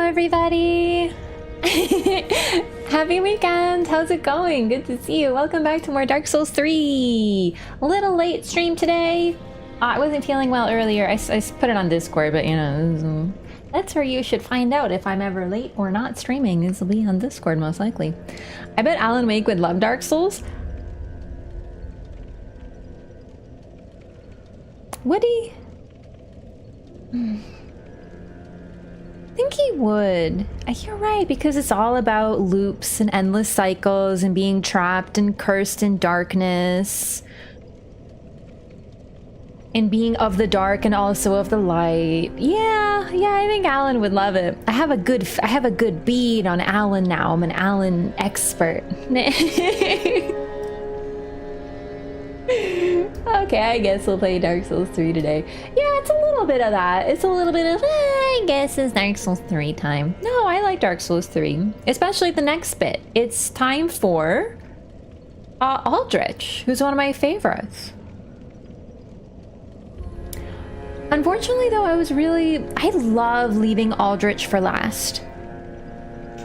everybody! Happy weekend! How's it going? Good to see you. Welcome back to more Dark Souls 3! A little late stream today. I wasn't feeling well earlier. I put it on Discord, but you know, that's where you should find out if I'm ever late or not streaming. This will be on Discord most likely. I bet Alan Wake would love Dark Souls. Would he? I think he would. You're right, because it's all about loops and endless cycles and being trapped and cursed in darkness. And being of the dark and also of the light. Yeah, I think Alan would love it. I have a good bead on Alan now. I'm an Alan expert. Okay, I guess we'll play Dark Souls 3 today. Yeah, it's a little bit of that. It's a little bit of, I guess it's Dark Souls 3 time. No, I like Dark Souls 3, especially the next bit. It's time for Aldrich, who's one of my favorites. Unfortunately, though, I love leaving Aldrich for last.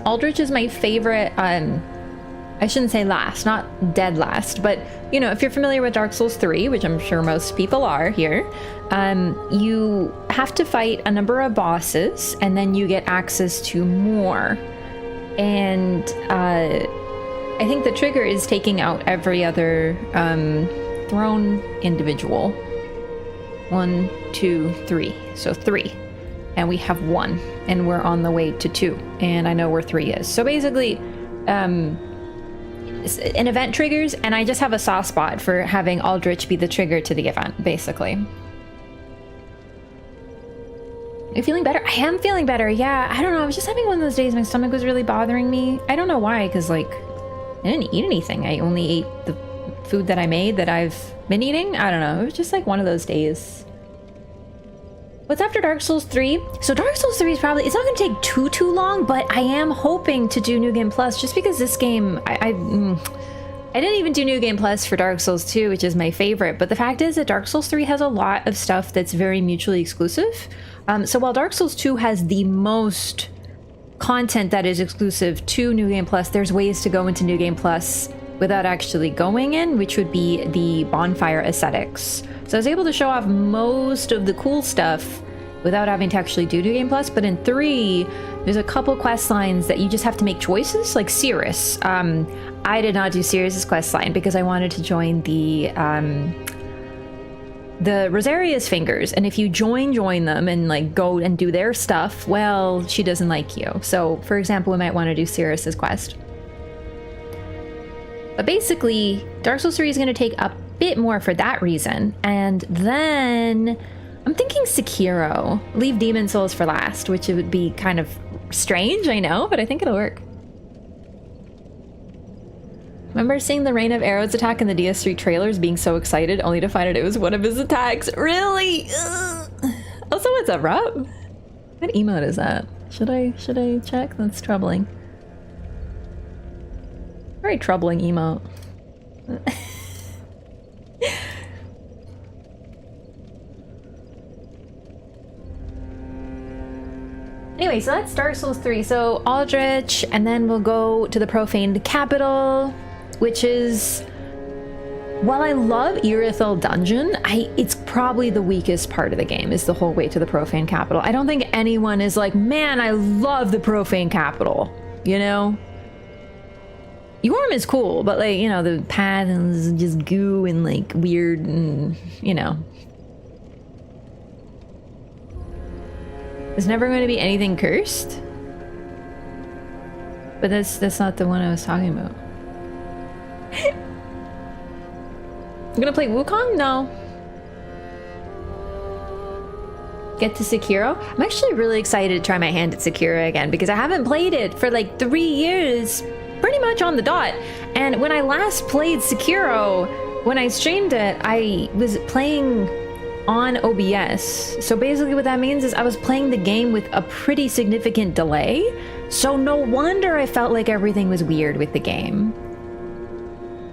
Aldrich is my favorite, I shouldn't say last, not dead last, but you know, if you're familiar with Dark Souls 3, which I'm sure most people are here, you have to fight a number of bosses and then you get access to more. And I think the trigger is taking out every other throne individual. 1, 2, 3. So 3. And we have 1. And we're on the way to 2. And I know where 3 is. So basically, an event triggers, and I just have a soft spot for having Aldrich be the trigger to the event, basically. Are you feeling better? I am feeling better, yeah. I don't know, I was just having one of those days my stomach was really bothering me. I don't know why, because like, I didn't eat anything. I only ate the food that I made that I've been eating. I don't know, it was just like one of those days. What's after Dark Souls 3? So Dark Souls 3 is probably, it's not going to take too long, but I am hoping to do New Game Plus just because this game, I didn't even do New Game Plus for Dark Souls 2, which is my favorite, but the fact is that Dark Souls 3 has a lot of stuff that's very mutually exclusive. So while Dark Souls 2 has the most content that is exclusive to New Game Plus, there's ways to go into New Game Plus without actually going in, which would be the bonfire aesthetics. So I was able to show off most of the cool stuff without having to actually do New Game Plus, but in 3, there's a couple quest lines that you just have to make choices, like Cirrus. I did not do Cirrus's quest line because I wanted to join the Rosaria's Fingers, and if you join them and like go and do their stuff, well, she doesn't like you. So, for example, we might want to do Cirrus's quest. But basically, Dark Souls 3 is going to take a bit more for that reason. And then I'm thinking Sekiro. Leave Demon Souls for last, which it would be kind of strange, I know, but I think it'll work. Remember seeing the Rain of Arrows attack in the DS3 trailers, being so excited, only to find out it was one of his attacks? Really? Ugh. Also, what's up, Rob? What emote is that? Should I check? That's troubling. Very troubling emote. Anyway, so that's Dark Souls 3. So Aldrich, and then we'll go to the Profane Capital, which is, while I love Irithyll Dungeon, it's probably the weakest part of the game, is the whole way to the Profane Capital. I don't think anyone is like, man, I love the Profane Capital, you know? Yhorm is cool, but like, you know, the path is just goo and like weird and, you know. There's never going to be anything cursed. But that's not the one I was talking about. I'm gonna play Wukong? No. Get to Sekiro? I'm actually really excited to try my hand at Sekiro again because I haven't played it for like 3 years. Pretty much on the dot. And when I last played Sekiro, when I streamed it, I was playing on OBS. So basically what that means is I was playing the game with a pretty significant delay. So no wonder I felt like everything was weird with the game.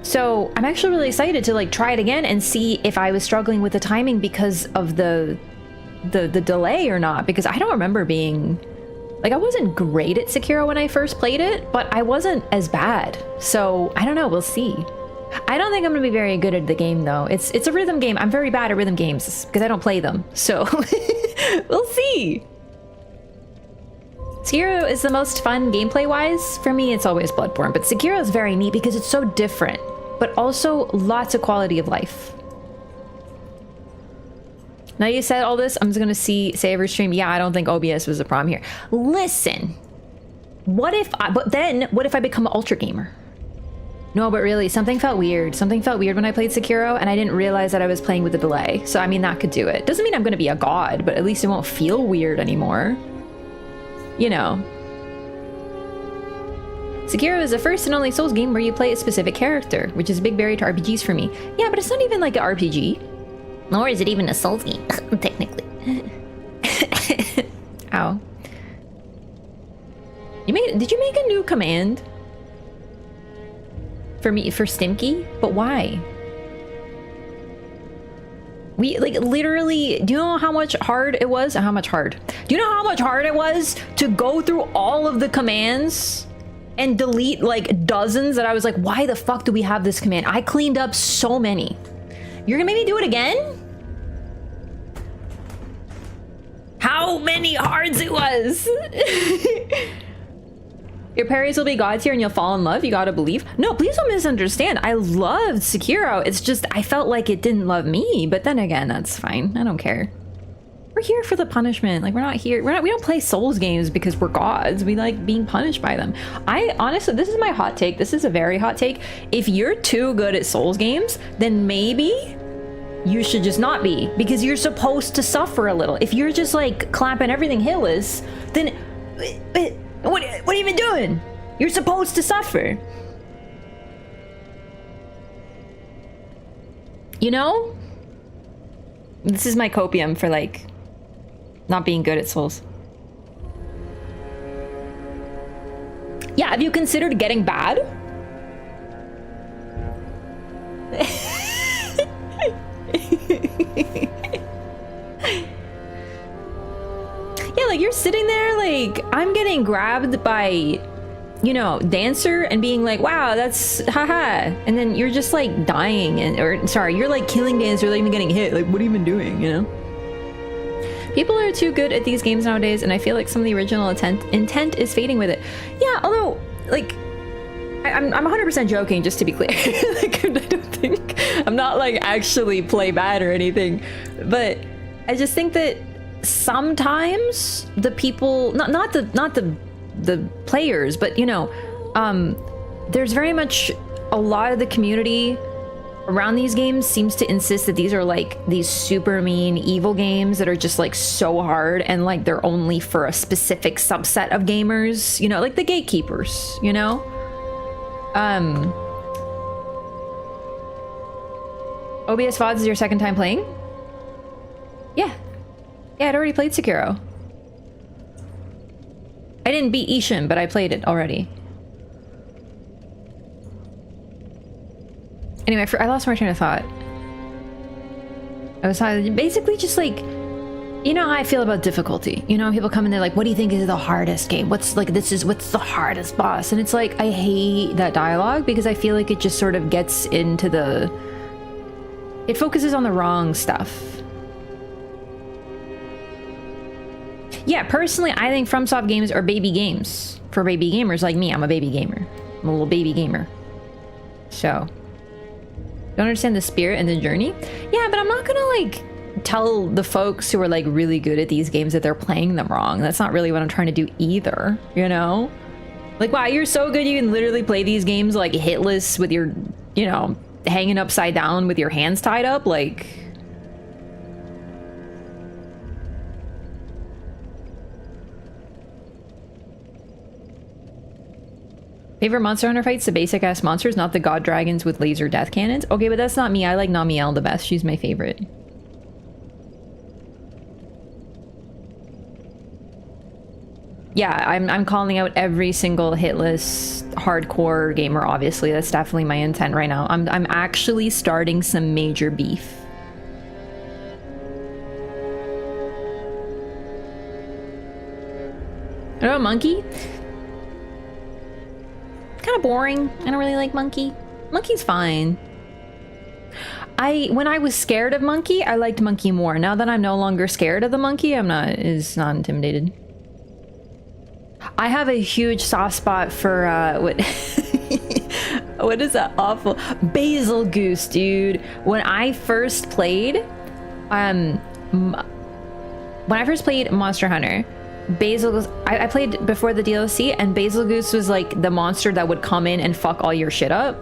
So I'm actually really excited to like try it again and see if I was struggling with the timing because of the delay or not, because I don't remember being Like, I wasn't great at Sekiro when I first played it, but I wasn't as bad. So, I don't know, we'll see. I don't think I'm gonna be very good at the game, though. It's a rhythm game. I'm very bad at rhythm games, because I don't play them. So, we'll see. Sekiro is the most fun gameplay-wise. For me, it's always Bloodborne, but Sekiro is very neat because it's so different, but also lots of quality of life. Now you said all this, I'm just gonna say every stream, yeah, I don't think OBS was a problem here. Listen, what if I become an ultra gamer? No, but really, something felt weird. Something felt weird when I played Sekiro, and I didn't realize that I was playing with a delay. So, I mean, that could do it. Doesn't mean I'm gonna be a god, but at least it won't feel weird anymore. You know. Sekiro is the first and only Souls game where you play a specific character, which is a big barrier to RPGs for me. Yeah, but it's not even like an RPG. Nor is it even a Souls game, technically. Ow. Did you make a new command? For Stimky? But why? We, like, literally, do you know how much hard it was? Do you know how much hard it was to go through all of the commands and delete, like, dozens that I was like, why the fuck do we have this command? I cleaned up so many. You're gonna make me do it again? How many hards it was? Your parries will be gods here and you'll fall in love, you gotta believe. No, please don't misunderstand. I loved Sekiro. It's just, I felt like it didn't love me, but then again, that's fine. I don't care. We're here for the punishment. Like, we're not here, we don't play Souls games because we're gods. We like being punished by them. I honestly, this is my hot take. This is a very hot take. If you're too good at Souls games, then maybe you should just not be, because you're supposed to suffer a little. If you're just like clapping everything hitless, then what are you even doing? You're supposed to suffer. You know? This is my copium for like not being good at Souls. Yeah, have you considered getting bad? Yeah, like you're sitting there like, I'm getting grabbed by, you know, Dancer and being like, wow, that's haha. And then you're just like dying you're like killing Dancer without even getting hit. Like, what are you even doing, you know? People are too good at these games nowadays, and I feel like some of the original intent is fading with it. Yeah, although, like, I'm 100% joking, just to be clear. Like, I don't think, I'm not like actually play bad or anything, but I just think that sometimes the people, not the players, but you know, there's very much a lot of the community around these games seems to insist that these are like these super mean evil games that are just like so hard, and like they're only for a specific subset of gamers, you know, like the gatekeepers, you know. OBS VODs is your second time playing? Yeah, I'd already played Sekiro. I didn't beat Ishin, but I played it already. Anyway, I lost my train of thought. I was basically just like, you know how I feel about difficulty. You know, people come in, they're like, what do you think is the hardest game? What's the hardest boss? And it's like, I hate that dialogue because I feel like it just sort of gets into it focuses on the wrong stuff. Yeah, personally, I think FromSoft games are baby games for baby gamers like me. I'm a baby gamer. I'm a little baby gamer. So, don't understand the spirit and the journey? Yeah, but I'm not gonna like tell the folks who are like really good at these games that they're playing them wrong. That's not really what I'm trying to do either, you know? Like, wow, you're so good you can literally play these games like hitless with your, you know, hanging upside down with your hands tied up, like... Favorite Monster Hunter fights? The basic ass monsters, not the god dragons with laser death cannons. Okay, but that's not me. I like Namielle the best. She's my favorite. Yeah, I'm calling out every single hitless hardcore gamer, obviously. That's definitely my intent right now. I'm actually starting some major beef. What about Monkey? Kind of boring. I don't really like Monkey. Monkey's fine. When I was scared of Monkey, I liked Monkey more. Now that I'm no longer scared of the Monkey, I'm not intimidated. I have a huge soft spot for what what is that awful Basil Goose, dude. When I first played Monster Hunter, Basil Goose, I played before the DLC, and Basil Goose was like the monster that would come in and fuck all your shit up.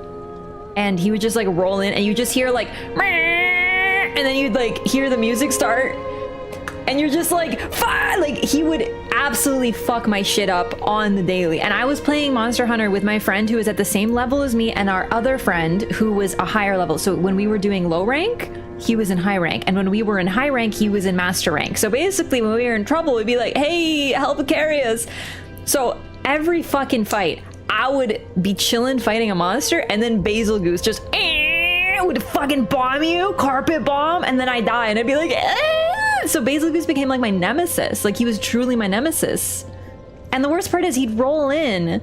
And he would just like roll in and you just hear like, and then you'd like hear the music start and you're just like, like he would absolutely fuck my shit up on the daily. And I was playing Monster Hunter with my friend who was at the same level as me and our other friend who was a higher level. So when we were doing low rank, he was in high rank. And when we were in high rank, he was in master rank. So basically when we were in trouble, we'd be like, hey, help carry us. So every fucking fight, I would be chilling fighting a monster, and then Basil Goose just would fucking bomb you, carpet bomb, and then I die, and I'd be like, So Basil Goose became like my nemesis. Like he was truly my nemesis. And the worst part is he'd roll in.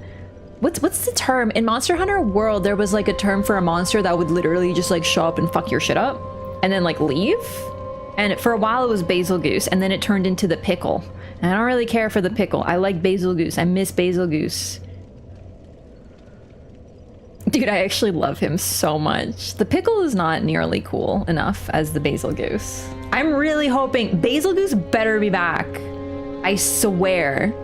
What's the term? In Monster Hunter World, there was like a term for a monster that would literally just like show up and fuck your shit up, and then like leave. And for a while it was Basil Goose, and then it turned into the pickle. And I don't really care for the pickle. I like Basil Goose. I miss Basil Goose. Dude, I actually love him so much. The pickle is not nearly cool enough as the Basil Goose. I'm really hoping Basil Goose better be back. I swear.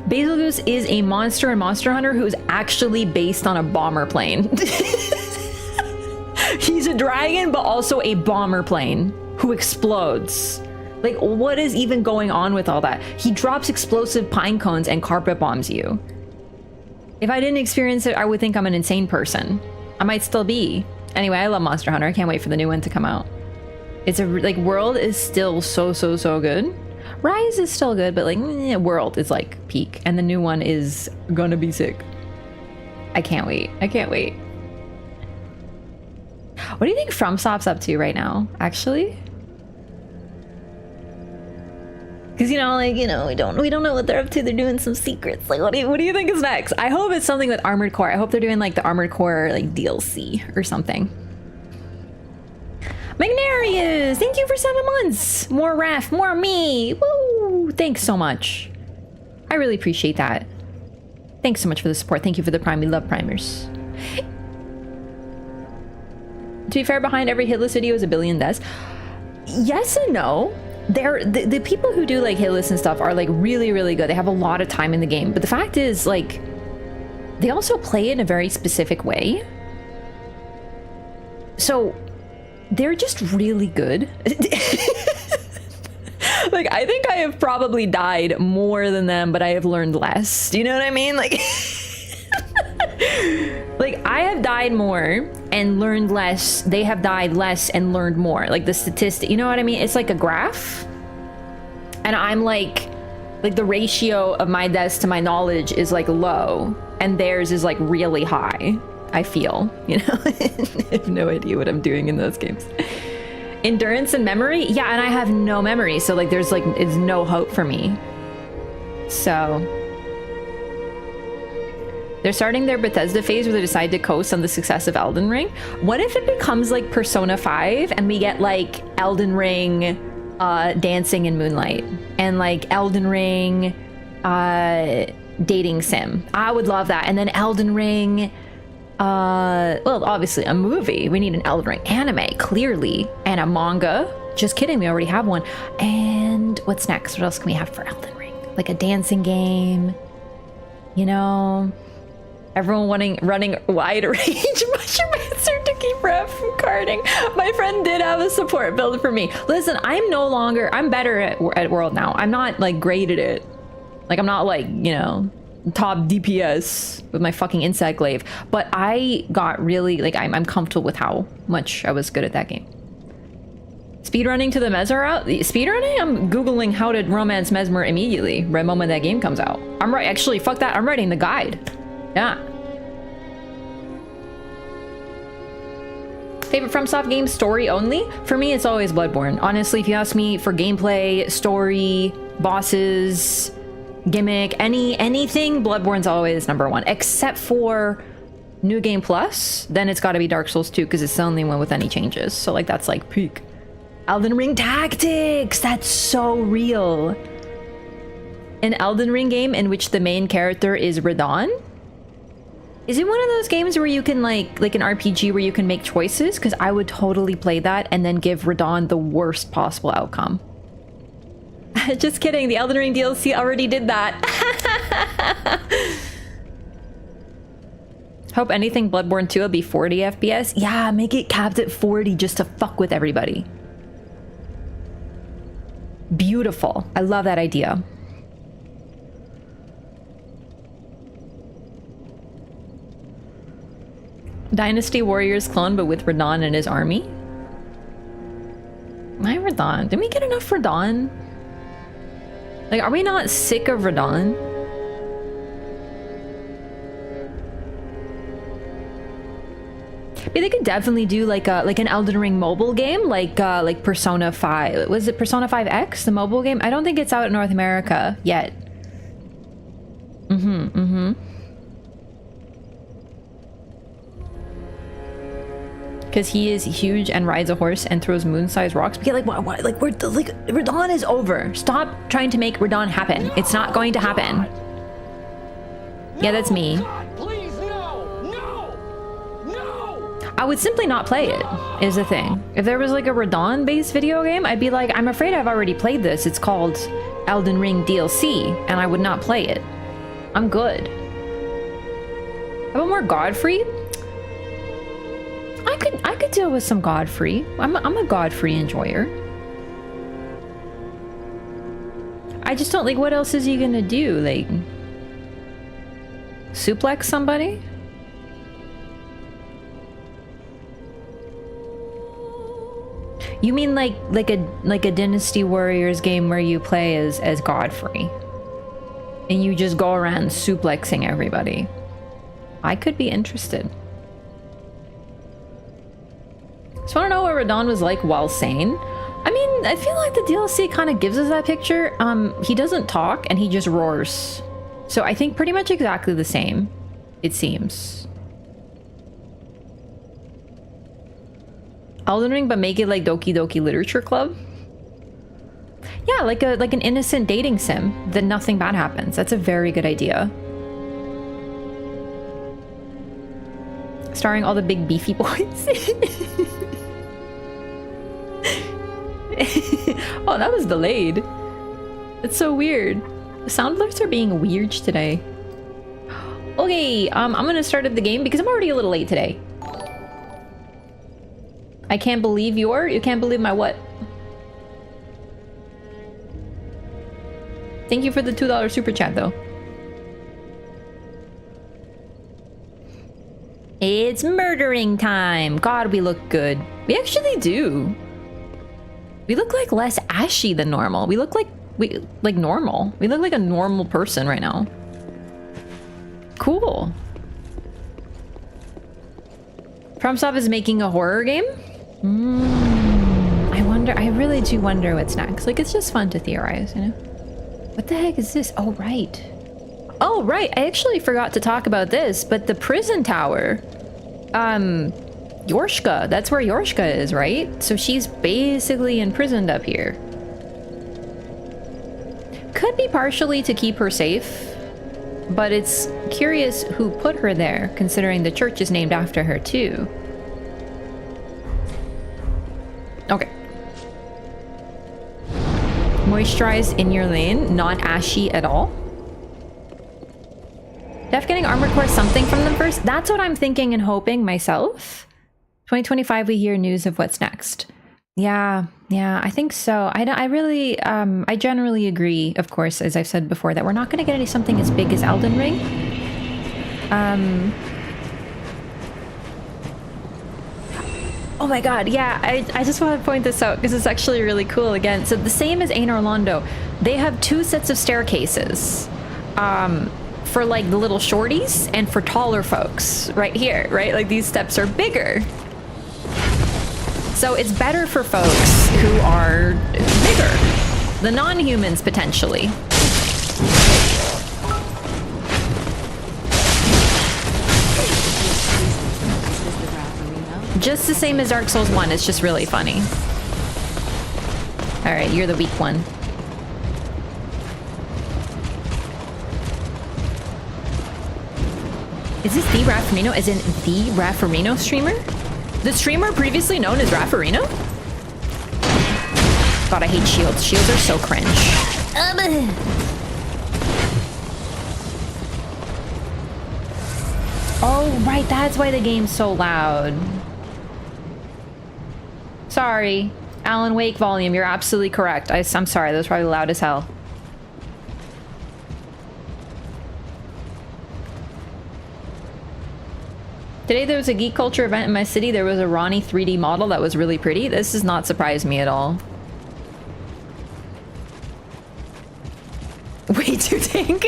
Basil Goose is a monster in Monster Hunter who is actually based on a bomber plane. He's a dragon, but also a bomber plane who explodes. Like, what is even going on with all that? He drops explosive pine cones and carpet bombs you. If I didn't experience it, I would think I'm an insane person. I might still be. Anyway, I love Monster Hunter. I can't wait for the new one to come out. It's like World is still so good. Rise is still good, but like World is like peak, and the new one is gonna be sick. I can't wait. I can't wait. What do you think FromSoft's up to right now, actually? Because, you know, like, you know, we don't know what they're up to. They're doing some secrets. Like, what do you think is next? I hope it's something with Armored Core. I hope they're doing like the Armored Core like DLC or something. Magnarius, thank you for 7 months. More ref, more me. Woo! Thanks so much. I really appreciate that. Thanks so much for the support. Thank you for the Prime. We love primers. To be fair, behind every hitless video is a billion deaths. Yes and no. The people who do like hitless and stuff are like really good. They have a lot of time in the game, but the fact is, like, they also play in a very specific way, so they're just really good. Like, I think I have probably died more than them, but I have learned less. Do you know what I mean? Like like, I have died more and learned less. They have died less and learned more. Like, the statistic, you know what I mean? It's like a graph. And I'm like the ratio of my deaths to my knowledge is like low, and theirs is like really high, I feel, you know? I have no idea what I'm doing in those games. Endurance and memory? Yeah, and I have no memory, so like there's like, it's no hope for me. So they're starting their Bethesda phase where they decide to coast on the success of Elden Ring. What if it becomes like Persona 5 and we get like Elden Ring dancing in Moonlight and like Elden Ring dating sim? I would love that. And then Elden Ring, well, obviously a movie. We need an Elden Ring anime, clearly, and a manga. Just kidding, we already have one. And what's next? What else can we have for Elden Ring? Like a dancing game, you know? Everyone running wide range mushroom answer to keep ref from carding. My friend did have a support build for me. Listen, I'm better at World now. I'm not like great at it. Like, I'm not like, you know, top DPS with my fucking insect glaive. But I got really, like, I'm comfortable with how much I was good at that game. Speedrunning to the Mesmer out? Speedrunning? I'm Googling how to romance Mesmer immediately, right moment that game comes out. Actually, fuck that, I'm writing the guide. Yeah. Favorite FromSoft game, story only? For me, it's always Bloodborne. Honestly, if you ask me for gameplay, story, bosses, gimmick, anything, Bloodborne's always number one, except for New Game Plus. Then it's got to be Dark Souls 2 because it's the only one with any changes. So like that's like peak. Elden Ring tactics. That's so real. An Elden Ring game in which the main character is Radahn. Is it one of those games where you can like an RPG where you can make choices? Because I would totally play that and then give Radahn the worst possible outcome. Just kidding, the Elden Ring DLC already did that. Hope anything Bloodborne 2 will be 40 FPS. Yeah, make it capped at 40 just to fuck with everybody. Beautiful. I love that idea. Dynasty Warriors clone, but with Radahn and his army. Why Radahn? Didn't we get enough Radahn? Like, are we not sick of Radahn? But they could definitely do like an Elden Ring mobile game, like Persona 5. Was it Persona 5X, the mobile game? I don't think it's out in North America yet. Because he is huge and rides a horse and throws moon-sized rocks. But yeah, like what? Like Radahn is over. Stop trying to make Radahn happen. It's not going to happen. Yeah, that's me. I would simply not play it, is the thing. If there was like a Radahn-based video game, I'd be like, I'm afraid I've already played this. It's called Elden Ring DLC, and I would not play it. I'm good. How about more Godfrey? I could deal with some Godfrey. I'm a Godfrey enjoyer. I just don't like, what else is he gonna do? Like, suplex somebody? You mean like a Dynasty Warriors game where you play as Godfrey and you just go around suplexing everybody? I could be interested. Just want to know what Radahn was like while sane. I mean, I feel like the DLC kind of gives us that picture. He doesn't talk and he just roars. So I think pretty much exactly the same, it seems. Elden Ring, but make it like Doki Doki Literature Club. Yeah, like an innocent dating sim that nothing bad happens. That's a very good idea. Starring all the big beefy boys. Oh, that was delayed. It's so weird. The sound alerts are being weird today. Okay, I'm gonna start at the game because I'm already a little late today. I can't believe you can't believe my what? Thank you for the $2 super chat though. It's murdering time. God, we look good. We actually do. We look like less ashy than normal. We look like normal. We look like a normal person right now. Cool. FromSoft is making a horror game? I really do wonder what's next. Like, it's just fun to theorize, you know? What the heck is this? Oh, right. Oh, right. I actually forgot to talk about this, but the prison tower. Yorshka. That's where Yorshka is, right? So she's basically imprisoned up here. Could be partially to keep her safe, but it's curious who put her there, considering the church is named after her, too. Okay. Moisturize in your lane, not ashy at all. Def getting Armored Core something from them first? That's what I'm thinking and hoping myself. 2025, we hear news of what's next. Yeah, I think so. I generally agree, of course, as I've said before, that we're not going to get something as big as Elden Ring. Oh my god, yeah, I just want to point this out because it's actually really cool again. So the same as Anor Londo, they have two sets of staircases. For like the little shorties and for taller folks right here, right? Like these steps are bigger. So it's better for folks who are bigger, the non-humans potentially. just the same as Dark Souls 1. It's just really funny. Alright, you're the weak one. Is this the Raffarino? As in the Raffarino streamer? The streamer previously known as Raffarino? God, I hate shields. Shields are so cringe. Oh, right. That's why the game's so loud. Sorry. Alan Wake volume. You're absolutely correct. I'm sorry. That was probably loud as hell. Today there was a geek culture event in my city. There was a Ronnie 3D model that was really pretty. This does not surprise me at all. Way too tank.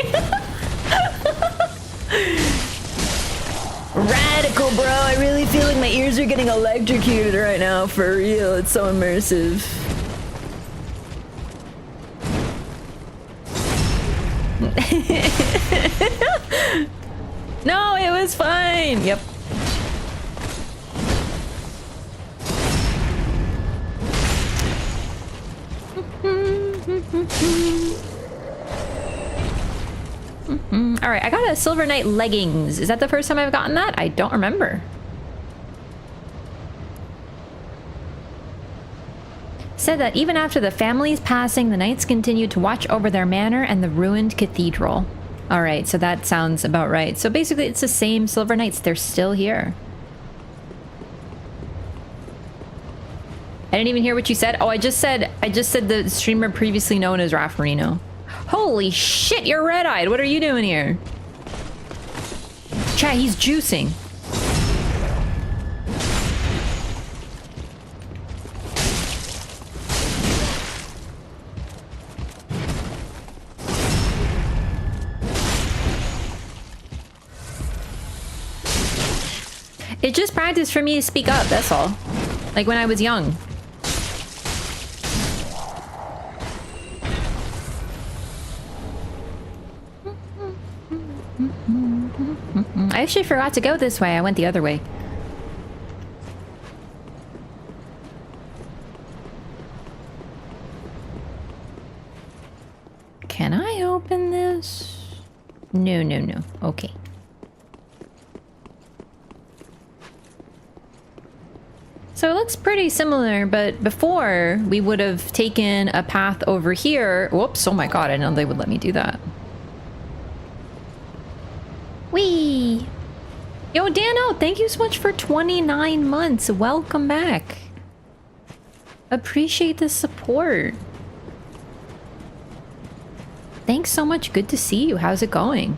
Radical, bro. I really feel like my ears are getting electrocuted right now. For real. It's so immersive. No, it was fine. Yep. All right, I got a Silver Knight leggings. Is that the first time I've gotten that? I don't remember. Said that even after the family's passing, the knights continued to watch over their manor and the ruined cathedral. All right, so that sounds about right. So basically, it's the same Silver Knights. They're still here. I didn't even hear what you said. Oh, I just said the streamer previously known as Raffarino. Holy shit, you're red-eyed. What are you doing here? Chat, he's juicing. It's just practice for me to speak up, that's all. Like when I was young. I actually forgot to go this way. I went the other way. Can I open this? No, no, no. Okay. So it looks pretty similar, but before we would have taken a path over here. Whoops, oh my god, I didn't know they would let me do that. Whee! Yo, Dano, thank you so much for 29 months. Welcome back. Appreciate the support. Thanks so much. Good to see you. How's it going?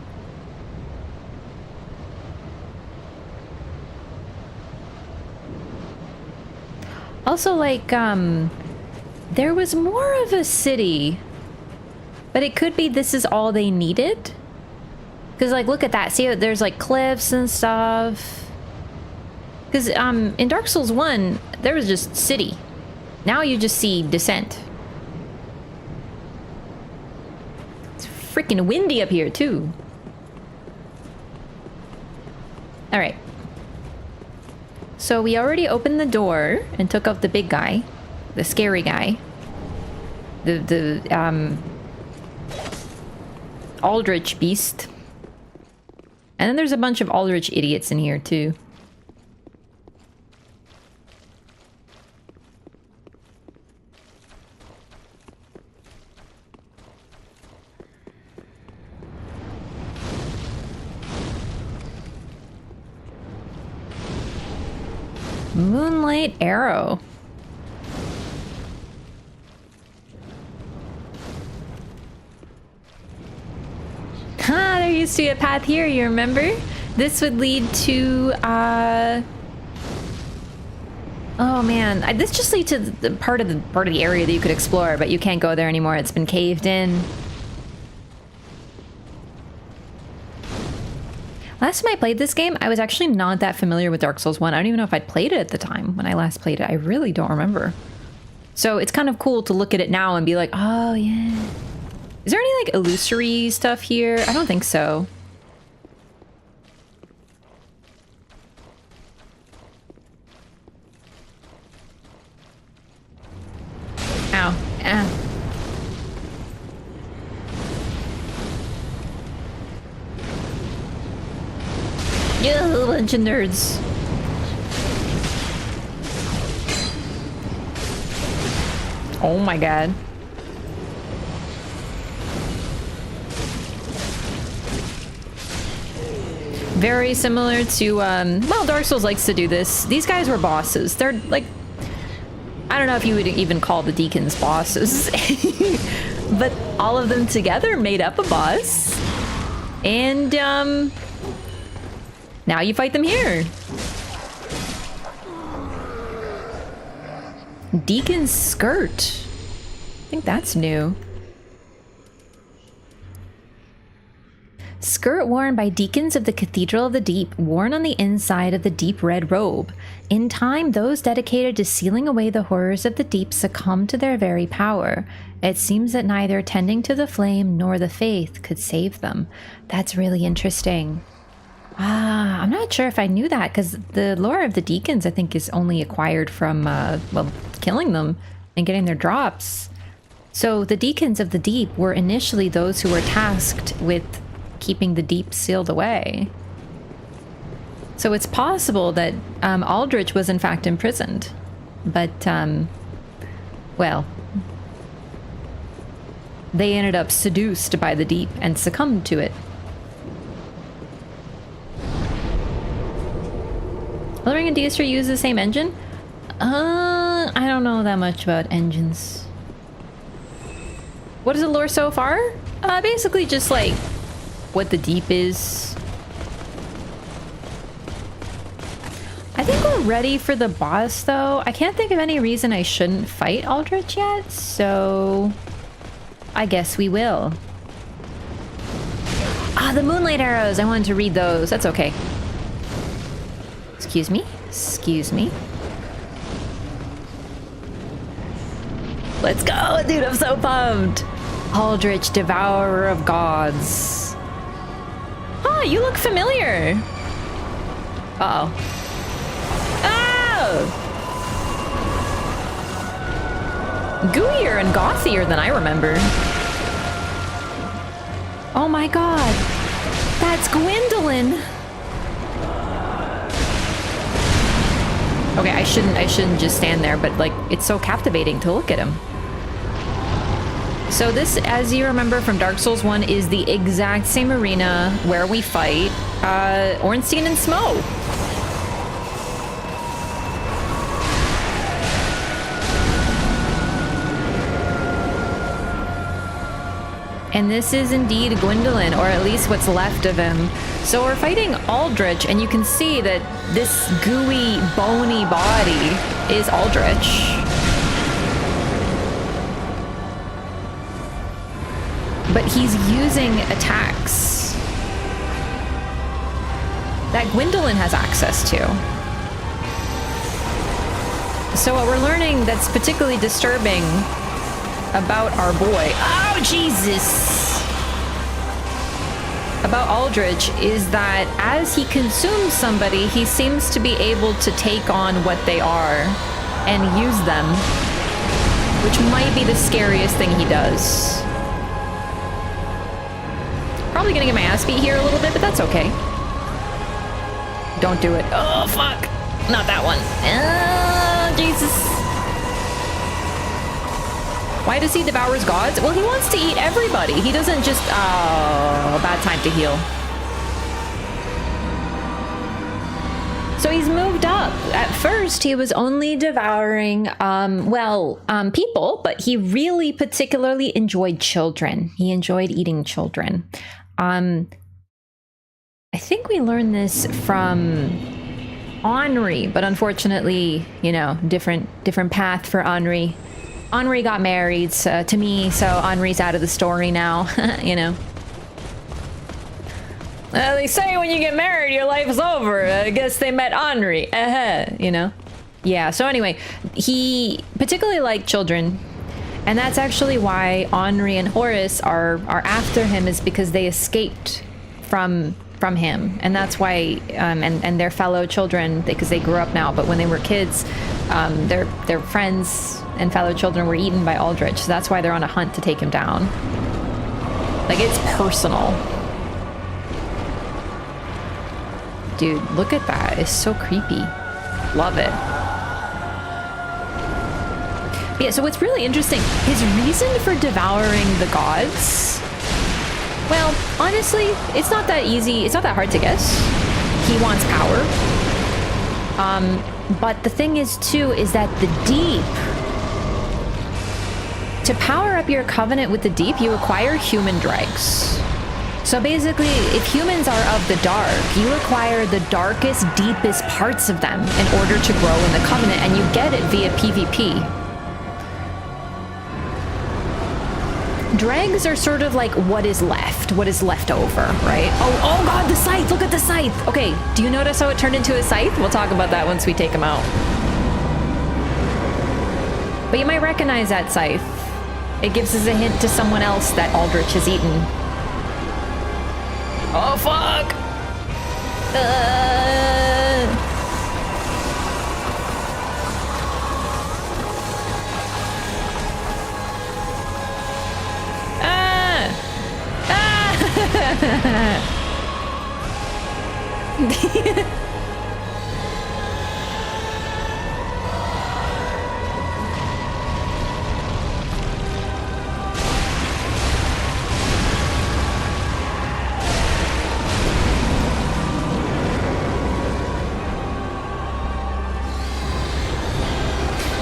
Also, like, there was more of a city, but it could be this is all they needed. Because, like, look at that. See, there's, like, cliffs and stuff. Because, in Dark Souls 1, there was just city. Now you just see descent. It's freaking windy up here, too. Alright. So we already opened the door and took out the big guy. The scary guy. The Aldrich beast. And then there's a bunch of Aldrich idiots in here, too. Moonlight arrow. Ah, there used to be a path here, you remember? This would lead to, oh man, this just leads to the part of the area that you could explore, but you can't go there anymore. It's been caved in. Last time I played this game, I was actually not that familiar with Dark Souls 1. I don't even know if I'd played it at the time when I last played it. I really don't remember. So it's kind of cool to look at it now and be like, oh yeah. Is there any, like, illusory stuff here? I don't think so. Yeah, a bunch of nerds. Oh my god. Very similar to, well, Dark Souls likes to do this. These guys were bosses. They're like, I don't know if you would even call the deacons bosses, but all of them together made up a boss. And, now you fight them here. Deacon's skirt. I think that's new. Skirt worn by deacons of the Cathedral of the Deep, worn on the inside of the deep red robe. In time, those dedicated to sealing away the horrors of the deep succumb to their very power. It seems that neither tending to the flame nor the faith could save them. That's really interesting. I'm not sure if I knew that, because the lore of the deacons, I think, is only acquired from, well, killing them and getting their drops. So the deacons of the deep were initially those who were tasked with keeping the deep sealed away. So it's possible that Aldrich was in fact imprisoned. But, well, they ended up seduced by the deep and succumbed to it. Lothric and Deaster use the same engine? I don't know that much about engines. What is the lore so far? Basically just like what the deep is. I think we're ready for the boss though. I can't think of any reason I shouldn't fight Aldrich yet, so I guess we will. Ah, the moonlight arrows! I wanted to read those. That's okay. Excuse me? Excuse me. Let's go, dude, I'm so pumped! Aldrich, Devourer of Gods. Ah, you look familiar! Uh-oh. Oh! Gooier and gothier than I remember. Oh my god! That's Gwendolyn! Okay, I shouldn't just stand there, but like, it's so captivating to look at him. So this, as you remember from Dark Souls 1, is the exact same arena where we fight Ornstein and Smo. And this is indeed Gwendolyn, or at least what's left of him. So we're fighting Aldrich, and you can see that this gooey, bony body is Aldrich. But he's using attacks that Gwendolyn has access to. So what we're learning that's particularly disturbing about our boy, oh Jesus, about Aldrich is that as he consumes somebody, he seems to be able to take on what they are and use them, which might be the scariest thing he does. Probably gonna get my ass beat here a little bit, but that's okay. Don't do it. Oh, fuck. Not that one. Oh, Jesus. Why does he devour gods? Well, he wants to eat everybody. He doesn't just... Oh, bad time to heal. So he's moved up. At first, he was only devouring, people, but he really particularly enjoyed children. He enjoyed eating children. I think we learned this from Henri, but unfortunately, you know, different path for Henri. Henri got married to me, so Henri's out of the story now, you know. They say when you get married, your life is over. I guess they met Henri, you know. Yeah, so anyway, he particularly liked children. And that's actually why Henri and Horus are after him, is because they escaped from him. And that's why, and their fellow children, because they grew up now, but when they were kids, their friends and fellow children were eaten by Aldrich. So that's why they're on a hunt to take him down. Like, it's personal. Dude, look at that. It's so creepy. Love it. Yeah, so what's really interesting, his reason for devouring the gods, well, honestly, it's not that easy. It's not that hard to guess. He wants power. But the thing is, too, is that the deep, to power up your covenant with the deep, you acquire human dregs. So basically, if humans are of the dark, you acquire the darkest, deepest parts of them in order to grow in the covenant, and you get it via PvP. Dregs are sort of like what is left over, right? Oh god, the scythe! Look at the scythe! Okay, do you notice how it turned into a scythe? We'll talk about that once we take him out. But you might recognize that scythe. It gives us a hint to someone else that Aldrich has eaten. Oh fuck!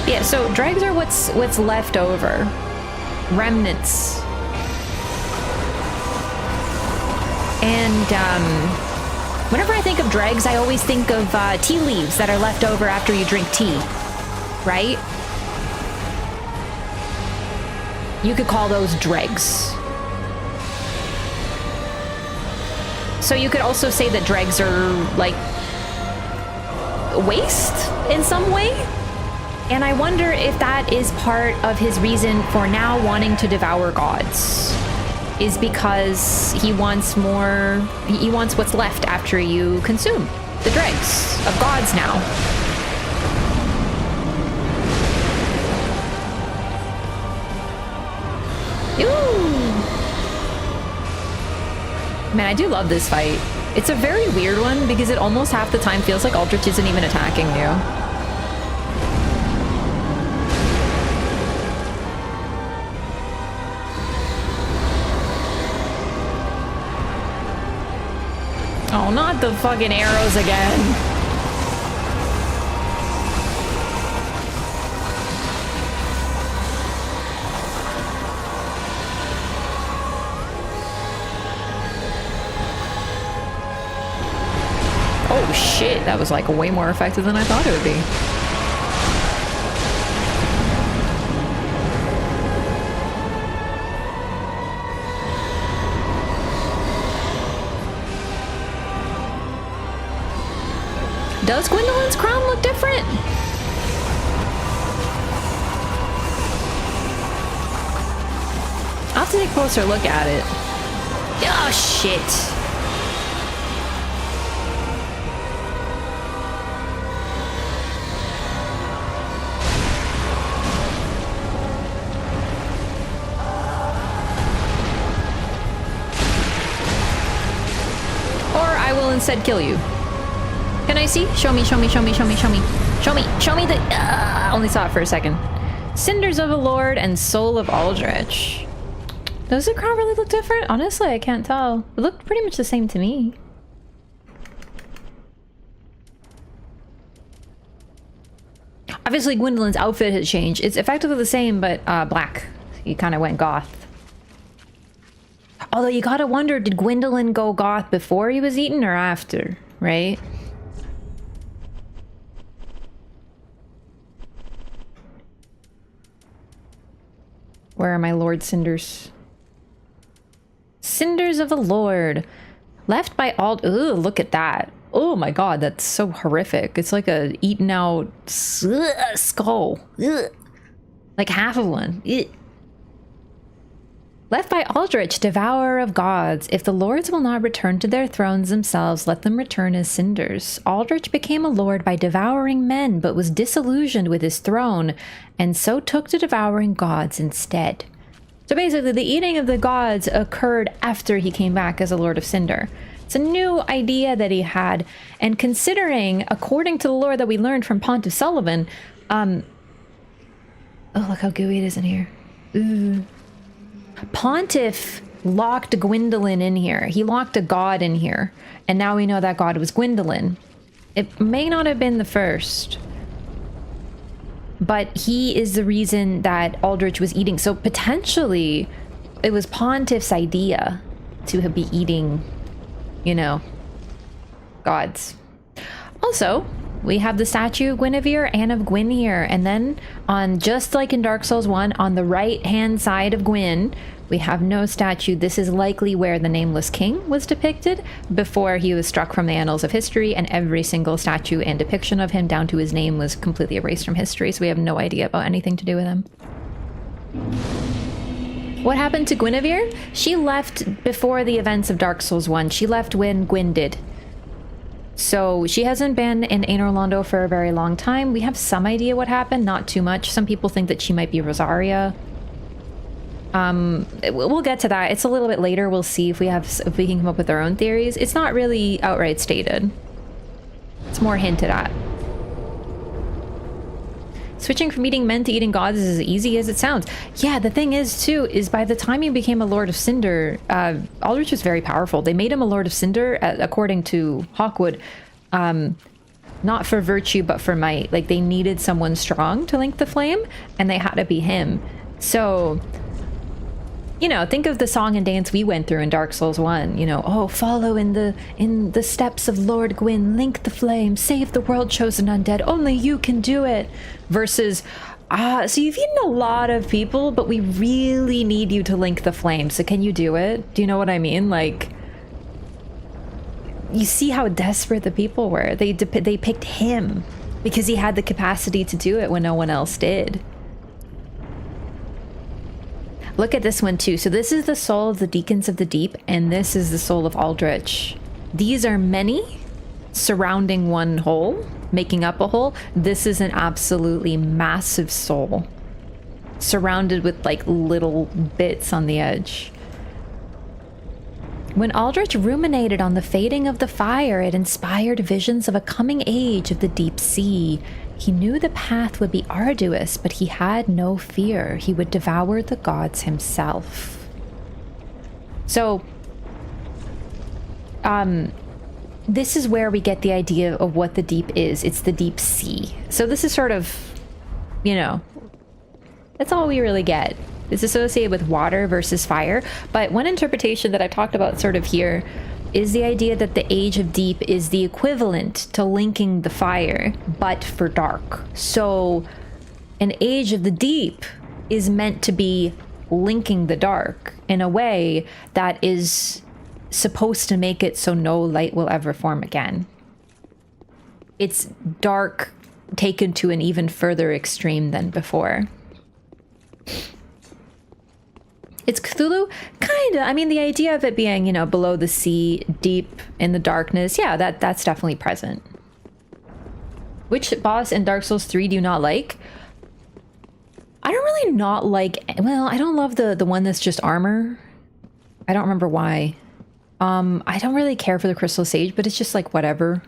Yeah, so dregs are what's left over. Remnants. And whenever I think of dregs, I always think of tea leaves that are left over after you drink tea, right? You could call those dregs. So you could also say that dregs are like waste in some way. And I wonder if that is part of his reason for now wanting to devour gods. Is because he wants more, he wants what's left after you consume the dregs of gods now. Ooh. Man, I do love this fight. It's a very weird one because it almost half the time feels like Aldrich isn't even attacking you. Oh, not the fucking arrows again. Oh shit, that was like way more effective than I thought it would be. Does Gwendolyn's crown look different? I'll have to take a closer look at it. Oh, shit. Or I will instead kill you. Can I see? Show me, show me, show me, show me, show me. Show me, show me the... only saw it for a second. Cinders of a Lord and Soul of Aldrich. Does the crown really look different? Honestly, I can't tell. It looked pretty much the same to me. Obviously, Gwendolyn's outfit has changed. It's effectively the same, but black. He kind of went goth. Although you gotta wonder, did Gwendolyn go goth before he was eaten or after, right? Where are my Lord Cinders? Cinders of the Lord. Left by Ugh, look at that. Oh my god, that's so horrific. It's like a eaten out skull. Ugh. Like half of one. Ugh. Left by Aldrich, devourer of gods. If the lords will not return to their thrones themselves, let them return as cinders. Aldrich became a lord by devouring men, but was disillusioned with his throne, and so took to devouring gods instead. So basically, the eating of the gods occurred after he came back as a Lord of Cinder. It's a new idea that he had. And considering, according to the lore that we learned from Pontiff Sullivan, oh, look how gooey it is in here. Ooh. Pontiff locked Gwendolyn in here. He locked a god in here. And now we know that god was Gwendolyn. It may not have been the first, but he is the reason that Aldrich was eating. So potentially it was Pontiff's idea to be eating, you know, gods. Also, we have the statue of Guinevere and of Gwyn here. And then on, just like in Dark Souls 1, on the right hand side of Gwyn, we have no statue. This is likely where the Nameless King was depicted before he was struck from the annals of history, and every single statue and depiction of him down to his name was completely erased from history, so we have no idea about anything to do with him. What happened to Guinevere? She left before the events of Dark Souls 1. She left when Gwyn did. So she hasn't been in Anor Londo for a very long time. We have some idea what happened, not too much. Some people think that she might be Rosaria. We'll get to that. It's a little bit later. We'll see if we can come up with our own theories. It's not really outright stated. It's more hinted at. Switching from eating men to eating gods is as easy as it sounds. Yeah, the thing is, too, is by the time he became a Lord of Cinder, Aldrich was very powerful. They made him a Lord of Cinder, according to Hawkwood, not for virtue, but for might. Like, they needed someone strong to link the flame, and they had to be him. So, you know, think of the song and dance we went through in Dark Souls 1. You know, oh, follow in the steps of Lord Gwyn, link the flame, save the world chosen undead. Only you can do it. Versus, so you've eaten a lot of people, but we really need you to link the flame. So can you do it? Do you know what I mean? Like, you see how desperate the people were. They picked him because he had the capacity to do it when no one else did. Look at this one too. So this is the soul of the Deacons of the Deep, and this is the soul of Aldrich. These are many surrounding one whole, making up a whole. This is an absolutely massive soul, surrounded with like little bits on the edge. When Aldrich ruminated on the fading of the fire, it inspired visions of a coming age of the deep sea. He knew the path would be arduous, but he had no fear. He would devour the gods himself. So, this is where we get the idea of what the deep is. It's the deep sea. So this is sort of, you know, that's all we really get. It's associated with water versus fire. But one interpretation that I talked about sort of here is the idea that the Age of Deep is the equivalent to linking the fire, but for dark. So an Age of the Deep is meant to be linking the dark in a way that is supposed to make it so no light will ever form again. It's dark taken to an even further extreme than before. It's Cthulhu? Kinda. I mean, the idea of it being, you know, below the sea, deep in the darkness, yeah, that's definitely present. Which boss in Dark Souls 3 do you not like? I don't really not like... Well, I don't love the one that's just armor. I don't remember why. I don't really care for the Crystal Sage, but it's just like, whatever.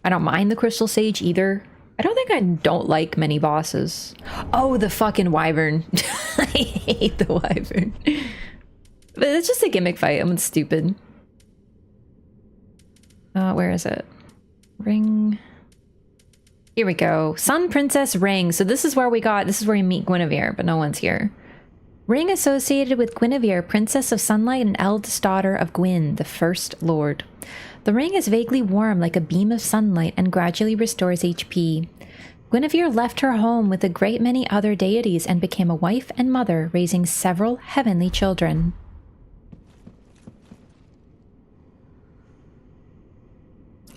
I don't mind the Crystal Sage either. I don't think I don't like many bosses. Oh, the fucking Wyvern. I hate the Wyvern. But it's just a gimmick fight. I'm stupid. Where is it? Ring. Here we go. Sun Princess Ring. So this is where you meet Guinevere, but no one's here. Ring associated with Guinevere, Princess of Sunlight and eldest daughter of Gwyn, the First Lord. The ring is vaguely warm like a beam of sunlight and gradually restores HP. Guinevere left her home with a great many other deities and became a wife and mother, raising several heavenly children.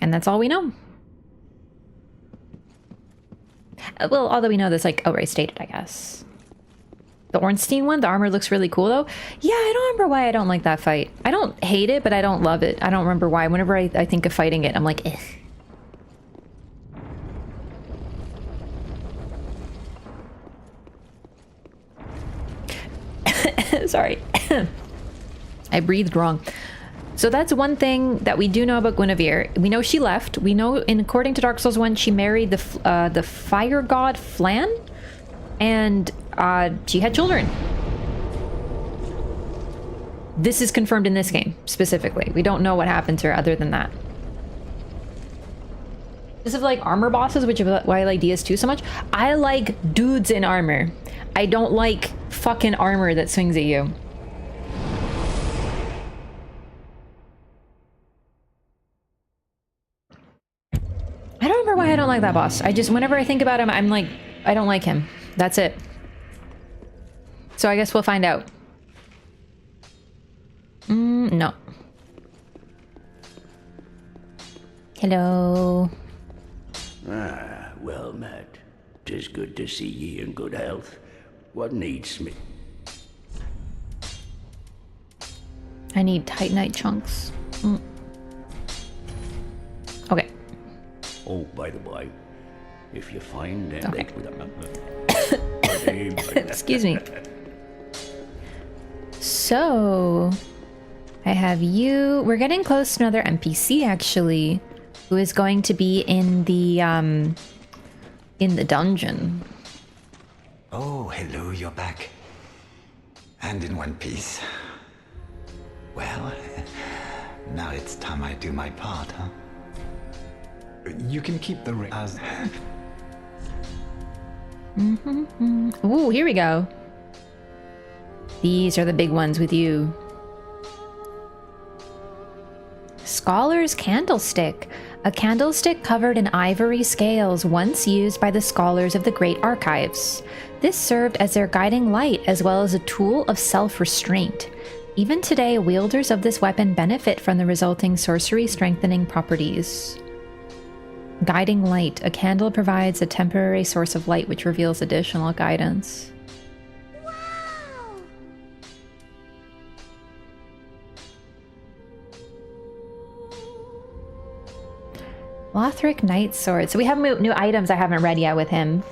And that's all we know. Well, although we know that's like outright stated, I guess. The Ornstein one, the armor looks really cool though. Yeah, I don't remember why I don't like that fight. I don't hate it, but I don't love it. I don't remember why. Whenever I think of fighting it, I'm like, eh. Sorry. I breathed wrong. So that's one thing that we do know about Guinevere. We know she left. We know, according to Dark Souls 1, she married the fire god Flan, and she had children. This is confirmed in this game, specifically. We don't know what happened to her other than that. This is like armor bosses, which is why I like DS2 so much. I like dudes in armor. I don't like fucking armor that swings at you. I don't remember why I don't like that boss. I just, whenever I think about him, I'm like, I don't like him. That's it. So I guess we'll find out. No. Hello. Ah, well met. 'Tis good to see ye in good health. What needs me? I need Titanite chunks. Okay. Oh, by the by, if you find them, Okay. Excuse me. So, I have you. We're getting close to another NPC actually, who is going to be in the dungeon. Oh, hello, you're back. And in one piece. Well, now it's time I do my part, huh? You can keep the ring as... Ooh, here we go. These are the big ones with you. Scholar's Candlestick. A candlestick covered in ivory scales once used by the scholars of the Great Archives. This served as their guiding light as well as a tool of self-restraint. Even today, wielders of this weapon benefit from the resulting sorcery-strengthening properties. Guiding light. A candle provides a temporary source of light which reveals additional guidance. Lothric Knight Sword. So we have new items I haven't read yet with him.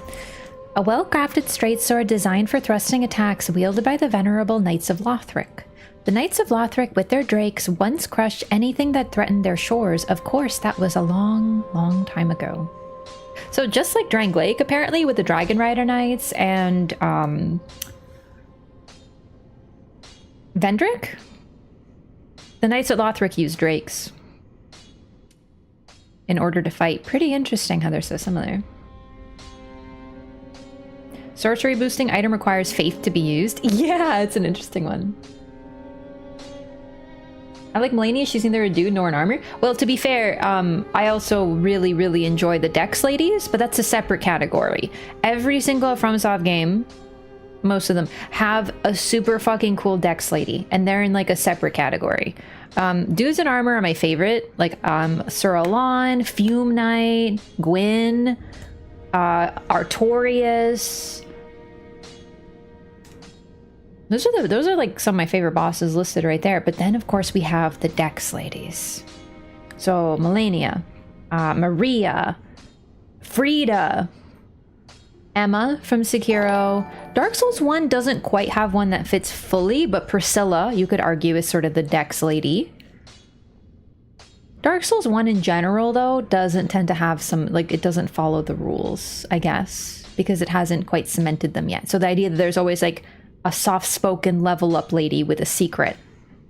A well-crafted straight sword designed for thrusting attacks wielded by the venerable Knights of Lothric. The Knights of Lothric with their drakes once crushed anything that threatened their shores. Of course, that was a long, long time ago. So just like Drang Lake, apparently, with the Dragon Rider Knights and Vendrick, the Knights of Lothric use drakes in order to fight. Pretty interesting how they're so similar. Sorcery boosting item requires faith to be used. Yeah, it's an interesting one. I like Melania. She's neither a dude nor an armor. Well, to be fair, I also really, really enjoy the Dex ladies, but that's a separate category. Every single FromSoft game, most of them, have a super fucking cool Dex lady, and they're in like a separate category. Dudes in armor are my favorite, like Sir Alon, Fume Knight, Gwyn, Artorias. Those are like some of my favorite bosses listed right there. But then of course we have the Dex ladies. So Melania, Maria, Frida, Emma from Sekiro. Dark Souls 1 doesn't quite have one that fits fully, but Priscilla, you could argue, is sort of the Dex lady. Dark Souls 1 in general, though, doesn't tend to have some, like, it doesn't follow the rules, I guess, because it hasn't quite cemented them yet. So the idea that there's always, like, a soft-spoken level-up lady with a secret.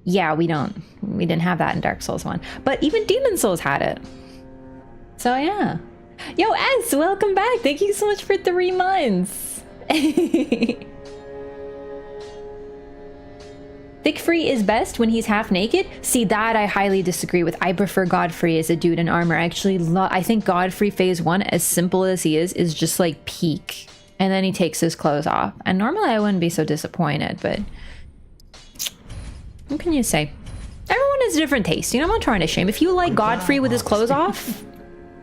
Yeah, we didn't have that in Dark Souls 1. But even Demon Souls had it. So, yeah. Yo, S, welcome back. Thank you so much for 3 months. Thickfree is best when he's half naked. See, that I highly disagree with. I prefer Godfrey as a dude in armor. I think Godfrey phase 1, as simple as he is just like peak. And then he takes his clothes off. And normally I wouldn't be so disappointed, but what can you say? Everyone has different tastes. You know, I'm not trying to shame. If you like Godfrey with his clothes off,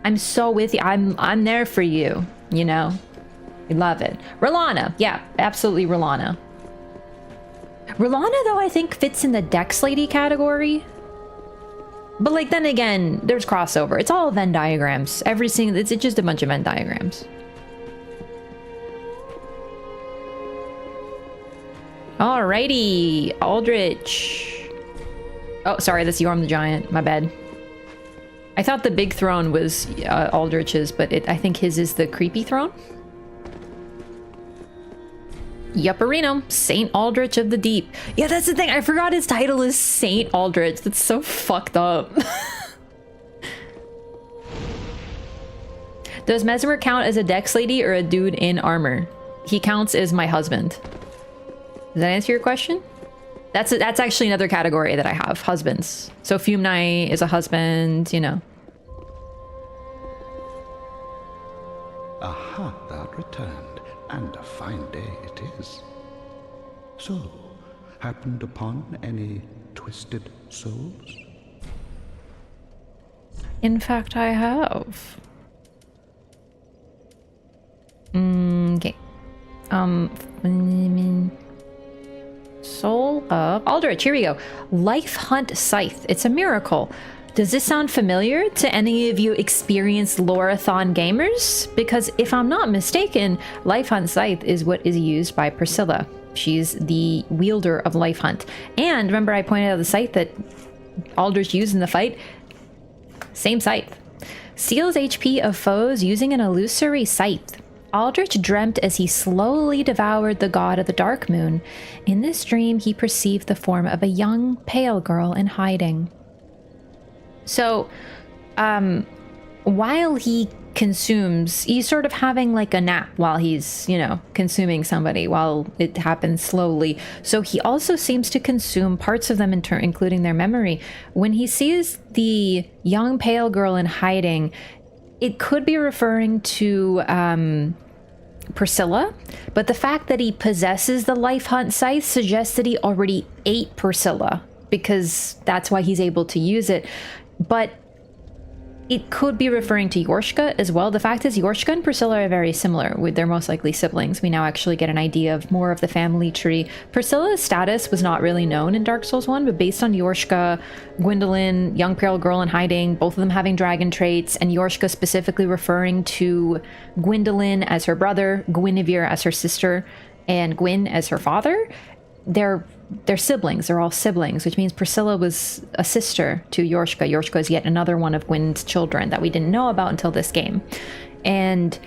I'm so with you. I'm there for you, you know? I love it. Rolana. Yeah, absolutely Rolana. Rolana, though, I think fits in the Dex Lady category. But, like, then again, there's crossover. It's all Venn diagrams. It's just a bunch of Venn diagrams. Alrighty, Aldrich. Oh, sorry, that's Yhorm the Giant. My bad. I thought the big throne was Aldrich's, but I think his is the creepy throne. Yupperino, Saint Aldrich of the Deep. Yeah, that's the thing. I forgot his title is Saint Aldrich. That's so fucked up. Does Mesmer count as a dex lady or a dude in armor? He counts as my husband. Does that answer your question? That's actually another category that I have, husbands. So Fumnai is a husband, you know. Aha, thou returned, and a fine day it is. So, happened upon any twisted souls? In fact, I have. Okay. Soul of Aldrich, here we go. Life Hunt Scythe. It's a miracle. Does this sound familiar to any of you experienced Loreathon gamers? Because if I'm not mistaken, Life Hunt Scythe is what is used by Priscilla. She's the wielder of Life Hunt. And remember I pointed out the scythe that Aldrich used in the fight? Same scythe. Steals HP of foes using an illusory scythe. Aldrich dreamt as he slowly devoured the god of the dark moon. In this dream, he perceived the form of a young, pale girl in hiding. So, while he consumes, he's sort of having like a nap while he's, you know, consuming somebody while it happens slowly. So he also seems to consume parts of them in turn, including their memory. When he sees the young, pale girl in hiding, it could be referring to Priscilla, but the fact that he possesses the Life Hunt Scythe suggests that he already ate Priscilla, because that's why he's able to use it. But it could be referring to Yorshka as well. The fact is, Yorshka and Priscilla are very similar. They're most likely siblings. We now actually get an idea of more of the family tree. Priscilla's status was not really known in Dark Souls 1, but based on Yorshka, Gwendolyn, young pale girl in hiding, both of them having dragon traits, and Yorshka specifically referring to Gwendolyn as her brother, Guinevere as her sister, and Gwyn as her father, they're siblings. They're all siblings, which means Priscilla was a sister to Yorshka. Yorshka is yet another one of Gwyn's children that we didn't know about until this game. And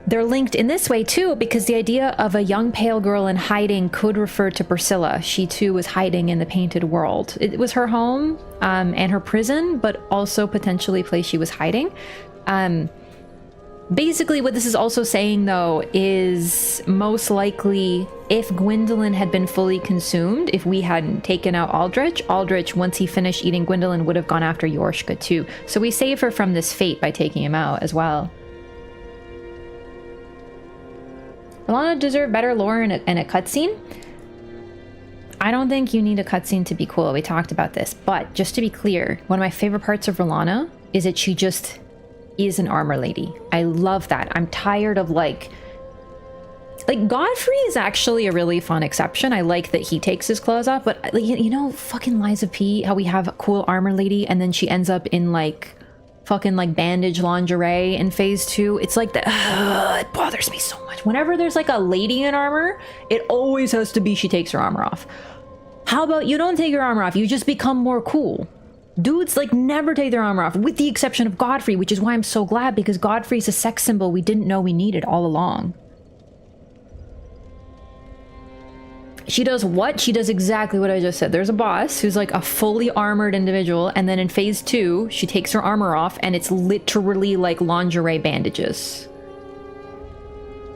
they're linked in this way too, because the idea of a young pale girl in hiding could refer to Priscilla. She too was hiding in the painted world. It was her home and her prison, but also potentially a place she was hiding. Basically, what this is also saying, though, is most likely if Gwendolyn had been fully consumed, if we hadn't taken out Aldrich, once he finished eating Gwendolyn, would have gone after Yorshka, too. So we save her from this fate by taking him out as well. Alana deserved better lore and a cutscene. I don't think you need a cutscene to be cool. We talked about this. But just to be clear, one of my favorite parts of R'hllana is that she just is an armor lady. I love that. I'm tired of like Godfrey is actually a really fun exception. I like that he takes his clothes off, but you know, fucking Liza P, how we have a cool armor lady and then she ends up in like fucking like bandage lingerie in phase 2. It's like that. It bothers me so much. Whenever there's like a lady in armor, it always has to be she takes her armor off. How about you don't take your armor off? You just become more cool. Dudes like never take their armor off, with the exception of Godfrey, which is why I'm so glad, because Godfrey's a sex symbol we didn't know we needed all along. She does what? She does exactly what I just said. There's a boss who's like a fully armored individual, and then in phase 2, she takes her armor off, and it's literally like lingerie bandages.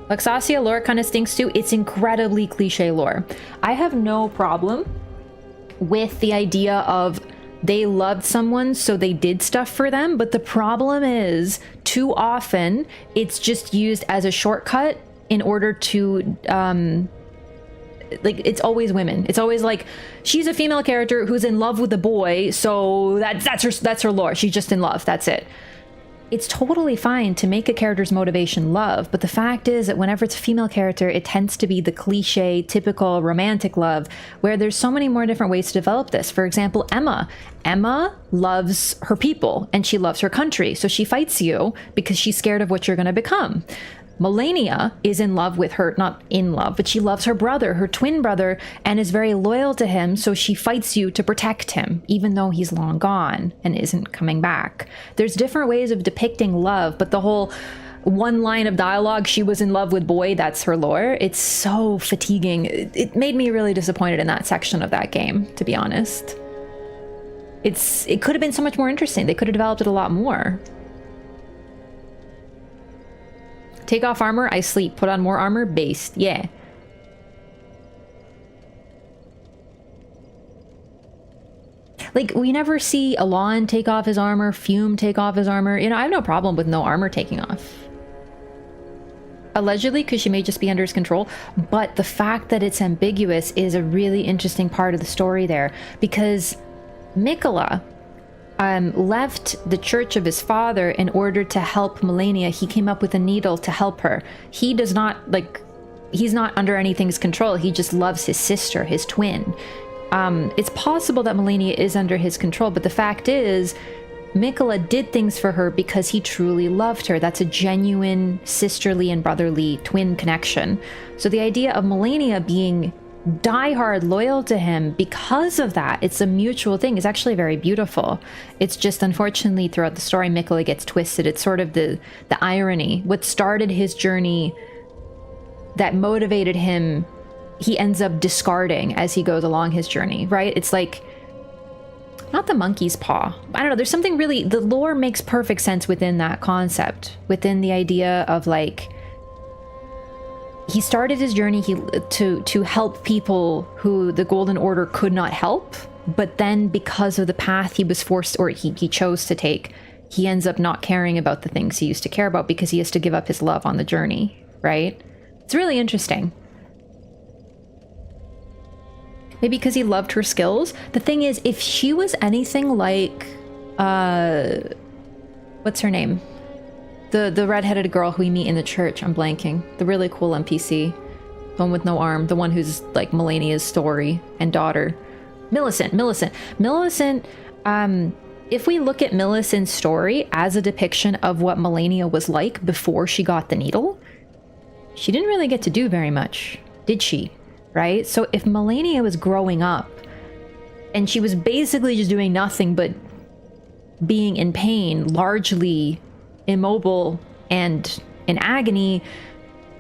Luxasia lore kind of stinks too. It's incredibly cliche lore. I have no problem with the idea of they loved someone, so they did stuff for them, but the problem is, too often, it's just used as a shortcut in order to, like, it's always women. It's always like, she's a female character who's in love with a boy, so that's her lore. She's just in love, that's it. It's totally fine to make a character's motivation love, but the fact is that whenever it's a female character, it tends to be the cliche, typical romantic love, where there's so many more different ways to develop this. For example, Emma. Emma loves her people, and she loves her country, so she fights you because she's scared of what you're going to become. Melania is in love with her, not in love, but she loves her brother, her twin brother, and is very loyal to him, so she fights you to protect him, even though he's long gone and isn't coming back. There's different ways of depicting love, but the whole one line of dialogue, she was in love with boy, that's her lore, it's so fatiguing. It made me really disappointed in that section of that game, to be honest. It could have been so much more interesting. They could have developed it a lot more. Take off armor, I sleep. Put on more armor, based. Yeah. Like, we never see Alon take off his armor, Fume take off his armor. You know, I have no problem with no armor taking off. Allegedly, because she may just be under his control. But the fact that it's ambiguous is a really interesting part of the story there. Because Mikola left the church of his father in order to help Melania. He came up with a needle to help her. He does not, like, he's not under anything's control. He just loves his sister, his twin. It's possible that Melania is under his control, but the fact is, Mikola did things for her because he truly loved her. That's a genuine sisterly and brotherly twin connection. So the idea of Melania being diehard loyal to him because of that, it's a mutual thing, is actually very beautiful. It's just, unfortunately, throughout the story, Mikola gets twisted. It's sort of the irony. What started his journey, that motivated him, he ends up discarding as he goes along his journey, right? It's like, not the monkey's paw. I don't know, there's something really, the lore makes perfect sense within that concept, within the idea of, like, he started his journey to help people who the Golden Order could not help, but then because of the path he was forced, or he chose to take, he ends up not caring about the things he used to care about because he has to give up his love on the journey, right? It's really interesting. Maybe because he loved her skills. The thing is, if she was anything like, what's her name? The redheaded girl who we meet in the church, I'm blanking. The really cool NPC. The one with no arm. The one who's like Melania's story and daughter. Millicent. If we look at Millicent's story as a depiction of what Melania was like before she got the needle, she didn't really get to do very much, did she? Right? So if Melania was growing up and she was basically just doing nothing but being in pain, largely immobile and in agony,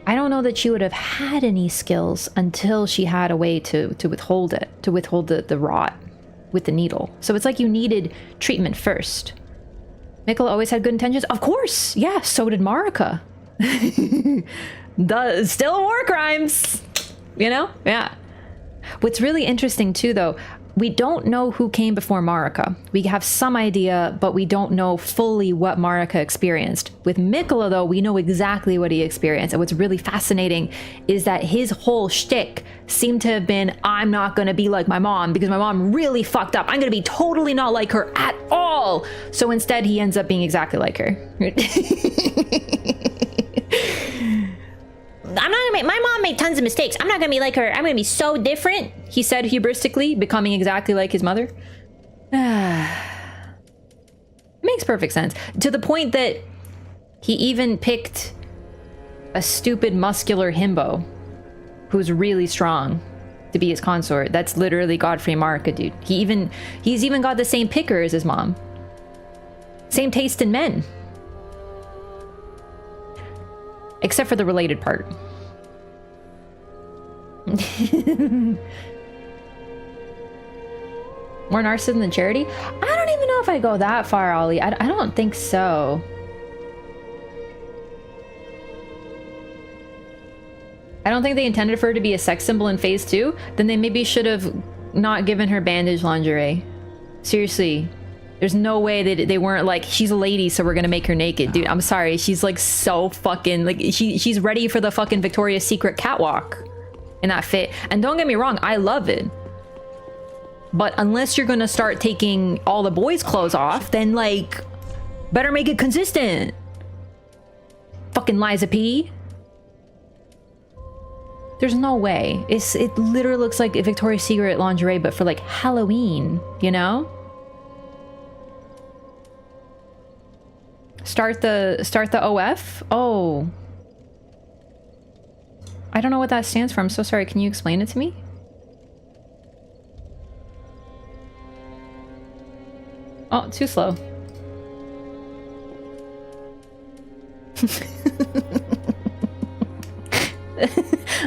I don't know that she would have had any skills until she had a way to withhold it, to withhold the rot with the needle. So it's like you needed treatment first. Mikola always had good intentions? Of course! Yeah, so did Marika. Still war crimes! You know? Yeah. What's really interesting too, though, we don't know who came before Marika. We have some idea, but we don't know fully what Marika experienced. With Mikola, though, we know exactly what he experienced. And what's really fascinating is that his whole shtick seemed to have been, I'm not going to be like my mom because my mom really fucked up. I'm going to be totally not like her at all. So instead, he ends up being exactly like her. I'm not gonna my mom made tons of mistakes. I'm not gonna be like her. I'm gonna be so different, he said hubristically, becoming exactly like his mother. It makes perfect sense. To the point that he even picked a stupid muscular himbo who's really strong to be his consort. That's literally Godfrey Marika, dude. He's even got the same picker as his mom. Same taste in men. Except for the related part. More narcissism than charity? I don't even know if I go that far, Ollie. I don't think so. I don't think they intended for her to be a sex symbol in phase 2. Then they maybe should have not given her bandage lingerie. Seriously. There's no way that they weren't like, she's a lady, so we're gonna make her naked. Dude, I'm sorry. She's like so fucking, like, she's ready for the fucking Victoria's Secret catwalk in that fit. And don't get me wrong, I love it. But unless you're gonna start taking all the boys' clothes off, then like, better make it consistent. Fucking Liza P. There's no way. It literally looks like a Victoria's Secret lingerie, but for like Halloween, you know? Start the OF? Oh. I don't know what that stands for. I'm so sorry. Can you explain it to me? Oh, too slow.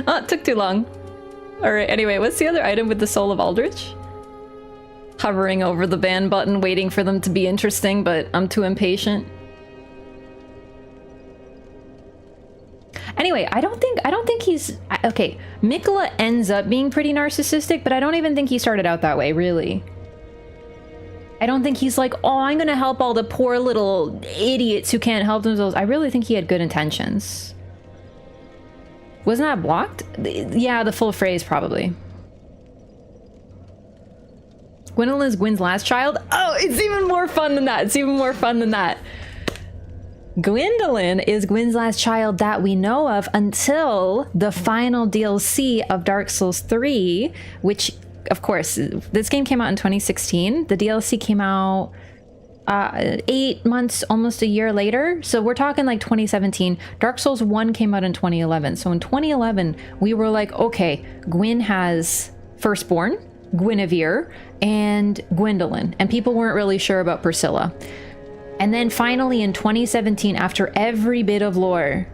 Oh, it took too long. Alright, anyway, what's the other item with the soul of Aldrich? Hovering over the ban button, waiting for them to be interesting, but I'm too impatient. Anyway, I don't think he's... Okay, Mikola ends up being pretty narcissistic, but I don't even think he started out that way, really. I don't think he's like, oh, I'm gonna help all the poor little idiots who can't help themselves. I really think he had good intentions. Wasn't that blocked? Yeah, the full phrase, probably. Gwendolyn is Gwyn's last child? Oh, it's even more fun than that. It's even more fun than that. Gwendolyn is Gwyn's last child that we know of until the final DLC of Dark Souls 3, which, of course, this game came out in 2016. The DLC came out 8 months, almost a year later. So we're talking like 2017. Dark Souls 1 came out in 2011. So in 2011, we were like, okay, Gwyn has Firstborn, Guinevere, and Gwendolyn. And people weren't really sure about Priscilla. And then finally in 2017, after every bit of lore,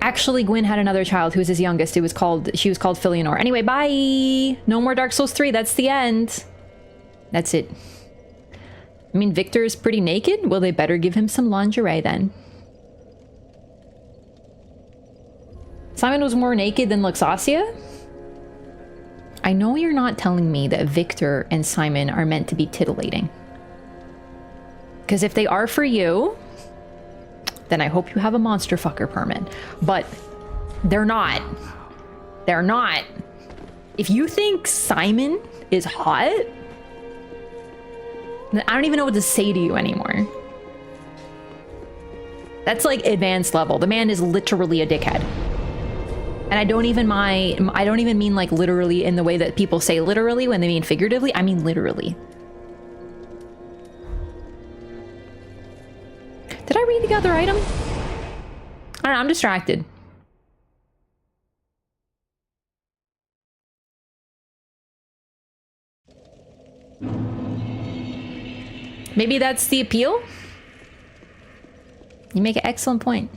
actually Gwyn had another child who was his youngest. She was called Filianor. Anyway, bye! No more Dark Souls 3. That's the end. That's it. I mean, Victor is pretty naked. Well, they better give him some lingerie then. Simon was more naked than Luxasia? I know you're not telling me that Victor and Simon are meant to be titillating. Because if they are for you, then I hope you have a monster fucker permit. But they're not. They're not. If you think Simon is hot, then I don't even know what to say to you anymore. That's like advanced level. The man is literally a dickhead. And I don't even mean like literally in the way that people say literally when they mean figuratively. I mean literally. Did I read the other item? I don't know, I'm distracted. Maybe that's the appeal? You make an excellent point.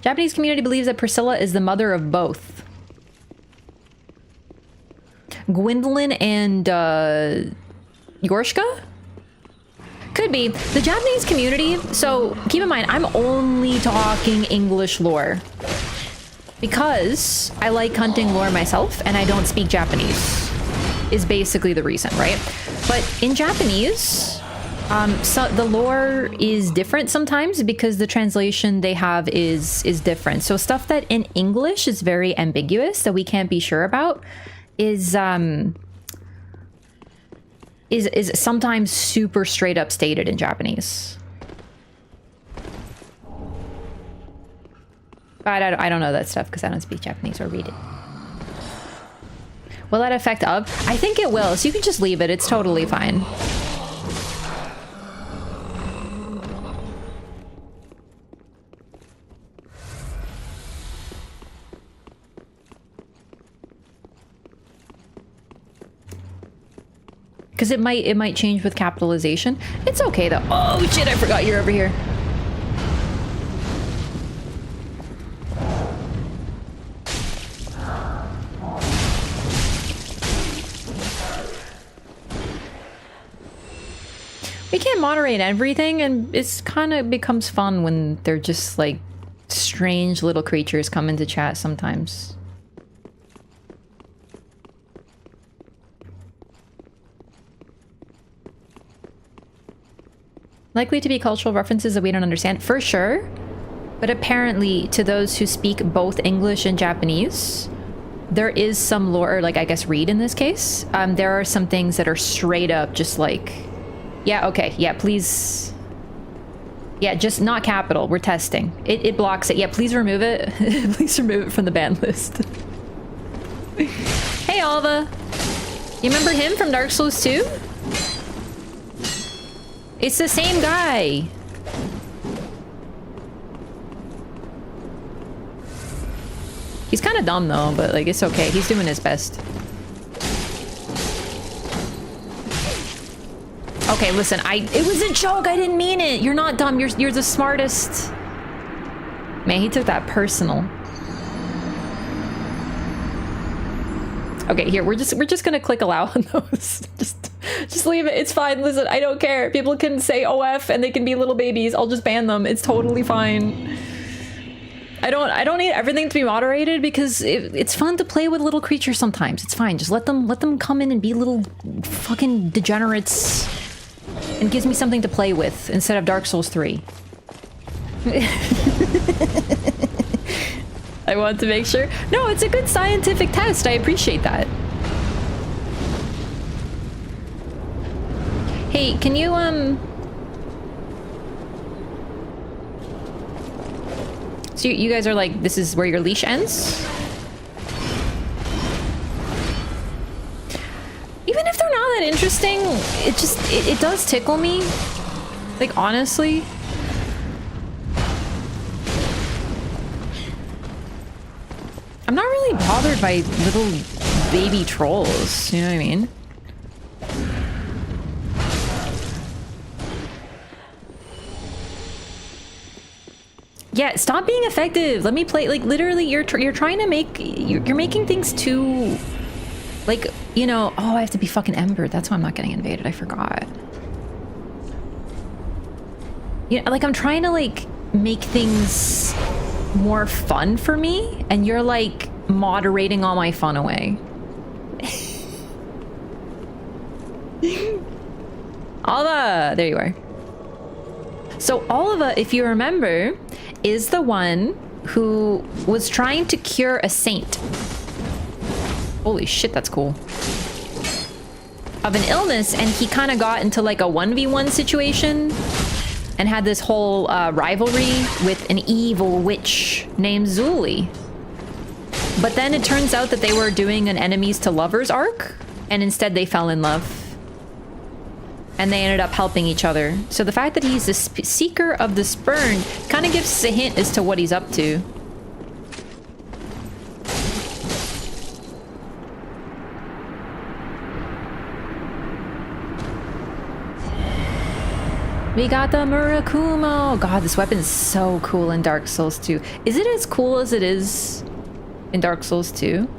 Japanese community believes that Priscilla is the mother of both Gwendolyn and Yorshka? Could be. The Japanese community, so keep in mind, I'm only talking English lore. Because I like hunting lore myself and I don't speak Japanese. Is basically the reason, right? But in Japanese, so the lore is different sometimes because the translation they have is different. So stuff that in English is very ambiguous that we can't be sure about is sometimes super straight up stated in Japanese. But I don't know that stuff because I don't speak Japanese or read it. Will that affect Ub? I think it will, so you can just leave it. It's totally fine. Because it might change with capitalization. It's okay though. Oh shit, I forgot you're over here. We can't moderate everything, and it's kind of becomes fun when they're just like strange little creatures come into chat sometimes. Likely to be cultural references that we don't understand, for sure. But apparently, to those who speak both English and Japanese, there is some lore, or like I guess read in this case. There are some things that are straight up just like, yeah, okay, yeah, please. Yeah, just not capital. We're testing. It blocks it. Yeah, please remove it. Please remove it from the ban list. Hey, Alva. You remember him from Dark Souls 2? It's the same guy. He's kind of dumb though, but like it's okay. He's doing his best. Okay, listen, it was a joke. I didn't mean it. You're not dumb. You're the smartest. Man, he took that personal. Okay, here, we're just gonna click allow on those. Just leave it. It's fine. Listen, I don't care. People can say OF and they can be little babies. I'll just ban them. It's totally fine. I don't need everything to be moderated because it's fun to play with little creatures sometimes. It's fine. Just let them come in and be little fucking degenerates, and gives me something to play with instead of Dark Souls 3. I want to make sure. No, it's a good scientific test. I appreciate that. Hey, can you so you guys are like, this is where your leash ends? Even if they're not that interesting, it does tickle me. Like, honestly. I'm not really bothered by little baby trolls, you know what I mean? Yeah, stop being effective. Let me play. Like, literally, you're trying to make you're making things too, like, you know. Oh, I have to be fucking embered. That's why I'm not getting invaded. I forgot. You know, like, I'm trying to like make things more fun for me, and you're like moderating all my fun away. Alva, there you are. So Alva, if you remember, is the one who was trying to cure a saint. Holy shit, that's cool. Of an illness, and he kind of got into like a 1v1 situation and had this whole rivalry with an evil witch named Zuli. But then it turns out that they were doing an enemies to lovers arc, and instead they fell in love. And they ended up helping each other. So the fact that he's the seeker of the spurn kind of gives us a hint as to what he's up to. We got the Murakumo. God, this weapon is so cool in Dark Souls 2. Is it as cool as it is in Dark Souls 2?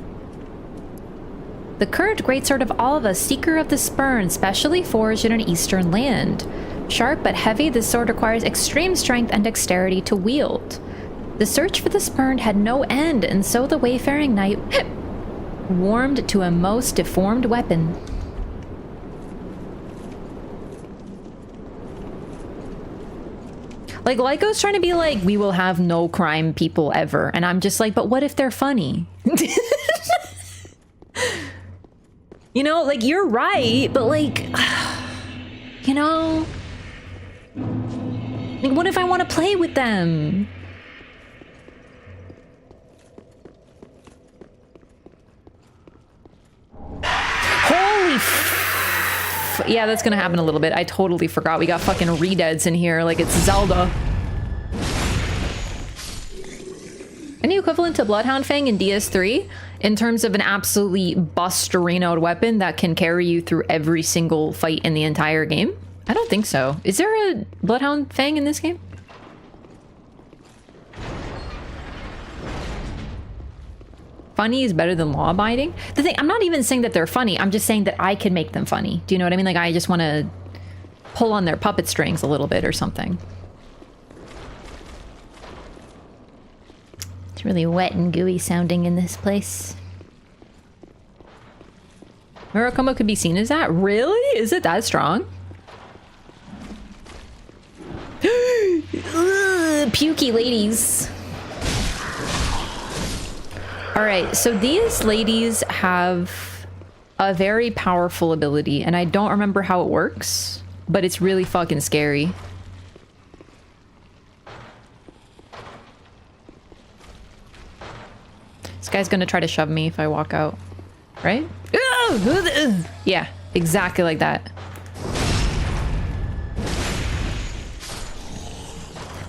The current greatsword of Alva, Seeker of the Spurn, specially forged in an eastern land. Sharp but heavy, this sword requires extreme strength and dexterity to wield. The search for the Spurned had no end, and so the wayfaring knight warmed to a most deformed weapon. Like, Lyco's trying to be like, we will have no crime people ever. And I'm just like, but what if they're funny? You know, like, you're right, but like, you know, like, what if I want to play with them? Holy yeah, that's gonna happen a little bit. I totally forgot. We got fucking redeads in here like it's Zelda. Any equivalent to Bloodhound Fang in DS3 in terms of an absolutely bust-renoed weapon that can carry you through every single fight in the entire game? I don't think so. Is there a Bloodhound Fang in this game? Funny is better than law-abiding? The thing, I'm not even saying that they're funny. I'm just saying that I can make them funny. Do you know what I mean? Like, I just want to pull on their puppet strings a little bit or something. It's really wet and gooey sounding in this place. Murakumo could be seen as that? Really? Is it that strong? Pukey ladies. Alright, so these ladies have a very powerful ability, and I don't remember how it works, but it's really fucking scary. This guy's gonna try to shove me if I walk out, right? Yeah, exactly like that.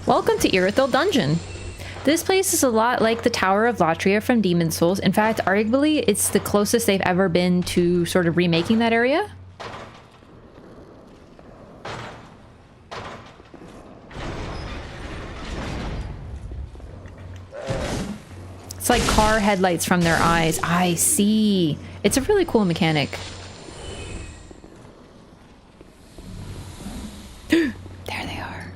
Welcome to Irithyll Dungeon. This place is a lot like the Tower of Latria from Demon's Souls. In fact, arguably, it's the closest they've ever been to sort of remaking that area. It's like car headlights from their eyes. I see. It's a really cool mechanic. There they are.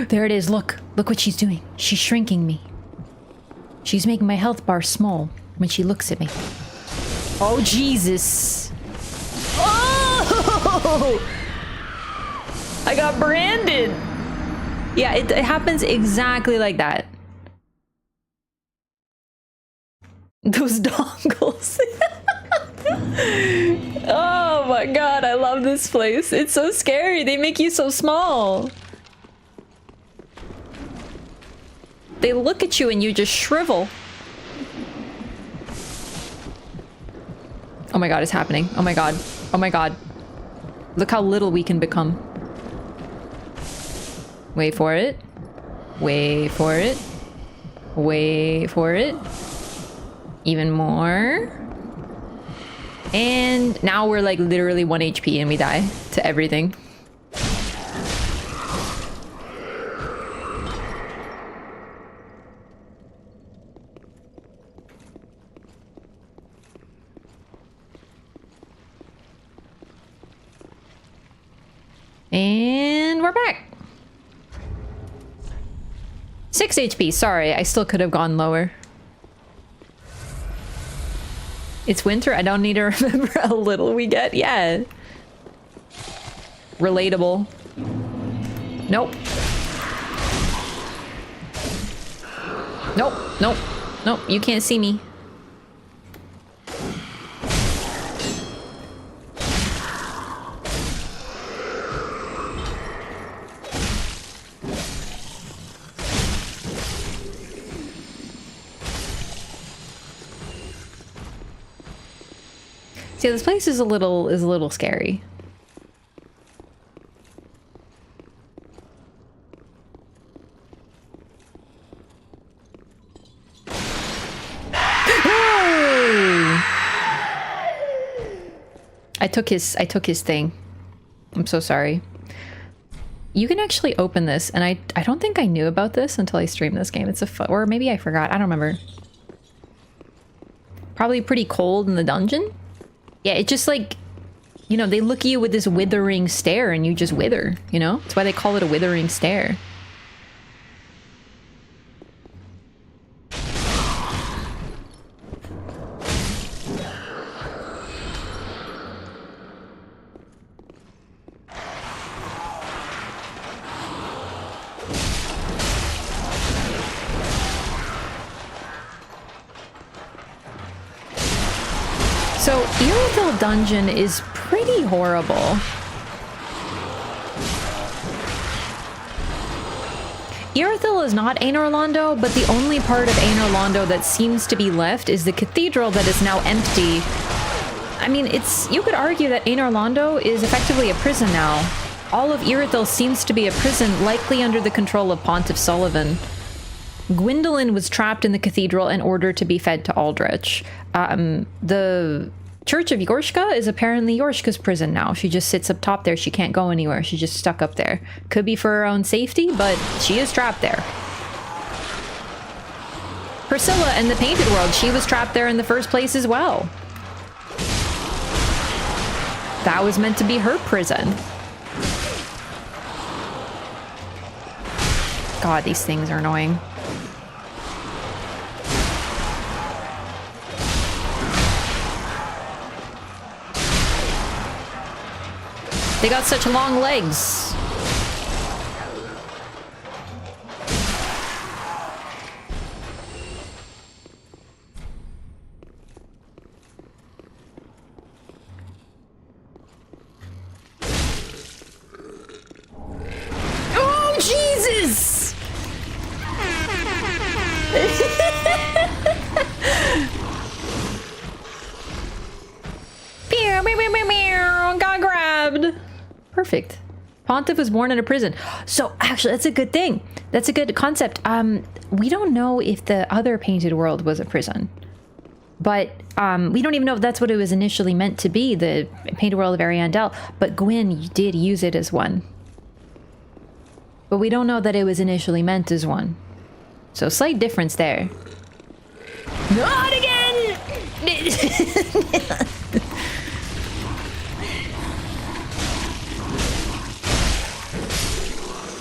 There it is. Look. Look what she's doing. She's shrinking me. She's making my health bar small when she looks at me. Oh, Jesus. Oh! I got branded. Yeah, it happens exactly like that. Those dongles. Oh my god, I love this place. It's so scary. They make you so small. They look at you and you just shrivel. Oh my god, it's happening. Oh my god. Oh my god. Look how little we can become. Wait for it. Wait for it. Wait for it. Even more. And now we're like literally 1 HP and we die to everything. And we're back. 6 HP. Sorry, I still could have gone lower. It's winter. I don't need to remember how little we get. Yeah. Relatable. Nope. Nope. Nope. Nope. You can't see me. See, this place is a little scary. I took his thing. I'm so sorry. You can actually open this, and I don't think I knew about this until I streamed this game. It's or maybe I forgot. I don't remember. Probably pretty cold in the dungeon. Yeah, it just like, you know, they look at you with this withering stare and you just wither, you know? That's why they call it a withering stare. So, Irithyll Dungeon is pretty horrible. Irithyll is not Anor Londo, but the only part of Anor Londo that seems to be left is the cathedral that is now empty. I mean, you could argue that Anor Londo is effectively a prison now. All of Irithyll seems to be a prison, likely under the control of Pontiff Sullivan. Gwendolyn was trapped in the cathedral in order to be fed to Aldrich. The Church of Yorshka is apparently Yorshka's prison now. She just sits up top there. She can't go anywhere. She's just stuck up there. Could be for her own safety, but she is trapped there. Priscilla in the Painted World, she was trapped there in the first place as well. That was meant to be her prison. God, these things are annoying. They got such long legs. Oh, Jesus! Got grabbed. Perfect. Pontiff was born in a prison. So actually, that's a good thing. That's a good concept. We don't know if the other painted world was a prison, but we don't even know if that's what it was initially meant to be, the painted world of Ariandel. But Gwyn did use it as one. But we don't know that it was initially meant as one. So slight difference there. Not again!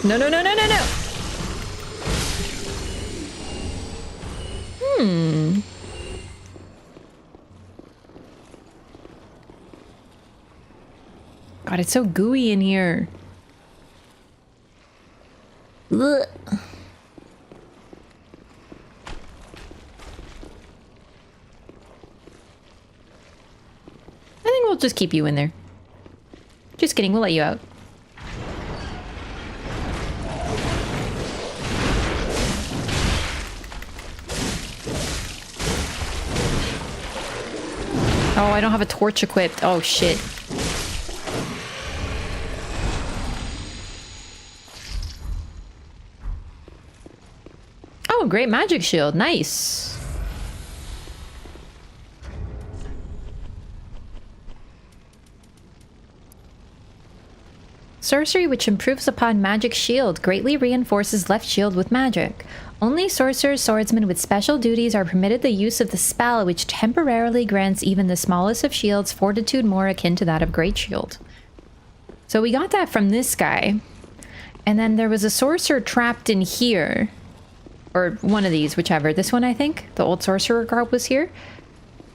No, no, no, no, no, no! God, it's so gooey in here. Ugh. I think we'll just keep you in there. Just kidding, we'll let you out. Oh, I don't have a torch equipped. Oh, shit. Oh, great magic shield. Nice. Sorcery which improves upon magic shield greatly reinforces left shield with magic. Only sorcerers, swordsmen with special duties are permitted the use of the spell, which temporarily grants even the smallest of shields fortitude more akin to that of Great Shield. So we got that from this guy. And then there was a sorcerer trapped in here. Or one of these, whichever. This one, I think. The old sorcerer garb was here.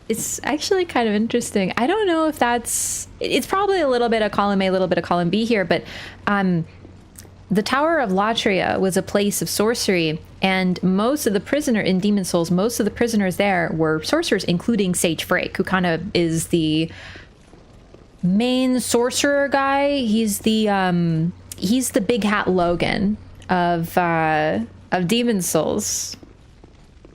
It's actually kind of interesting. I don't know if that's... It's probably a little bit of column A, a little bit of column B here, but... the Tower of Latria was a place of sorcery, and most of the prisoner in Demon Souls, most of the prisoners there were sorcerers, including Sage Frake, who kind of is the main sorcerer guy. He's the Big Hat Logan of Demon Souls.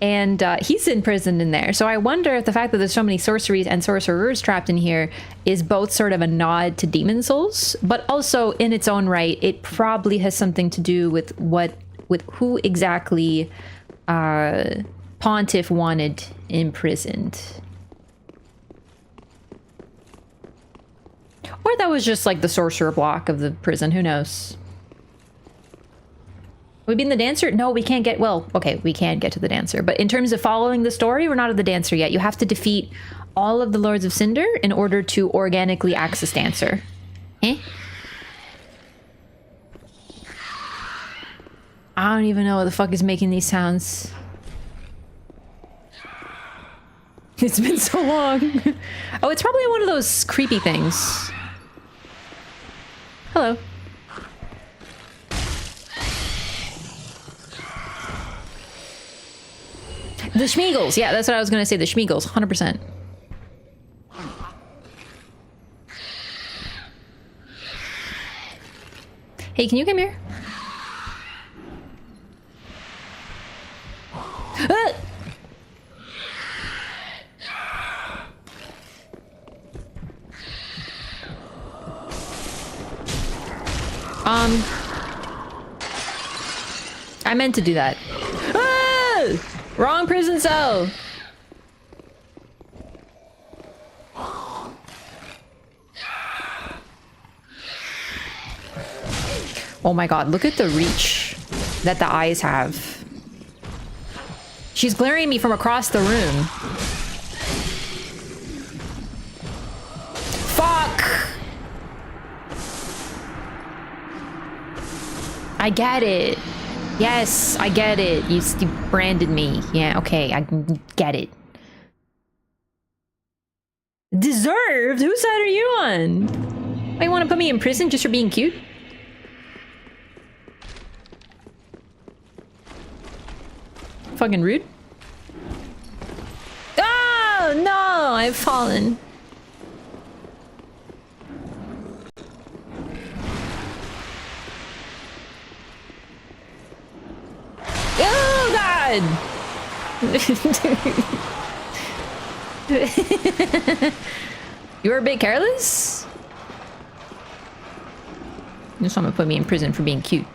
And he's imprisoned in there. So I wonder if the fact that there's so many sorceries and sorcerers trapped in here is both sort of a nod to Demon Souls, but also in its own right, it probably has something to do with who exactly Pontiff wanted imprisoned. Or that was just like the sorcerer block of the prison, who knows? We've been the dancer? No, we can't get... Well, okay, we can get to the dancer. But in terms of following the story, we're not at the dancer yet. You have to defeat all of the Lords of Cinder in order to organically access dancer. Eh? I don't even know what the fuck is making these sounds. It's been so long. Oh, it's probably one of those creepy things. Hello. The Schmeagles. Yeah, that's what I was going to say. The Schmeagles. 100%. Hey, can you come here? I meant to do that. Ah! Wrong prison cell. Oh my god, look at the reach that the eyes have. She's glaring at me from across the room. Fuck! I get it. Yes, I get it. You branded me. Yeah, okay, I get it. Deserved? Whose side are you on? You want to put me in prison just for being cute? Fucking rude. Oh, no! I've fallen. Oh, God! You were a bit careless? Someone put me in prison for being cute.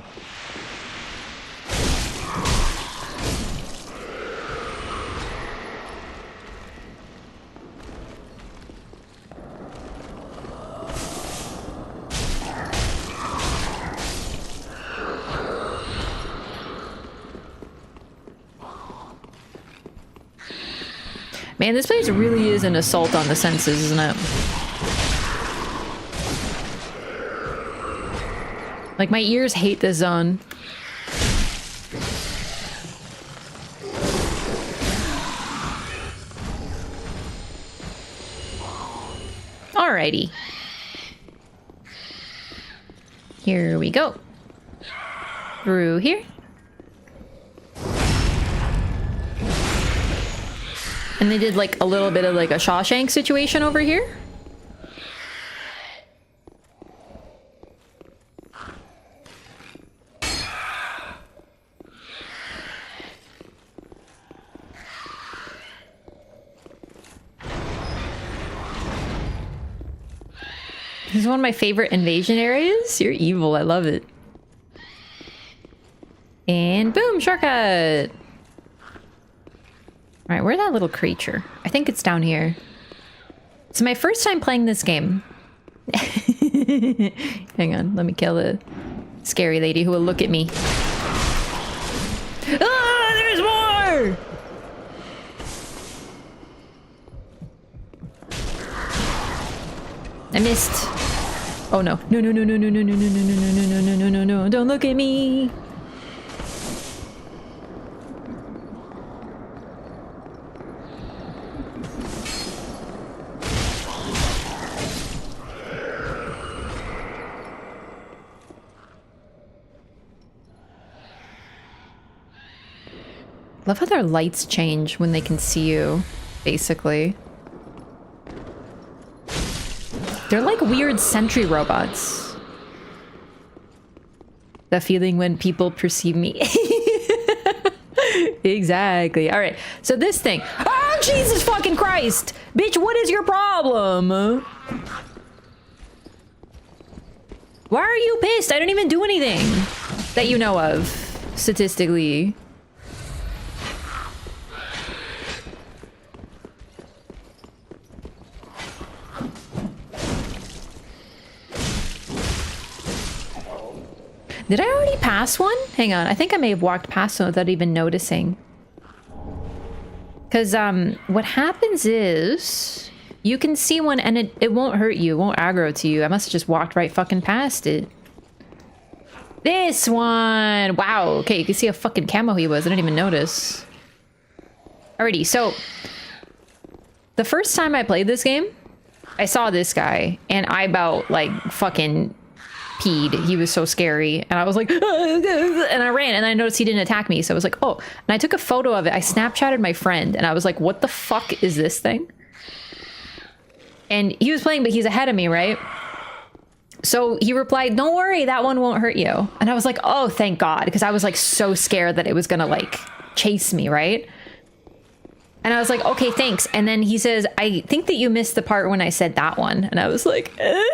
Man, this place really is an assault on the senses, isn't it? Like, my ears hate this zone. Alrighty. Here we go. Through here. And they did like a little bit of like a Shawshank situation over here. This is one of my favorite invasion areas. You're evil. I love it. And boom, shortcut. All right, where's that little creature? I think it's down here. It's my first time playing this game. Hang on, let me kill the scary lady who will look at me. Ah, there's more! I missed. Oh no. No, no, no, no, no, no, no, no, no, no, no, no, no, no, no, no, don't look at me. Love how their lights change when they can see you, basically. They're like weird sentry robots. The feeling when people perceive me. Exactly. All right. So this thing. Oh, Jesus fucking Christ! Bitch, what is your problem? Why are you pissed? I don't even do anything that you know of, statistically. Did I already pass one? Hang on, I think I may have walked past one without even noticing. Because, what happens is... you can see one and it won't hurt you, it won't aggro to you. I must have just walked right fucking past it. This one! Wow, okay, you can see how fucking camo he was, I didn't even notice. Alrighty, so... the first time I played this game, I saw this guy, and I about, like, fucking... peed. He was so scary, and I was like, and I ran, and I noticed he didn't attack me, so I was like, oh, and I took a photo of it. I Snapchatted my friend, and I was like, what the fuck is this thing? And he was playing, but he's ahead of me, right? So he replied, don't worry, that one won't hurt you. And I was like, oh, thank God, because I was like so scared that it was gonna like chase me, right? And I was like, okay, thanks. And then he says, I think that you missed the part when I said that one. And I was like, it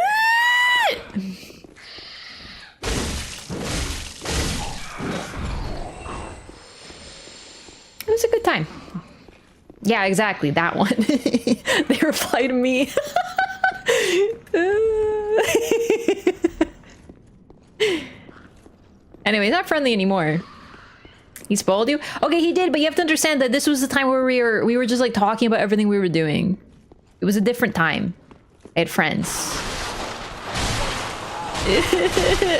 was a good time. Yeah, exactly, that one. They reply to me. Anyway, he's not friendly anymore. He spoiled you? Okay, he did, but you have to understand that this was the time where we were just like talking about everything we were doing. It was a different time. I had friends.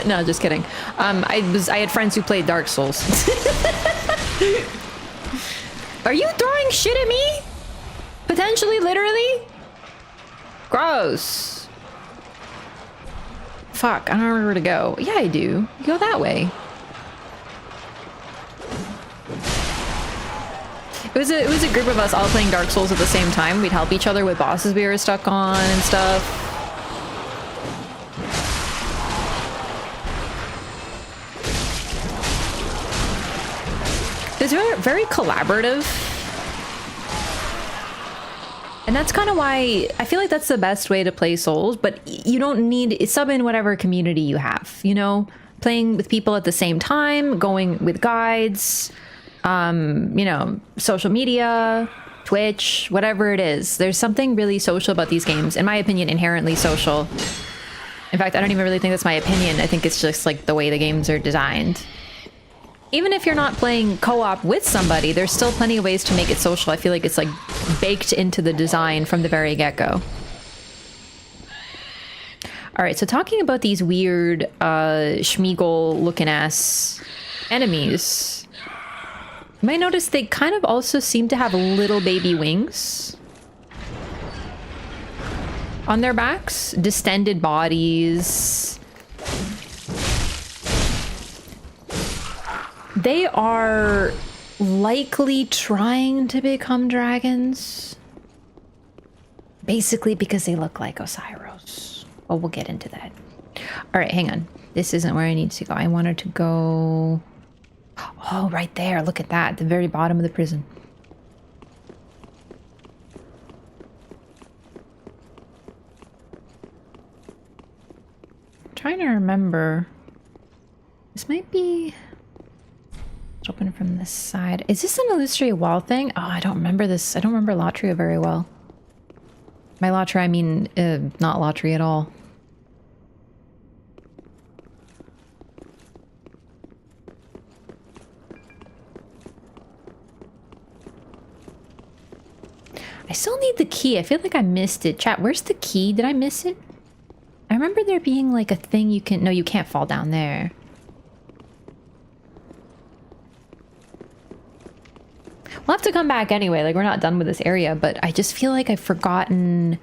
No, just kidding. I had friends who played Dark Souls. Are you throwing shit at me? Potentially, literally? Gross. Fuck, I don't remember where to go. Yeah, I do. You go that way. It was a group of us all playing Dark Souls at the same time. We'd help each other with bosses we were stuck on and stuff. It's very, very collaborative. And that's kind of why I feel like that's the best way to play Souls, but you don't need sub in whatever community you have, you know, playing with people at the same time, going with guides, you know, social media, Twitch, whatever it is. There's something really social about these games, in my opinion, inherently social. In fact, I don't even really think that's my opinion. I think it's just like the way the games are designed. Even if you're not playing co-op with somebody, there's still plenty of ways to make it social. I feel like it's like baked into the design from the very get-go. All right, so talking about these weird Schmeagol looking ass enemies, you might notice they kind of also seem to have little baby wings on their backs, distended bodies. They are likely trying to become dragons. Basically because they look like Osiris. Well, we'll get into that. All right, hang on. This isn't where I need to go. I wanted to go... Oh, right there. Look at that. The very bottom of the prison. I'm trying to remember. This might be... Open from this side. Is this an Illustria wall thing? Oh, I don't remember this. I don't remember Lotria very well. By Lotria, I mean not Lotria at all. I still need the key. I feel like I missed it. Chat, where's the key? Did I miss it? I remember there being like a thing you can... No, you can't fall down there. We'll have to come back anyway, like we're not done with this area, but I just feel like I've forgotten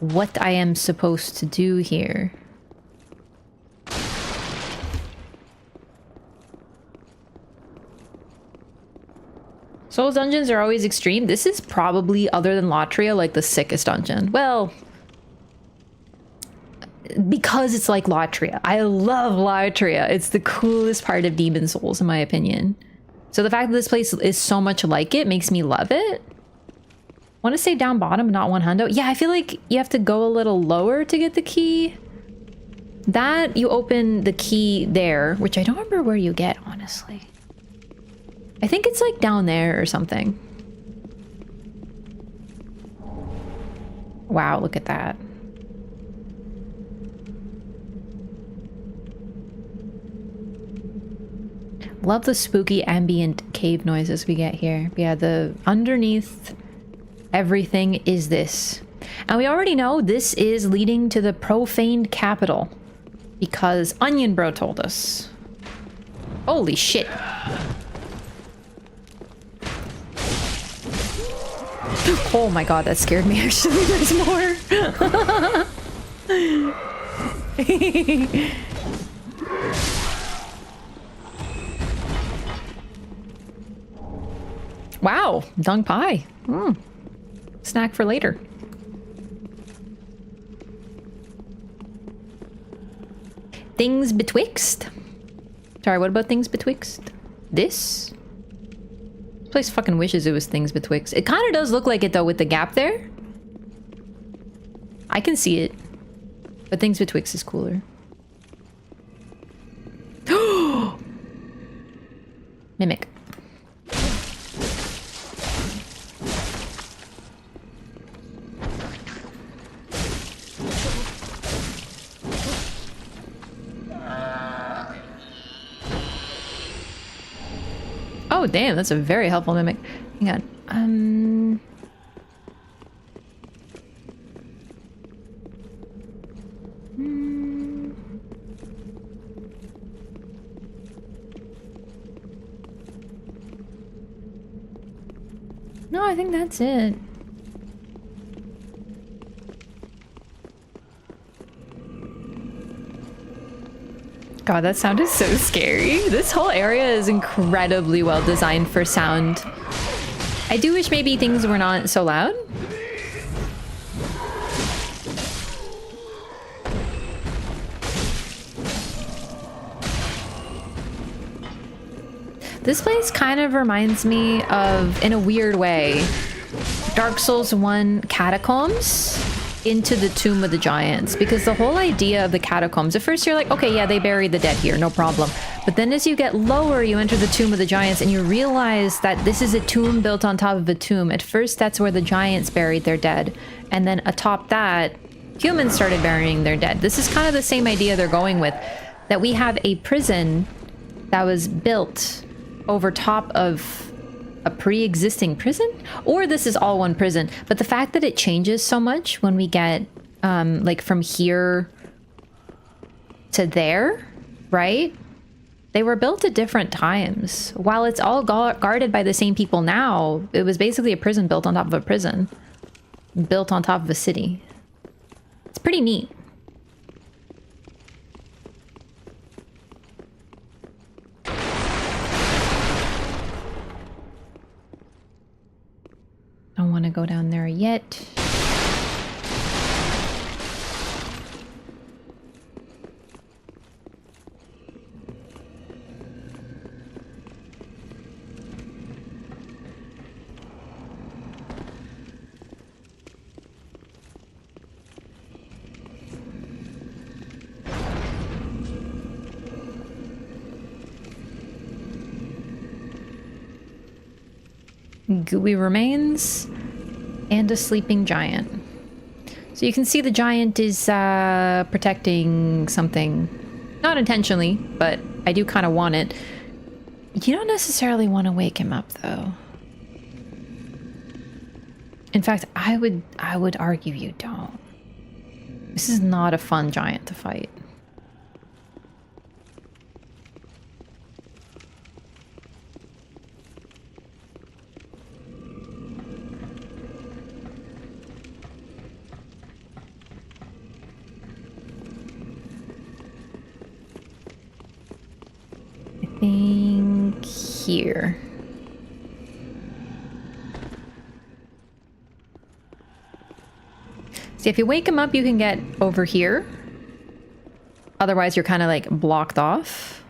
what I am supposed to do here. Souls dungeons are always extreme. This is probably, other than Lotria, like the sickest dungeon. Well, because it's like Lotria. I love Lotria. It's the coolest part of Demon Souls, in my opinion. So the fact that this place is so much like it makes me love it. Want to say down bottom, not one hundo? Yeah, I feel like you have to go a little lower to get the key. That, you open the key there, which I don't remember where you get, honestly. I think it's like down there or something. Wow, look at that. Love the spooky ambient cave noises we get here. Yeah, the underneath everything is this. And we already know this is leading to the Profane Capital. Because Onion Bro told us. Holy shit. Oh my god, that scared me actually. There's more. Wow, dung pie. Snack for later. Things betwixt? Sorry, what about things betwixt? This? This place fucking wishes it was things betwixt. It kind of does look like it though with the gap there. I can see it. But things betwixt is cooler. Mimic. Oh, damn, that's a very helpful mimic. Hang on. No, I think that's it. God, that sounded so scary. This whole area is incredibly well designed for sound. I do wish maybe things were not so loud. This place kind of reminds me of, in a weird way, Dark Souls 1 catacombs into the Tomb of the Giants, because the whole idea of the catacombs, at first you're like, okay, yeah, they buried the dead here, no problem. But then as you get lower, you enter the Tomb of the Giants and you realize that this is a tomb built on top of a tomb. At first, that's where the giants buried their dead. And then atop that, humans started burying their dead. This is kind of the same idea they're going with, that we have a prison that was built over top of a pre-existing prison, or this is all one prison. But the fact that it changes so much when we get like from here to there, right? They were built at different times. While it's all guarded by the same people now, it was basically a prison built on top of a prison, built on top of a city. It's pretty neat. Don't want to go down there yet. Gooey remains and a sleeping giant. So you can see the giant is protecting something. Not intentionally, but I do kind of want it. You don't necessarily want to wake him up, though. In fact, I would argue you don't. This is not a fun giant to fight. Here. See, if you wake him up, you can get over here. Otherwise, you're kind of like blocked off.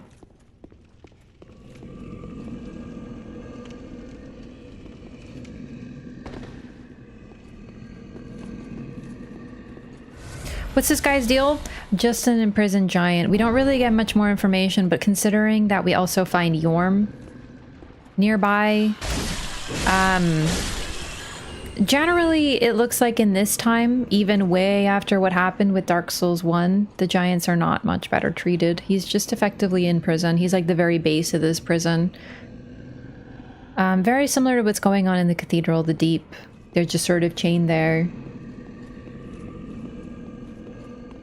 What's this guy's deal? Just an imprisoned giant. We don't really get much more information, but considering that we also find Yhorm nearby, generally it looks like in this time, even way after what happened with Dark Souls 1, the giants are not much better treated. He's just effectively in prison. He's like the very base of this prison. Very similar to what's going on in the Cathedral of the Deep. They're just sort of chained there.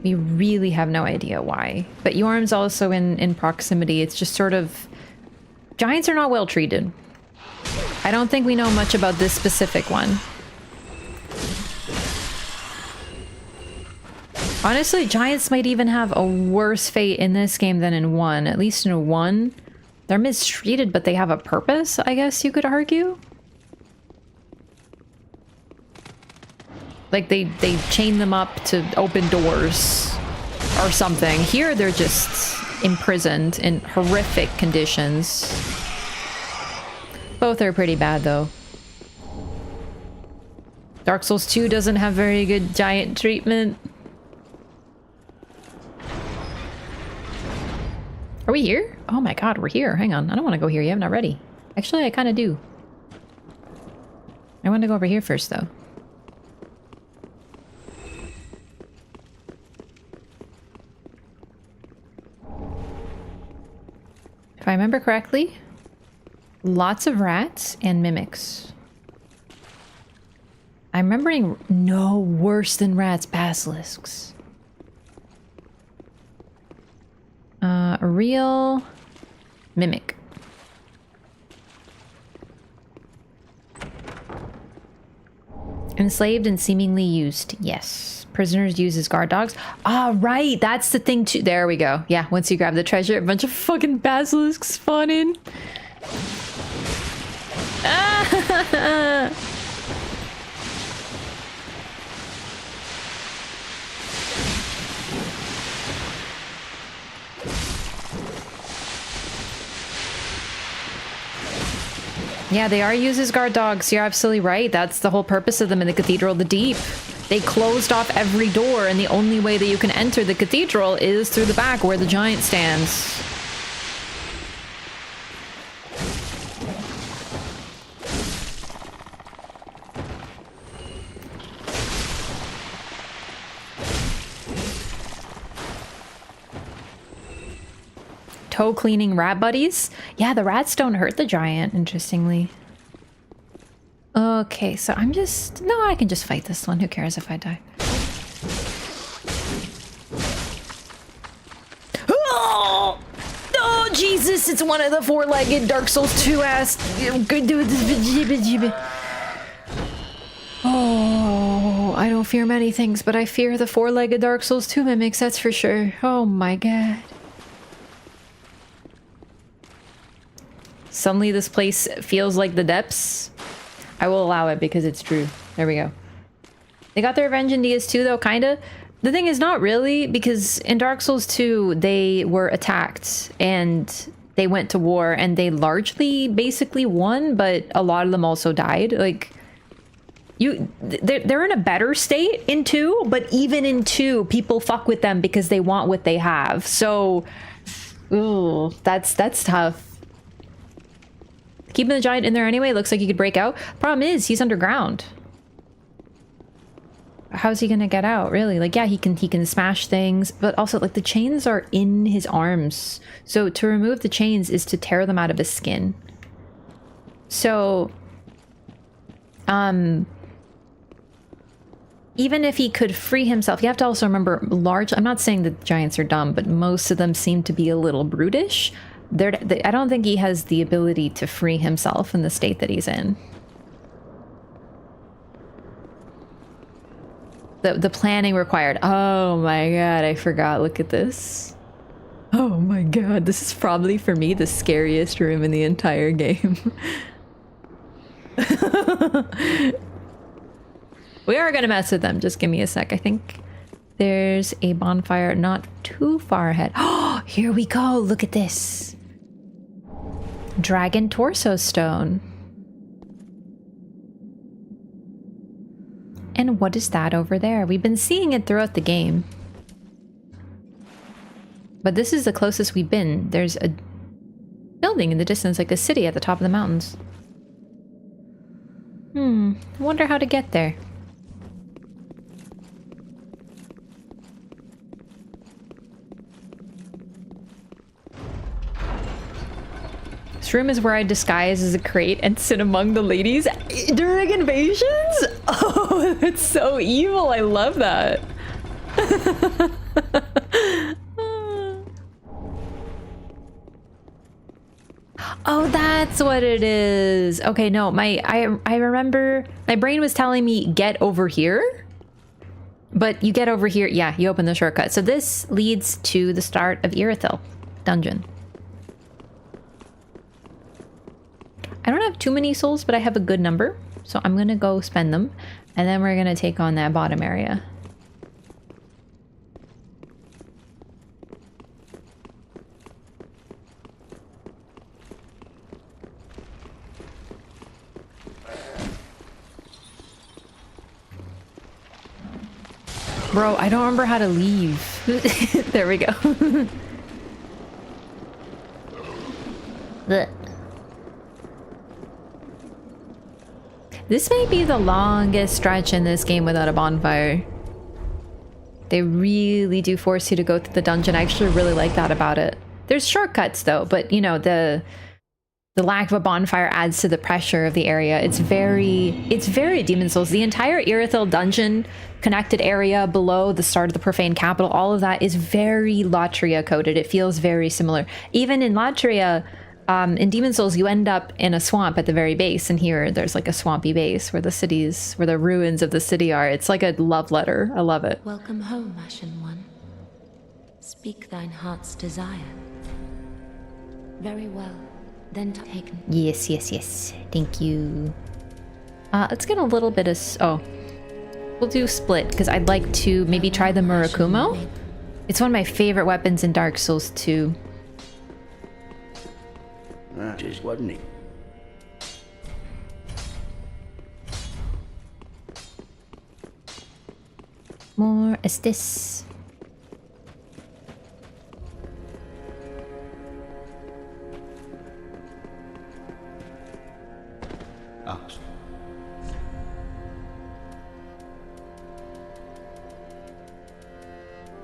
We really have no idea why. But Yhorm's also in proximity. It's just sort of... Giants are not well treated. I don't think we know much about this specific one. Honestly, giants might even have a worse fate in this game than in 1. At least in 1, they're mistreated, but they have a purpose, I guess you could argue. Like they chain them up to open doors or something. Here they're just imprisoned in horrific conditions. Both are pretty bad though. Dark Souls 2 doesn't have very good giant treatment. Are we here? Oh my god, we're here. Hang on. I don't want to go here yet. I'm not ready. Actually, I kind of do. I want to go over here first though. If I remember correctly, lots of rats and mimics. I'm remembering no worse than rats, basilisks. A real mimic. Enslaved and seemingly used. Yes. Prisoners used as guard dogs. Ah, right. That's the thing too. There we go. Yeah, once you grab the treasure, a bunch of fucking basilisks spawn in. Ah! Yeah, they are used as guard dogs. You're absolutely right. That's the whole purpose of them in the Cathedral of the Deep. They closed off every door, and the only way that you can enter the cathedral is through the back where the giant stands. Toe cleaning rat buddies? Yeah, the rats don't hurt the giant, interestingly. Okay, so I'm just... No, I can just fight this one. Who cares if I die? Oh! Oh, Jesus! It's one of the four-legged Dark Souls 2 ass... Oh, I don't fear many things, but I fear the four-legged Dark Souls 2 mimics, that's for sure. Oh my god. Suddenly this place feels like the depths. I will allow it because it's true. There we go. They got their revenge in DS2 though, kinda. The thing is, not really, because in Dark Souls 2, they were attacked and they went to war and they largely basically won, but a lot of them also died. Like, they're in a better state in 2, but even in 2, people fuck with them because they want what they have. So, ooh, that's tough. Keeping the giant in there anyway, looks like he could break out. Problem is, he's underground. How's he gonna get out, really? Like, yeah, he can smash things, but also, like, the chains are in his arms. So to remove the chains is to tear them out of his skin. So, even if he could free himself, you have to also remember, I'm not saying that giants are dumb, but most of them seem to be a little brutish. I don't think he has the ability to free himself in the state that he's in. The planning required. Oh my god, I forgot. Look at this. Oh my god, this is probably for me the scariest room in the entire game. We are gonna mess with them. Just give me a sec. I think there's a bonfire not too far ahead. Oh, here we go. Look at this. Dragon torso stone. And what is that over there? We've been seeing it throughout the game. But this is the closest we've been. There's a building in the distance, like a city at the top of the mountains. I wonder how to get there. This room is where I disguise as a crate and sit among the ladies during invasions? Oh, that's so evil. I love that. Oh, that's what it is. Okay, no, I remember my brain was telling me get over here. But you get over here, yeah, you open the shortcut. So this leads to the start of Irithyll Dungeon. I don't have too many souls, but I have a good number. So I'm gonna go spend them. And then we're gonna take on that bottom area. Bro, I don't remember how to leave. There we go. Blech. This may be the longest stretch in this game without a bonfire. They really do force you to go through the dungeon. I actually really like that about it. There's shortcuts though, but you know, the lack of a bonfire adds to the pressure of the area. It's very Demon Souls. The entire Irithyll Dungeon connected area below the start of the Profane Capital, all of that is very Lothric coded. It feels very similar. Even in Lothric, in Demon Souls, you end up in a swamp at the very base, and here there's like a swampy base where the ruins of the city are. It's like a love letter. I love it. Welcome home, Ashen One. Speak thine heart's desire. Very well. Then take... Yes. Thank you. Let's get a little bit of... we'll do split, because I'd like to maybe try the Murakumo. It's one of my favorite weapons in Dark Souls 2. Just wasn't it? more Estis.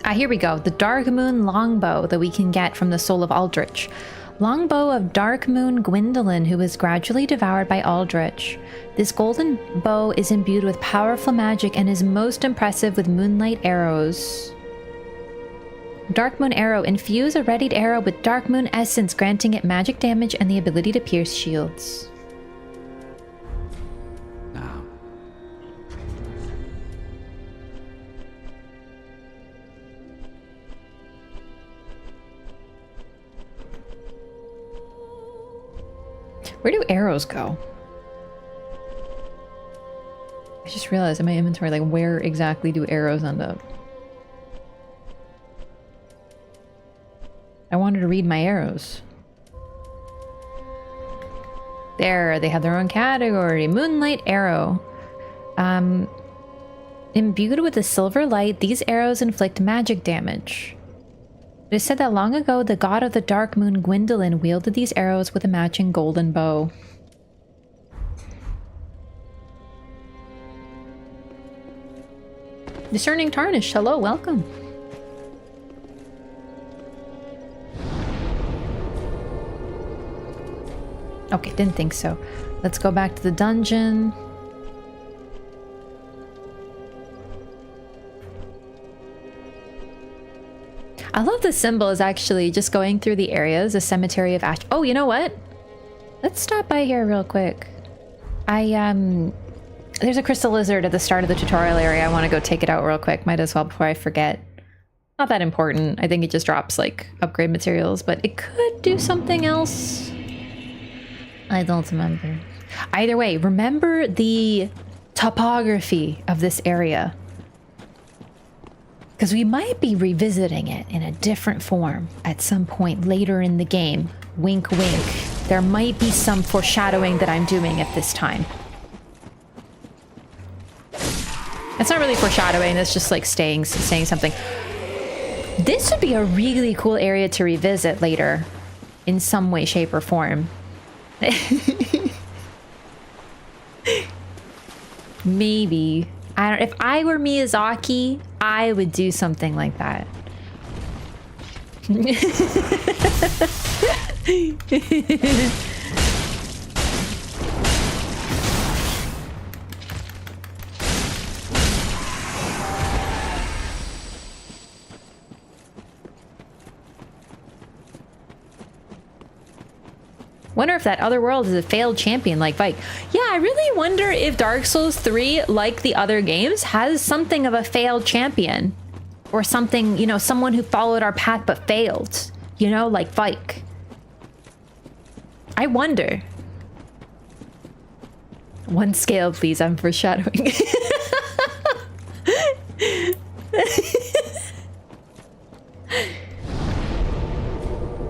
Ah, Here we go. The Dark Moon Longbow that we can get from the Soul of Aldrich. Longbow of Dark Moon Gwendolyn, who is gradually devoured by Aldrich. This golden bow is imbued with powerful magic and is most impressive with moonlight arrows. Dark Moon Arrow. Infuse a readied arrow with Dark Moon Essence, granting it magic damage and the ability to pierce shields. now. Where do arrows go? I just realized in my inventory, like, where exactly do arrows end up? I wanted to read my arrows. There, they have their own category. Moonlight Arrow. Imbued with a silver light, these arrows inflict magic damage. It is said that long ago, the god of the dark moon, Gwendolyn, wielded these arrows with a matching golden bow. Discerning Tarnish, hello, welcome. Okay, didn't think so. Let's go back to the dungeon. I love the symbol is actually just going through the areas, a cemetery of ash. Oh, you know what? Let's stop by here real quick. There's a crystal lizard at the start of the tutorial area. I want to go take it out real quick. Might as well before I forget. Not that important. I think it just drops like upgrade materials, but it could do something else. I don't remember. Either way, remember the topography of this area. Because we might be revisiting it in a different form at some point later in the game. Wink, wink. There might be some foreshadowing that I'm doing at this time. It's not really foreshadowing, that's just like saying something. This would be a really cool area to revisit later in some way, shape, or form. Maybe. I don't. If I were Miyazaki, I would do something like that. Wonder if that other world is a failed champion like Vike. Yeah, I really wonder if Dark Souls 3, like the other games, has something of a failed champion. Or something, you know, someone who followed our path but failed. You know, like Vike. I wonder. One scale, please. I'm foreshadowing.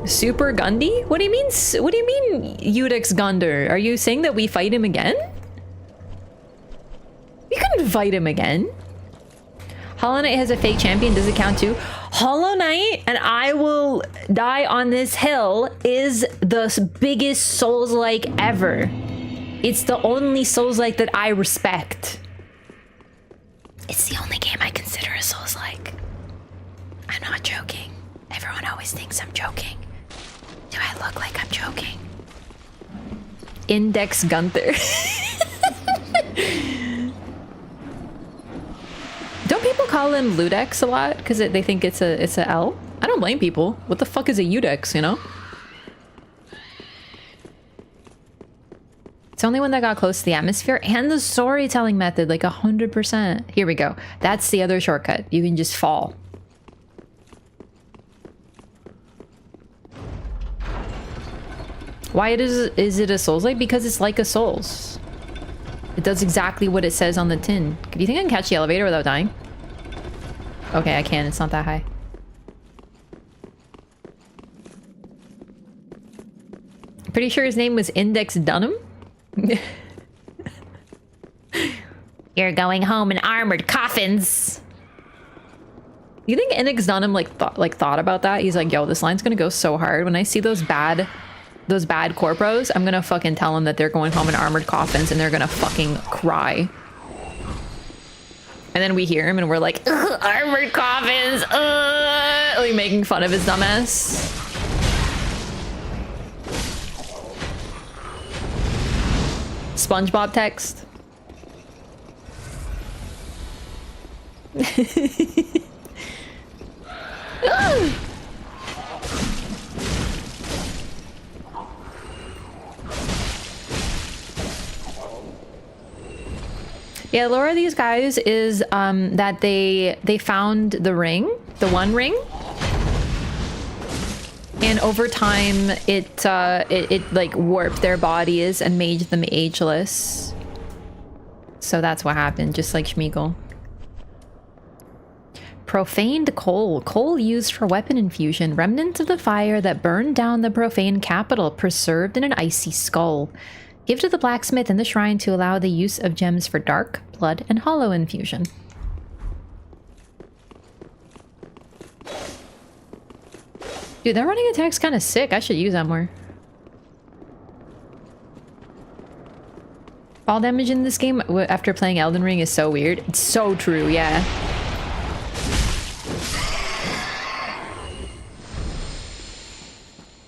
Super Gundy? What do you mean? What do you mean, Udix Gundyr? Are you saying that we fight him again? We couldn't fight him again. Hollow Knight has a fake champion. Does it count too? Hollow Knight and I Will Die on This Hill is the biggest Souls-like ever. It's the only Souls-like that I respect. It's the only game I consider a Souls-like. I'm not joking. Everyone always thinks I'm joking. Do I look like I'm joking? Index Gunther. Don't people call him Ludex a lot? Because they think it's a L? I don't blame people. What the fuck is a Udex, you know? It's the only one that got close to the atmosphere and the storytelling method, like 100%. Here we go. That's the other shortcut. You can just fall. Why is it a Souls-like? Because it's like a Souls. It does exactly what it says on the tin. Do you think I can catch the elevator without dying? Okay, I can. It's not that high. Pretty sure his name was Index Dunham. You're going home in armored coffins. You think Enix Dunham thought about that? He's like, yo, this line's gonna go so hard. When I see those bad corpos, I'm gonna fucking tell them that they're going home in armored coffins and they're gonna fucking cry. And then we hear him and we're like, ugh, armored coffins, like making fun of his dumbass. SpongeBob text. Yeah, lore of these guys is that they found the ring, the one ring, and over time it like warped their bodies and made them ageless. So that's what happened, just like Schmeagol. Profaned coal. Coal used for weapon infusion. Remnants of the fire that burned down the Profane Capital, preserved in an icy skull. Give to the blacksmith in the shrine to allow the use of gems for dark, blood, and hollow infusion. Dude, that running attack's kind of sick. I should use that more. Fall damage in this game after playing Elden Ring is so weird. It's so true, yeah.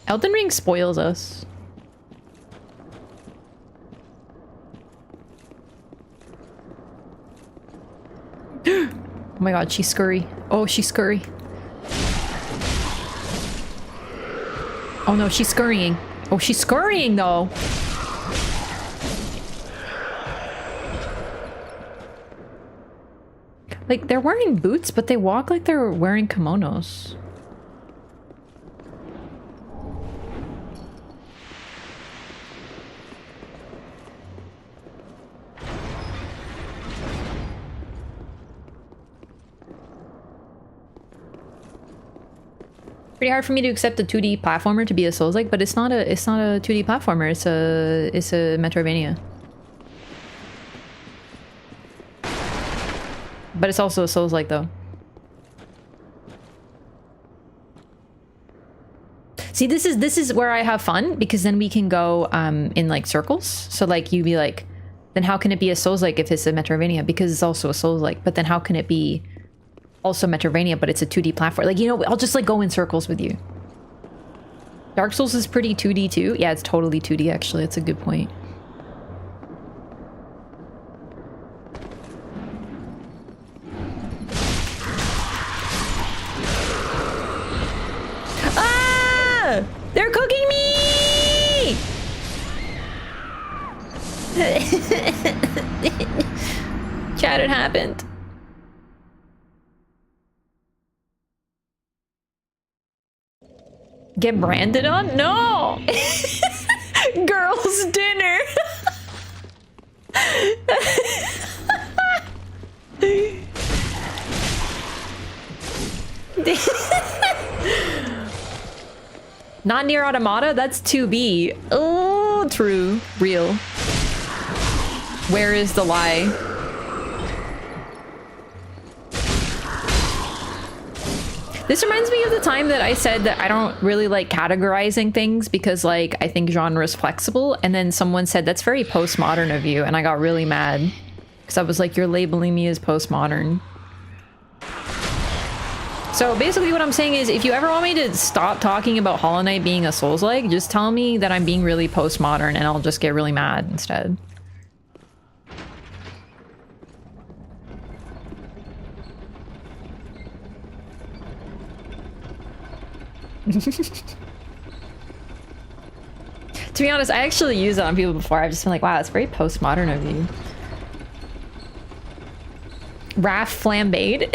Elden Ring spoils us. Oh my god, she's scurry. Oh, she's scurry. Oh no, she's scurrying. Oh, she's scurrying though. Like, they're wearing boots, but they walk like they're wearing kimonos. Pretty hard for me to accept a 2D platformer to be a Souls-like, but it's not a 2D platformer. It's a Metroidvania. But it's also a Souls-like though. See, this is where I have fun, because then we can go in like circles. So like you'd be like, then how can it be a Souls-like if it's a Metroidvania? Because it's also a Souls-like. But then how can it be also Metroidvania, but it's a 2D platform? Like, you know, I'll just like go in circles with you. Dark Souls is pretty 2D too. Yeah, it's totally 2D actually. It's a good point. Ah! They're cooking me! Chat, it happened. Get branded on? No! Girls' dinner! Not near Automata? That's 2B. Oh, true. Real. Where is the lie? This reminds me of the time that I said that I don't really like categorizing things because, like, I think genre is flexible, and then someone said that's very postmodern of you, and I got really mad because I was like, you're labeling me as postmodern. So basically what I'm saying is, if you ever want me to stop talking about Hollow Knight being a Souls-like, just tell me that I'm being really postmodern and I'll just get really mad instead. To be honest, I actually used it on people before. I've just been like, wow, it's very postmodern of you. Raff flambéed?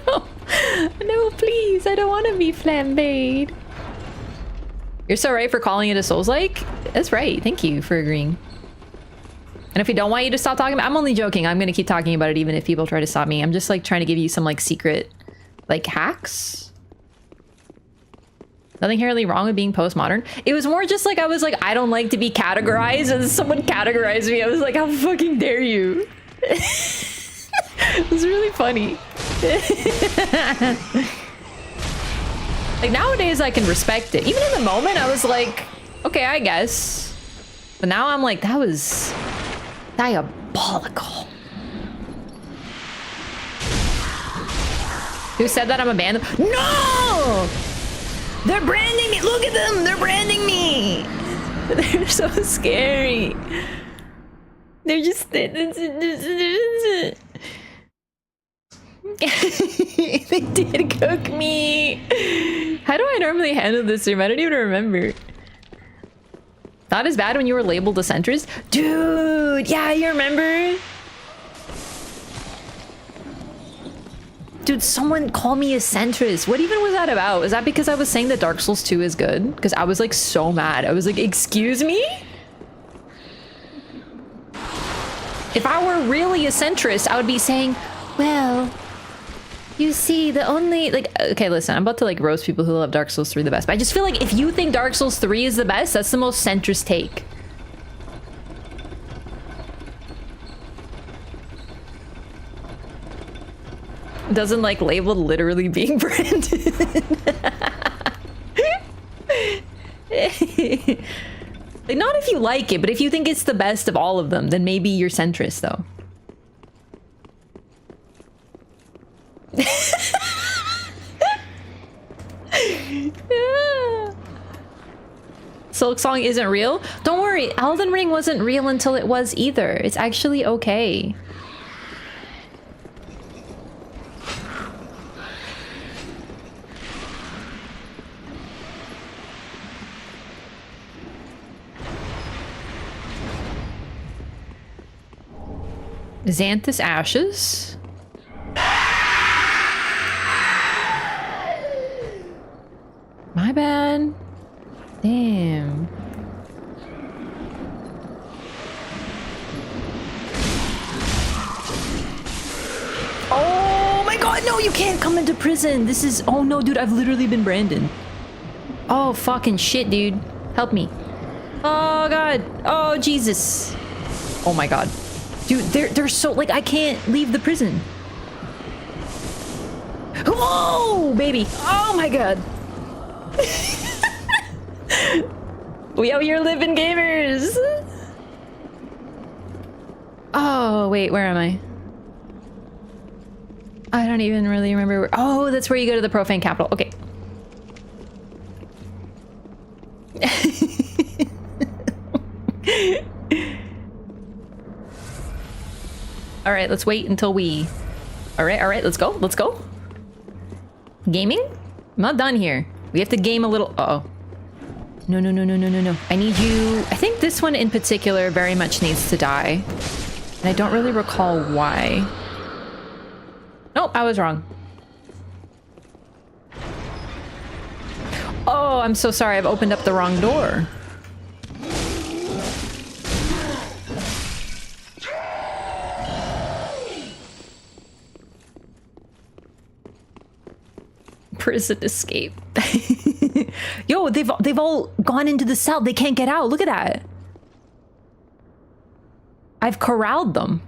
No. No, please. I don't want to be flambéed. You're so right for calling it a Souls-like. That's right. Thank you for agreeing. And if we don't want you to stop talking about, I'm only joking. I'm going to keep talking about it even if people try to stop me. I'm just like trying to give you some like secret like hacks. Nothing inherently wrong with being postmodern. It was more just like, I was like, I don't like to be categorized, and someone categorized me. I was like, how fucking dare you? It was really funny. Like, nowadays I can respect it. Even in the moment, I was like, okay, I guess. But now I'm like, that was diabolical. Who said that I'm a band? No! They're branding me! Look at them! They're branding me! They're so scary. They're just... They did cook me. How do I normally handle this room? I don't even remember. Not as bad when you were labeled a centrist? Dude, yeah, you remember? Dude, someone called me a centrist. What even was that about? Was that because I was saying that Dark Souls 2 is good? Because I was like so mad. I was like, excuse me? If I were really a centrist, I would be saying, well, you see, the only, like, okay, listen, I'm about to like roast people who love Dark Souls 3 the best, but I just feel like if you think Dark Souls 3 is the best, that's the most centrist take. Doesn't like labeled literally being branded. Like, not if you like it, but if you think it's the best of all of them, then maybe you're centrist though. Silk Song isn't real? Don't worry, Elden Ring wasn't real until it was either. It's actually okay. Xanthus Ashes. My bad. Damn. Oh my god, no, you can't come into prison. This is, oh no, dude, I've literally been branded. Oh, fucking shit, dude. Help me. Oh god. Oh, Jesus. Oh my god. Dude, they're so, like, I can't leave the prison. Whoa, baby. Oh my god. We out here living, gamers. Oh, wait, where am I? I don't even really remember where. Oh, that's where you go to the Profane Capital. Okay. All right, let's wait until we... All right, let's go, let's go. Gaming? I'm not done here. We have to game a little... Uh-oh. No, no, no, no, no, no, no. I need you... I think this one in particular very much needs to die. And I don't really recall why. Nope, I was wrong. Oh, I'm so sorry. I've opened up the wrong door. Prison escape. Yo, they've all gone into the cell. They can't get out. Look at that. I've corralled them.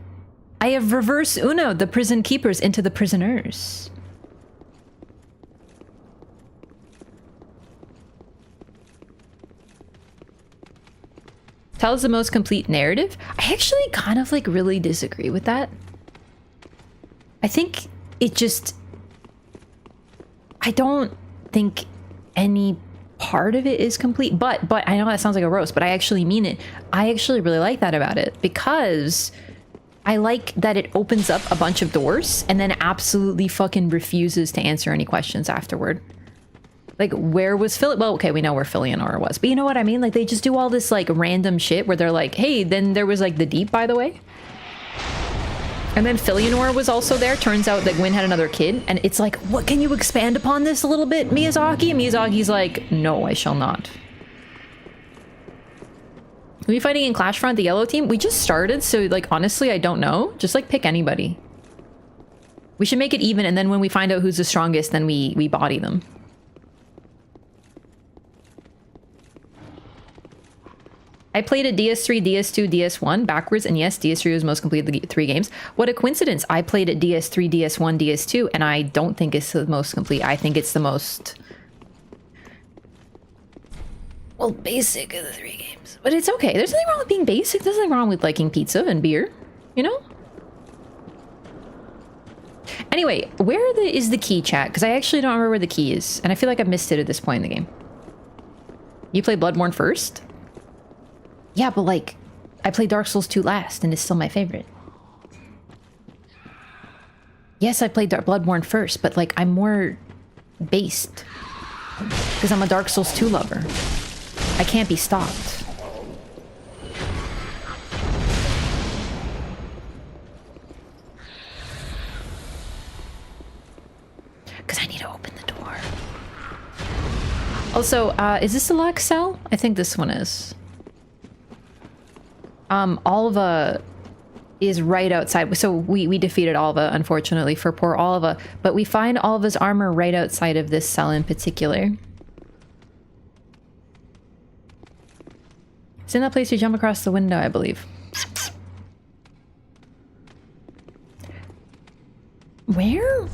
I have reverse Uno'd the prison keepers into the prisoners. Tells the most complete narrative. I actually kind of like really disagree with that. I think it just... I don't think any part of it is complete, but I know that sounds like a roast, but I actually mean it. I actually really like that about it because I like that it opens up a bunch of doors and then absolutely fucking refuses to answer any questions afterward. Like, where was Phil? Well, okay, we know where Anor was, but you know what I mean? Like, they just do all this like random shit where they're like, hey, then there was like the Deep, by the way. And then Anor was also there. Turns out that Gwyn had another kid. And it's like, what, can you expand upon this a little bit, Miyazaki? And Miyazaki's like, no, I shall not. Are we fighting in Clash Front, the yellow team? We just started, so like, honestly, I don't know. Just like pick anybody. We should make it even, and then when we find out who's the strongest, then we body them. I played it DS3, DS2, DS1 backwards, and yes, DS3 was most complete of the 3 games. What a coincidence. I played it DS3, DS1, DS2, and I don't think it's the most complete. I think it's the most... well, basic of the 3 games. But it's okay. There's nothing wrong with being basic. There's nothing wrong with liking pizza and beer, you know? Anyway, where is the key, chat? Because I actually don't remember where the key is, and I feel like I've missed it at this point in the game. You played Bloodborne first? Yeah, but like, I played Dark Souls 2 last, and it's still my favorite. Yes, I played Bloodborne first, but like, I'm more based. Because I'm a Dark Souls 2 lover. I can't be stopped. Because I need to open the door. Also, is this the locked cell? I think this one is. Alva is right outside. So we defeated Alva, unfortunately, for poor Alva. But we find Alva's armor right outside of this cell in particular. It's in that place you jump across the window, I believe. Where?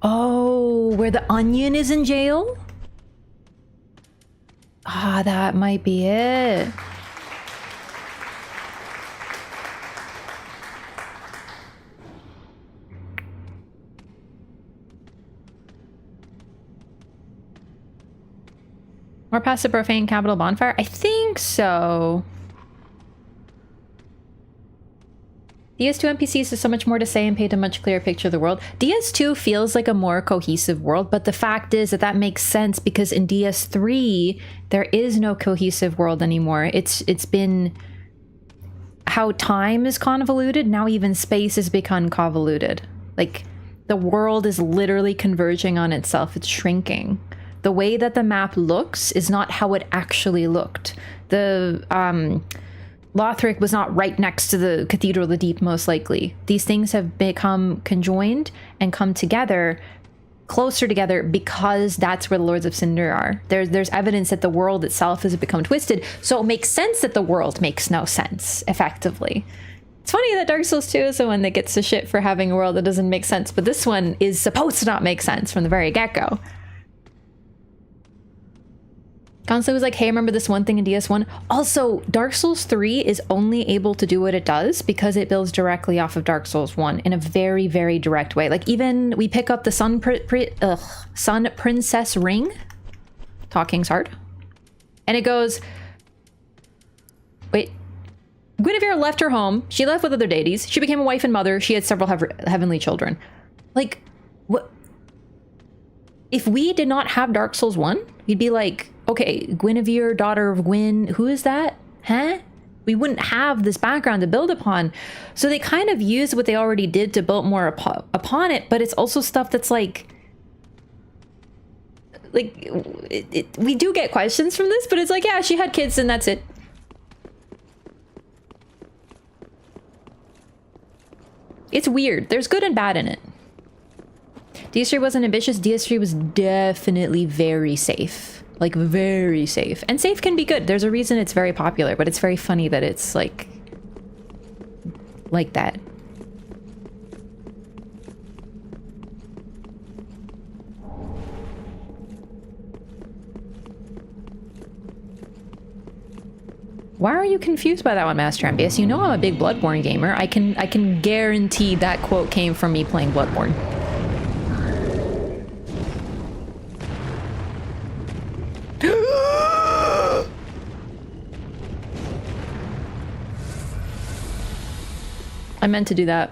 Oh, where the onion is in jail? Ah, that might be it. Or past the Profane Capital bonfire? I think so. DS2 NPCs has so much more to say and paint a much clearer picture of the world. DS2 feels like a more cohesive world, but the fact is that that makes sense because in DS3, there is no cohesive world anymore. It's been how time is convoluted, now even space has become convoluted. Like, the world is literally converging on itself, it's shrinking. The way that the map looks is not how it actually looked. The, Lothric was not right next to the Cathedral of the Deep, most likely. These things have become conjoined and come together, closer together, because that's where the Lords of Cinder are. There's evidence that the world itself has become twisted, so it makes sense that the world makes no sense, effectively. It's funny that Dark Souls 2 is the one that gets the shit for having a world that doesn't make sense, but this one is supposed to not make sense from the very get-go. Constantly was like, hey, remember this one thing in DS1? Also, Dark Souls 3 is only able to do what it does because it builds directly off of Dark Souls 1 in a very, very direct way. Like, even we pick up the Sun Princess ring. Talking's hard. And it goes... Wait. Guinevere left her home. She left with other deities. She became a wife and mother. She had several heavenly children. Like, what? If we did not have Dark Souls 1, you'd be like... Okay, Guinevere, daughter of Gwyn, who is that? Huh? We wouldn't have this background to build upon. So they kind of use what they already did to build more upon it, but it's also stuff that's like... we do get questions from this, but it's like, yeah, she had kids and that's it. It's weird. There's good and bad in it. DS3 wasn't ambitious. DS3 was definitely very safe. Like, very safe. And safe can be good. There's a reason it's very popular, but it's very funny that it's like that. Why are you confused by that one, Master MBS? You know I'm a big Bloodborne gamer. I can guarantee that quote came from me playing Bloodborne. I meant to do that.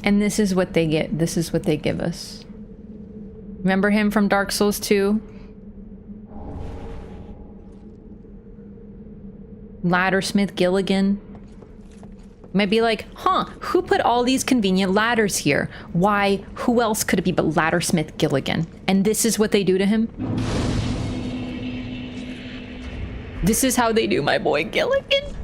And this is what they get. This is what they give us. Remember him from Dark Souls 2? Laddersmith Gilligan. Might be like, huh, who put all these convenient ladders here? Why, who else could it be but Laddersmith Gilligan? And this is what they do to him? This is how they do my boy Gilligan.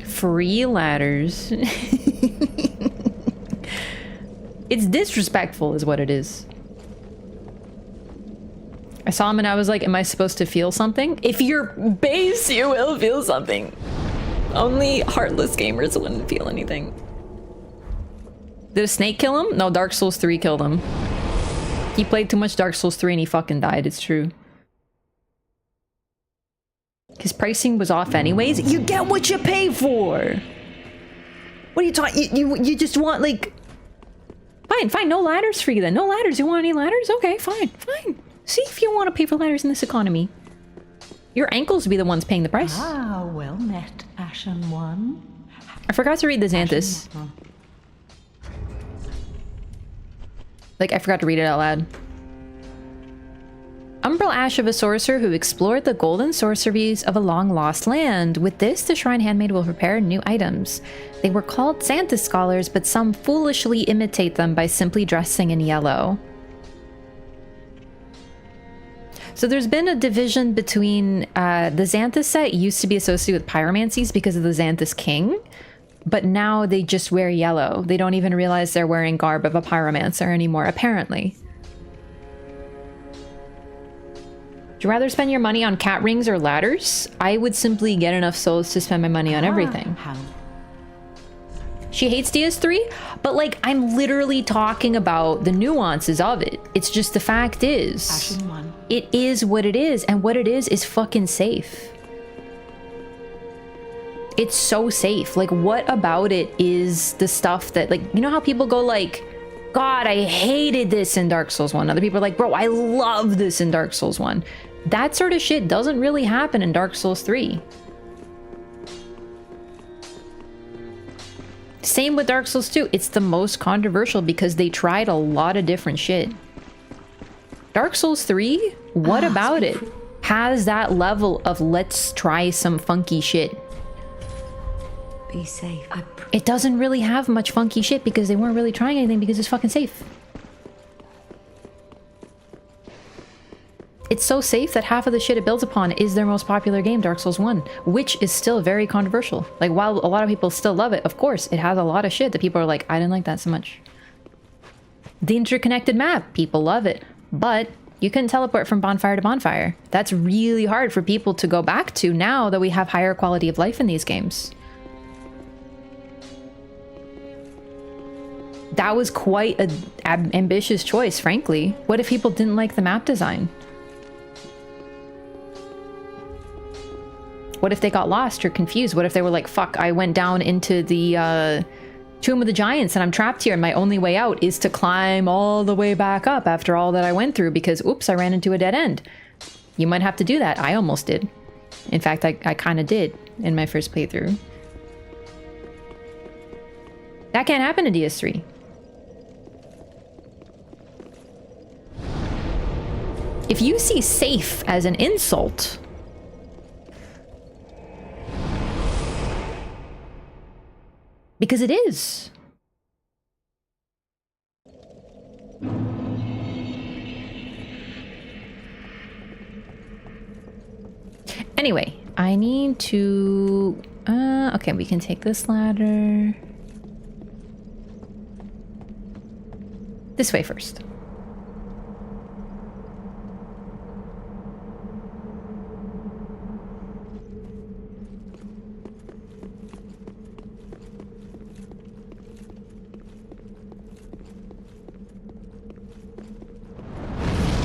Free ladders. It's disrespectful is what it is. I saw him and I was like, am I supposed to feel something? If you're base, you will feel something. Only heartless gamers wouldn't feel anything. Did a snake kill him? No, Dark Souls 3 killed him. He played too much Dark Souls 3 and he fucking died, it's true. His pricing was off anyways. You get what you pay for! What are you talking? You just want, like... Fine, no ladders for you then. No ladders, you want any ladders? Okay, fine. See if you want to pay for ladders in this economy. Your ankles will be the ones paying the price. Ah, well met, Ashen One. I forgot to read the Xanthus. Like, I forgot to read it out loud. Umbral ash of a sorcerer who explored the golden sorceries of a long-lost land. With this, the Shrine Handmaid will prepare new items. They were called Xanthus Scholars, but some foolishly imitate them by simply dressing in yellow. So there's been a division between the Xanthus set used to be associated with pyromancies because of the Xanthus King, but now they just wear yellow. They don't even realize they're wearing garb of a pyromancer anymore, apparently. Would you rather spend your money on cat rings or ladders? I would simply get enough souls to spend my money on everything. She hates DS3, but like, I'm literally talking about the nuances of it. It's just the fact is, it is what it is, and what it is fucking safe. It's so safe. Like, what about it is the stuff that, like, you know how people go like, God, I hated this in Dark Souls 1. Other people are like, bro, I love this in Dark Souls 1. That sort of shit doesn't really happen in Dark Souls 3. Same with Dark Souls 2. It's the most controversial because they tried a lot of different shit. Dark Souls 3, what about it? Has that level of let's try some funky shit. Be safe. It doesn't really have much funky shit because they weren't really trying anything because it's fucking safe. It's so safe that half of the shit it builds upon is their most popular game, Dark Souls 1, which is still very controversial. Like, while a lot of people still love it, of course, it has a lot of shit that people are like, I didn't like that so much. The interconnected map, people love it, but you can teleport from bonfire to bonfire. That's really hard for people to go back to now that we have higher quality of life in these games. That was quite an ambitious choice, frankly. What if people didn't like the map design? What if they got lost or confused? What if they were like, fuck, I went down into the Tomb of the Giants and I'm trapped here and my only way out is to climb all the way back up after all that I went through because, oops, I ran into a dead end. You might have to do that. I almost did. In fact, I kind of did in my first playthrough. That can't happen in DS3. If you see safe as an insult, because it is. Anyway, I need to... okay, we can take this ladder. This way first.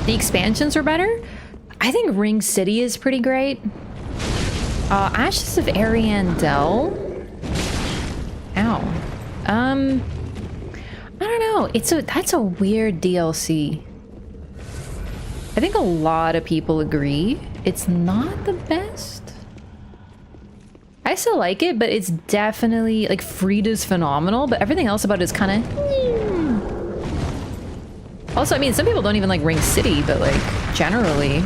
The expansions are better. I think Ring City is pretty great. Ashes of Ariandel. Ow. I don't know. That's a weird DLC. I think a lot of people agree it's not the best. I still like it, but it's definitely like Frida's phenomenal, but everything else about it is kind of. Also, I mean, some people don't even like Ring City, but like generally.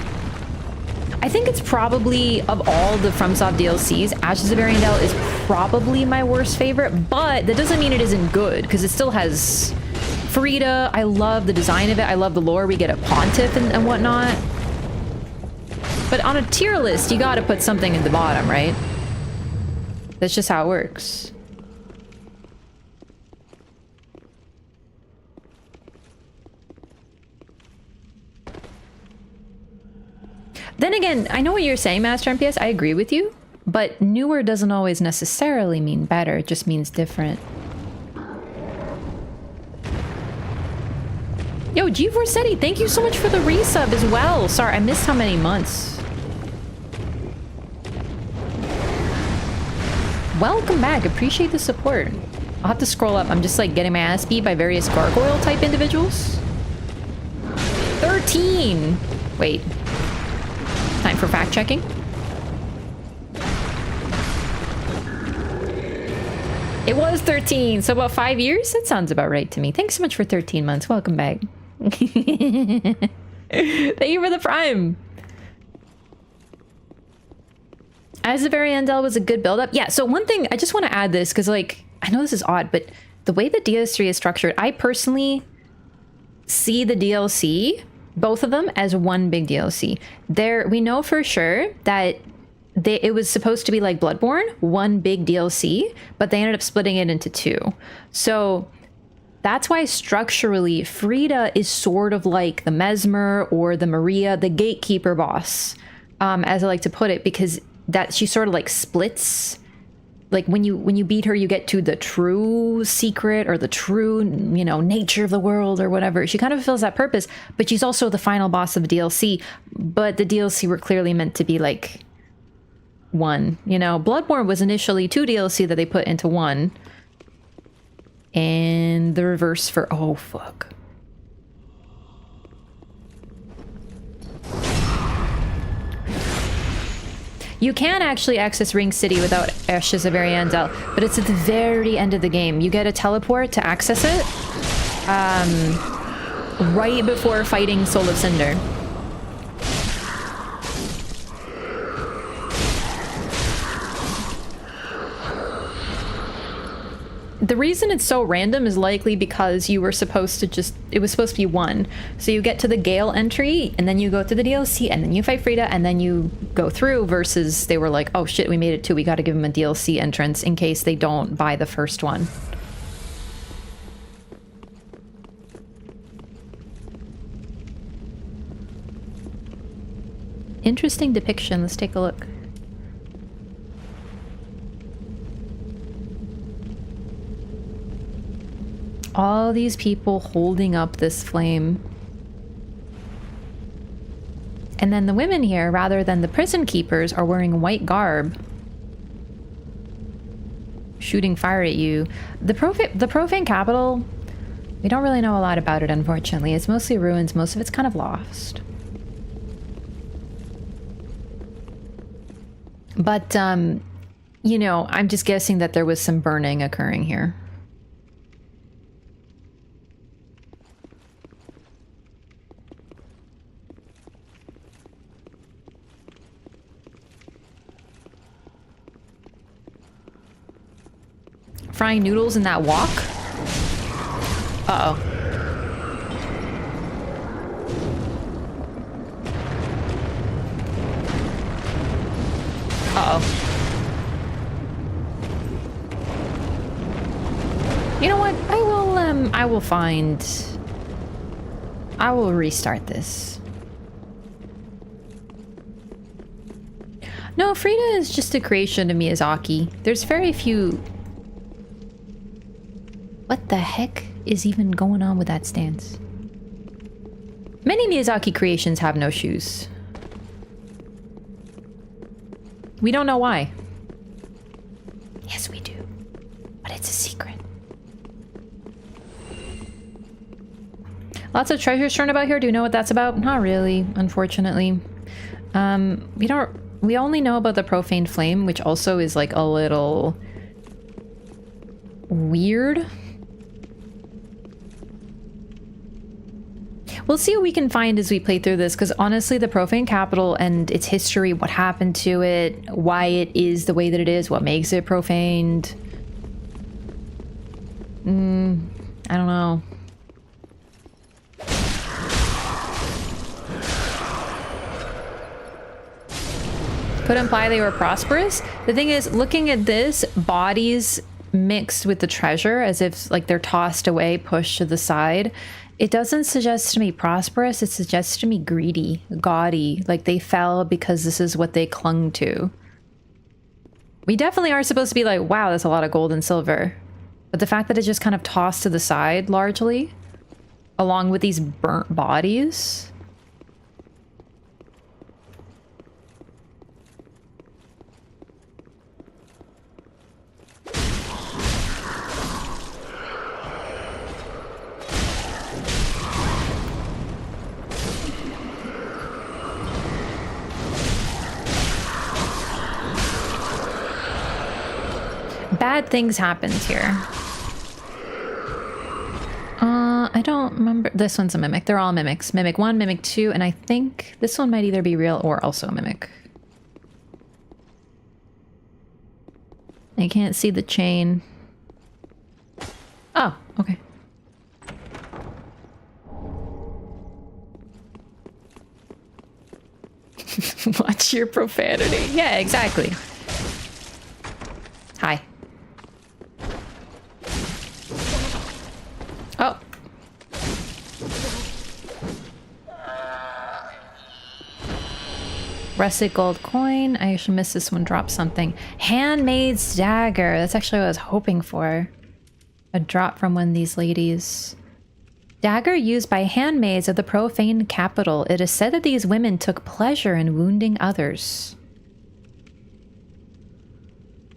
I think it's probably, of all the FromSoft DLCs, Ashes of Ariandel is probably my worst favorite, but that doesn't mean it isn't good, because it still has Frida. I love the design of it. I love the lore. We get a pontiff and whatnot. But on a tier list, you gotta put something at the bottom, right? That's just how it works. Then again, I know what you're saying, Master MPS. I agree with you. But newer doesn't always necessarily mean better. It just means different. Yo, G4Seti, thank you so much for the resub as well. Sorry, I missed how many months. Welcome back. Appreciate the support. I'll have to scroll up. I'm just like getting my ass beat by various gargoyle type individuals. 13. Wait. Time for fact checking. It was 13, so about 5 years? That sounds about right to me. Thanks so much for 13 months. Welcome back. Thank you for the prime. As the very Andel was a good build-up. Yeah, so one thing, I just want to add this, because, like, I know this is odd, but the way the DS3 is structured, I personally see the DLC, both of them, as one big DLC. We know for sure that it was supposed to be like Bloodborne, one big DLC, but they ended up splitting it into two. So that's why structurally, Frida is sort of like the Mesmer or the Maria, the gatekeeper boss, as I like to put it, because that she sort of like splits. Like when you beat her, you get to the true secret or the true, you know, nature of the world or whatever. She kind of fulfills that purpose, but she's also the final boss of the DLC. But the DLC were clearly meant to be like one, you know. Bloodborne was initially 2 DLC that they put into one. And the reverse for, oh fuck. You can actually access Ring City without Ashes of Ariandel, but it's at the very end of the game. You get a teleport to access it right before fighting Soul of Cinder. The reason it's so random is likely because you were supposed to it was supposed to be one. So you get to the Gale entry, and then you go to the DLC, and then you fight Frida, and then you go through, versus they were like, oh shit, we made it 2, we gotta give them a DLC entrance in case they don't buy the first one. Interesting depiction, let's take a look. All these people holding up this flame. And then the women here, rather than the prison keepers, are wearing white garb. Shooting fire at you. The Profane Capital, we don't really know a lot about it, unfortunately. It's mostly ruins, most of it's kind of lost. But, you know, I'm just guessing that there was some burning occurring here. Frying noodles in that wok? Uh-oh. Uh-oh. You know what? I will restart this. No, Frida is just a creation of Miyazaki. There's very few... What the heck is even going on with that stance? Many Miyazaki creations have no shoes. We don't know why. Yes, we do. But it's a secret. Lots of treasure strewn about here. Do you know what that's about? Not really, unfortunately. We only know about the Profane Flame, which also is like a little weird. We'll see what we can find as we play through this, because honestly, the Profane Capital and its history, what happened to it, why it is the way that it is, what makes it profaned. I don't know. Could imply they were prosperous. The thing is, looking at this, bodies mixed with the treasure as if like they're tossed away, pushed to the side, it doesn't suggest to me prosperous. It suggests to me greedy, gaudy, like they fell because this is what they clung to. We definitely are supposed to be like, wow, that's a lot of gold and silver. But the fact that it's just kind of tossed to the side largely, along with these burnt bodies. Bad things happened here. I don't remember. This one's a mimic. They're all mimics. Mimic 1, Mimic 2, and I think this one might either be real or also a mimic. I can't see the chain. Oh, okay. Watch your profanity. Yeah, exactly. Hi. Oh. Rusted gold coin. I actually missed this one. Drop something. Handmaid's dagger. That's actually what I was hoping for. A drop from one of these ladies. Dagger used by handmaids of the Profane Capital. It is said that these women took pleasure in wounding others.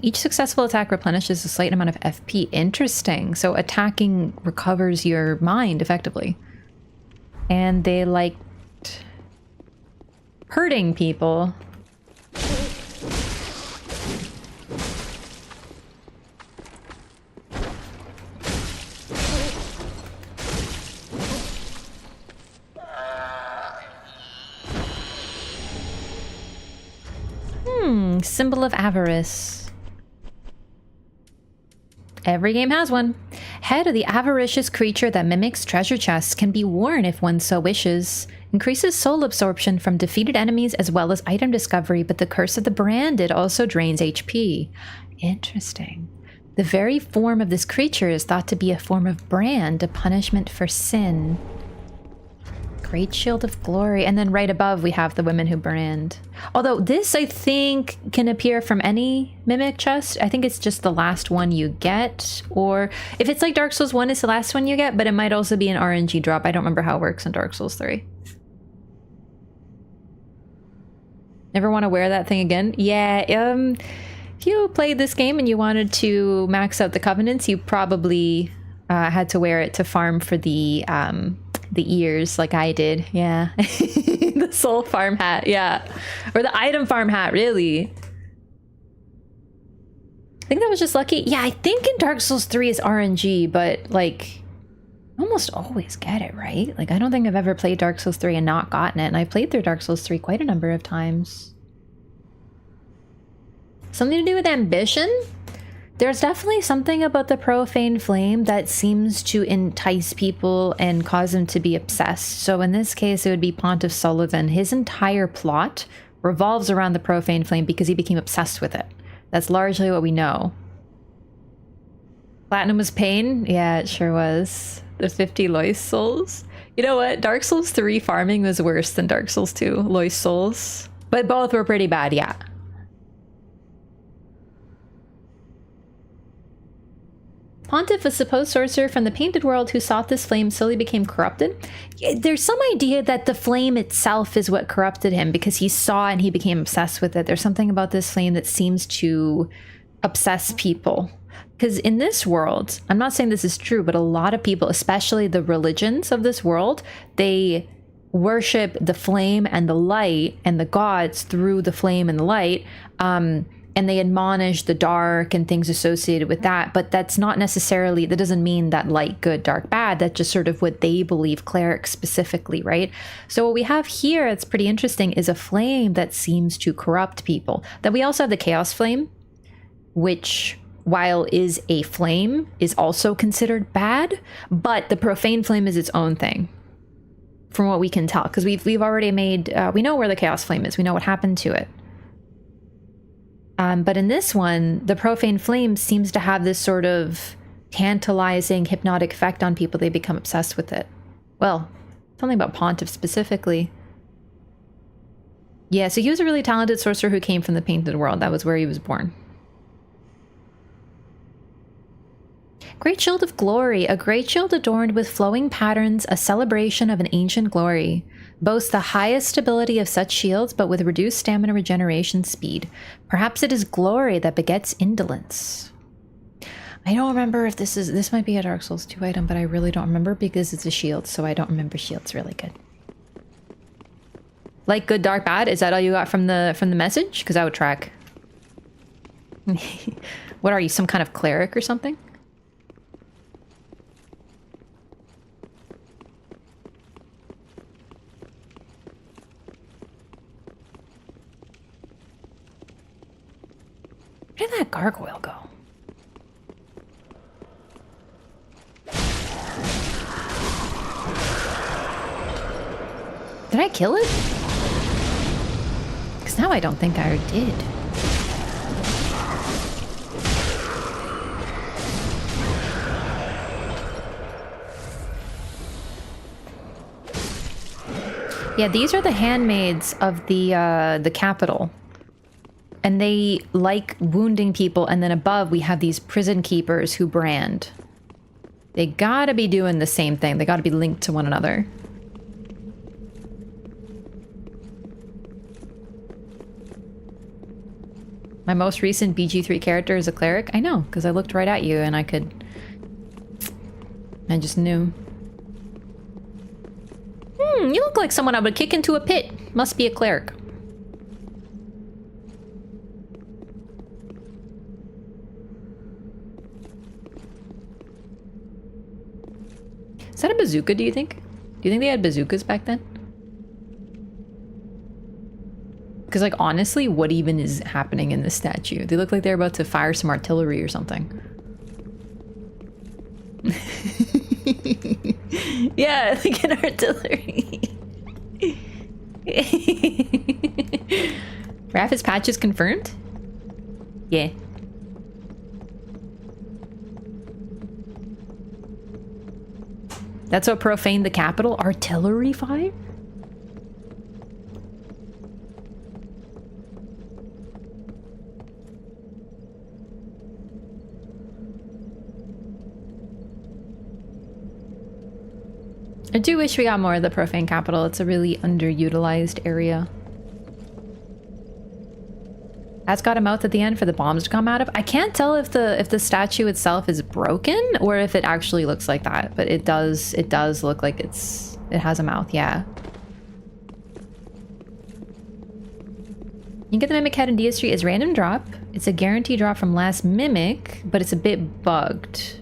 Each successful attack replenishes a slight amount of FP. Interesting. So attacking recovers your mind effectively. And they liked hurting people. Symbol of avarice. Every game has one. Head of the avaricious creature that mimics treasure chests can be worn if one so wishes. Increases soul absorption from defeated enemies as well as item discovery, but the curse of the branded also drains HP. Interesting. The very form of this creature is thought to be a form of brand, a punishment for sin. Great Shield of Glory. And then right above we have the women who brand. Although this, I think, can appear from any mimic chest. I think it's just the last one you get. Or if it's like Dark Souls 1, it's the last one you get, but it might also be an RNG drop. I don't remember how it works in Dark Souls 3. Never want to wear that thing again? Yeah, if you played this game and you wanted to max out the covenants, you probably had to wear it to farm for the ears like I did. Yeah. The soul farm hat. Yeah. Or the item farm hat, really. I think that was just lucky. Yeah, I think in Dark Souls 3 is RNG, but like almost always get it, right? Like I don't think I've ever played Dark Souls 3 and not gotten it. And I've played through Dark Souls 3 quite a number of times. Something to do with ambition? There's definitely something about the profane flame that seems to entice people and cause them to be obsessed. So in this case, it would be Pontiff Sullivan. His entire plot revolves around the profane flame because he became obsessed with it. That's largely what we know. Platinum was pain? Yeah, it sure was. The 50 Lois souls. You know what? Dark Souls 3 farming was worse than Dark Souls 2 Lois souls. But both were pretty bad, yeah. Pontiff, a supposed sorcerer from the Painted World who sought this flame, slowly became corrupted. There's some idea that the flame itself is what corrupted him because he saw and he became obsessed with it. There's something about this flame that seems to obsess people. Because in this world, I'm not saying this is true, but a lot of people, especially the religions of this world, they worship the flame and the light and the gods through the flame and the light. and they admonish the dark and things associated with that, but that's not necessarily, that doesn't mean that light, good, dark, bad. That's just sort of what they believe, clerics specifically, right? So what we have here that's pretty interesting is a flame that seems to corrupt people. Then we also have the chaos flame, which, while is a flame, is also considered bad, but the profane flame is its own thing, from what we can tell, because we've already made, we know where the chaos flame is, we know what happened to it. But in this one, the profane flame seems to have this sort of tantalizing, hypnotic effect on people. They become obsessed with it. Well, something about Pontiff specifically. Yeah, so he was a really talented sorcerer who came from the Painted World. That was where he was born. Great Shield of Glory. A great shield adorned with flowing patterns, a celebration of an ancient glory. Boasts the highest stability of such shields, but with reduced stamina regeneration speed. Perhaps it is glory that begets indolence. I don't remember if this might be a Dark Souls 2 item, but I really don't remember because it's a shield, so I don't remember shields really good. Like, good, dark, bad? Is that all you got from the message? Because I would track. What are you, some kind of cleric or something? Where did that gargoyle go? Did I kill it? Because now I don't think I did. Yeah, these are the handmaids of the capital. And they like wounding people, and then above we have these prison keepers who brand. They gotta be doing the same thing. They gotta be linked to one another. My most recent BG3 character is a cleric. I know, because I looked right at you and I just knew. You look like someone I would kick into a pit. Must be a cleric. Is that a bazooka, do you think? Do you think they had bazookas back then? Because, like, honestly, what even is happening in this statue? They look like they're about to fire some artillery or something. Yeah, like an artillery. Raph's patch is confirmed? Yeah. That's what profaned the capital? Artillery fire? I do wish we got more of the Profane Capital. It's a really underutilized area. That's got a mouth at the end for the bombs to come out of. I can't tell if the statue itself is broken or if it actually looks like that, but it does look like it has a mouth, yeah. You can get the Mimic Head in DS3 as random drop. It's a guaranteed drop from last Mimic, but it's a bit bugged.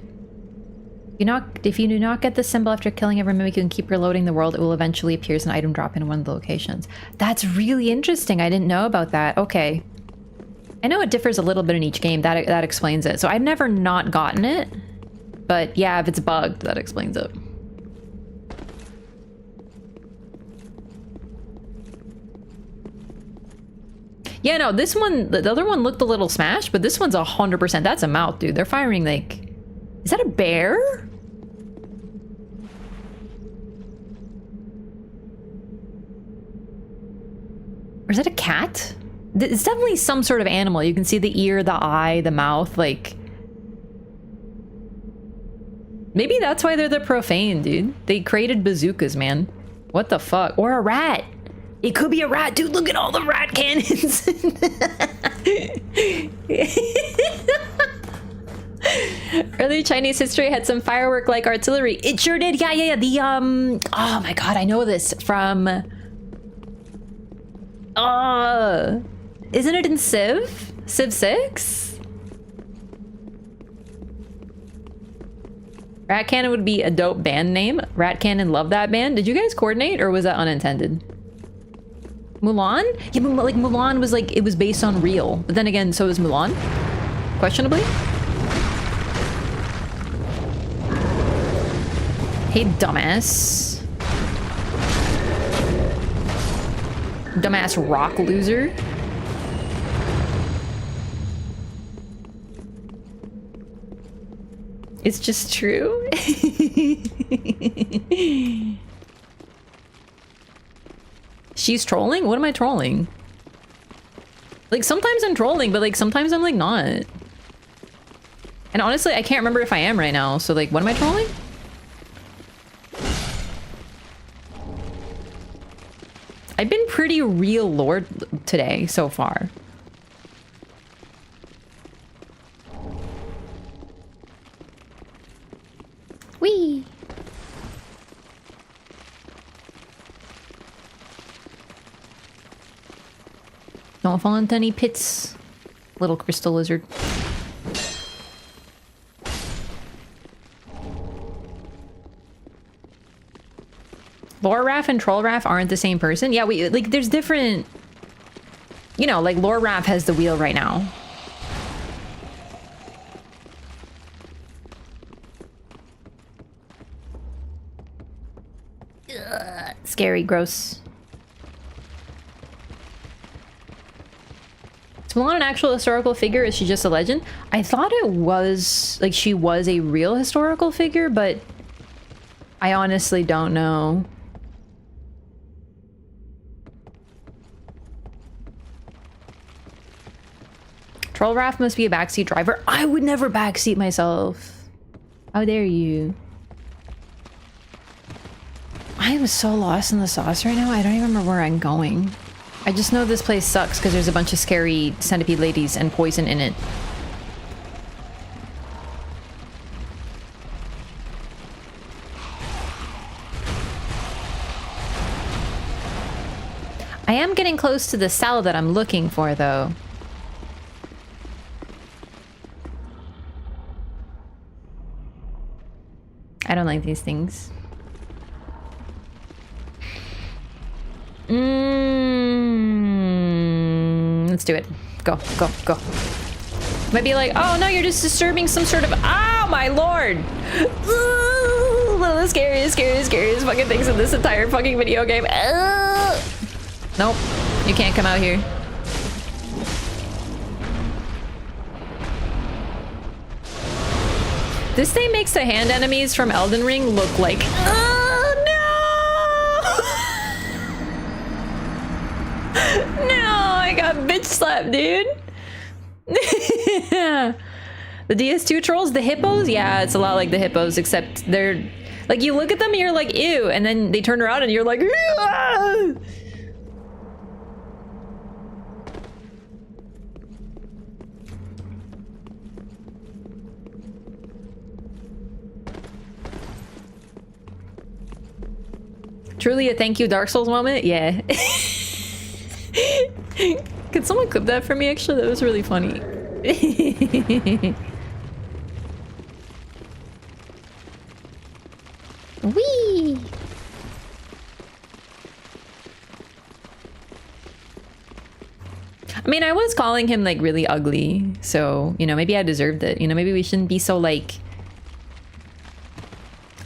If you do not get the symbol after killing every Mimic, you can keep reloading the world. It will eventually appear as an item drop in one of the locations. That's really interesting. I didn't know about that. Okay. I know it differs a little bit in each game. That explains it. So I've never not gotten it. But yeah, if it's bugged, that explains it. Yeah, no, this one, the other one looked a little smashed, but this one's 100%. That's a mouth, dude. They're firing like... Is that a bear? Or is that a cat? It's definitely some sort of animal. You can see the ear, the eye, the mouth, like... Maybe that's why they're the profane, dude. They created bazookas, man. What the fuck? Or a rat. It could be a rat, dude. Look at all the rat cannons. Early Chinese history had some firework-like artillery. It sure did. Yeah. The, oh my god, I know this from... isn't it in Civ? Civ 6? Rat Cannon would be a dope band name. Rat Cannon loved that band. Did you guys coordinate or was that unintended? Mulan? Yeah, but like Mulan was like, it was based on real. But then again, so is Mulan? Questionably? Hey, dumbass. Dumbass rock loser. It's just true. She's trolling? What am I trolling? Like, sometimes I'm trolling, but like, sometimes I'm like not. And honestly, I can't remember if I am right now. So like, what am I trolling? I've been pretty real lore today so far. Whee! Don't fall into any pits, little crystal lizard. Loreathon and Trollwrath aren't the same person. Yeah, we like there's different, you know, like Loreathon has the wheel right now. Ugh, scary, gross. Is Mulan an actual historical figure? Is she just a legend? I thought it was like she was a real historical figure, but I honestly don't know. Trollwrath must be a backseat driver. I would never backseat myself. How dare you? I am so lost in the sauce right now. I don't even remember where I'm going. I just know this place sucks because there's a bunch of scary centipede ladies and poison in it. I am getting close to the cell that I'm looking for, though. I don't like these things. Let's do it. Go, go, go. Might be like, oh no, you're just disturbing some sort of... Oh my lord! Ooh, one of the scariest fucking things in this entire fucking video game. Nope, you can't come out here. This thing makes the hand enemies from Elden Ring look like... Oh, no! No, I got bitch slapped, dude. The DS2 trolls, the hippos? Yeah, it's a lot like the hippos, except they're... Like, you look at them and you're like, ew, and then they turn around and you're like... Ah! Truly a thank you Dark Souls moment? Yeah. Could someone clip that for me actually? That was really funny. Whee! I mean, I was calling him like really ugly, so, you know, maybe I deserved it. You know, maybe we shouldn't be so like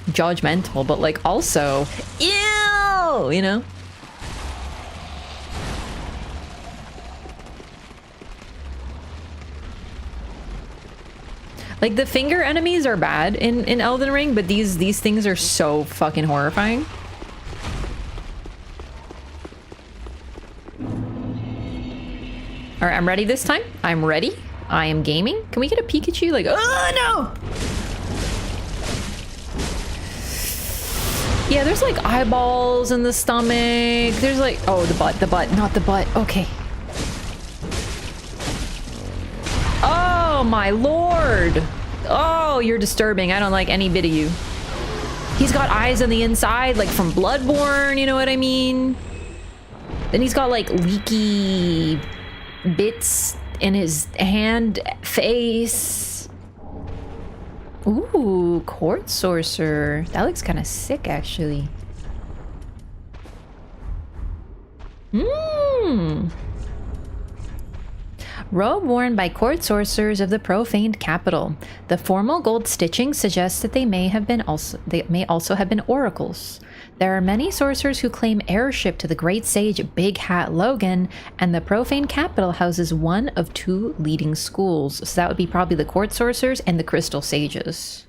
judgmental, but like also, ew, you know? Like the finger enemies are bad in Elden Ring, but these things are so fucking horrifying. All right, I'm ready this time. I'm ready. I am gaming. Can we get a Pikachu? Like, oh no! Yeah, there's like eyeballs in the stomach. There's like, oh, the butt, not the butt. Okay. Oh my lord. Oh, you're disturbing. I don't like any bit of you. He's got eyes on the inside, like from Bloodborne, you know what I mean? Then he's got like leaky bits in his hand face. Ooh, Court Sorcerer. That looks kind of sick, actually. Robe worn by court sorcerers of the Profane Capital. The formal gold stitching suggests that they may also have been oracles. There are many sorcerers who claim heirship to the great sage Big Hat Logan, and the Profane Capital houses one of two leading schools. So that would be probably the court sorcerers and the crystal sages.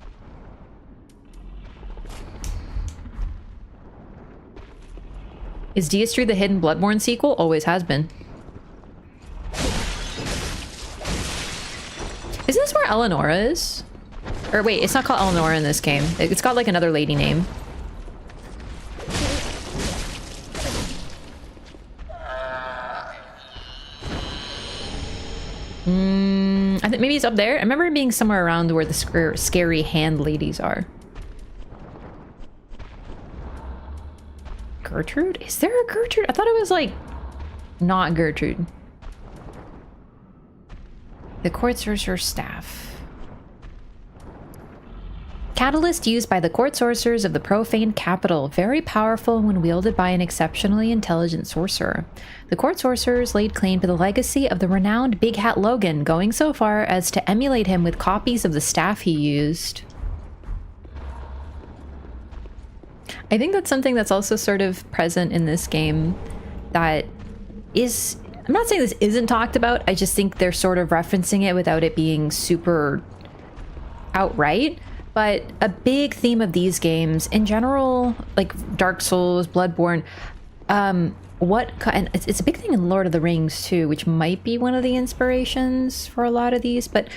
Is DS3 the hidden Bloodborne sequel? Always has been. Is this where Eleonora is? Or wait, it's not called Eleonora in this game. It's got like another lady name. I think maybe it's up there. I remember it being somewhere around where the scary hand ladies are. Gertrude? Is there a Gertrude? I thought it was like not Gertrude. The court sorcerer staff. Catalyst used by the court sorcerers of the Profane Capital. Very powerful when wielded by an exceptionally intelligent sorcerer. The court sorcerers laid claim to the legacy of the renowned Big Hat Logan, going so far as to emulate him with copies of the staff he used. I think that's something that's also sort of present in this game that is... I'm not saying this isn't talked about, I just think they're sort of referencing it without it being super outright. But a big theme of these games, in general, like Dark Souls, Bloodborne, and it's a big thing in Lord of the Rings too, which might be one of the inspirations for a lot of these, but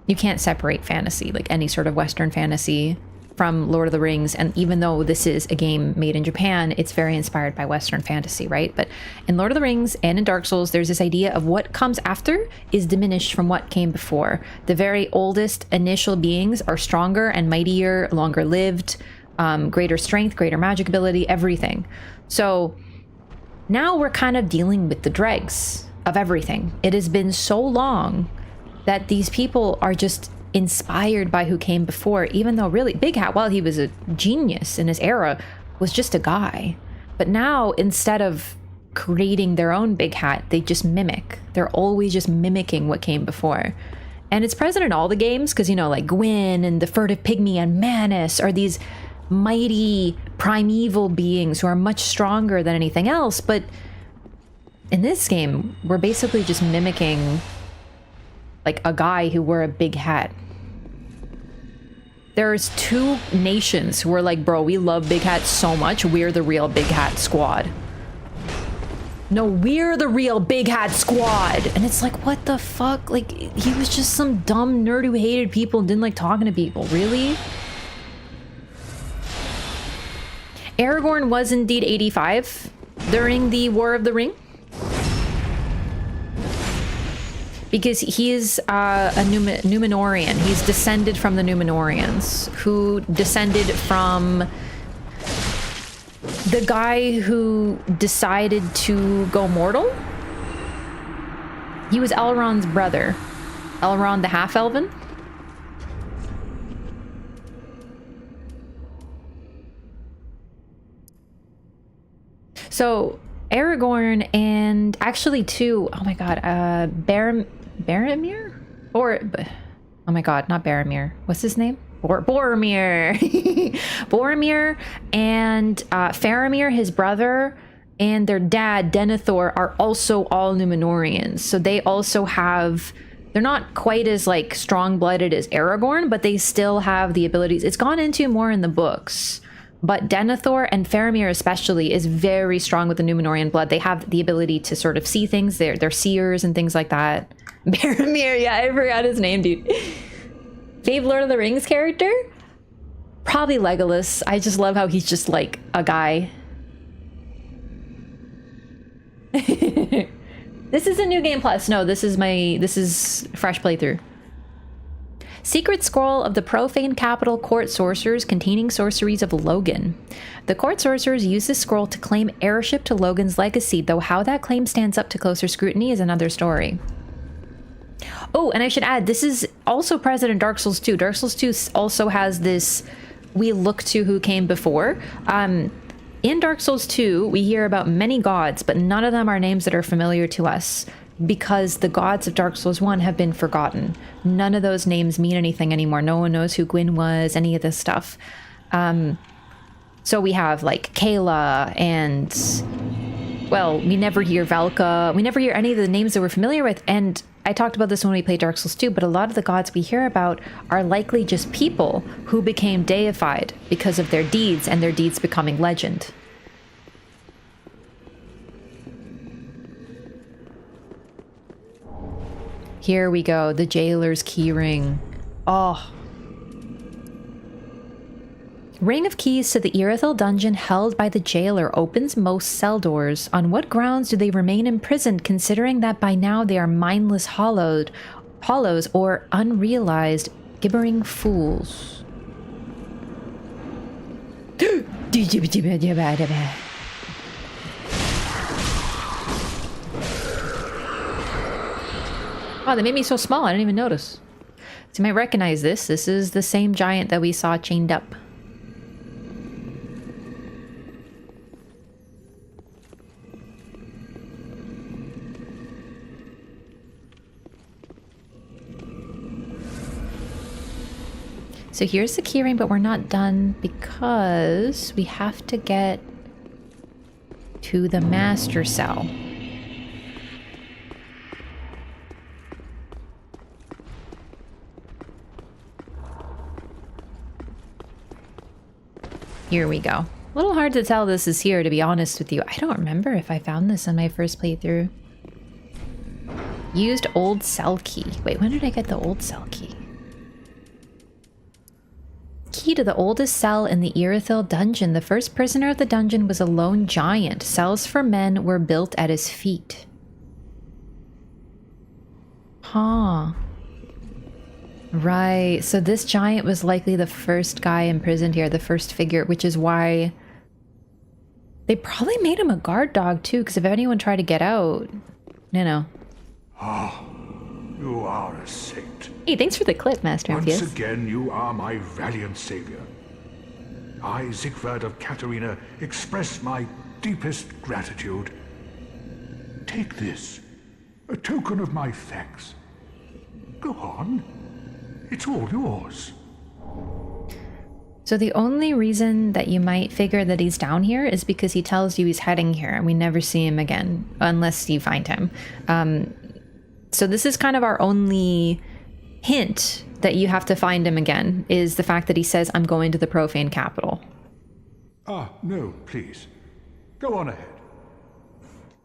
you can't separate fantasy, like any sort of Western fantasy, from Lord of the Rings. And even though this is a game made in Japan, it's very inspired by Western fantasy, right? But in Lord of the Rings and in Dark Souls, there's this idea of what comes after is diminished from what came before. The very oldest initial beings are stronger and mightier, longer lived, greater strength, greater magic ability, everything. So now we're kind of dealing with the dregs of everything. It has been so long that these people are just inspired by who came before, even though really Big Hat, while he was a genius in his era, was just a guy. But now, instead of creating their own Big Hat, they just mimic. They're always just mimicking what came before. And it's present in all the games, because, you know, like Gwyn and the Furtive Pygmy and Manus are these mighty primeval beings who are much stronger than anything else. But in this game, we're basically just mimicking like a guy who wore a big hat. There's two nations who are like, bro, we love Big Hat so much, we're the real Big Hat squad. No, we're the real Big Hat squad. And it's like, what the fuck? Like, he was just some dumb nerd who hated people and didn't like talking to people. Really? Aragorn was indeed 85 during the War of the Ring. Because he is a Numenorian. He's descended from the Numenorians, who descended from the guy who decided to go mortal. He was Elrond's brother. Elrond the Half-Elven. So Aragorn and actually too, oh my god, Boromir? Oh my god, not Boromir. What's his name? Boromir. Boromir and Faramir, his brother, and their dad, Denethor, are also all Numenorians. So they also have... They're not quite as, like, strong-blooded as Aragorn, but they still have the abilities. It's gone into more in the books. But Denethor and Faramir especially is very strong with the Numenorian blood. They have the ability to sort of see things. They're seers and things like that. Boromir, yeah, I forgot his name, dude. Fave Lord of the Rings character? Probably Legolas. I just love how he's just like a guy. This is a new game plus. No, this is fresh playthrough. Secret scroll of the Profane Capital court sorcerers containing sorceries of Logan. The court sorcerers use this scroll to claim heirship to Logan's legacy, though how that claim stands up to closer scrutiny is another story. Oh, and I should add, this is also present in Dark Souls 2. Dark Souls 2 also has this, we look to who came before. In Dark Souls 2, we hear about many gods, but none of them are names that are familiar to us because the gods of Dark Souls 1 have been forgotten. None of those names mean anything anymore. No one knows who Gwyn was, any of this stuff. So we have like Carla and, well, we never hear Valka. We never hear any of the names that we're familiar with. And I talked about this when we played Dark Souls 2, but a lot of the gods we hear about are likely just people who became deified because of their deeds and their deeds becoming legend. Here we go, the jailer's keyring. Oh. Ring of keys to the Irithyll Dungeon held by the jailer opens most cell doors. On what grounds do they remain imprisoned, considering that by now they are mindless hollows or unrealized gibbering fools? Oh, they made me so small, I didn't even notice. So you might recognize this. This is the same giant that we saw chained up. So here's the keyring, but we're not done because we have to get to the master cell. Here we go. A little hard to tell this is here, to be honest with you. I don't remember if I found this in my first playthrough. Used old cell key. Wait, when did I get the old cell key? Key to the oldest cell in the Irithyll Dungeon. The first prisoner of the dungeon was a lone giant. Cells for men were built at his feet. Huh. Right, so this giant was likely the first guy imprisoned here, the first figure, which is why they probably made him a guard dog too, because if anyone tried to get out, you know. Ah, you are a saint. Hey, thanks for the clip, Master Once Amphius. again, you are my valiant savior. I, Siegward of Katarina, express my deepest gratitude. Take this, a token of my thanks. Go on. It's all yours. So the only reason that you might figure that he's down here is because he tells you he's heading here and we never see him again unless you find him. So this is kind of our only hint that you have to find him again, is the fact that he says, I'm going to the Profane Capital. Ah, no, please. Go on ahead.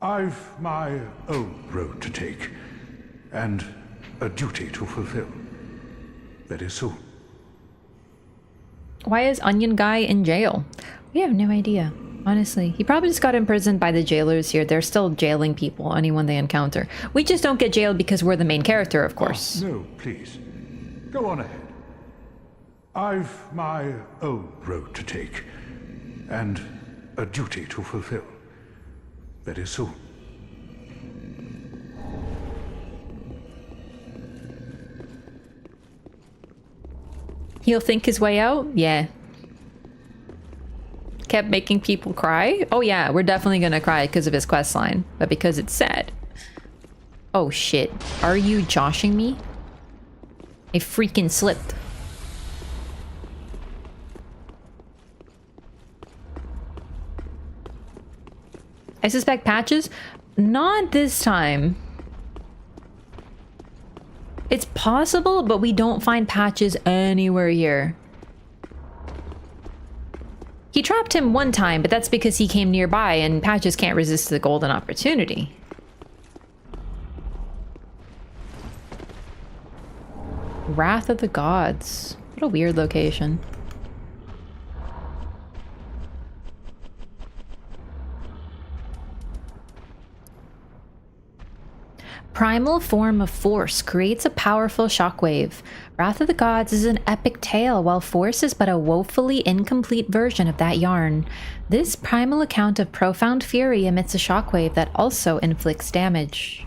I've my own road to take, and a duty to fulfill. Very soon. Why is Onion Guy in jail? We have no idea, honestly. He probably just got imprisoned by the jailers here. They're still jailing people, anyone they encounter. We just don't get jailed because we're the main character, of course. No, please. Go on ahead. I've my own road to take, and a duty to fulfill. Very soon. He'll think his way out? Yeah. Kept making people cry? Oh yeah, we're definitely gonna cry because of his quest line, but because it's sad. Oh shit. Are you joshing me? I freaking slipped. I suspect patches? Not this time. It's possible, but we don't find patches anywhere here. He trapped him one time, but that's because he came nearby and patches can't resist the golden opportunity. Wrath of the Gods. What a weird location. primal form of force creates a powerful shockwave. Wrath of the Gods is an epic tale, while Force is but a woefully incomplete version of that yarn. This primal account of profound fury emits a shockwave that also inflicts damage.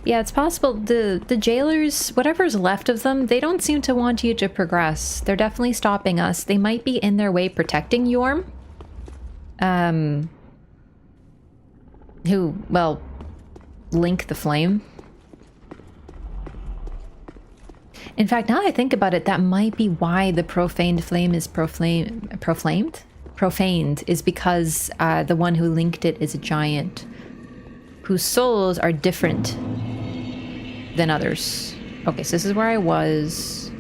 Yeah, it's possible. The jailers, whatever's left of them, they don't seem to want you to progress. They're definitely stopping us. They might be in their way protecting Yhorm. Who, well, Link the Flame. In fact, now that I think about it, that might be why the profaned flame is profaned, is because the one who linked it is a giant whose souls are different than others. Okay, so this is where I was.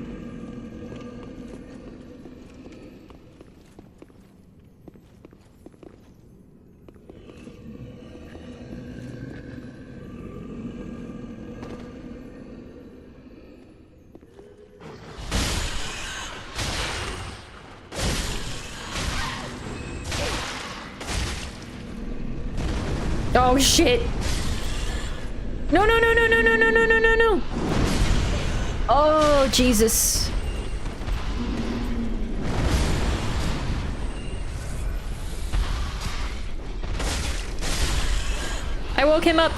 Oh shit! No, no, no, no, no, no, no, no, no, no, no! Oh, Jesus. I woke him up.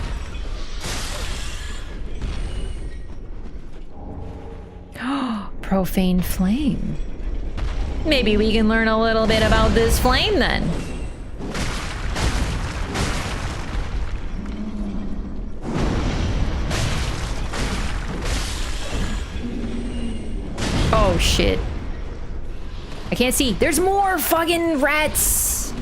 Profane flame. Maybe we can learn a little bit about this flame then. Oh shit. I can't see. There's more fucking rats.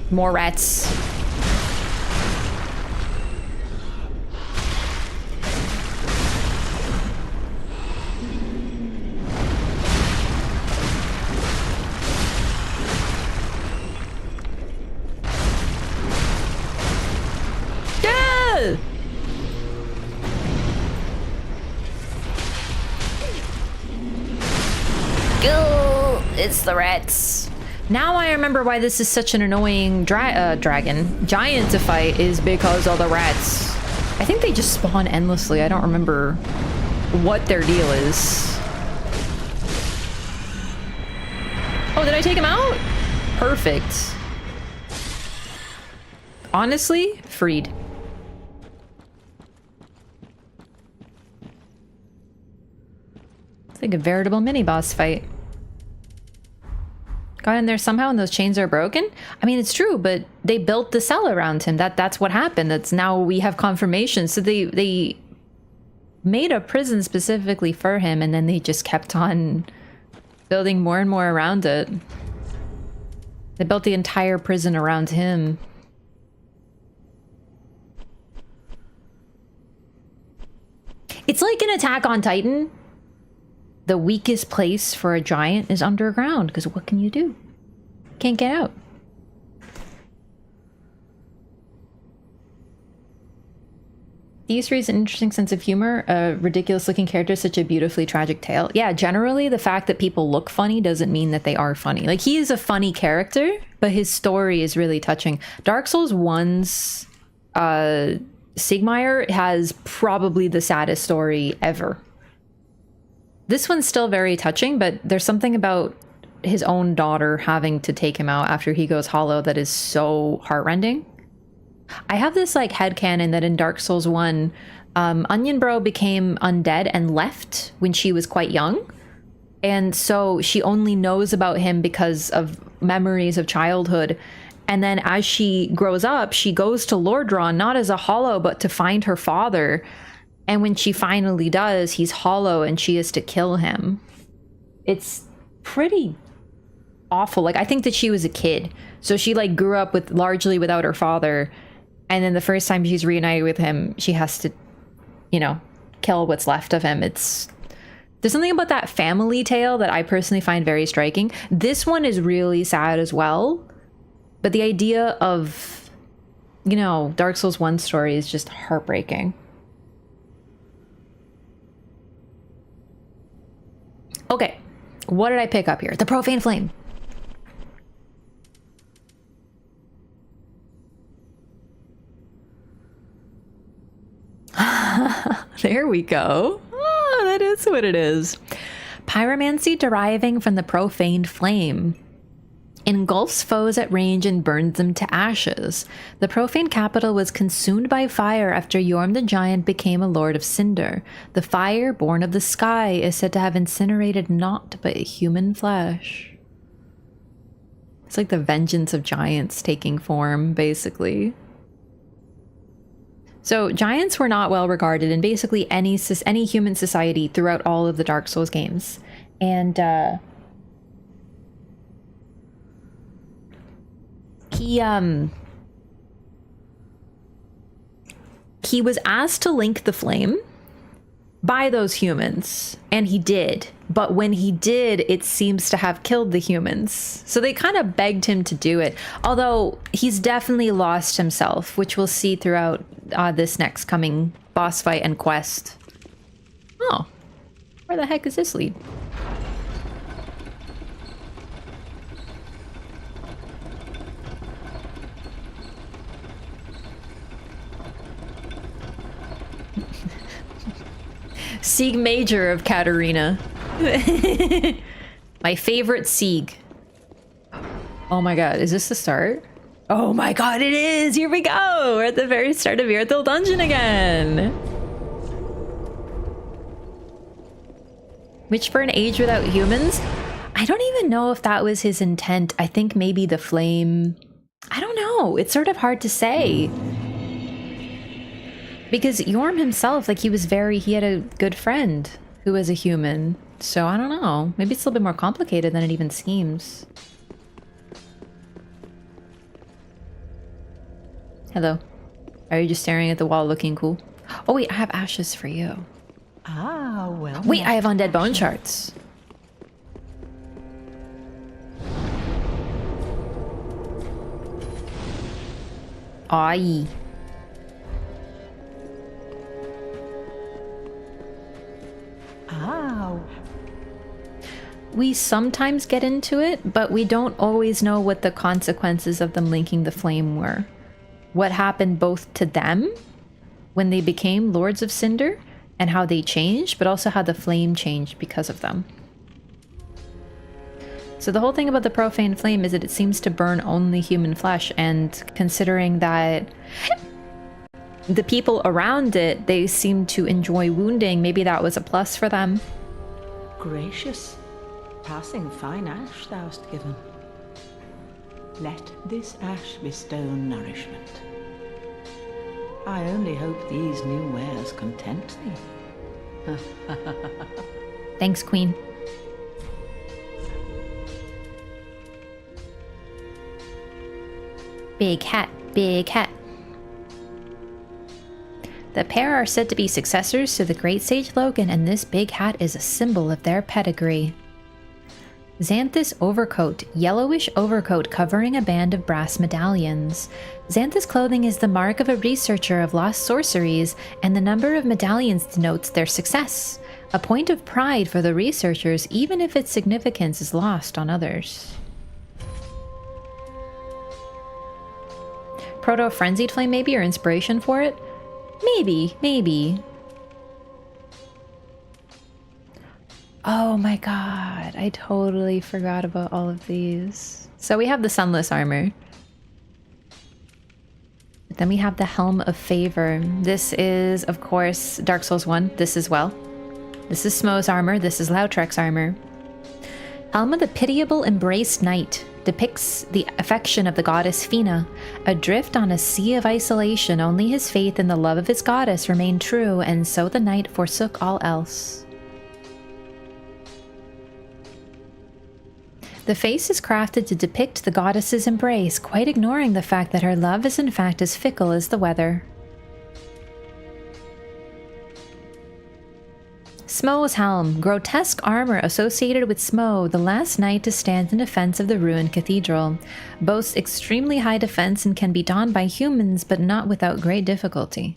More rats. It's the rats. Now I remember why this is such an annoying giant to fight, is because of the rats. I think they just spawn endlessly. I don't remember what their deal is. Oh, did I take him out? Perfect. Honestly, freed. It's like a veritable mini-boss fight. Got in there somehow and those chains are broken? I mean, it's true, but they built the cell around him. That's what happened. That's now we have confirmation. So they made a prison specifically for him, and then they just kept on building more and more around it. They built the entire prison around him. It's like an Attack on Titan. The weakest place for a giant is underground, because what can you do? Can't get out. The Easter is an interesting sense of humor. A ridiculous looking character, such a beautifully tragic tale. Yeah, generally the fact that people look funny doesn't mean that they are funny. Like, he is a funny character, but his story is really touching. Dark Souls 1's Siegward has probably the saddest story ever. This one's still very touching, but there's something about his own daughter having to take him out after he goes hollow that is so heartrending. I have this like headcanon that in Dark Souls 1, Onion Bro became undead and left when she was quite young. And so she only knows about him because of memories of childhood. And then as she grows up, she goes to Loreathon, not as a hollow, but to find her father. And when she finally does, he's hollow and she has to kill him. It's pretty awful. Like, I think that she was a kid. So she like grew up with largely without her father. And then the first time she's reunited with him, she has to, you know, kill what's left of him. There's something about that family tale that I personally find very striking. This one is really sad as well. But the idea of you know, Dark Souls 1 story is just heartbreaking. Okay, what did I pick up here? The Profane Flame. There we go. Oh, that is what it is. Pyromancy deriving from the Profane Flame. Engulfs foes at range and burns them to ashes. The Profane Capital was consumed by fire after Yhorm the Giant became a Lord of Cinder. The fire, born of the sky, is said to have incinerated naught but human flesh. It's like the vengeance of giants taking form, basically. So giants were not well regarded in basically any human society throughout all of the Dark Souls games. And he was asked to link the flame by those humans, and he did. But when he did, it seems to have killed the humans. So they kind of begged him to do it. Although he's definitely lost himself, which we'll see throughout this next coming boss fight and quest. Oh, where the heck is this lead? Sieg Major of Katarina. My favorite Sieg. Oh my god, is this the start? Oh my god, it is! Here we go! We're at the very start of Irithyll Dungeon again! Which, for an age without humans, I don't even know if that was his intent. I think maybe the flame... I don't know. It's sort of hard to say. Because Yhorm himself, like, he had a good friend who was a human. So I don't know. Maybe it's a little bit more complicated than it even seems. Hello. Are you just staring at the wall looking cool? Oh wait, I have ashes for you. Ah, well. Wait, I have undead bone shards. Aye. Ah. We sometimes get into it, but we don't always know what the consequences of them linking the flame were. What happened both to them when they became Lords of Cinder and how they changed, but also how the flame changed because of them. So the whole thing about the Profane Flame is that it seems to burn only human flesh, and considering that the people around it, they seem to enjoy wounding, maybe that was a plus for them. Gracious, passing fine ash thou'st given. Let this ash bestow nourishment. I only hope these new wares content thee. Thanks, Queen. Big hat, big hat. The pair are said to be successors to the great sage Logan, and this big hat is a symbol of their pedigree. Xanthus overcoat, yellowish overcoat covering a band of brass medallions. Xanthus clothing is the mark of a researcher of lost sorceries, and the number of medallions denotes their success. A point of pride for the researchers, even if its significance is lost on others. Proto-frenzied flame maybe, or inspiration for it? Maybe, maybe. Oh my god, I totally forgot about all of these. So we have the Sunless armor. But then we have the Helm of Favor. This is, of course, Dark Souls 1. This as well. This is Smo's armor. This is Lothrec's armor. Helm of the Pitiable Embraced Knight depicts the affection of the goddess Fina. Adrift on a sea of isolation, only his faith in the love of his goddess remained true, and so the knight forsook all else. The face is crafted to depict the goddess's embrace, quite ignoring the fact that her love is in fact as fickle as the weather. Smo's helm, grotesque armor associated with Smo, the last knight to stand in defense of the ruined cathedral. Boasts extremely high defense and can be donned by humans, but not without great difficulty.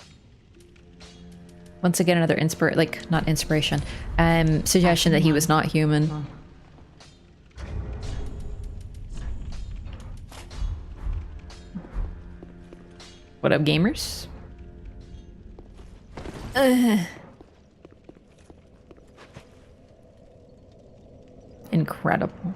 Once again, another suggestion that he was not human. What up, gamers? Incredible.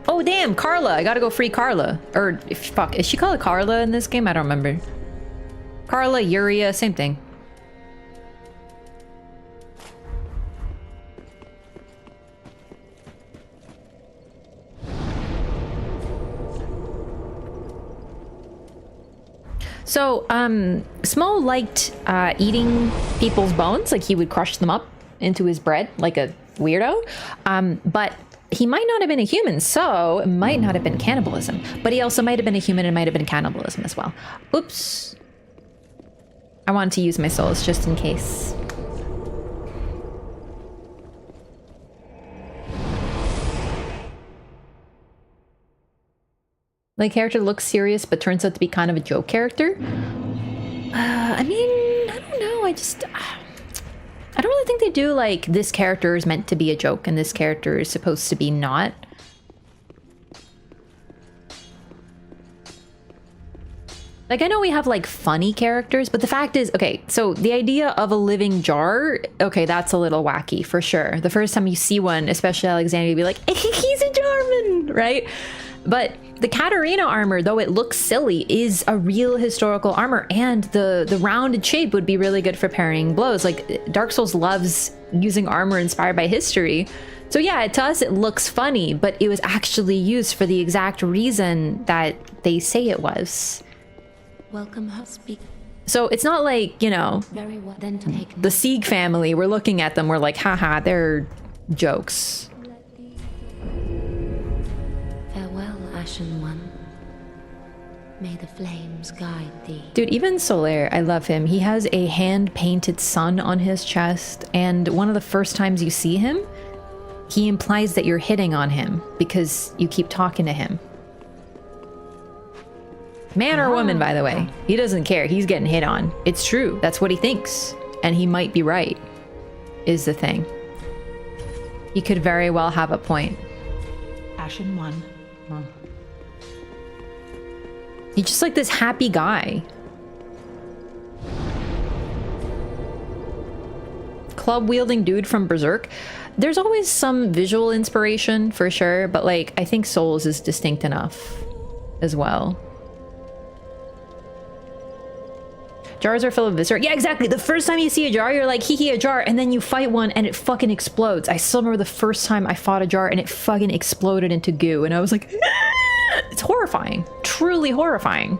Oh damn, Carla! I gotta go free Carla. Or fuck, is she called Carla in this game? I don't remember. Carla, Uria, same thing. So, Smo liked eating people's bones, like he would crush them up into his bread like a weirdo. But he might not have been a human, so it might not have been cannibalism. But he also might have been a human and might have been cannibalism as well. Oops. I wanted to use my souls just in case. Like, character looks serious but turns out to be kind of a joke character. I mean, I don't know. I don't really think they do, like, this character is meant to be a joke and this character is supposed to be not. Like, I know we have, like, funny characters, but the fact is, okay, so the idea of a living jar, okay, that's a little wacky, for sure. The first time you see one, especially Alexander, you'd be like, he's a Jarman, right? But the Katarina armor, though it looks silly, is a real historical armor, and the rounded shape would be really good for parrying blows. Like, Dark Souls loves using armor inspired by history. So yeah, to us it looks funny, but it was actually used for the exact reason that they say it was. Welcome, speak. So it's not like, you know, Very well. Then take the Sieg family, we're looking at them, we're like, haha, they're jokes. Farewell, Ashen One. May the flames guide thee. Dude, even Solaire, I love him. He has a hand-painted sun on his chest, and one of the first times you see him, he implies that you're hitting on him because you keep talking to him. Man or woman, by the way. He doesn't care. He's getting hit on. It's true. That's what he thinks. And he might be right, is the thing. He could very well have a point. Ashen One. He's just like this happy guy. Club-wielding dude from Berserk. There's always some visual inspiration, for sure, but like, I think Souls is distinct enough as well. Jars are full of viscera. Yeah, exactly. The first time you see a jar, you're like, hee, a jar, and then you fight one and it fucking explodes. I still remember the first time I fought a jar and it fucking exploded into goo, and I was like, ah! It's horrifying. Truly horrifying.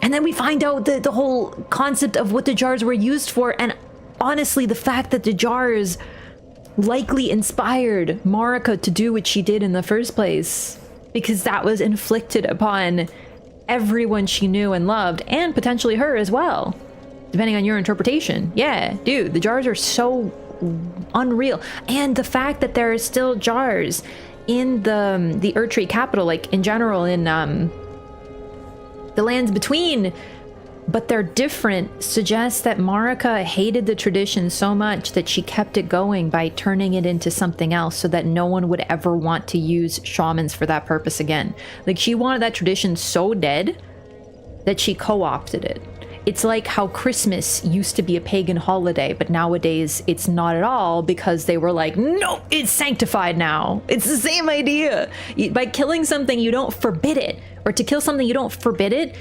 And then we find out the whole concept of what the jars were used for, and honestly, the fact that the jars likely inspired Marika to do what she did in the first place, because that was inflicted upon everyone she knew and loved, and potentially her as well, depending on your interpretation. Yeah, dude, the jars are so unreal. And the fact that there are still jars in the Erdtree capital, like in general in the lands between, but they're different, suggests that Marika hated the tradition so much that she kept it going by turning it into something else so that no one would ever want to use shamans for that purpose again. Like, she wanted that tradition so dead that she co-opted it. It's like how Christmas used to be a pagan holiday, but nowadays it's not at all, because they were like, no, it's sanctified now. It's the same idea. By killing something, you don't forbid it. Or to kill something, you don't forbid it.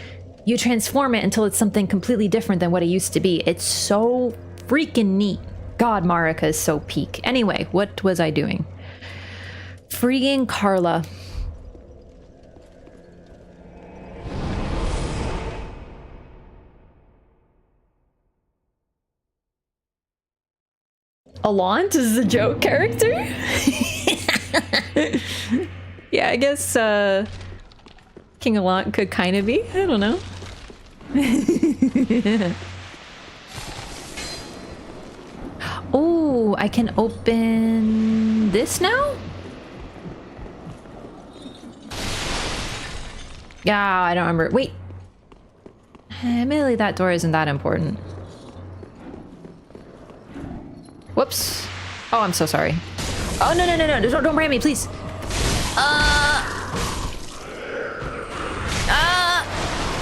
You transform it until it's something completely different than what it used to be. It's so freaking neat. God, Marika is so peak. Anyway, what was I doing? Freeing Carla. Allant is the joke character? Yeah, I guess King Alot could kind of be. I don't know. Oh, I can open this now? Yeah, I don't remember. Wait. Admittedly, that door isn't that important. Whoops. Oh, I'm so sorry. Oh, no, no, no, no. Don't ram me, please.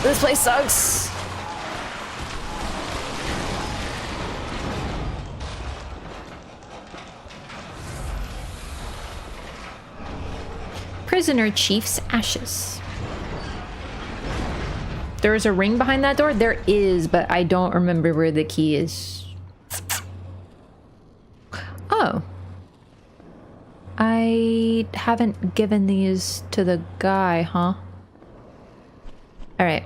This place sucks. Prisoner Chief's ashes. There is a ring behind that door? There is, but I don't remember where the key is. Oh. I haven't given these to the guy, huh? Alright.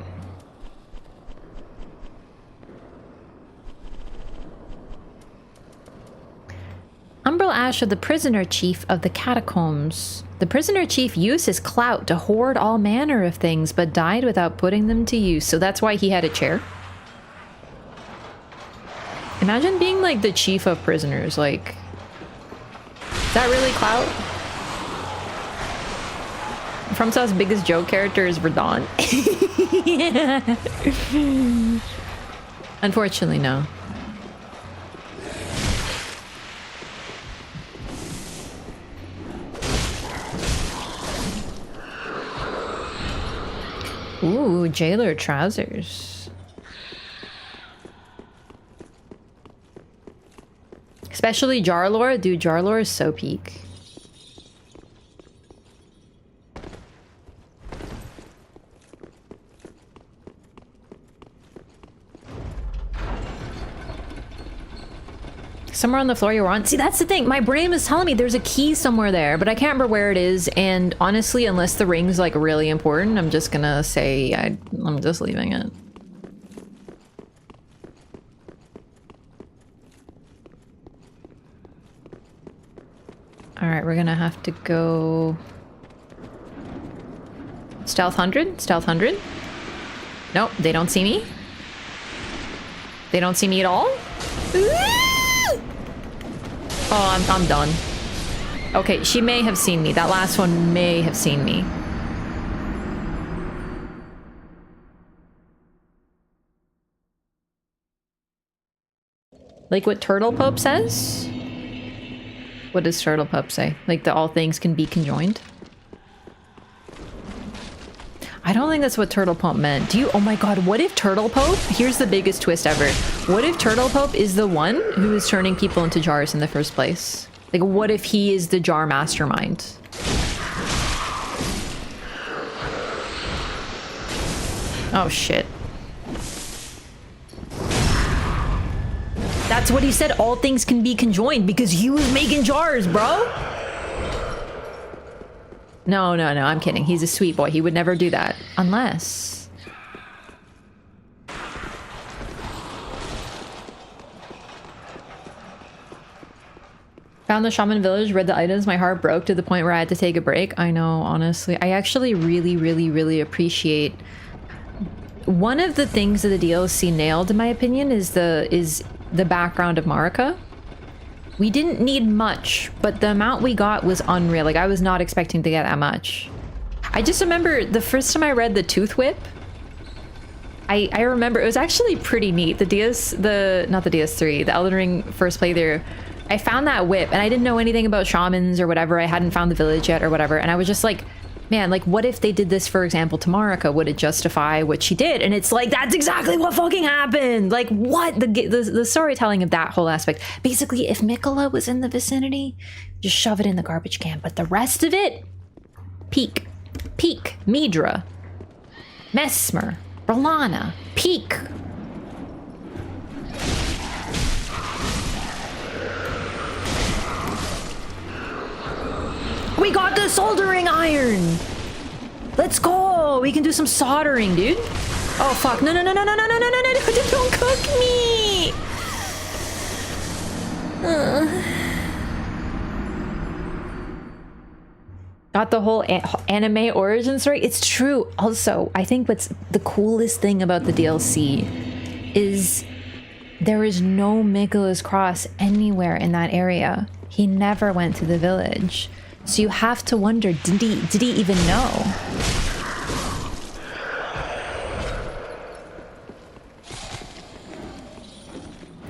Umbral Ash of the Prisoner Chief of the Catacombs. The Prisoner Chief used his clout to hoard all manner of things, but died without putting them to use. So that's why he had a chair. Imagine being like the chief of prisoners, like... Is that really clout? FromSoft's biggest joke character is Verdant. Unfortunately, no. Ooh, jailer trousers. Especially Jarlor. Dude, Jarlor is so peak. Somewhere on the floor you were on. See, that's the thing. My brain was telling me there's a key somewhere there, but I can't remember where it is. And honestly, unless the ring's like really important, I'm just gonna say I'm just leaving it. All right, we're gonna have to go stealth 100, stealth 100. Nope, they don't see me. They don't see me at all. Oh, I'm done. Okay, she may have seen me. That last one may have seen me. Like what Turtle Pope says? What does Turtle Pope say? Like that all things can be conjoined? I don't think that's what Turtle Pope meant. Do you? Oh my god, what if Turtle Pope? Here's the biggest twist ever. What if Turtle Pope is the one who is turning people into jars in the first place? Like, what if he is the jar mastermind? Oh shit. That's what he said, all things can be conjoined, because he was making jars, bro. No, no, no, I'm kidding. He's a sweet boy. He would never do that. Unless... Found the shaman village, read the items, my heart broke to the point where I had to take a break. I know, honestly. I actually really appreciate... One of the things that the DLC nailed, in my opinion, is the background of Marika. We didn't need much, but the amount we got was unreal. Like, I was not expecting to get that much. I just remember the first time I read the Tooth Whip, I remember it was actually pretty neat. Not the DS3, the Elden Ring first playthrough. I found that whip and I didn't know anything about shamans or whatever. I hadn't found the village yet or whatever. And I was just like, man, like, what if they did this, for example, to Marika? Would it justify what she did? And it's like, that's exactly what fucking happened. Like, what? The storytelling of that whole aspect. Basically, if Mikola was in the vicinity, just shove it in the garbage can. But the rest of it, Peak, Midra, Mesmer, Bralana, Peak. We got the soldering iron! Let's go! We can do some soldering, dude. Oh, fuck. No, don't cook me! Got the whole anime origin story. It's true. Also, I think what's the coolest thing about the DLC is there is no Mikola's Cross anywhere in that area. He never went to the village. So you have to wonder, did he even know?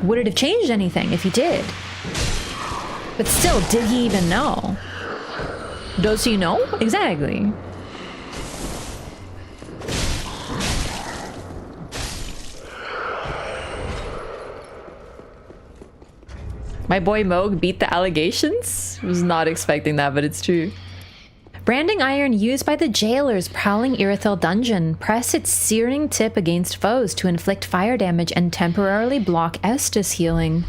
Would it have changed anything if he did? But still, did he even know? Does he know? Exactly. My boy Moog beat the allegations? Was not expecting that, but it's true. Branding iron used by the jailers prowling Irithyll Dungeon. Press its searing tip against foes to inflict fire damage and temporarily block Estus healing.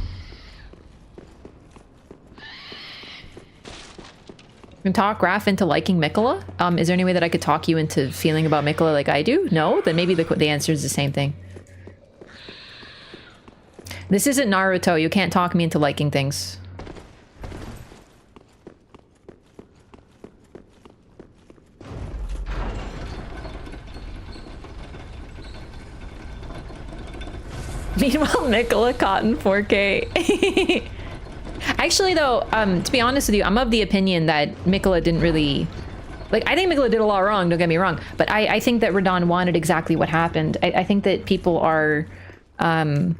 Can talk Raph into liking Mikola? Is there any way that I could talk you into feeling about Mikola like I do? No? Then maybe the answer is the same thing. This isn't Naruto. You can't talk me into liking things. Meanwhile, Mikola caught in 4K. Actually, though, to be honest with you, I'm of the opinion that Mikola didn't really... Like, I think Mikola did a lot wrong, don't get me wrong. But I think that Radahn wanted exactly what happened. I think that people are... I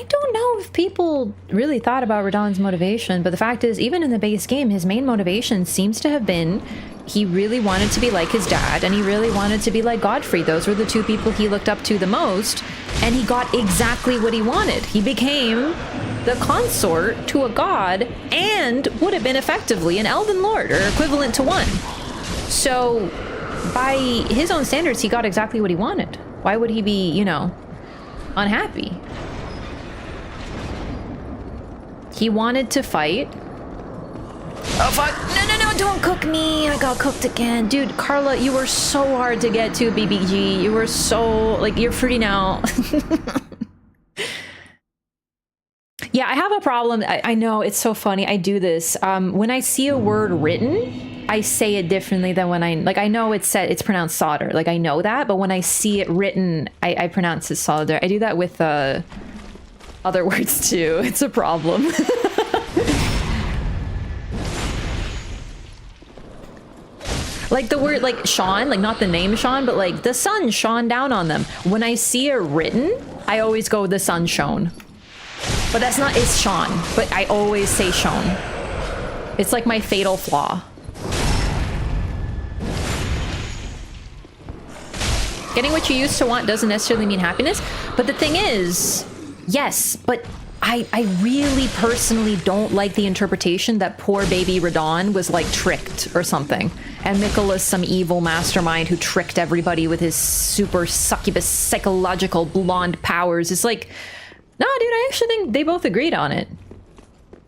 don't know if people really thought about Radahn's motivation, but the fact is, even in the base game, his main motivation seems to have been he really wanted to be like his dad, and he really wanted to be like Godfrey. Those were the two people he looked up to the most, and he got exactly what he wanted. He became the consort to a god, and would have been effectively an Elven Lord, or equivalent to one. So, by his own standards, he got exactly what he wanted. Why would he be, you know, unhappy? He wanted to fight. Oh fuck, no, don't cook me. I got cooked again. Dude, Carla, you were so hard to get to, BBG. You were so, like, you're free now. Yeah, I have a problem. I know, it's so funny. I do this. When I see a word written, I say it differently than when I know it's pronounced solder. Like, I know that, but when I see it written, I pronounce it solder. I do that with, other words too. It's a problem. Like the word, like Sean, like not the name Sean, but like the sun shone down on them. When I see it written, I always go the sun shone. But that's not, it's Sean, but I always say Sean. It's like my fatal flaw. Getting what you used to want doesn't necessarily mean happiness, but the thing is, yes, but I really personally don't like the interpretation that poor baby Radahn was like tricked or something. And Mikola's some evil mastermind who tricked everybody with his super succubus psychological blonde powers. It's like, no, dude, I actually think they both agreed on it.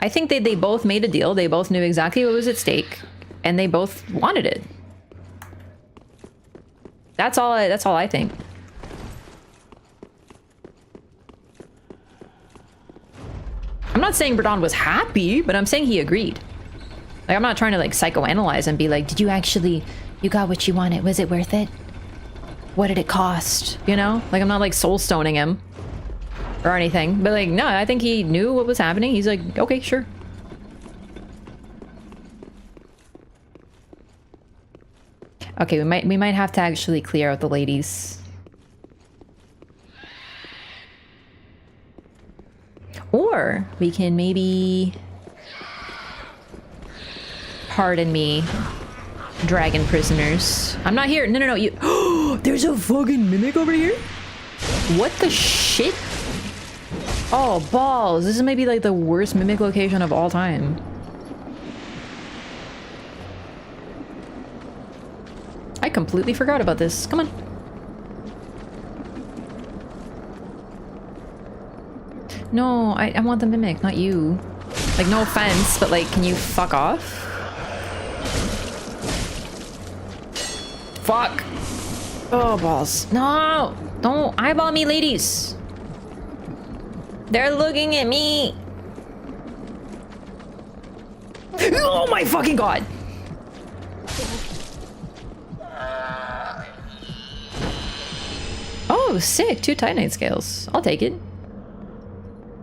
I think they both made a deal. They both knew exactly what was at stake, and they both wanted it. That's all I think. I'm not saying Radahn was happy, but I'm saying he agreed. Like, I'm not trying to like psychoanalyze and be like, did you actually, you got what you wanted? Was it worth it? What did it cost? You know? Like, I'm not like soul stoning him or anything, but like, no, I think he knew what was happening. He's like, okay, sure. Okay, we might have to actually clear out the ladies. Or we can maybe, pardon me, dragon prisoners. I'm not here. No, you. There's a fucking mimic over here? What the shit? Oh, balls. This is maybe like the worst mimic location of all time. I completely forgot about this. Come on. No, I want the mimic, not you. Like, no offense, but like, can you fuck off? Fuck. Oh, balls. No! Don't eyeball me, ladies! They're looking at me! Oh my fucking god! Oh, sick. 2 Titanite scales. I'll take it.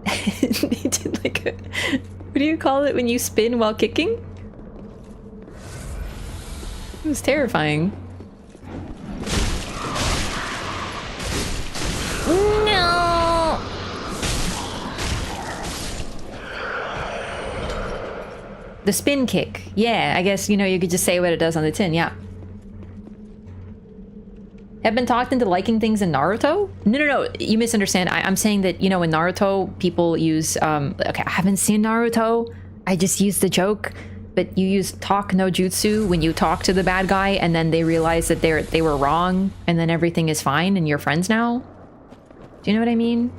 He did like a... What do you call it when you spin while kicking? It was terrifying. No! The spin kick. Yeah, I guess, you know, you could just say what it does on the tin, yeah. Have been talked into liking things in Naruto? No, you misunderstand. I'm saying that, you know, in Naruto, people use, okay, I haven't seen Naruto. I just used the joke, but you use talk no jutsu when you talk to the bad guy and then they realize that they were wrong and then everything is fine and you're friends now. Do you know what I mean?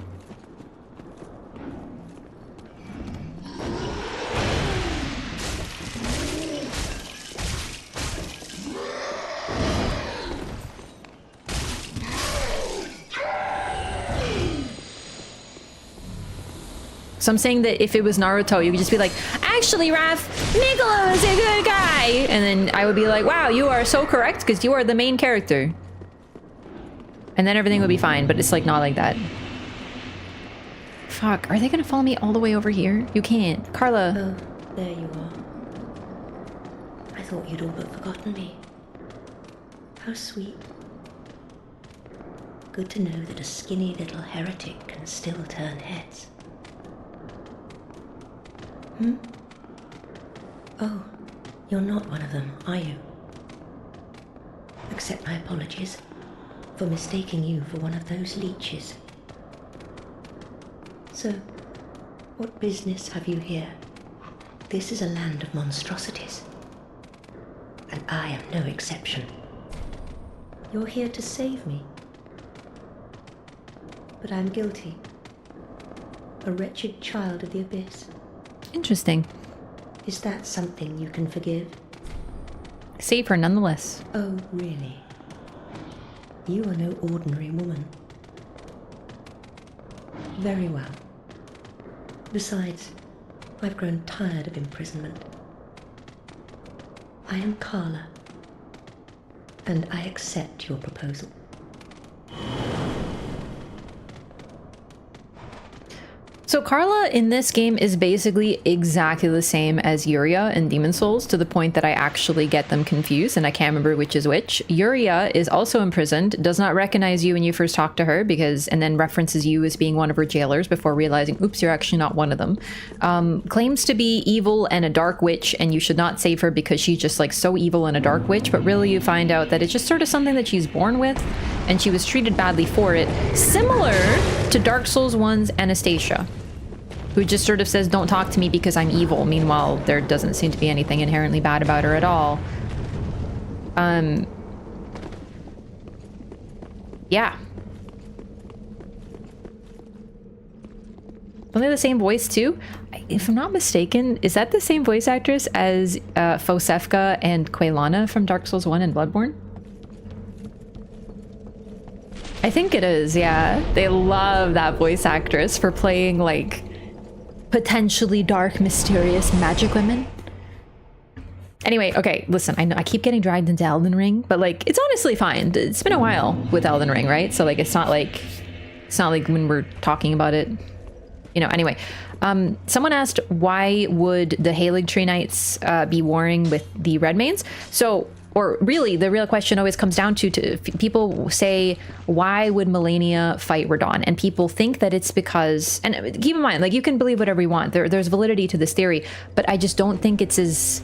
So I'm saying that if it was Naruto, you could just be like, actually, Raph, Niccolo is a good guy. And then I would be like, wow, you are so correct because you are the main character. And then everything would be fine, but it's like not like that. Fuck, are they gonna follow me all the way over here? You can't. Carla. Oh, there you are. I thought you'd all but forgotten me. How sweet. Good to know that a skinny little heretic can still turn heads. Hmm? Oh, you're not one of them, are you? Accept my apologies for mistaking you for one of those leeches. So, what business have you here? This is a land of monstrosities, and I am no exception. You're here to save me, but I'm guilty. A wretched child of the abyss. Interesting. Is that something you can forgive? Save her nonetheless. Oh, really? You are no ordinary woman. Very well. Besides, I've grown tired of imprisonment. I am Carla, and I accept your proposal. So Carla in this game is basically exactly the same as Yuria in Demon Souls, to the point that I actually get them confused and I can't remember which is which. Yuria is also imprisoned, does not recognize you when you first talk to her and then references you as being one of her jailers before realizing, oops, you're actually not one of them. Claims to be evil and a dark witch, and you should not save her because she's just like so evil and a dark witch, but really you find out that it's just sort of something that she's born with and she was treated badly for it, similar to Dark Souls 1's Anastasia, who just sort of says, don't talk to me because I'm evil. Meanwhile, there doesn't seem to be anything inherently bad about her at all. Yeah. Are they the same voice too? If I'm not mistaken, is that the same voice actress as Fosefka and Quaylana from Dark Souls 1 and Bloodborne? I think it is, yeah. They love that voice actress for playing, like, potentially dark, mysterious magic women. Anyway, okay, listen, I know I keep getting dragged into Elden Ring, but, like, it's honestly fine. It's been a while with Elden Ring, right? So, like, it's not like when we're talking about it, you know. Anyway, someone asked, why would the Halig Tree Knights be warring with the Redmanes? So, or really, the real question always comes down to people say, why would Melania fight Radahn? And people think that it's because, and keep in mind, like, you can believe whatever you want. There's validity to this theory, but I just don't think it's as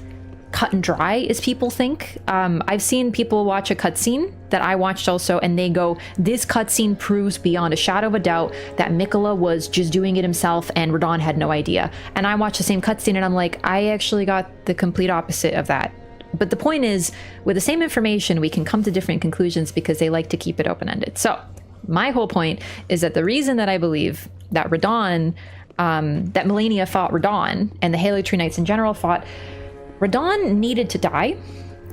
cut and dry as people think. I've seen people watch a cutscene that I watched also, and they go, this cutscene proves beyond a shadow of a doubt that Miquella was just doing it himself and Radahn had no idea. And I watched the same cutscene and I'm like, I actually got the complete opposite of that. But the point is, with the same information, we can come to different conclusions because they like to keep it open-ended. So my whole point is that the reason that I believe that Radahn, that Melania fought Radahn, and the Halig Tree Knights in general fought, Radahn needed to die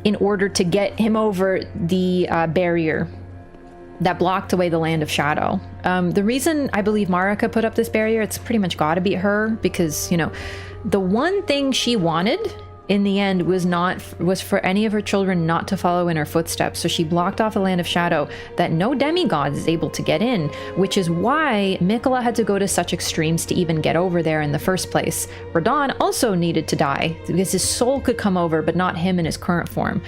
in order to get him over the barrier that blocked away the Land of Shadow. The reason I believe Marika put up this barrier, it's pretty much gotta be her, because, you know, the one thing she wanted in the end was for any of her children not to follow in her footsteps. So she blocked off the land of shadow that no demigod is able to get in, which is why Miquella had to go to such extremes to even get over there in the first place. Radahn also needed to die because his soul could come over, but not him in his current form.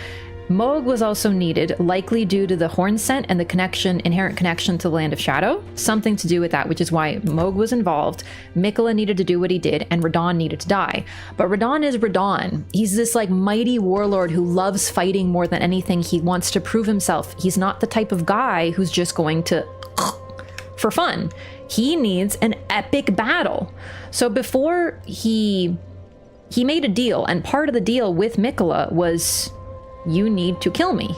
Mohg was also needed, likely due to the horn scent and the inherent connection to the Land of Shadow. Something to do with that, which is why Mohg was involved. Miquella needed to do what he did, and Radahn needed to die. But Radahn is Radahn. He's this like mighty warlord who loves fighting more than anything. He wants to prove himself. He's not the type of guy who's just going to for fun. He needs an epic battle. So before he made a deal, and part of the deal with Miquella was, you need to kill me.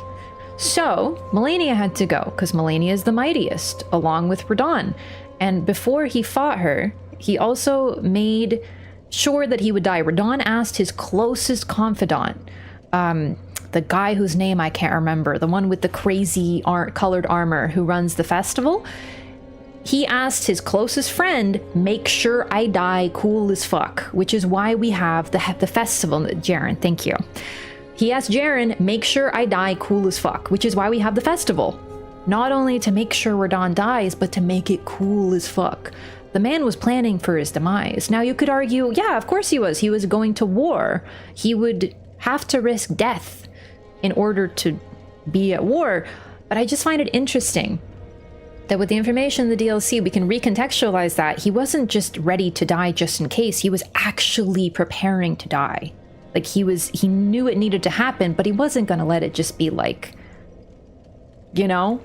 So Malenia had to go, because Malenia is the mightiest, along with Radahn. And before he fought her, he also made sure that he would die. Radahn asked his closest confidant, the guy whose name I can't remember, the one with the crazy colored armor who runs the festival. He asked his closest friend, make sure I die cool as fuck, which is why we have the festival. Jaren, thank you. He asked Jaren, make sure I die cool as fuck, which is why we have the festival. Not only to make sure Radahn dies, but to make it cool as fuck. The man was planning for his demise. Now you could argue, yeah, of course he was. He was going to war. He would have to risk death in order to be at war. But I just find it interesting that with the information in the DLC, we can recontextualize that. He wasn't just ready to die just in case. He was actually preparing to die. Like he knew it needed to happen, but he wasn't going to let it just be like, you know?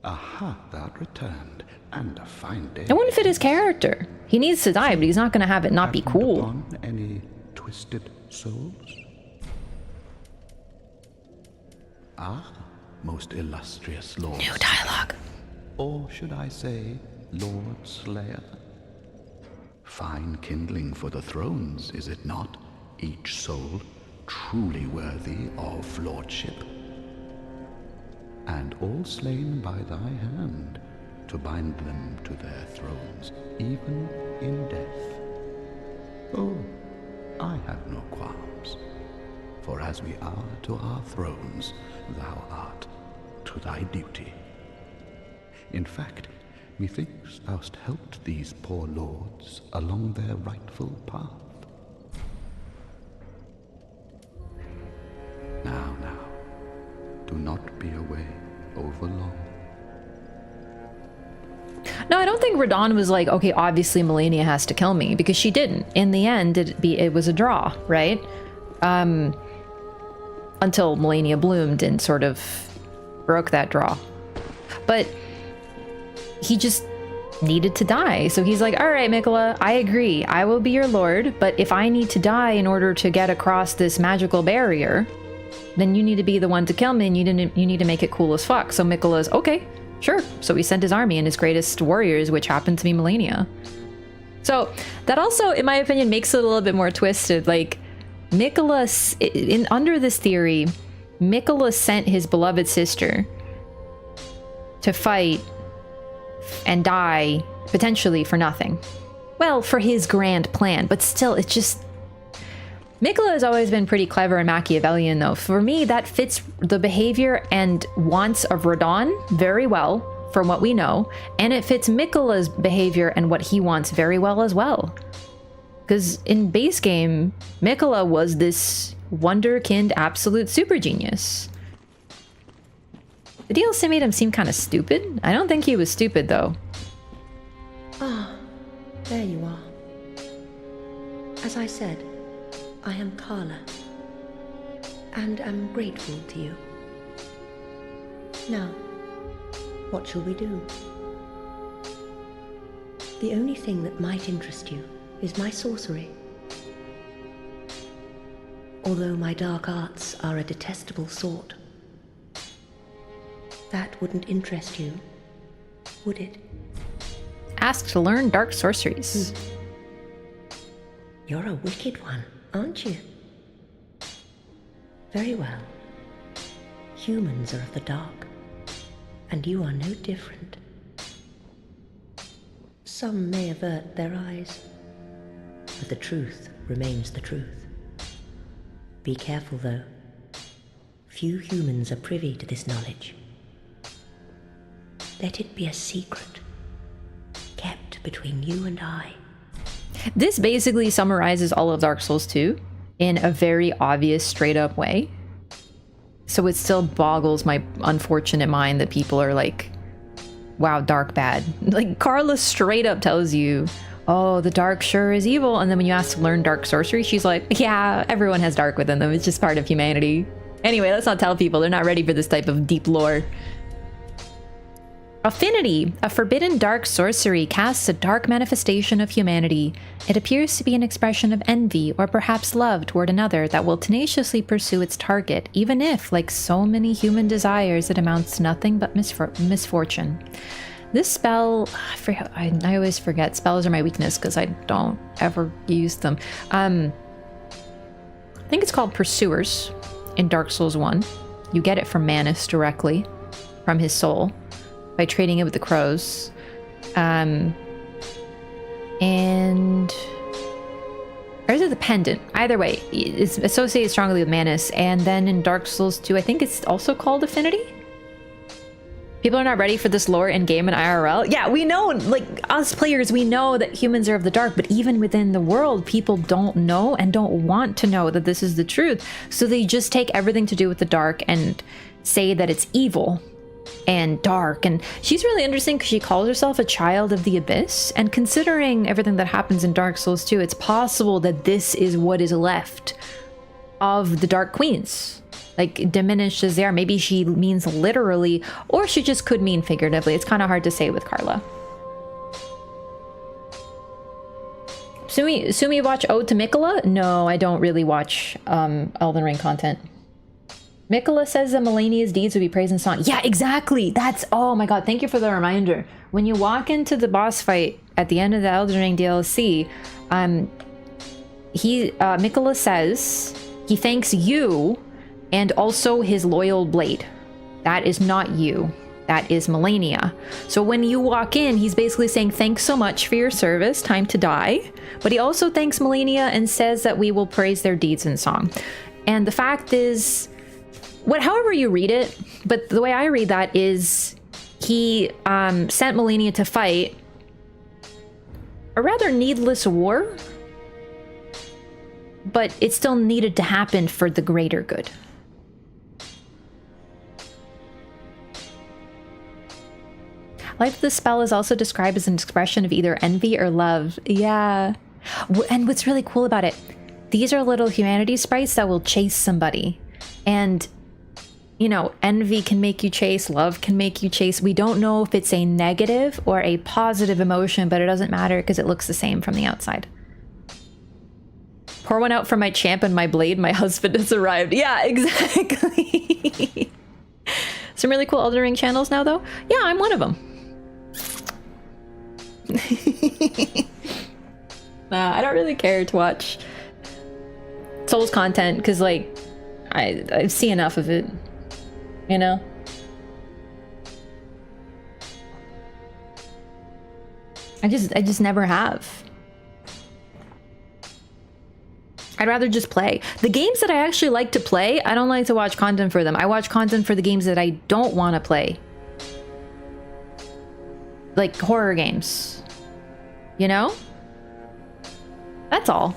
Aha, thou returned, and a fine day. It wouldn't fit his character. He needs to die, but he's not going to have it not be cool. Upon any twisted souls? Ah, most illustrious Lord. New dialogue. Or should I say, Lord Slayer? Fine kindling for the thrones, is it not? Each soul truly worthy of lordship, and all slain by thy hand to bind them to their thrones, even in death. Oh, I have no qualms, for as we are to our thrones, thou art to thy duty. In fact, methinks thou'st helped these poor lords along their rightful path. Now, do not be away over long. No, I don't think Radahn was like, okay, obviously Malenia has to kill me, because she didn't. In the end, it was a draw, right? Until Malenia bloomed and sort of broke that draw. But he just needed to die. So he's like, all right, Miquella, I agree. I will be your lord, but if I need to die in order to get across this magical barrier, then you need to be the one to kill me, and you need to make it cool as fuck. So Miquella's, okay, sure. So he sent his army and his greatest warriors, which happened to be Malenia. So that also, in my opinion, makes it a little bit more twisted. Like, Miquella, under this theory, Miquella sent his beloved sister to fight and die, potentially for nothing. Well, for his grand plan, but still, it's just... Miquella has always been pretty clever and Machiavellian, though. For me, that fits the behavior and wants of Radahn very well, from what we know, and it fits Miquella's behavior and what he wants very well as well. Because in base game, Miquella was this wonderkind absolute super genius. The DLC made him seem kind of stupid. I don't think he was stupid, though. Ah, there you are. As I said, I am Carla, and am grateful to you. Now, what shall we do? The only thing that might interest you is my sorcery. Although my dark arts are a detestable sort. That wouldn't interest you, would it? Ask to learn dark sorceries. You're a wicked one, aren't you? Very well. Humans are of the dark, and you are no different. Some may avert their eyes, but the truth remains the truth. Be careful, though. Few humans are privy to this knowledge. Let it be a secret, kept between you and I. This basically summarizes all of Dark Souls 2 in a very obvious, straight-up way. So it still boggles my unfortunate mind that people are like, wow, dark bad. Like, Carla straight up tells you, oh, the dark sure is evil. And then when you ask to learn dark sorcery, she's like, yeah, everyone has dark within them. It's just part of humanity. Anyway, let's not tell people. They're not ready for this type of deep lore. Affinity, a forbidden dark sorcery, casts a dark manifestation of humanity. It appears to be an expression of envy or perhaps love toward another that will tenaciously pursue its target, even if, like so many human desires, it amounts to nothing but misfortune. This spell, I always forget. Spells are my weakness because I don't ever use them. I think it's called Pursuers in Dark Souls 1. You get it from Manus directly, from his soul, by trading it with the crows. And or is it the pendant? Either way, it's associated strongly with Manus. And then in Dark Souls 2, I think it's also called Affinity. People are not ready for this lore in game and IRL. Yeah, we know, like, us players, we know that humans are of the dark, but even within the world, people don't know and don't want to know that this is the truth. So they just take everything to do with the dark and say that it's evil and dark. And she's really interesting because she calls herself a child of the abyss, and considering everything that happens in Dark Souls 2, it's possible that this is what is left of the Dark Queens, like diminished as they are. Maybe she means literally, or she just could mean figuratively. It's kind of hard to say with Carla. Sumi watch Ode to Mikola? No, I don't really watch Elden Ring content. Mikola says that Melania's deeds would be praised in song. Yeah, exactly. That's, oh my god, thank you for the reminder. When you walk into the boss fight at the end of the Elden Ring DLC, Mikola says he thanks you and also his loyal blade. That is not you. That is Melania. So when you walk in, he's basically saying, thanks so much for your service, time to die. But he also thanks Melania and says that we will praise their deeds in song. And the fact is, however you read it, but the way I read that is he sent Melania to fight a rather needless war, but it still needed to happen for the greater good. Life of the spell is also described as an expression of either envy or love. Yeah. And what's really cool about it, these are little humanity sprites that will chase somebody. And you know, envy can make you chase, love can make you chase. We don't know if it's a negative or a positive emotion, but it doesn't matter because it looks the same from the outside. Pour one out for my champ and my blade. My husband has arrived. Yeah, exactly. Some really cool Elden Ring channels now, though. Yeah, I'm one of them. I don't really care to watch Souls content because, like, I see enough of it. You know? I just never have. I'd rather just play. The games that I actually like to play, I don't like to watch content for them. I watch content for the games that I don't want to play. Like horror games. You know? That's all.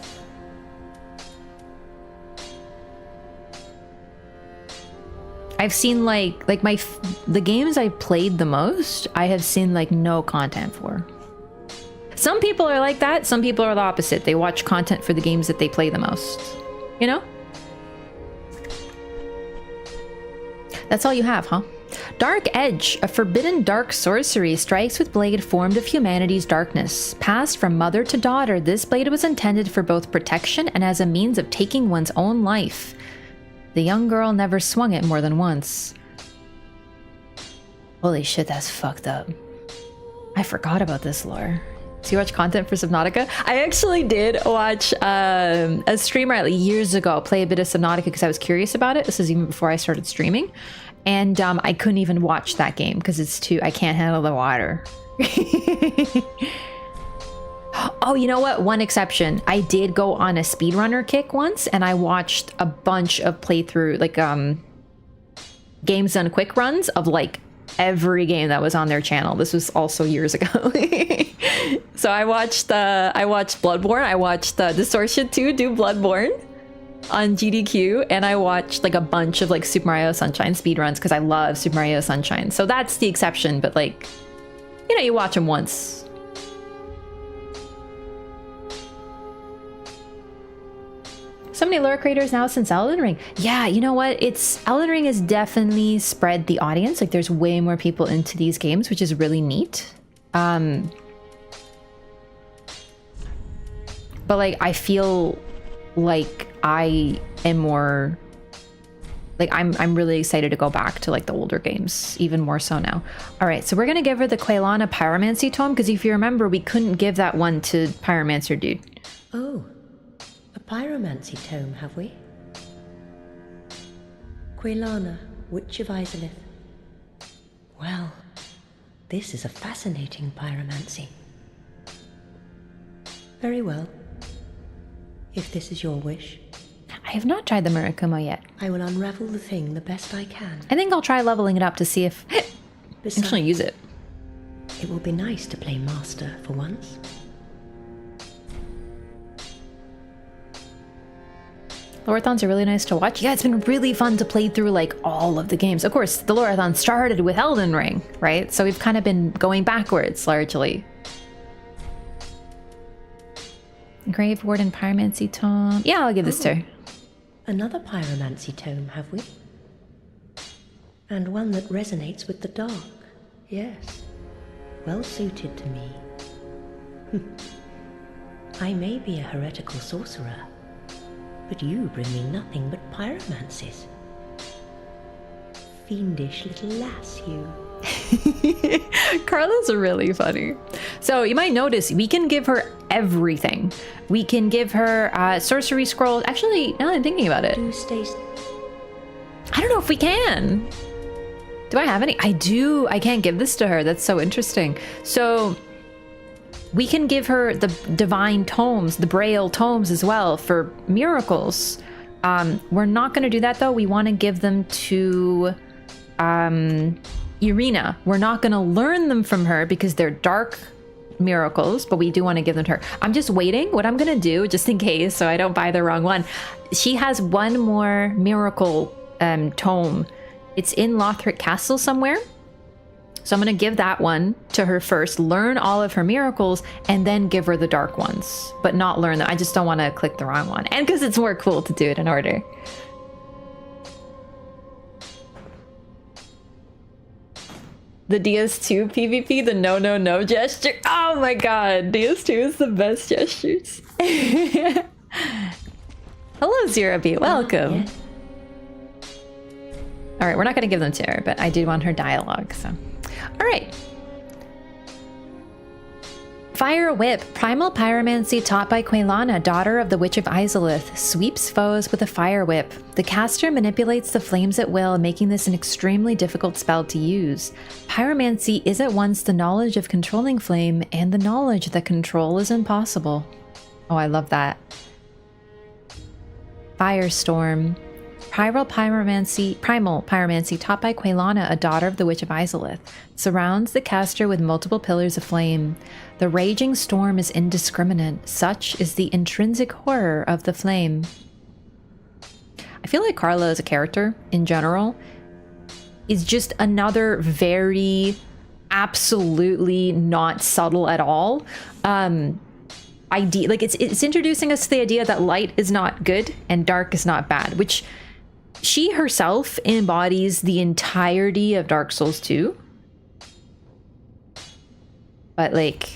I've seen like the games I played the most, I have seen like no content for. Some people are like that. Some people are the opposite. They watch content for the games that they play the most. You know? That's all you have, huh? Dark Edge, a forbidden dark sorcery, strikes with blade formed of humanity's darkness. Passed from mother to daughter, this blade was intended for both protection and as a means of taking one's own life. The young girl never swung it more than once. Holy shit, that's fucked up. I forgot about this lore. So you watch content for Subnautica? I actually did watch a streamer like years ago play a bit of Subnautica because I was curious about it. This is even before I started streaming. And I couldn't even watch that game because I can't handle the water. Oh, you know what? One exception. I did go on a speedrunner kick once, and I watched a bunch of playthrough, like, games done quick runs of, like, every game that was on their channel. This was also years ago. So I watched Bloodborne. I watched Distortion 2 do Bloodborne on GDQ, and I watched like a bunch of like Super Mario Sunshine speedruns because I love Super Mario Sunshine. So that's the exception, but like, you know, you watch them once. So many lore creators now since Elden Ring. Yeah, you know what? Elden Ring has definitely spread the audience. Like there's way more people into these games, which is really neat. But like I feel like I am more like I'm really excited to go back to like the older games, even more so now. All right, so we're gonna give her the Quelana Pyromancy Tome because if you remember, we couldn't give that one to Pyromancer dude. Oh, a pyromancy tome, have we? Quelana, Witch of Isolith. Well, this is a fascinating pyromancy. Very well. If this is your wish. I have not tried the Murakumo yet. I will unravel the thing the best I can. I think I'll try leveling it up to see if I Besides, actually use it. It will be nice to play master for once. Loreathons are really nice to watch. Yeah, it's been really fun to play through like all of the games. Of course, the Loreathon started with Elden Ring, right? So we've kind of been going backwards largely. Grave Warden Pyromancy Tome. Yeah, I'll give this to her. Another pyromancy tome, have we? And one that resonates with the dark. Yes. Well suited to me. I may be a heretical sorcerer, but you bring me nothing but pyromancies. Fiendish little lass, you. Carla's really funny. So you might notice we can give her everything. We can give her sorcery scrolls. Actually, now that I'm thinking about it, Do stay. I don't know if we can. Do I have any? I do. I can't give this to her. That's so interesting. So we can give her the divine tomes, the Braille tomes as well for miracles. We're not going to do that though. We want to give them to Irina. We're not going to learn them from her because they're dark miracles, but we do want to give them to her. I'm just waiting. What I'm going to do, just in case so I don't buy the wrong one, she has one more miracle tome. It's in Lothric Castle somewhere. So I'm going to give that one to her first, learn all of her miracles, and then give her the dark ones, but not learn them. I just don't want to click the wrong one. And because it's more cool to do it in order. The DS2 PvP, the no gesture. Oh my god, DS2 is the best gestures. Hello, Zerabi, welcome. Yeah. All right, we're not going to give them to her, but I do want her dialogue, so. All right. Fire Whip, primal pyromancy taught by Quelana, daughter of the Witch of Isolith, sweeps foes with a fire whip. The caster manipulates the flames at will, making this an extremely difficult spell to use. Pyromancy is at once the knowledge of controlling flame and the knowledge that control is impossible. Oh, I love that. Firestorm. Primal pyromancy taught by Quelana, a daughter of the Witch of Isolith, surrounds the caster with multiple pillars of flame. The raging storm is indiscriminate. Such is the intrinsic horror of the flame. I feel like Carla as a character, in general, is just another very absolutely not subtle at all idea. Like it's introducing us to the idea that light is not good and dark is not bad, which she herself embodies the entirety of Dark Souls 2. But like,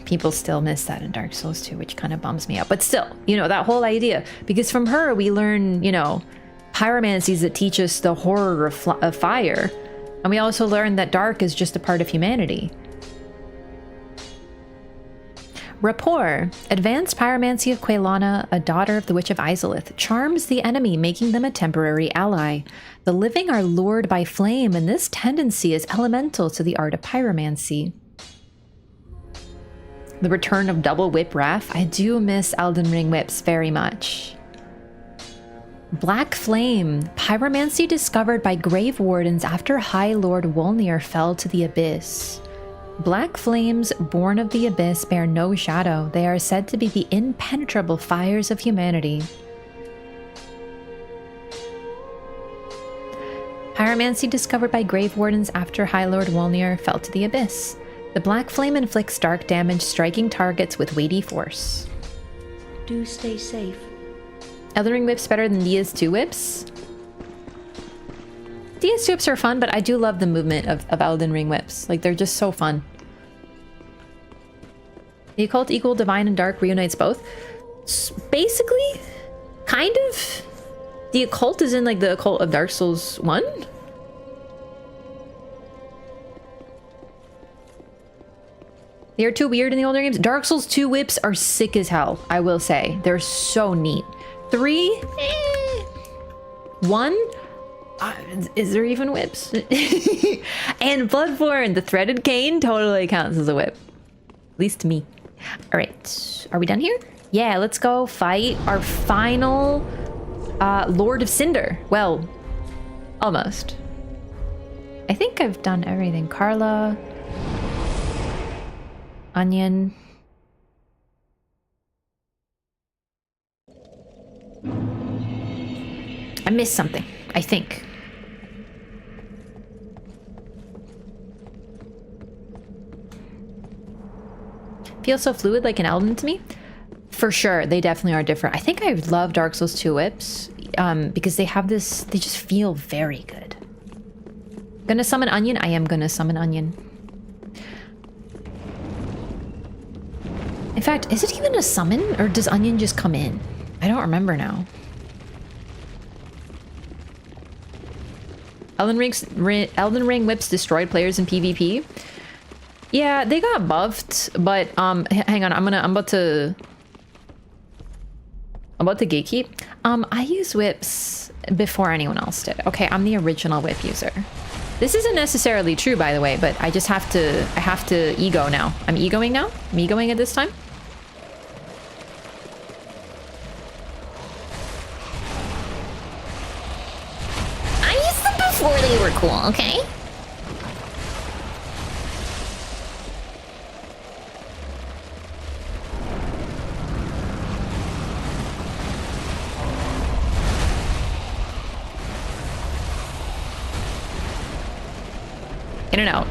people still miss that in Dark Souls 2, which kind of bums me out. But still, you know, that whole idea. Because from her, we learn, you know, pyromancies that teach us the horror of fire. And we also learn that dark is just a part of humanity. Rapport. Advanced pyromancy of Quelana, a daughter of the Witch of Isolith, charms the enemy, making them a temporary ally. The living are lured by flame, and this tendency is elemental to the art of pyromancy. The return of double whip wrath. I do miss Elden Ring whips very much. Black Flame. Pyromancy discovered by grave wardens after High Lord Wolnir fell to the abyss. Black flames born of the abyss bear no shadow. They are said to be the impenetrable fires of humanity. Pyromancy discovered by grave wardens after High Lord Wolnir fell to the abyss. The black flame inflicts dark damage, striking targets with weighty force. Do stay safe. Elden Ring whips better than DS2 whips? DS2 whips are fun, but I do love the movement of Elden Ring whips. Like, they're just so fun. The occult equal divine and dark reunites both. Basically, kind of. The occult is in like the occult of Dark Souls 1. They are too weird in the older games. Dark Souls 2 whips are sick as hell, I will say. They're so neat. 3? 1? Is there even whips? And Bloodborne, the threaded cane totally counts as a whip. At least to me. Alright, are we done here? Yeah, let's go fight our final Lord of Cinder. Well, almost. I think I've done everything. Carla. Onion. I missed something, I think. Feels so fluid like an Elden to me. For sure, they definitely are different. I think I love Dark Souls 2 whips because they have this, they just feel very good. Gonna summon Onion? I am gonna summon Onion. In fact, is it even a summon or does Onion just come in? I don't remember now. Elden Ring whips destroyed players in PvP. Yeah, they got buffed, but hang on, I'm about to gatekeep. I use whips before anyone else did. Okay, I'm the original whip user. This isn't necessarily true, by the way, but I just have to ego now. I'm egoing now. I'm egoing at this time. I used them before they were cool, okay? In and out.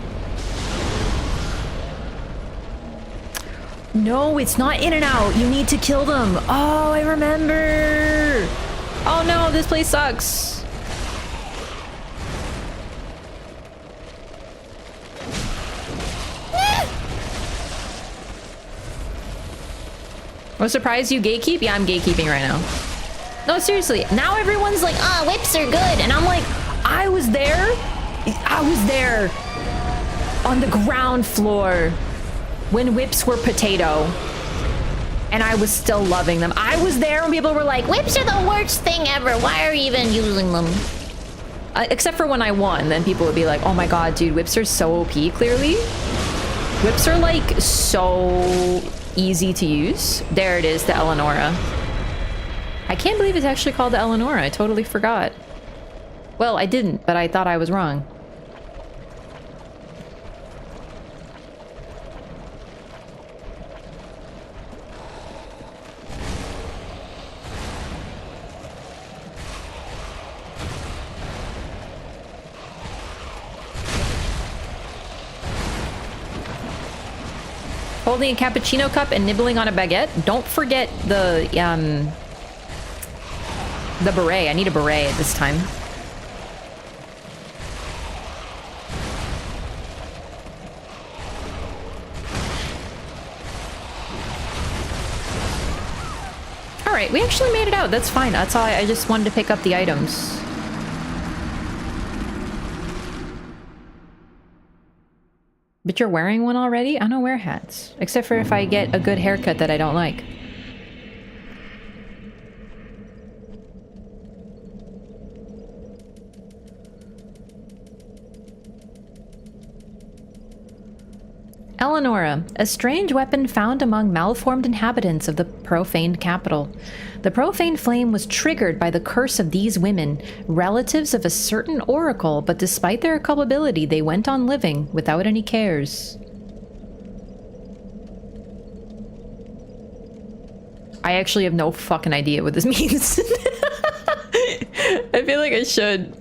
No, it's not in and out. You need to kill them. Oh, I remember. Oh no, this place sucks. I'm surprised you gatekeep. Yeah, I'm gatekeeping right now. No, seriously. Now everyone's like, ah, oh, whips are good. And I'm like, I was there on the ground floor when whips were potato and I was still loving them. I was there when people were like, whips are the worst thing ever. Why are you even using them? Except for when I won, then people would be like, oh my god, dude, whips are so OP, clearly. Whips are like so easy to use. There it is, the Eleonora. I can't believe it's actually called the Eleonora. I totally forgot. Well, I didn't, but I thought I was wrong. Holding a cappuccino cup and nibbling on a baguette. Don't forget the beret. I need a beret at this time. All right, we actually made it out. That's fine. That's all. I just wanted to pick up the items. But you're wearing one already? I don't wear hats. Except for if I get a good haircut that I don't like. Eleonora, a strange weapon found among malformed inhabitants of the Profane Capital. The Profane Flame was triggered by the curse of these women, relatives of a certain oracle, but despite their culpability, they went on living without any cares. I actually have no fucking idea what this means. I feel like I should,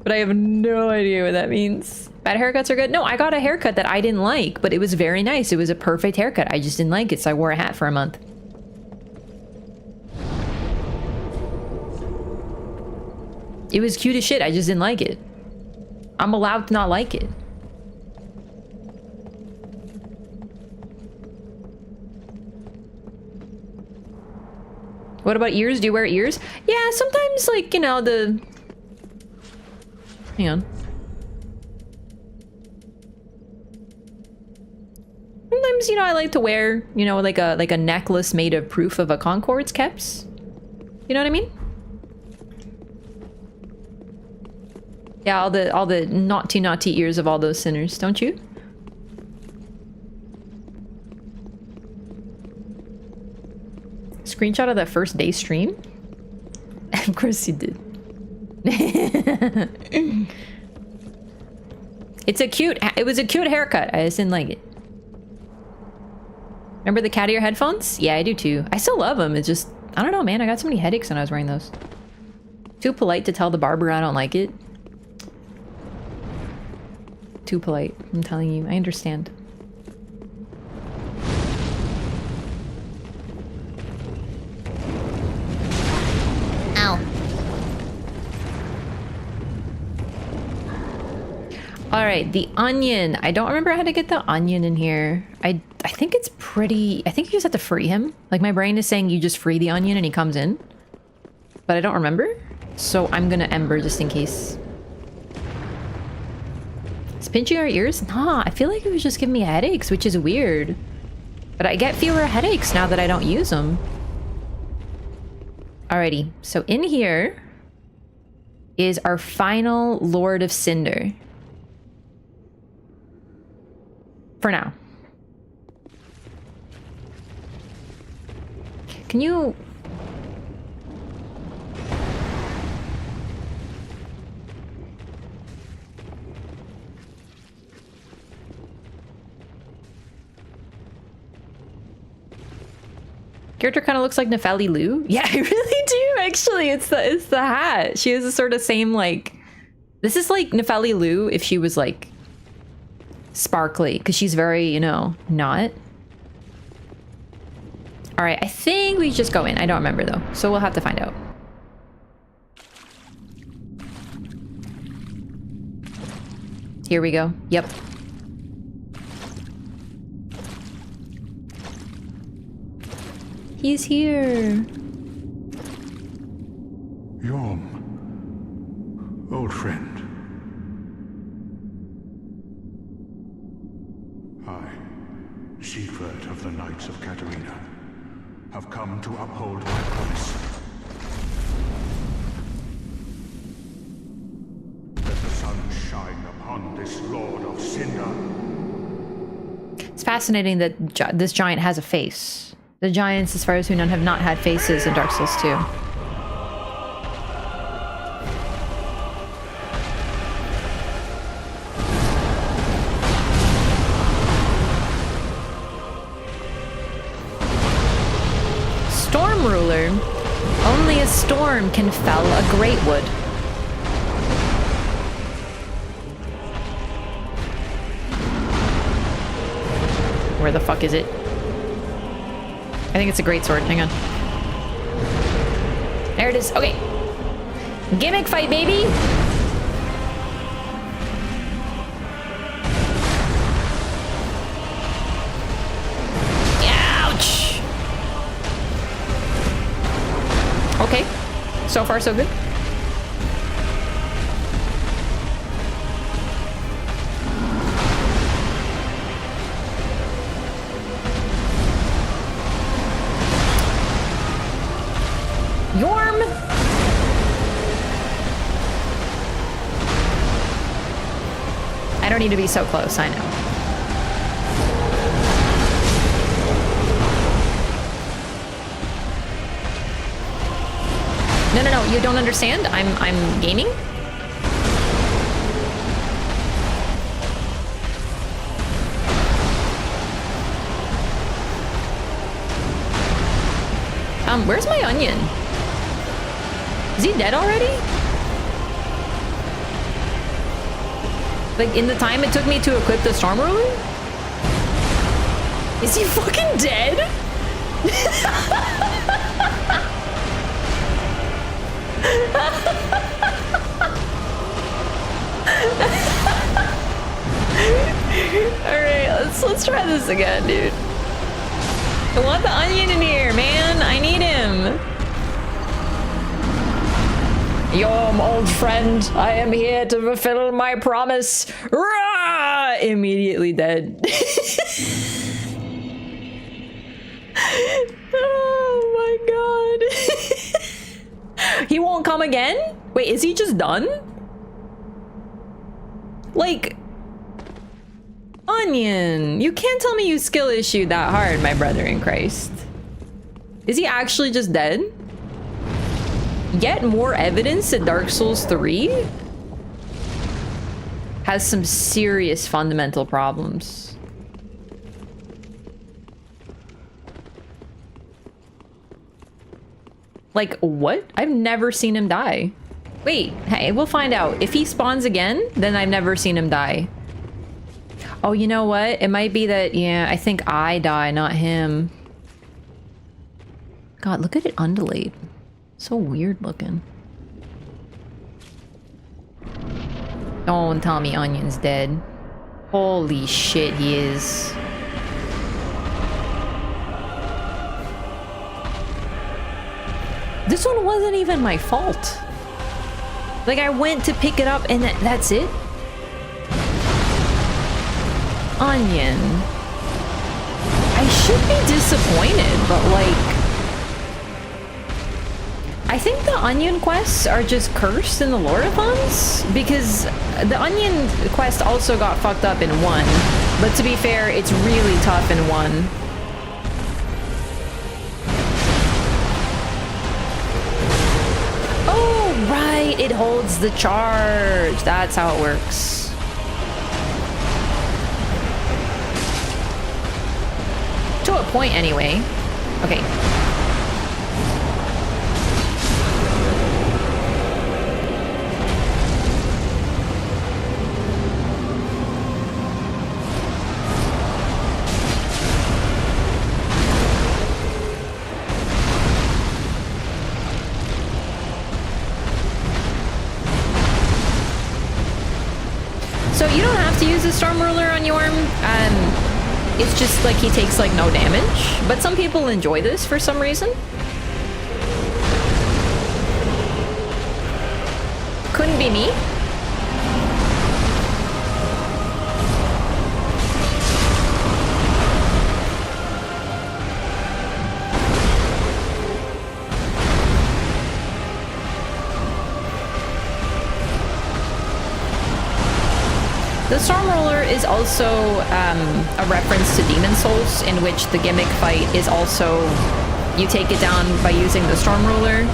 but I have no idea what that means. Bad haircuts are good? No, I got a haircut that I didn't like, but it was very nice. It was a perfect haircut. I just didn't like it, so I wore a hat for a month. It was cute as shit. I just didn't like it. I'm allowed to not like it. What about ears? Do you wear ears? Yeah, sometimes, like, you know, the... Hang on. Sometimes, you know, I like to wear, you know, like a necklace made of proof of a Concord's keps. You know what I mean? Yeah, all the naughty ears of all those sinners, don't you? Screenshot of that first day stream? Of course you did. It was a cute haircut. I just didn't like it. Remember the cat ear headphones? Yeah, I do too. I still love them. It's just, I don't know, man. I got so many headaches when I was wearing those. Too polite to tell the barber I don't like it. Too polite. I'm telling you. I understand. Ow. All right, the onion. I don't remember how to get the onion in here. I think it's pretty... I think you just have to free him. Like, my brain is saying you just free the onion and he comes in. But I don't remember. So I'm gonna Ember just in case. Is pinching our ears? Nah, I feel like it was just giving me headaches, which is weird. But I get fewer headaches now that I don't use them. Alrighty, so in here is our final Lord of Cinder. For now. Can you... Character kind of looks like Nefeli Lu. Yeah, I really do, actually. It's the hat. She has a sort of same, like... This is like Nefeli Lu if she was, like, sparkly. Because she's very, you know, not. Alright, I think we just go in. I don't remember, though. So we'll have to find out. Here we go. Yep. He's here. Yhorm, old friend. I, Siegward of the Knights of Catarina, have come to uphold my promise. Let the sun shine upon this Lord of Cinder. It's fascinating that this giant has a face. The giants, as far as we know, have not had faces in Dark Souls 2. Storm Ruler. Only a storm can fell a great wood. Where the fuck is it? I think it's a great sword. Hang on. There it is. Okay. Gimmick fight, baby! Ouch! Okay. So far, so good. Yhorm! I don't need to be so close, I know. No, you don't understand. I'm gaming. Where's my onion? Is he dead already? Like, in the time it took me to equip the Storm Ruler? Is he fucking dead? Alright, let's try this again, dude. I want the onion in here, man. I need him. Yhorm, old friend, I am here to fulfill my promise. Rah! Immediately dead. Oh my god. He won't come again? Wait, is he just done? Like, Onion, you can't tell me you skill issued that hard, my brother in Christ. Is he actually just dead? Yet more evidence that Dark Souls 3 has some serious fundamental problems. Like, what? I've never seen him die. Wait, hey, we'll find out. If he spawns again, then I've never seen him die. Oh, you know what? It might be that, yeah, I think I die, not him. God, look at it undulate. So weird looking. Don't tell me Onion's dead. Holy shit, he is. This one wasn't even my fault. Like, I went to pick it up and that's it? Onion. I should be disappointed, but like... I think the Onion quests are just cursed in the Loreathons, because the Onion quest also got fucked up in 1. But to be fair, it's really tough in 1. Oh, right! It holds the charge. That's how it works. To a point, anyway. Okay. So you don't have to use the Storm Ruler on Yhorm. It's just like he takes like no damage. But some people enjoy this for some reason. Couldn't be me. The Storm Ruler is also a reference to Demon Souls, in which the gimmick fight is also you take it down by using the Storm Ruler.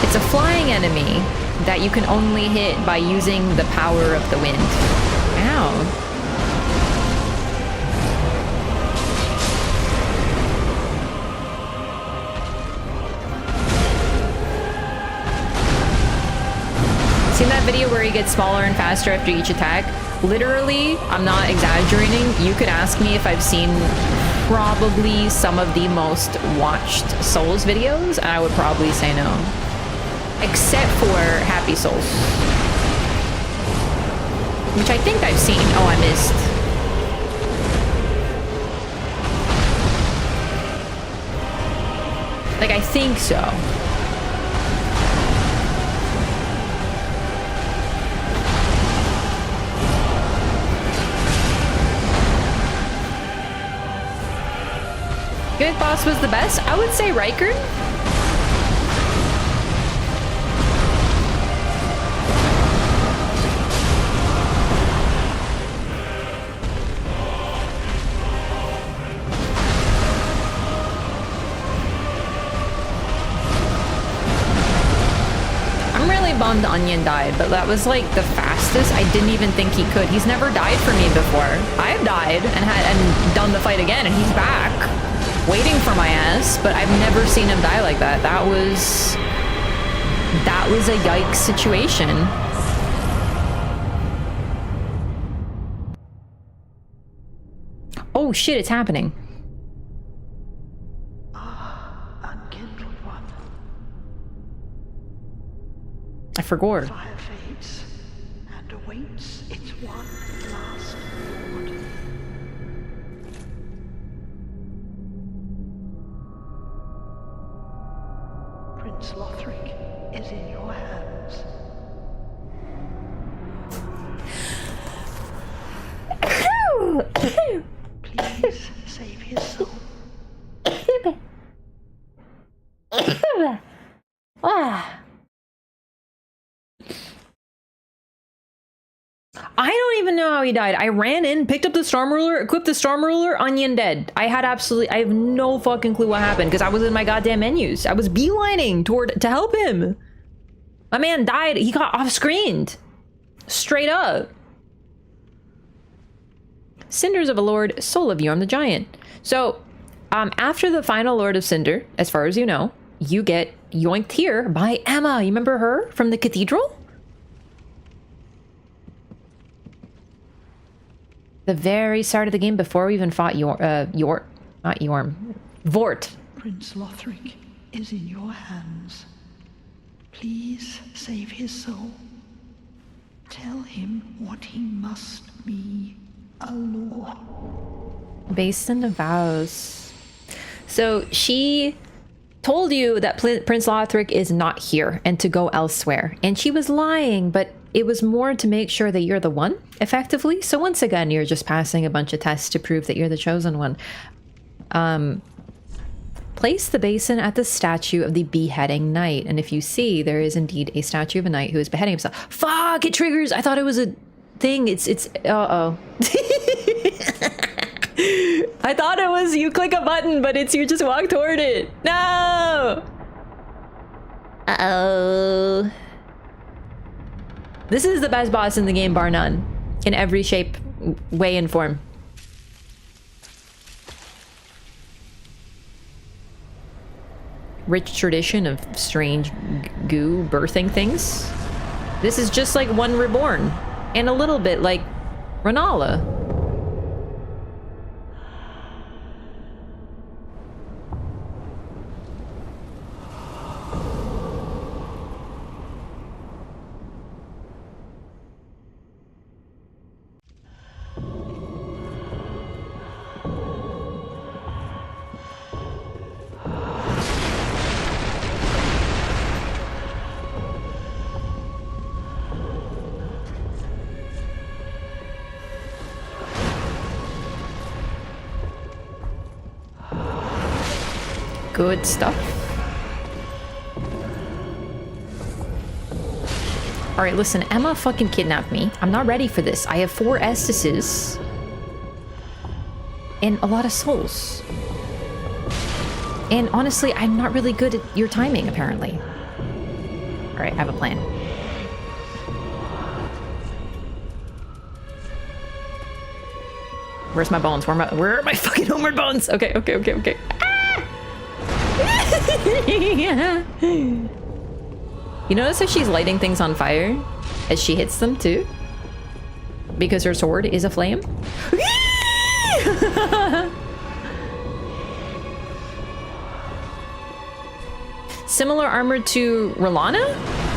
It's a flying enemy that you can only hit by using the power of the wind. Ow. Seen that video where he gets smaller and faster after each attack? Literally, I'm not exaggerating. You could ask me if I've seen probably some of the most watched Souls videos, and I would probably say no. Except for Happy Souls, which I think I've seen. Oh, I missed. Like, I think so. Good boss was the best? I would say Riker. round Onion died, but that was like the fastest. I didn't even think he could. He's never died for me before. I've died and done the fight again, and he's back, waiting for my ass, but I've never seen him die like that. That was a yikes situation. Oh shit, it's happening. Unkindled one. I forgot. Fire fades and awaits its one last reward. Prince Lothric is in your hands. Please save his soul. I don't even know how he died. I ran in, picked up the Storm Ruler, equipped the Storm Ruler, Onion dead. I have no fucking clue what happened because I was in my goddamn menus. I was beelining to help him. My man died. He got off-screened. Straight up. Cinders of a Lord, Soul of Yhorm the Giant. So, after the final Lord of Cinder, as far as you know, you get yoinked here by Emma. You remember her from the cathedral? The very start of the game before we even fought Vort. Prince Lothric is in your hands. Please save his soul. Tell him what he must be. Anor. Basin of Vows. So she told you that Prince Lothric is not here and to go elsewhere. And she was lying, but it was more to make sure that you're the one, effectively. So once again, you're just passing a bunch of tests to prove that you're the chosen one. Place the basin at the statue of the beheading knight. And if you see, there is indeed a statue of a knight who is beheading himself. Fuck, it triggers. I thought it was a thing. It's uh-oh. I thought it was you click a button, but it's you just walk toward it. No! Uh-oh. This is the best boss in the game, bar none. In every shape, way, and form. Rich tradition of strange goo birthing things. This is just like One Reborn. And a little bit like Renala. Good stuff. All right, listen, Emma fucking kidnapped me. I'm not ready for this. I have 4 Estises and a lot of souls. And honestly, I'm not really good at your timing, apparently. All right, I have a plan. Where's my bones? Where are my fucking homeward bones? Okay. You notice how she's lighting things on fire as she hits them too? Because her sword is a flame? Similar armor to R'hllana?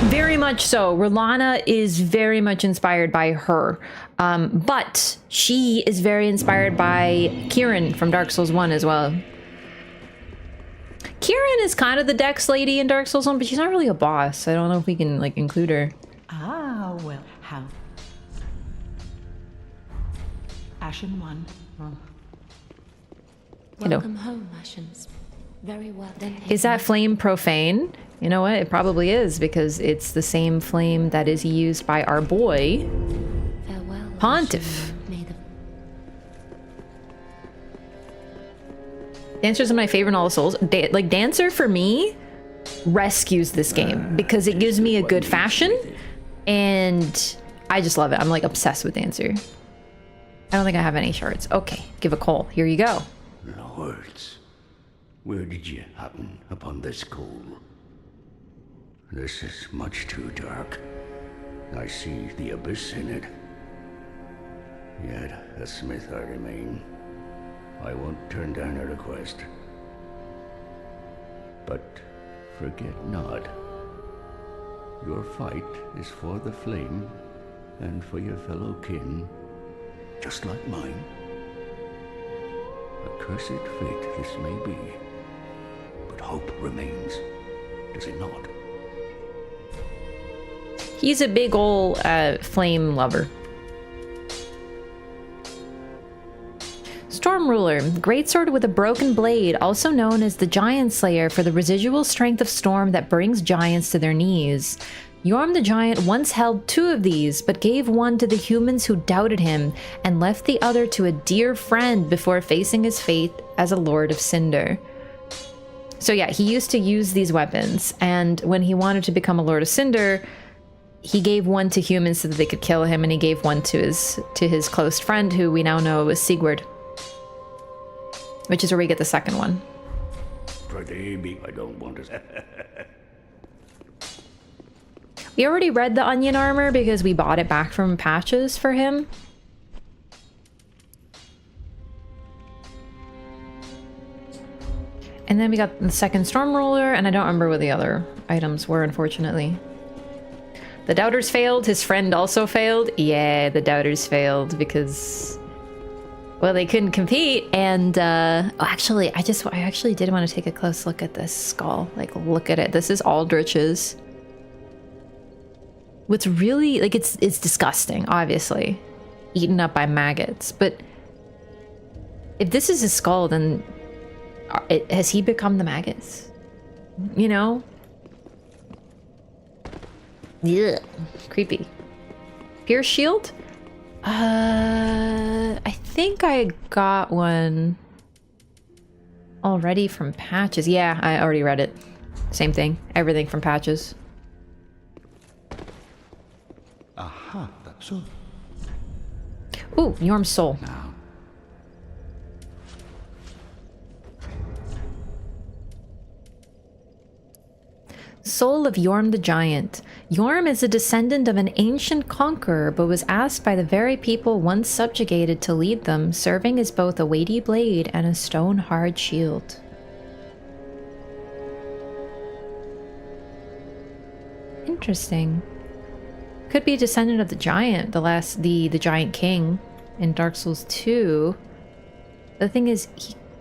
Very much so. R'hllana is very much inspired by her. But she is very inspired by Kieran from Dark Souls 1 as well. Kieran is kind of the Dex lady in Dark Souls 1, but she's not really a boss. I don't know if we can, like, include her. Ah, well, how? Ashen 1. Oh. Welcome home, Ashens. Very well then. Is that flame profane? You know what? It probably is, because it's the same flame that is used by our boy, Farewell, Pontiff. May the Dancer's are my favorite in all the Souls. Like, Dancer for me rescues this game because it gives me a good fashion, and I just love it. I'm like obsessed with the answer. I don't think I have any shards. Okay, give a call. Here you go. Lords, where did you happen upon this coal? This is much too dark. I see the abyss in it. Yet a smith I remain. I won't turn down a request. But forget not, your fight is for the flame and for your fellow kin, just like mine. A cursed fate this may be, but hope remains, does it not? He's a big ol' flame lover. Storm Ruler, greatsword with a broken blade, also known as the Giant Slayer for the residual strength of storm that brings giants to their knees. Yhorm the Giant once held 2 of these, but gave one to the humans who doubted him, and left the other to a dear friend before facing his fate as a Lord of Cinder. So yeah, he used to use these weapons, and when he wanted to become a Lord of Cinder, he gave one to humans so that they could kill him, and he gave one to his close friend, who we now know was Siegward. Which is where we get the second one. I don't want to. We already read the onion armor because we bought it back from Patches for him. And then we got the second Storm Ruler, and I don't remember what the other items were, unfortunately. The Doubters failed. His friend also failed. Yeah, the Doubters failed because, well, they couldn't compete. And actually, I actually did want to take a close look at this skull. Like, look at it. This is Aldrich's. What's really, like, it's disgusting, obviously. Eaten up by maggots. But if this is his skull, then has he become the maggots? You know? Yeah. Creepy. Pierce shield? I think I got one already from Patches. Yeah, I already read it. Same thing. Everything from Patches. Aha, that's all. Ooh, Yhorm's soul. Now, Soul of Yhorm the Giant. Yhorm is a descendant of an ancient conqueror, but was asked by the very people once subjugated to lead them, serving as both a weighty blade and a stone-hard shield. Interesting. Could be a descendant of the Giant, the Giant King in Dark Souls 2. The thing is,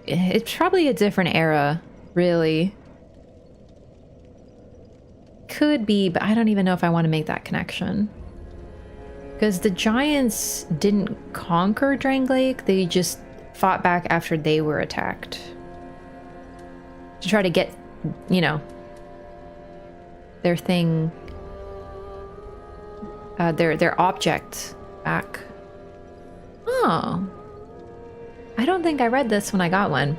it's probably a different era, really. Could be, but I don't even know if I want to make that connection. Because the Giants didn't conquer Drangleic, they just fought back after they were attacked. To try to get, you know, their thing, their object back. Oh. I don't think I read this when I got one.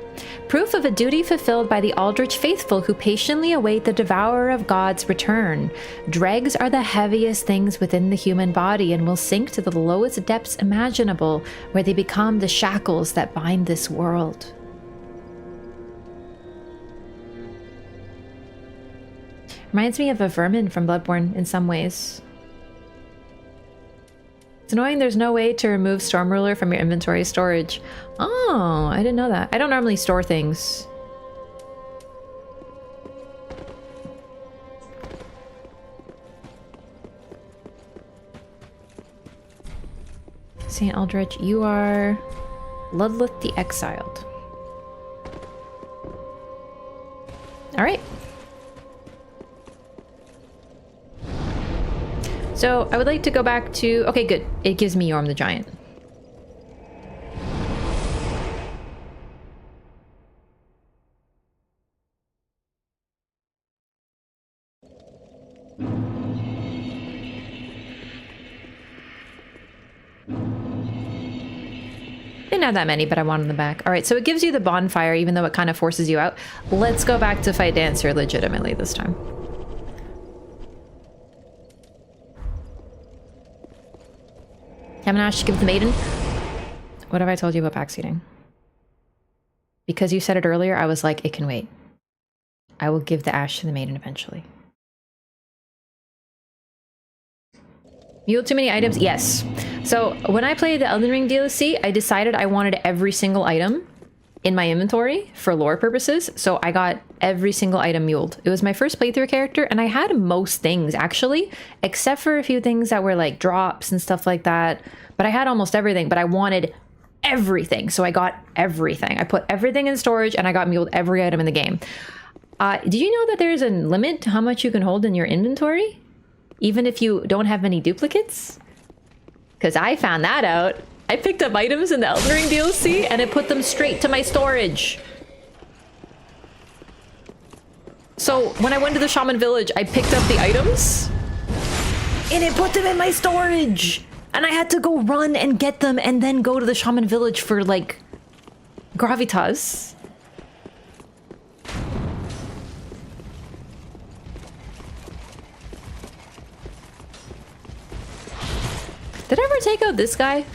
Proof of a duty fulfilled by the Aldrich faithful who patiently await the devourer of God's return. Dregs are the heaviest things within the human body and will sink to the lowest depths imaginable, where they become the shackles that bind this world. Reminds me of a vermin from Bloodborne in some ways. It's annoying there's no way to remove Storm Ruler from your inventory storage. Oh, I didn't know that. I don't normally store things. St. Aldrich, you are Ludleth the Exiled. Alright. So, I would like to go back to... Okay, good. It gives me Yhorm the Giant. didn't have that many, but I wanted them back. All right, so it gives you the bonfire, even though it kind of forces you out. Let's go back to fight Dancer legitimately this time. Haven't asked to give the maiden. What have I told you about backseating? Because you said it earlier, I was like, it can wait. I will give the ash to the maiden eventually. Mule too many items? Yes. So when I played the Elden Ring DLC, I decided I wanted every single item in my inventory for lore purposes. So I got every single item muled. It was my first playthrough character, and I had most things actually, except for a few things that were like drops and stuff like that. But I had almost everything, but I wanted everything. So I got everything. I put everything in storage and I got muled every item in the game. Did you know that there's a limit to how much you can hold in your inventory? Even if you don't have many duplicates? Because I found that out. I picked up items in the Elden Ring DLC and it put them straight to my storage. So when I went to the Shaman Village, I picked up the items and it put them in my storage. And I had to go run and get them and then go to the Shaman Village for like gravitas. Did I ever take out this guy?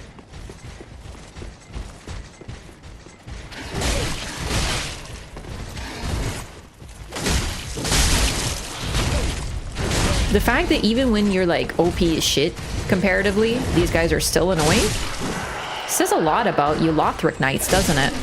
The fact that even when you're like OP as shit, comparatively, these guys are still annoying, says a lot about you Lothric Knights, doesn't it?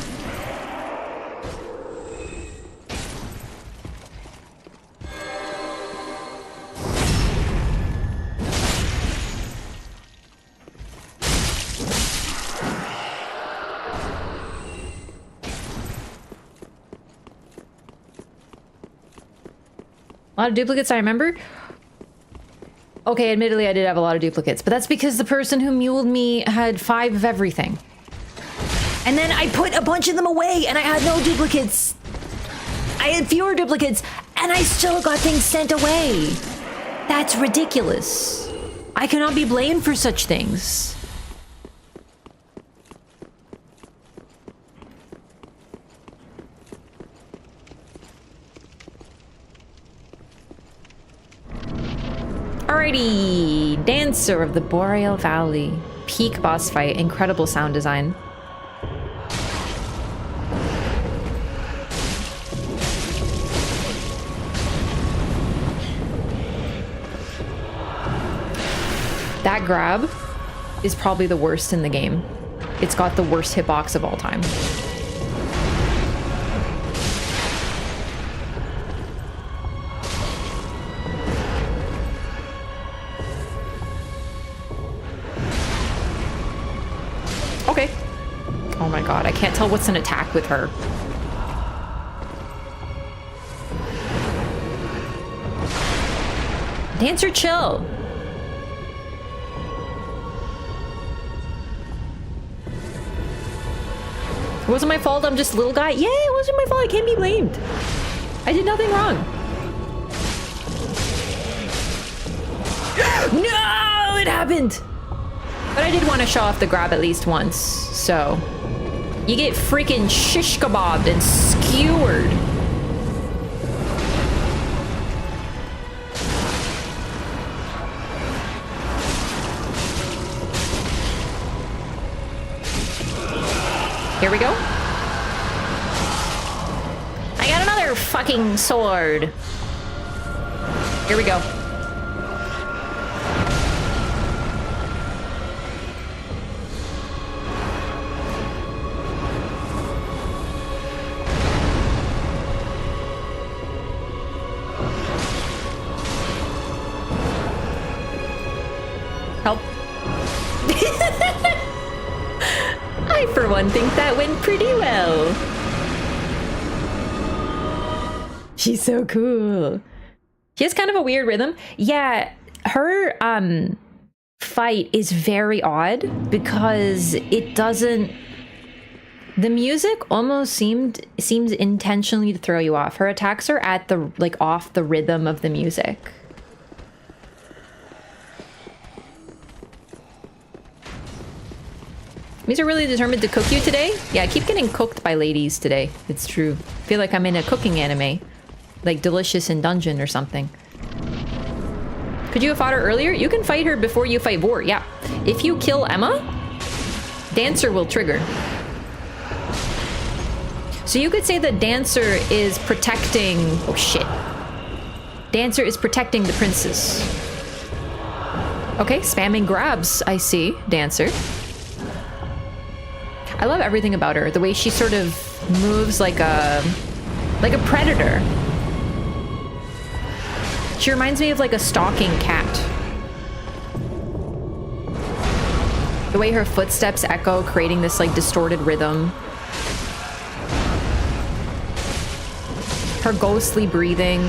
A lot of duplicates, I remember. Okay, admittedly, I did have a lot of duplicates, but that's because the person who muled me had 5 of everything. And then I put a bunch of them away, and I had no duplicates. I had fewer duplicates, and I still got things sent away. That's ridiculous. I cannot be blamed for such things. Alrighty, Dancer of the Boreal Valley. Peak boss fight, incredible sound design. That grab is probably the worst in the game. It's got the worst hitbox of all time. Okay. Oh my god, I can't tell what's an attack with her. Dancer, chill. It wasn't my fault, I'm just a little guy. Yeah, it wasn't my fault, I can't be blamed. I did nothing wrong. No, it happened. But I did want to show off the grab at least once, so. You get freaking shish kebabbed and skewered. Here we go. I got another fucking sword. Here we go. Help. I, for one, think that went pretty well. She's so cool. She has kind of a weird rhythm. Yeah, her fight is very odd because it doesn't... The music almost seems intentionally to throw you off. Her attacks are at the, like, off the rhythm of the music. Means are really determined to cook you today? Yeah, I keep getting cooked by ladies today. It's true. I feel like I'm in a cooking anime. Like Delicious in Dungeon or something. Could you have fought her earlier? You can fight her before you fight Vor. Yeah. If you kill Emma, Dancer will trigger. So you could say that Dancer is protecting... Oh, shit. Dancer is protecting the princess. Okay, spamming grabs. I see. Dancer. I love everything about her. The way she sort of moves like a predator. She reminds me of like a stalking cat. The way her footsteps echo, creating this like distorted rhythm. Her ghostly breathing.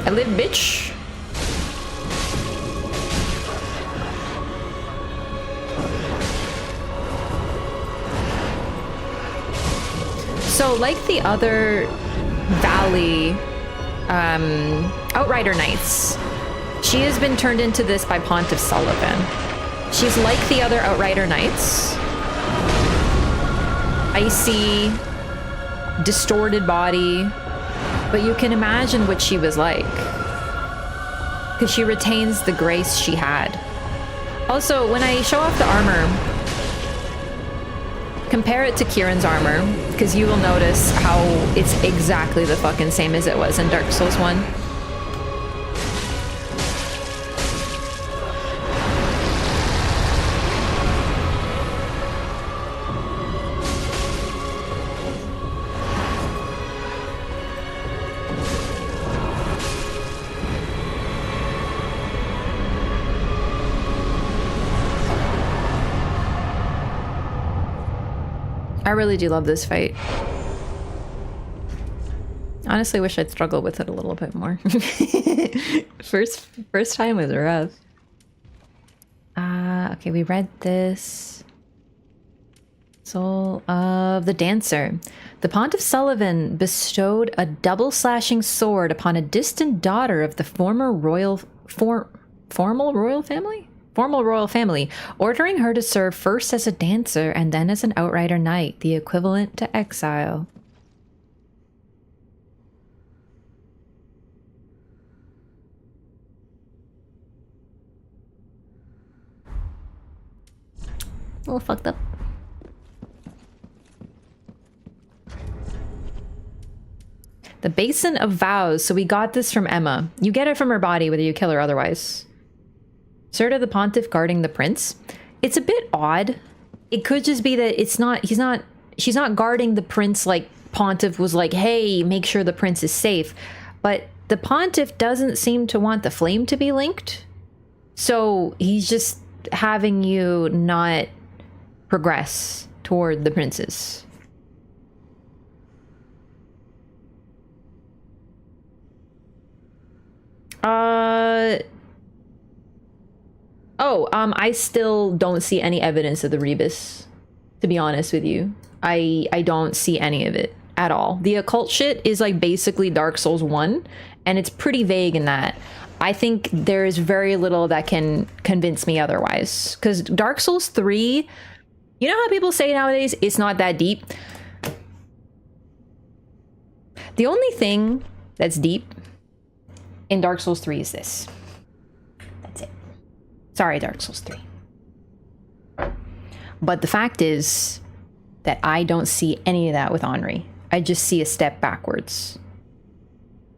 I live, bitch. So, like the other Valley Outrider Knights, she has been turned into this by Pontiff Sullivan. She's like the other Outrider Knights. Icy, distorted body. But you can imagine what she was like. Because she retains the grace she had. Also, when I show off the armor, compare it to Kieran's armor, because you will notice how it's exactly the fucking same as it was in Dark Souls 1. I really do love this fight. Honestly, wish I'd struggled with it a little bit more. First time was rough. Okay, we read this. Soul of the Dancer. The Pontiff Sullivan bestowed a double-slashing sword upon a distant daughter of the former royal family, ordering her to serve first as a dancer and then as an outrider knight, the equivalent to exile. A little fucked up. The Basin of Vows. So we got this from Emma. You get it from her body, whether you kill her otherwise. Serta the Pontiff guarding the prince. It's a bit odd. It could just be that she's not guarding the prince like Pontiff was like, hey, make sure the prince is safe. But the Pontiff doesn't seem to want the flame to be linked. So he's just having you not progress toward the princess. I still don't see any evidence of the Rebus, to be honest with you. I don't see any of it at all. The occult shit is like basically Dark Souls 1, and it's pretty vague in that. I think there is very little that can convince me otherwise. Because Dark Souls 3, you know how people say nowadays, it's not that deep? The only thing that's deep in Dark Souls 3 is this. That's it. Sorry, Dark Souls 3. But the fact is that I don't see any of that with Henri. I just see a step backwards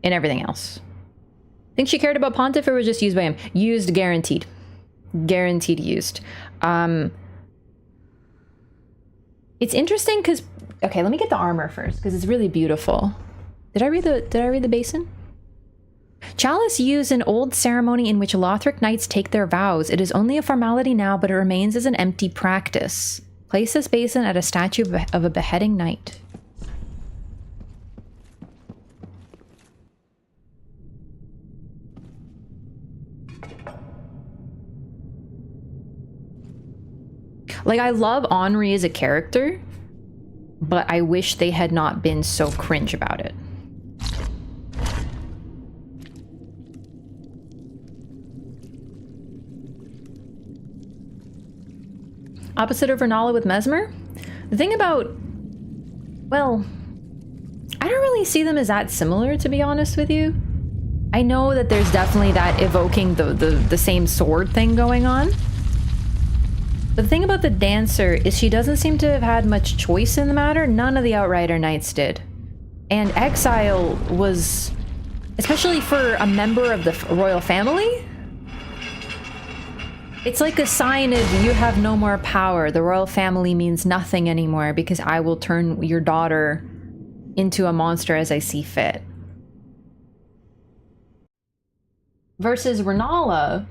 in everything else. Think she cared about Pontiff or was just used by him? Used, guaranteed. Guaranteed used. It's interesting because... Okay, let me get the armor first because it's really beautiful. Did I read the basin? Chalice used an old ceremony in which Lothric knights take their vows. It is only a formality now, but it remains as an empty practice. Place this basin at a statue of a beheading knight. Like, I love Henri as a character, but I wish they had not been so cringe about it. Opposite of Renala with Mesmer? The thing about... well, I don't really see them as that similar, to be honest with you. I know that there's definitely that evoking the same sword thing going on. But the thing about the Dancer is she doesn't seem to have had much choice in the matter. None of the Outrider Knights did. And exile was, especially for a member of the royal family, it's like a sign of you have no more power. The royal family means nothing anymore because I will turn your daughter into a monster as I see fit. Versus Renala,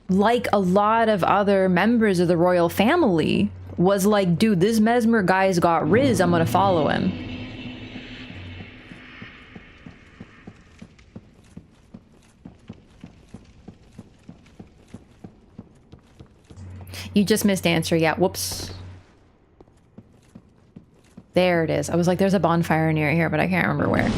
like a lot of other members of the royal family, was like, dude, this Mesmer guy's got Riz, I'm gonna follow him. You just missed answer, yeah, whoops. There it is. I was like, there's a bonfire near here, but I can't remember where.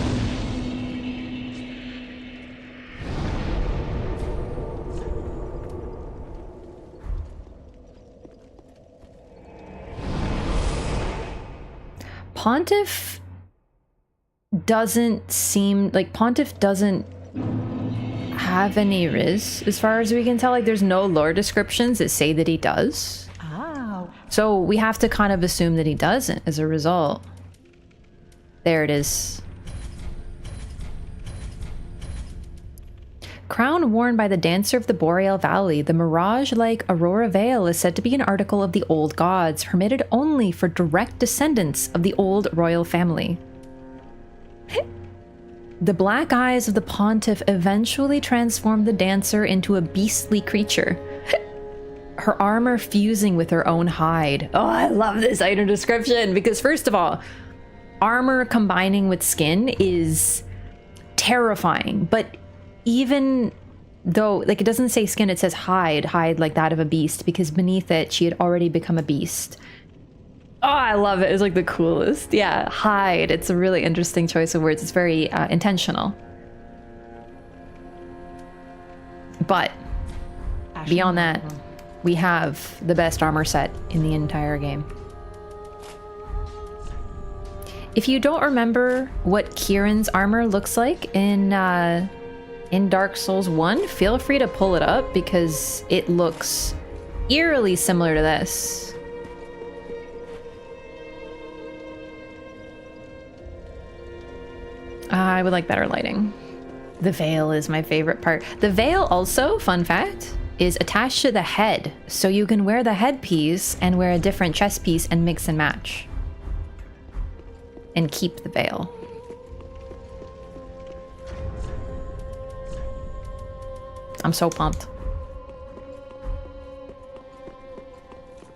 Pontiff doesn't seem like Pontiff doesn't have any Riz as far as we can tell. Like, there's no lore descriptions that say that he does. Oh. So we have to kind of assume that he doesn't as a result. There it is. Crown worn by the Dancer of the Boreal Valley, the mirage-like Aurora Veil is said to be an article of the old gods, permitted only for direct descendants of the old royal family. The black eyes of the Pontiff eventually transformed the Dancer into a beastly creature, her armor fusing with her own hide. Oh, I love this item description, because first of all, armor combining with skin is terrifying, but even though, like, it doesn't say skin, it says hide like that of a beast, because beneath it, she had already become a beast. Oh, I love it. It's like the coolest. Yeah, hide. It's a really interesting choice of words. It's very intentional. But beyond that, we have the best armor set in the entire game. If you don't remember what Kieran's armor looks like in Dark Souls 1, feel free to pull it up because it looks eerily similar to this. I would like better lighting. The veil is my favorite part. The veil also, fun fact, is attached to the head, so you can wear the headpiece and wear a different chest piece and mix and match. And keep the veil. I'm so pumped.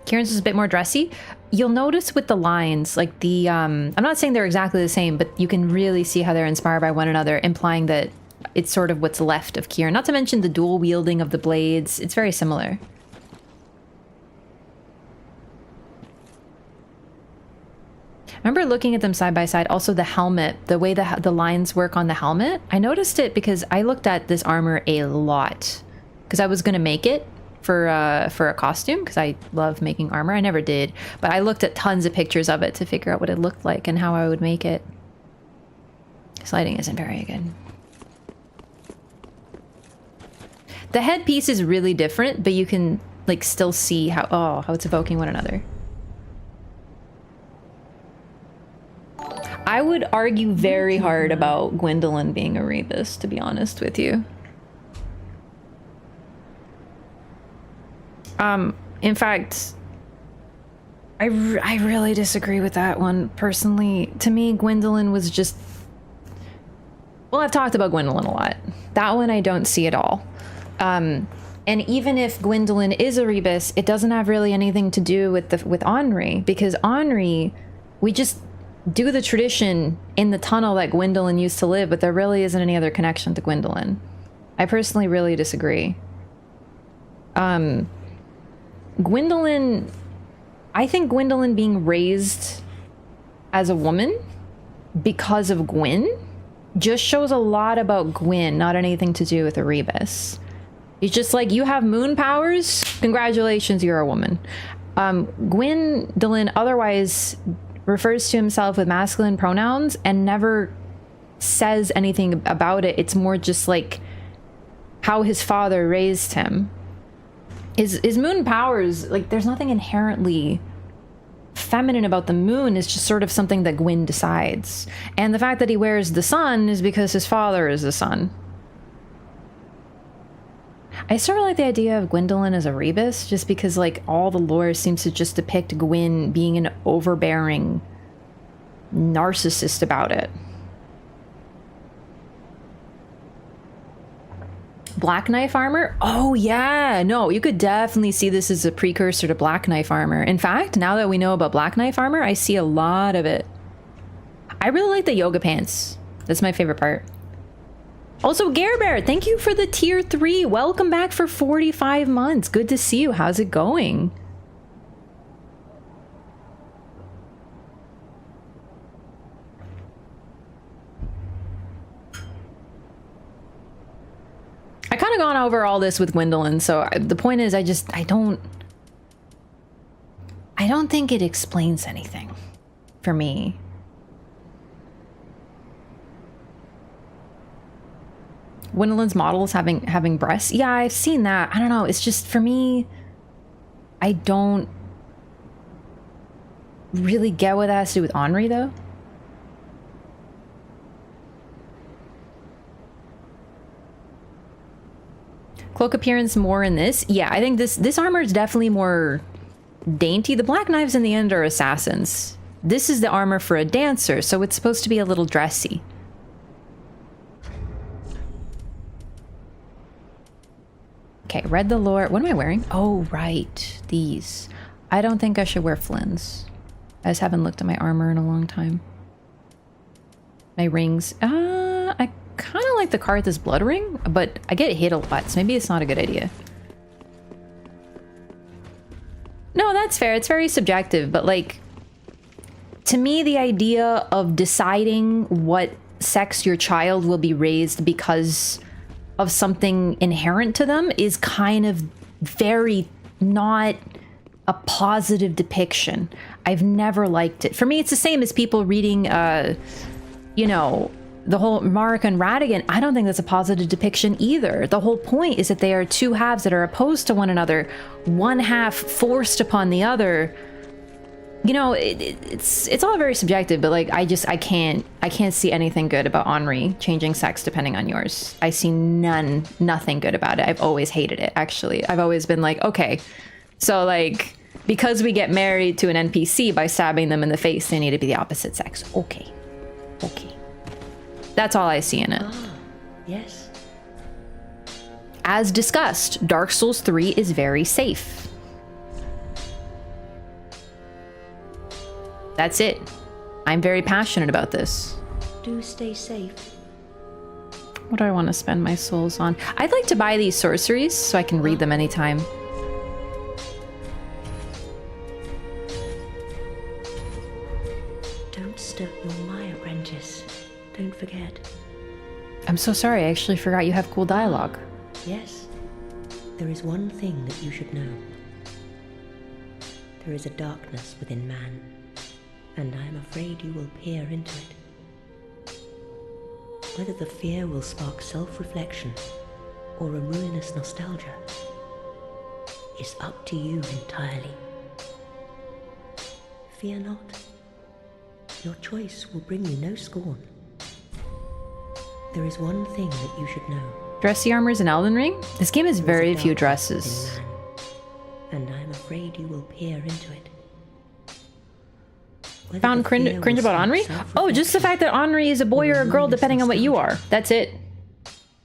Kieran's is a bit more dressy. You'll notice with the lines, like the, I'm not saying they're exactly the same, but you can really see how they're inspired by one another, implying that it's sort of what's left of Kieran. Not to mention the dual wielding of the blades. It's very similar. I remember looking at them side by side. Also the helmet, the way the lines work on the helmet. I noticed it because I looked at this armor a lot because I was going to make it for a costume because I love making armor. I never did, but I looked at tons of pictures of it to figure out what it looked like and how I would make it. This lighting isn't very good. The headpiece is really different, but you can like still see how it's evoking one another. I would argue very hard about Gwendolyn being a Rebus, to be honest with you. In fact, I really disagree with that one, personally. To me, Gwendolyn was just... Well, I've talked about Gwendolyn a lot. That one I don't see at all. And even if Gwendolyn is a Rebus, it doesn't have really anything to do with Henri, because Henri, we just do the tradition in the tunnel that Gwendolyn used to live, but there really isn't any other connection to Gwendolyn. I personally really disagree. Gwendolyn I think Gwendolyn being raised as a woman because of Gwyn just shows a lot about Gwyn, not anything to do with Erebus. It's just like, you have moon powers, congratulations, you're a woman. Gwendolyn otherwise refers to himself with masculine pronouns and never says anything about it. It's more just like how his father raised him. His moon powers, like, there's nothing inherently feminine about the moon. It's just sort of something that Gwyn decides. And the fact that he wears the sun is because his father is the sun. I sort of like the idea of Gwendolyn as a Rebus, just because, like, all the lore seems to just depict Gwyn being an overbearing narcissist about it. Black Knife armor? Oh yeah, no, you could definitely see this as a precursor to Black Knife armor. In fact, now that we know about Black Knife armor, I see a lot of it. I really like the yoga pants. That's my favorite part. Also, Bear, thank you for the tier 3. Welcome back for 45 months. Good to see you. How's it going? I kind of gone over all this with Gwendolyn, so the point is I don't think it explains anything for me. Gwendolyn's models having breasts. Yeah, I've seen that. I don't know. It's just, for me, I don't really get what that has to do with Henri, though. Cloak appearance more in this. Yeah, I think this armor is definitely more dainty. The Black Knives in the end are assassins. This is the armor for a dancer, so it's supposed to be a little dressy. Okay, read the lore. What am I wearing? Oh, right. These. I don't think I should wear Flynn's. I just haven't looked at my armor in a long time. My rings. I kind of like the Karthus blood ring, but I get hit a lot, so maybe it's not a good idea. No, that's fair. It's very subjective, but like, to me, the idea of deciding what sex your child will be raised because of something inherent to them is kind of very not a positive depiction. I've never liked it. For me, it's the same as people reading, you know, the whole Marek and Radigan. I don't think that's a positive depiction either. The whole point is that they are two halves that are opposed to one another, one half forced upon the other. You know, it's all very subjective, but like, I can't see anything good about Henri changing sex depending on yours. I see nothing good about it. I've always hated it, actually. I've always been like, okay, so like, because we get married to an NPC by stabbing them in the face, they need to be the opposite sex. Okay. That's all I see in it. Ah, yes. As discussed, Dark Souls 3 is very safe. That's it. I'm very passionate about this. Do stay safe. What do I want to spend my souls on? I'd like to buy these sorceries so I can read them anytime. Don't stop your my apprentice. Don't forget. I'm so sorry, I actually forgot you have cool dialogue. Yes. There is one thing that you should know. There is a darkness within man, and I am afraid you will peer into it. Whether the fear will spark self-reflection or a ruinous nostalgia is up to you entirely. Fear not. Your choice will bring you no scorn. There is one thing that you should know. Dressy armors in Elden Ring? This game has very few dresses. And I'm afraid you will peer into it. Found cringe about Henri? Oh, just the fact that Henri is a boy or a girl depending on what you are. That's it.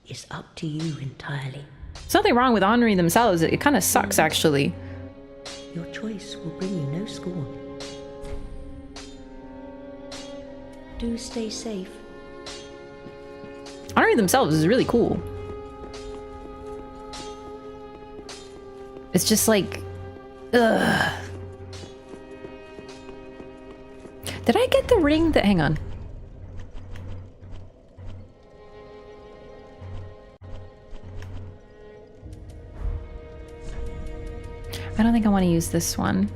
It's up to you entirely. There's nothing wrong with Henri themselves. It kind of sucks, actually. Your choice will bring you no scorn. Do stay safe. Henri themselves is really cool. It's just like, ugh. get the ring that... Hang on. I don't think I want to use this one.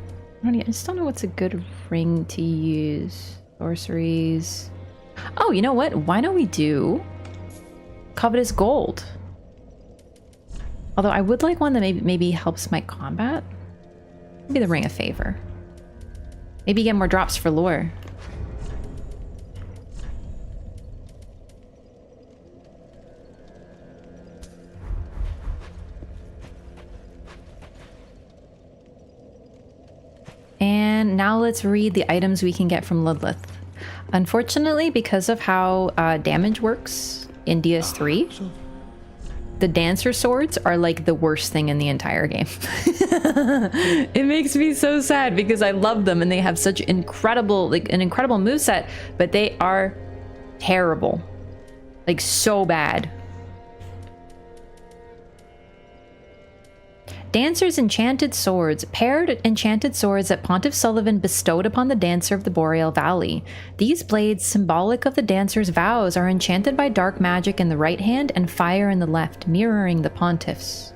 I just don't know what's a good ring to use. Sorceries. Oh, you know what? Why don't we do Covetous Gold? Although I would like one that maybe helps my combat. Maybe the Ring of Favor. Maybe get more drops for lore. And now let's read the items we can get from Ludlith. Unfortunately, because of how damage works in DS3, the Dancer Swords are like the worst thing in the entire game. It makes me so sad because I love them and they have such incredible, like an incredible moveset, but they are terrible. Like so bad. Dancer's Enchanted Swords. Paired enchanted swords that Pontiff Sullivan bestowed upon the Dancer of the Boreal Valley. These blades, symbolic of the Dancer's vows, are enchanted by dark magic in the right hand and fire in the left, mirroring the Pontiff's.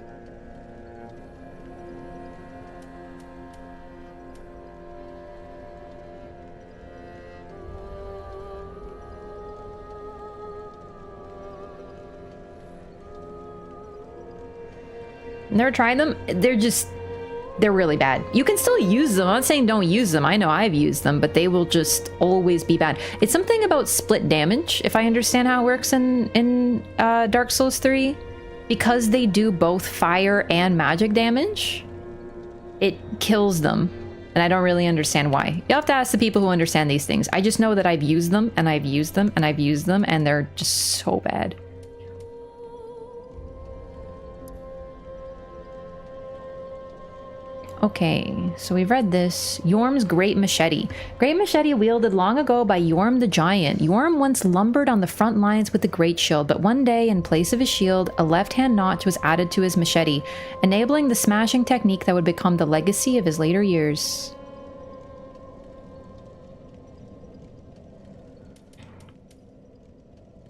Never tried them. They're really bad. You can still use them. I'm not saying don't use them. I know I've used them, but they will just always be bad. It's something about split damage, if I understand how it works in Dark Souls 3. Because they do both fire and magic damage, it kills them. And I don't really understand why. You'll have to ask the people who understand these things. I just know that I've used them, and I've used them, and I've used them, and they're just so bad. Okay, so we've read this. Yhorm's Great Machete. Great Machete wielded long ago by Yhorm the Giant. Yhorm once lumbered on the front lines with the Great Shield, but one day, in place of his shield, a left-hand notch was added to his machete, enabling the smashing technique that would become the legacy of his later years.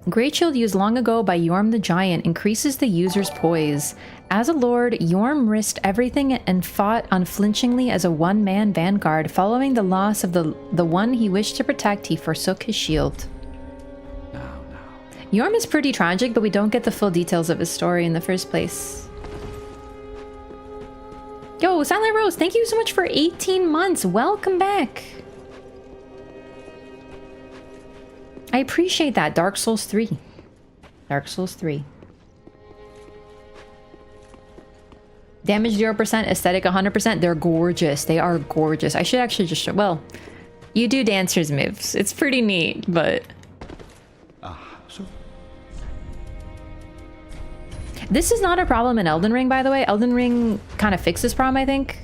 Great Shield used long ago by Yhorm the Giant increases the user's poise. As a lord, Yhorm risked everything and fought unflinchingly as a one-man vanguard. Following the loss of the one he wished to protect, he forsook his shield. Yhorm is pretty tragic, but we don't get the full details of his story in the first place. Yo, Silent Rose, thank you so much for 18 months. Welcome back. I appreciate that. Dark Souls 3. Dark Souls 3. Damage 0%, aesthetic 100%. They're gorgeous. They are gorgeous. I should actually just show... Well, you do Dancer's moves. It's pretty neat, but... This is not a problem in Elden Ring, by the way. Elden Ring kind of fixed this problem, I think.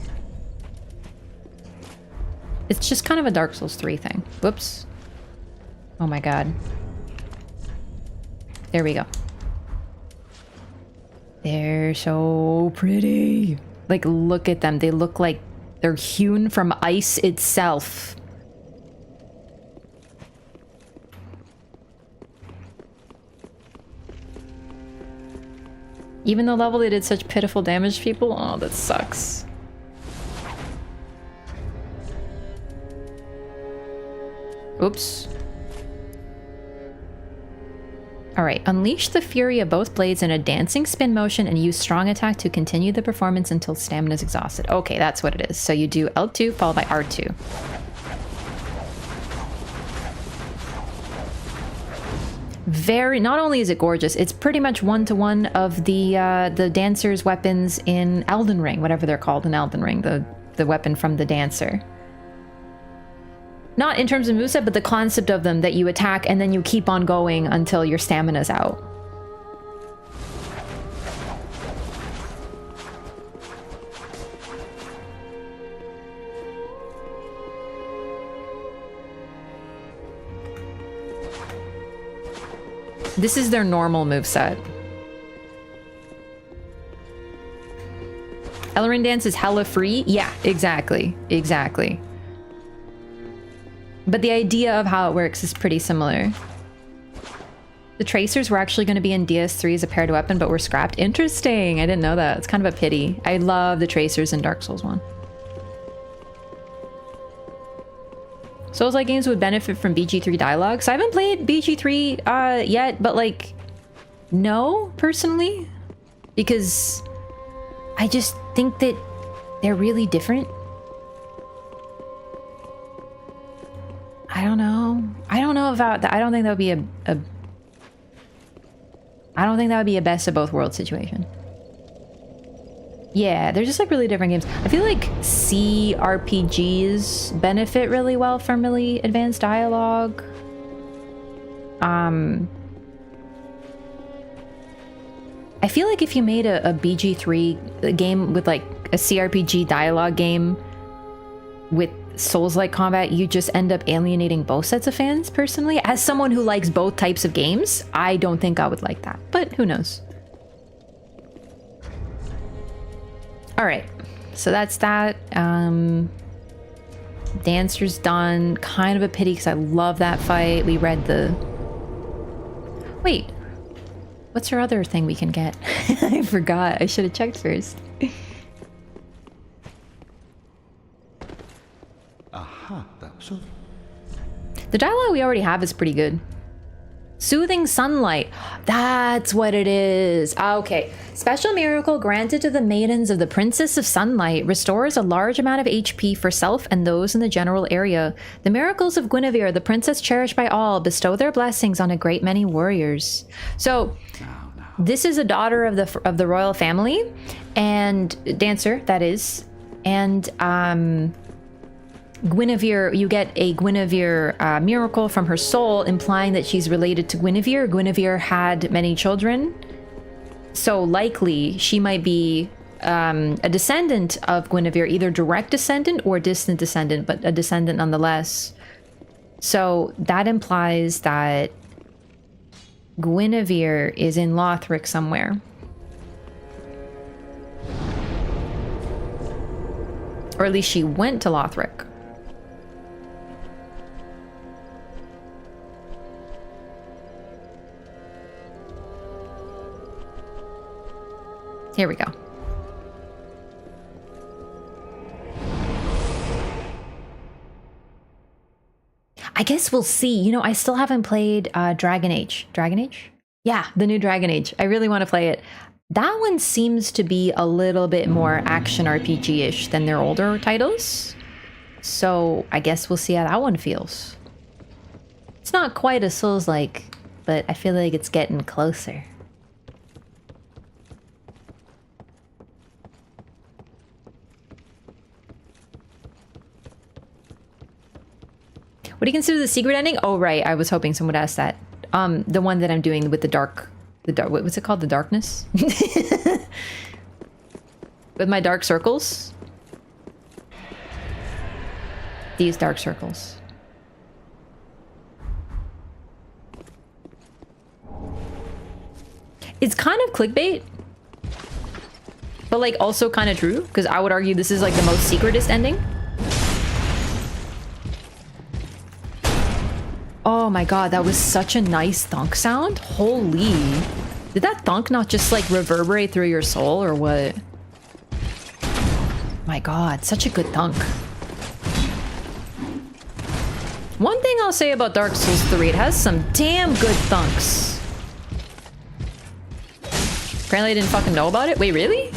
It's just kind of a Dark Souls 3 thing. Whoops. Oh my god. There we go. They're so pretty. Like, look at them. They look like they're hewn from ice itself. Even the level they did such pitiful damage to people? Oh, that sucks. Oops. Alright, unleash the fury of both blades in a dancing spin motion and use strong attack to continue the performance until stamina is exhausted. Okay, that's what it is. So you do L2 followed by R2. Not only is it gorgeous, it's pretty much one-to-one of the Dancer's weapons in Elden Ring, whatever they're called in Elden Ring, the weapon from the Dancer. Not in terms of moveset, but the concept of them, that you attack and then you keep on going until your stamina's out. This is their normal moveset. Elden Ring Dance is hella free? Yeah, exactly. Exactly. But the idea of how it works is pretty similar. The tracers were actually going to be in DS3 as a paired weapon, but were scrapped. Interesting. I didn't know that. It's kind of a pity. I love the tracers in Dark Souls 1. Souls-like games would benefit from BG3 dialogue. So I haven't played BG3 yet, but like, no, personally. Because I just think that they're really different. I don't know. I don't know about that. I don't think that would be I don't think that would be a best of both worlds situation. Yeah, they're just like really different games. I feel like CRPGs benefit really well from really advanced dialogue. I feel like if you made a BG3 game with like a CRPG dialogue game with Souls-like combat, you just end up alienating both sets of fans, personally. As someone who likes both types of games, I don't think I would like that, but who knows. All right, so that's that. Dancer's done. Kind of a pity because I love that fight. We read the... Wait, what's her other thing we can get? I forgot. I should have checked first. Aha, that's all. The dialogue we already have is pretty good. Soothing sunlight. That's what it is. Okay. Special miracle granted to the maidens of the Princess of Sunlight restores a large amount of HP for self and those in the general area. The miracles of Guinevere, the princess cherished by all, bestow their blessings on a great many warriors. So, this is a daughter of the royal family, and dancer, that is. And Guinevere, you get a Guinevere miracle from her soul, implying that she's related to Guinevere. Guinevere had many children, so likely she might be a descendant of Guinevere, either direct descendant or distant descendant, but a descendant nonetheless. So that implies that Guinevere is in Lothric somewhere. Or at least she went to Lothric. Here we go. I guess we'll see. You know, I still haven't played Dragon Age. Dragon Age? Yeah, the new Dragon Age. I really want to play it. That one seems to be a little bit more action RPG-ish than their older titles. So I guess we'll see how that one feels. It's not quite as Souls-like, but I feel like it's getting closer. What do you consider the Siegward ending? Oh, right. I was hoping someone would ask that. The one that I'm doing with the dark, what's it called? The darkness? With my dark circles. These dark circles. It's kind of clickbait, but like also kind of true, because I would argue this is like the most secretest ending. Oh my god, that was such a nice thunk sound. Holy. Did that thunk not just like reverberate through your soul or what? My god, such a good thunk. One thing I'll say about Dark Souls 3, it has some damn good thunks. Apparently I didn't fucking know about it. Wait, really?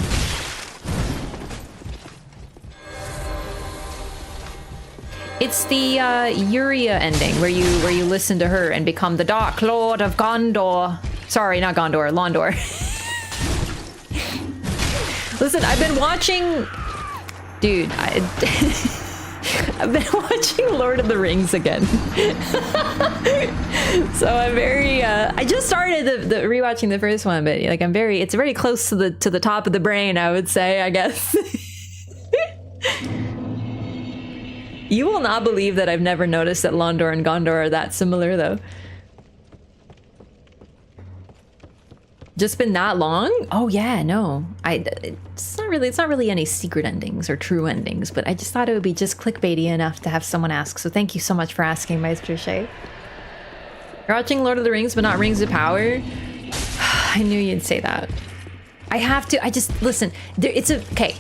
It's the Uria ending where you listen to her and become the Dark Lord of Gondor. Sorry, not Gondor, Londor. Listen, I've been watching... Dude, I've been watching Lord of the Rings again. So I'm very... I just started the rewatching the first one, but like it's very close to the top of the brain, I would say, I guess. You will not believe that I've never noticed that Londor and Gondor are that similar, though. Just been that long? Oh yeah, no. It's not really any secret endings or true endings, but I just thought it would be just clickbaity enough to have someone ask. So thank you so much for asking, Maestro Shay. You're watching Lord of the Rings, but not Rings of Power? I knew you'd say that. Listen, okay.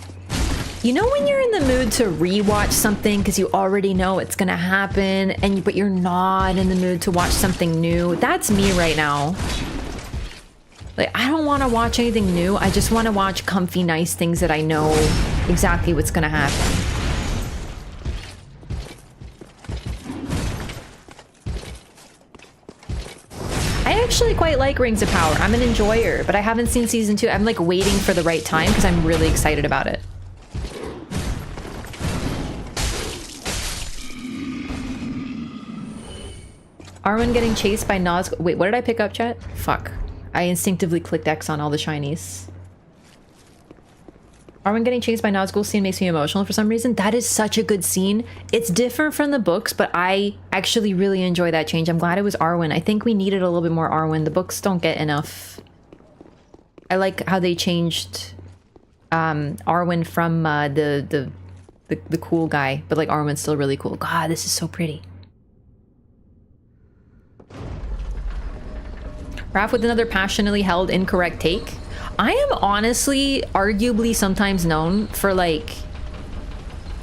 You know when you're in the mood to rewatch something because you already know it's gonna happen, but you're not in the mood to watch something new? That's me right now. Like, I don't want to watch anything new. I just want to watch comfy, nice things that I know exactly what's gonna happen. I actually quite like Rings of Power. I'm an enjoyer, but I haven't seen season 2. I'm like waiting for the right time because I'm really excited about it. Arwen getting chased by Nazgul. Wait, what did I pick up, chat? Fuck. I instinctively clicked X on all the shinies. Arwen getting chased by Nazgul scene makes me emotional for some reason. That is such a good scene. It's different from the books, but I actually really enjoy that change. I'm glad it was Arwen. I think we needed a little bit more Arwen. The books don't get enough. I like how they changed Arwen from the cool guy, but like Arwen's still really cool. God, this is so pretty. Raph with another passionately held incorrect take. I am honestly, arguably sometimes known for like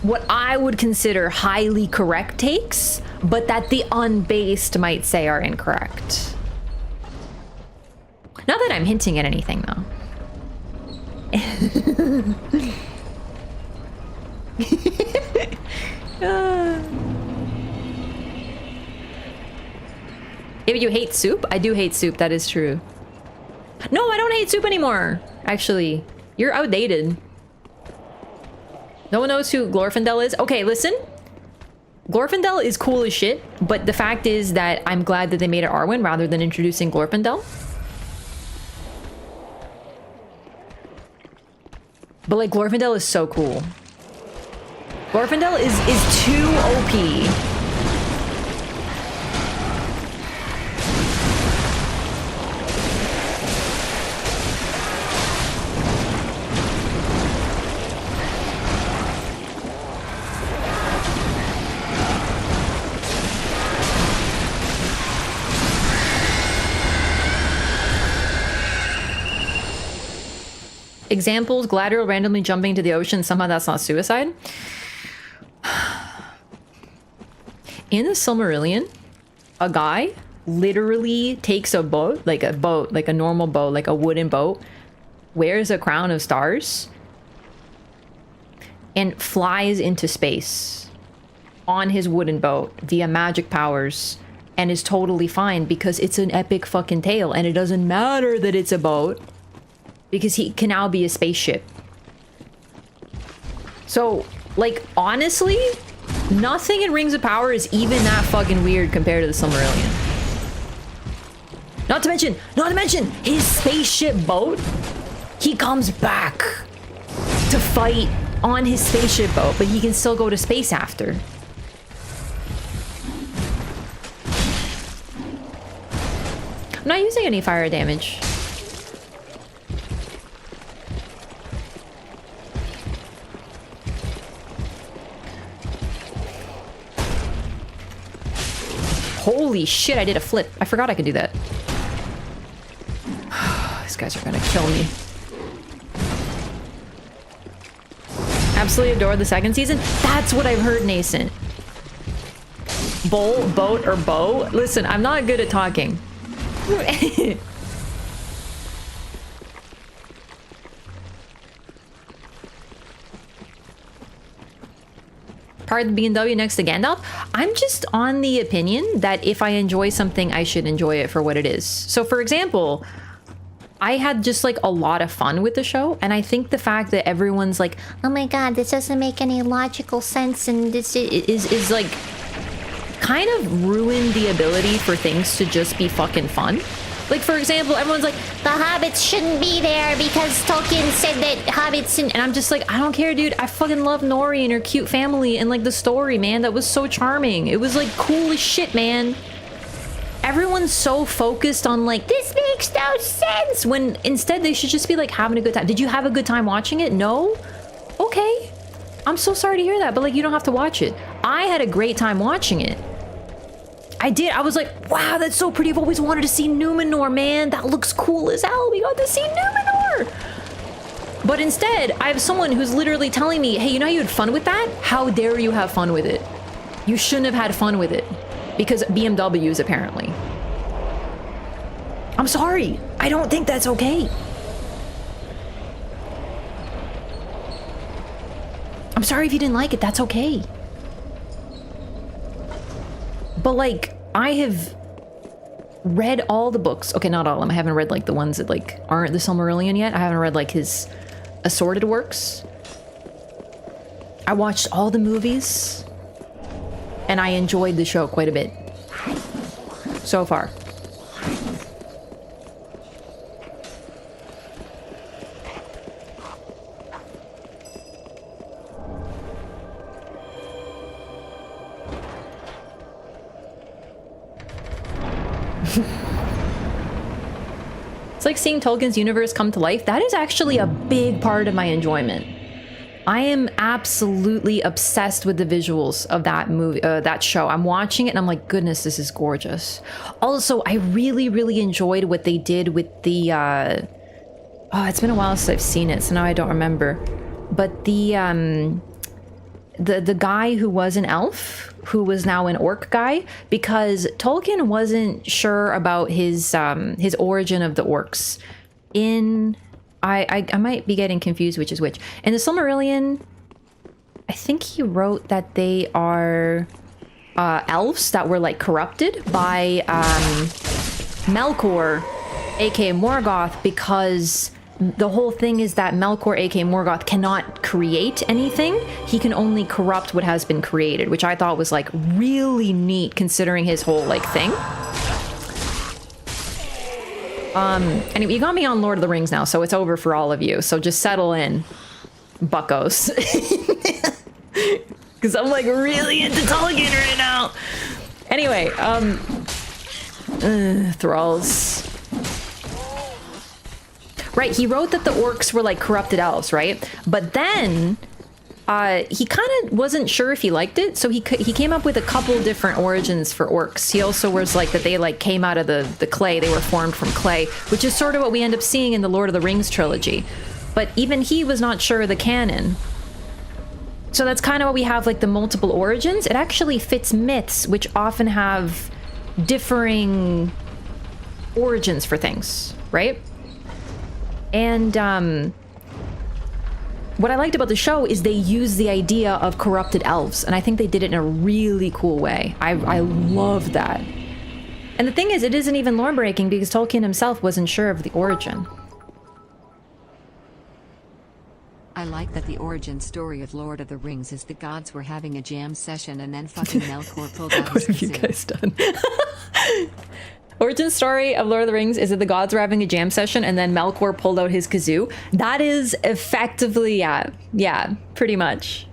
what I would consider highly correct takes, but that the unbased might say are incorrect. Not that I'm hinting at anything though. If you hate soup, I do hate soup. That is true. No, I don't hate soup anymore. Actually, you're outdated. No one knows who Glorfindel is. Okay, listen. Glorfindel is cool as shit, but the fact is that I'm glad that they made it Arwen rather than introducing Glorfindel. But like, Glorfindel is so cool. Glorfindel is too OP. Examples, Galadriel randomly jumping to the ocean, somehow that's not suicide. In the Silmarillion, a guy literally takes a boat, like a normal boat, like a wooden boat, wears a crown of stars, and flies into space on his wooden boat via magic powers, and is totally fine because it's an epic fucking tale, and it doesn't matter that it's a boat. Because he can now be a spaceship. So, like, honestly, nothing in Rings of Power is even that fucking weird compared to the Silmarillion. Not to mention, his spaceship boat, he comes back to fight on his spaceship boat, but he can still go to space after. I'm not using any fire damage. Holy shit, I did a flip. I forgot I could do that. These guys are gonna kill me. Absolutely adore the second season. That's what I've heard, Nascent. Bowl, boat, or bow? Listen, I'm not good at talking. Part of the B&W next to Gandalf. I'm just on the opinion that if I enjoy something, I should enjoy it for what it is. So for example, I had just like a lot of fun with the show, and I think the fact that everyone's like, oh my god, this doesn't make any logical sense, and this is like kind of ruined the ability for things to just be fucking fun. Like, for example, everyone's like, the hobbits shouldn't be there because Tolkien said that hobbits and I'm just like, I don't care, dude. I fucking love Nori and her cute family and like the story, man. That was so charming. It was like cool as shit, man. everyone's so focused on like, this makes no sense, when instead they should just be like having a good time. Did you have a good time watching it? No? Okay. I'm so sorry to hear that, but like, you don't have to watch it. I had a great time watching it. I did. I was like, wow, that's so pretty. I've always wanted to see Numenor, man. That looks cool as hell. We got to see Numenor. But instead, I have someone who's literally telling me, hey, you know how you had fun with that? How dare you have fun with it? You shouldn't have had fun with it. Because BMWs, apparently. I'm sorry. I don't think that's okay. I'm sorry if you didn't like it. That's okay. But like, I have read all the books. Okay, not all of them. I haven't read like the ones that like aren't the Silmarillion yet. I haven't read like his assorted works. I watched all the movies. And I enjoyed the show quite a bit. So far. It's like seeing Tolkien's universe come to life. That is actually a big part of my enjoyment. I am absolutely obsessed with the visuals of that movie, that show. I'm watching it and I'm like, goodness, this is gorgeous. Also, I really, really enjoyed what they did with the, oh, it's been a while since I've seen it, so now I don't remember. But the guy who was an elf, who was now an orc guy, because Tolkien wasn't sure about his origin of the orcs. I might be getting confused which is which. In the Silmarillion, I think he wrote that they are elves that were like corrupted by Melkor, aka Morgoth, because the whole thing is that Melkor, aka Morgoth, cannot create anything. He can only corrupt what has been created, which I thought was like really neat considering his whole like thing. Anyway, you got me on Lord of the Rings now, so it's over for all of you. So just settle in, buckos. Because I'm like really into Tolkien right now. Anyway, thralls. Right, he wrote that the orcs were like corrupted elves, right? But then he kind of wasn't sure if he liked it, so he came up with a couple different origins for orcs. He also was like that they like came out of the clay, they were formed from clay, which is sort of what we end up seeing in the Lord of the Rings trilogy. But even he was not sure of the canon. So that's kind of what we have, like the multiple origins. It actually fits myths, which often have differing origins for things, right? And what I liked about the show is they used the idea of corrupted elves, and I think they did it in a really cool way. I love that. And the thing is, it isn't even lore breaking because Tolkien himself wasn't sure of the origin. I like that the origin story of Lord of the Rings is the gods were having a jam session and then fucking Melkor pulled out his What have you guys done? Origin story of Lord of the Rings is that the gods were having a jam session and then Melkor pulled out his kazoo. That is effectively, yeah, pretty much.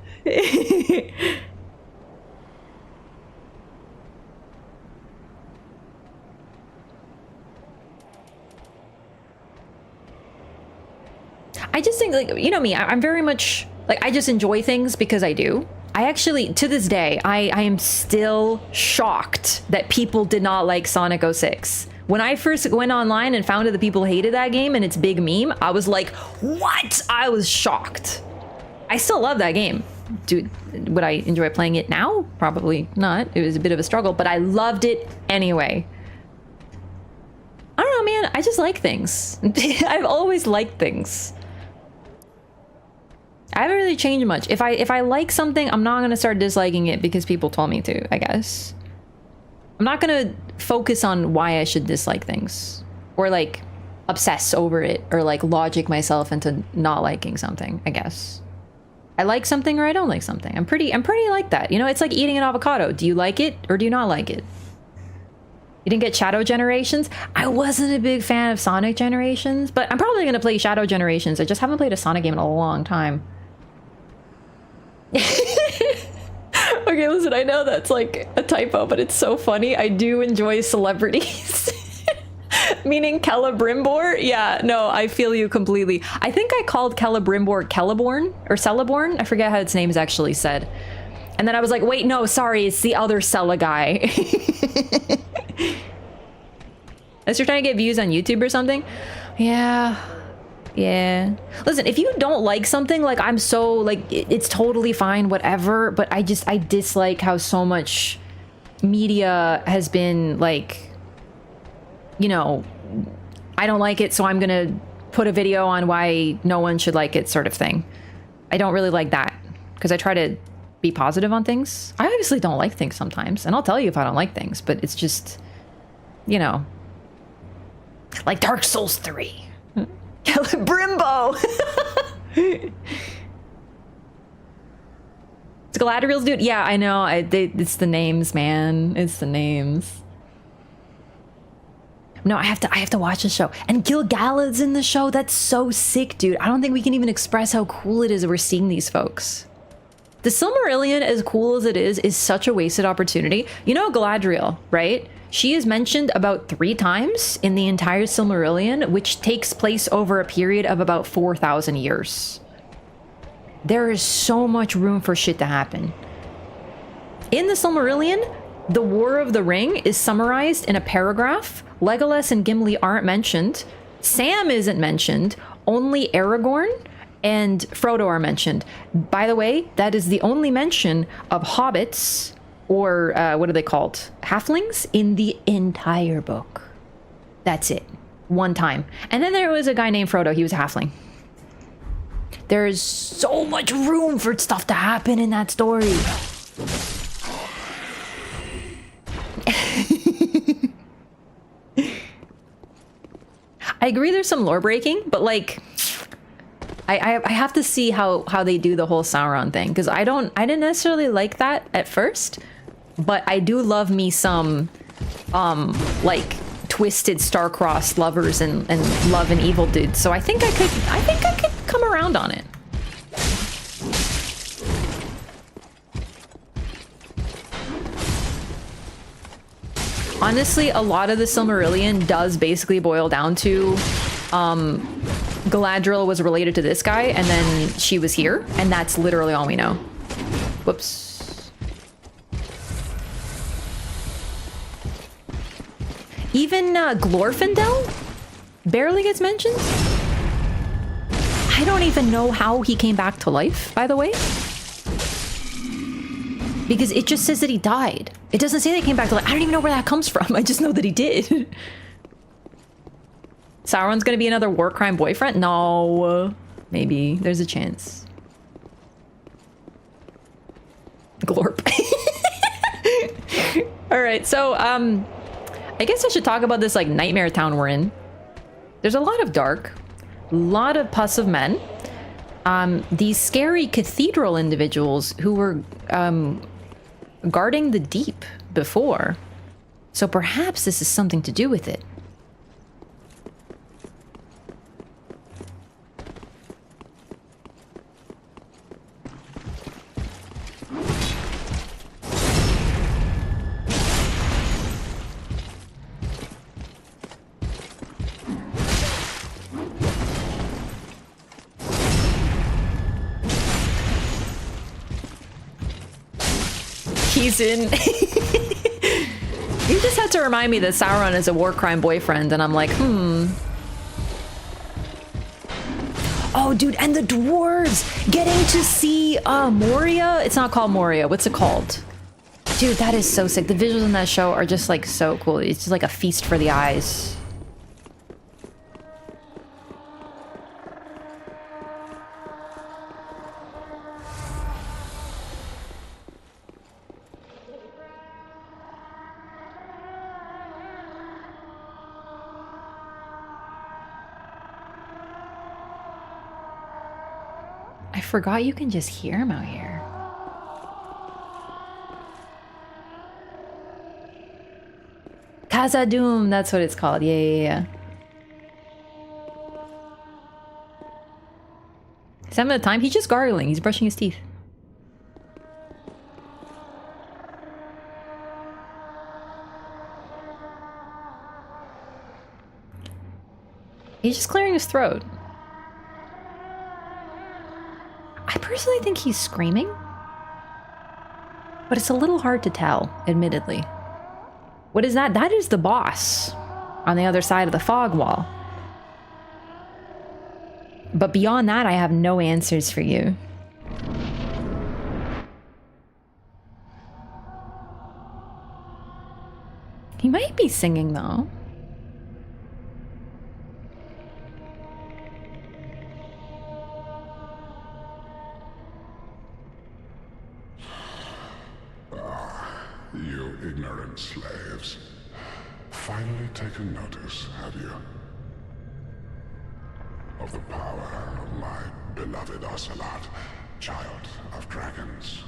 I just think, like, you know me, I'm very much, like, I just enjoy things because I do. I actually, to this day, I am still shocked that people did not like Sonic 06. When I first went online and found out that people hated that game and its big meme, I was like, what? I was shocked. I still love that game. Dude, would I enjoy playing it now? Probably not. It was a bit of a struggle, but I loved it anyway. I don't know, man. I just like things. I've always liked things. I haven't really changed much. If I like something, I'm not gonna start disliking it because people told me to, I guess. I'm not gonna focus on why I should dislike things. Or like obsess over it or like logic myself into not liking something, I guess. I like something or I don't like something. I'm pretty like that. You know, it's like eating an avocado. Do you like it or do you not like it? You didn't get Shadow Generations? I wasn't a big fan of Sonic Generations, but I'm probably gonna play Shadow Generations. I just haven't played a Sonic game in a long time. Okay, Okay, listen, I know that's like a typo, but it's so funny. I do enjoy celebrities. Meaning Celebrimbor? Yeah, no, I feel you completely. I think I called Celebrimbor Celeborn or Celeborn. I forget how its name is actually said. And then I was like, wait, no, sorry, it's the other Cella guy. Unless you're trying to get views on YouTube or something. Yeah. Yeah. Listen, if you don't like something, like, I'm so, like, it's totally fine, whatever, but I dislike how so much media has been, like, you know, I don't like it, so I'm gonna put a video on why no one should like it sort of thing. I don't really like that, because I try to be positive on things. I obviously don't like things sometimes, and I'll tell you if I don't like things, but it's just, you know, like Dark Souls 3. Brimbo! It's Galadriel's dude? Yeah, I know. It's the names, man. It's the names. No, I have to watch the show. And Gil-galad's in the show. That's so sick, dude. I don't think we can even express how cool it is that we're seeing these folks. The Silmarillion, as cool as it is such a wasted opportunity. You know Galadriel, right? She is mentioned about 3 times in the entire Silmarillion, which takes place over a period of about 4,000 years. There is so much room for shit to happen. In the Silmarillion, the War of the Ring is summarized in a paragraph. Legolas and Gimli aren't mentioned. Sam isn't mentioned. Only Aragorn and Frodo are mentioned. By the way, that is the only mention of hobbits, or what are they called? Halflings in the entire book. That's it. One time. And then there was a guy named Frodo. He was a halfling. There is so much room for stuff to happen in that story. I agree there's some lore breaking, but like I have to see how they do the whole Sauron thing, because I didn't necessarily like that at first. But I do love me some, like, twisted star-crossed lovers and love and evil dudes. So I think I could come around on it. Honestly, a lot of the Silmarillion does basically boil down to, Galadriel was related to this guy, and then she was here, and that's literally all we know. Whoops. Even Glorfindel barely gets mentioned. I don't even know how he came back to life, by the way. Because it just says that he died. It doesn't say that he came back to life. I don't even know where that comes from. I just know that he did. Sauron's gonna be another war crime boyfriend? No. Maybe. There's a chance. Glorp. Alright, so, I guess I should talk about this, like, nightmare town we're in. There's a lot of dark, a lot of pus of men. These scary cathedral individuals who were guarding the deep before. So perhaps this is something to do with it. He's in. You just had to remind me that Sauron is a war crime boyfriend, and I'm like, Oh, dude, and the dwarves getting to see Moria. It's not called Moria. What's it called? Dude, that is so sick. The visuals in that show are just like so cool. It's just like a feast for the eyes. I forgot you can just hear him out here. Khazad-dûm, that's what it's called. Yeah. Some of the time, he's just gargling. He's brushing his teeth. clearing his throat. I personally think he's screaming, but it's a little hard to tell, admittedly. What is that? That is the boss on the other side of the fog wall. But beyond that, I have no answers for you. He might be singing, though. You ignorant slaves. Finally taken notice, have you? Of the power of my beloved Ocelotte, child of dragons.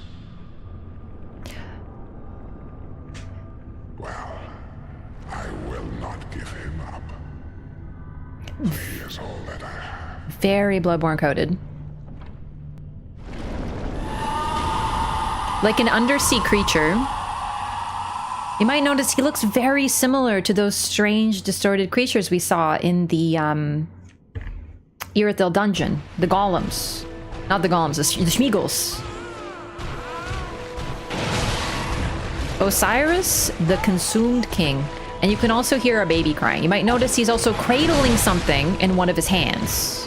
Well, I will not give him up. He is all that I have. Very Bloodborne coded. Like an undersea creature. You might notice he looks very similar to those strange, distorted creatures we saw in the Irithyll Dungeon. The golems. Not the golems, the Schmeagles. Osiris, the Consumed King. And you can also hear a baby crying. You might notice he's also cradling something in one of his hands.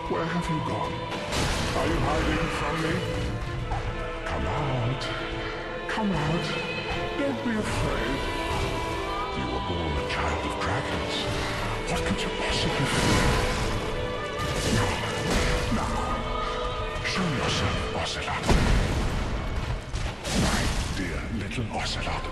Where have you gone? Are you hiding from me? Come out. Come out. Don't be afraid. You were born a child of dragons. What could you possibly fear? Now, show yourself, Ocelotte. My dear little Ocelotte.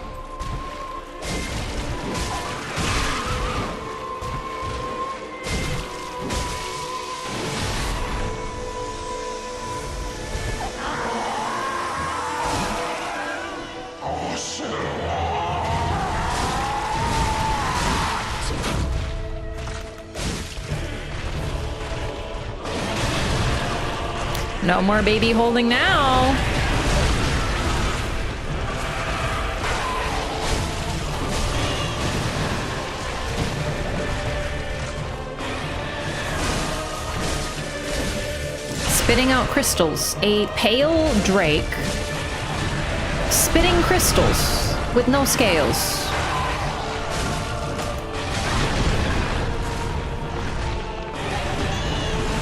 No more baby holding now. Spitting out crystals. A pale drake spitting crystals with no scales.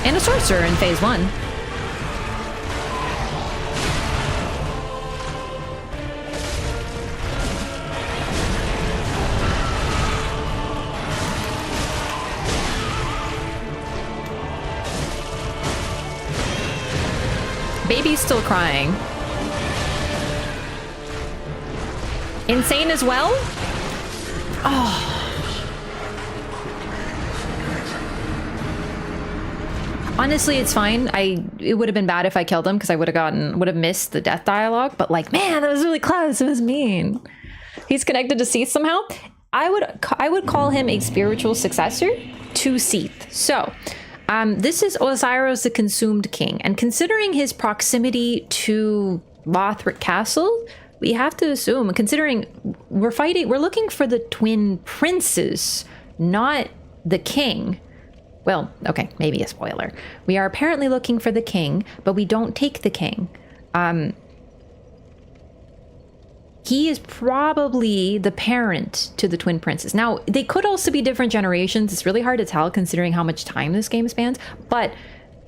And a sorcerer in phase 1. Baby's still crying. Insane as well? Oh. Honestly, it's fine. It would have been bad if I killed him because I would have missed the death dialogue. But like, man, that was really close. It was mean. He's connected to Seath somehow. I would call him a spiritual successor to Seath. So, this is Osiris, the Consumed King, and considering his proximity to Lothric Castle, we have to assume, considering we're looking for the twin princes, not the king. Well, okay, maybe a spoiler. We are apparently looking for the king, but we don't take the king. He is probably the parent to the twin princes. Now, they could also be different generations. It's really hard to tell considering how much time this game spans. But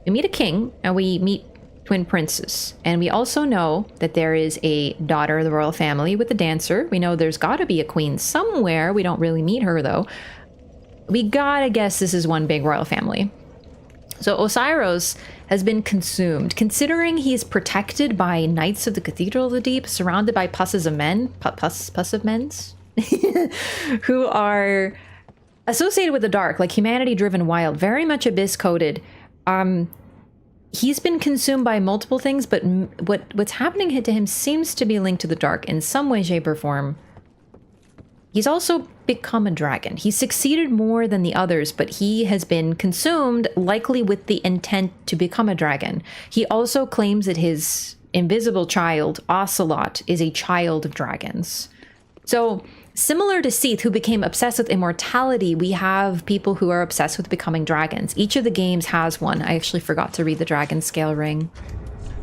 we meet a king and we meet twin princes. And we also know that there is a daughter of the royal family with a dancer. We know there's got to be a queen somewhere. We don't really meet her, though. We gotta guess this is one big royal family. So Osiris has been consumed, considering he's protected by Knights of the Cathedral of the Deep, surrounded by pusses of men, who are associated with the dark, like humanity-driven wild, very much abyss-coded. He's been consumed by multiple things, but what's happening to him seems to be linked to the dark in some way, shape, or form. he's also become a dragon. He succeeded more than the others, but he has been consumed, likely with the intent to become a dragon. He also claims that his invisible child, Ocelotte, is a child of dragons. So, similar to Seath, who became obsessed with immortality, we have people who are obsessed with becoming dragons. Each of the games has one. I actually forgot to read the dragon scale ring.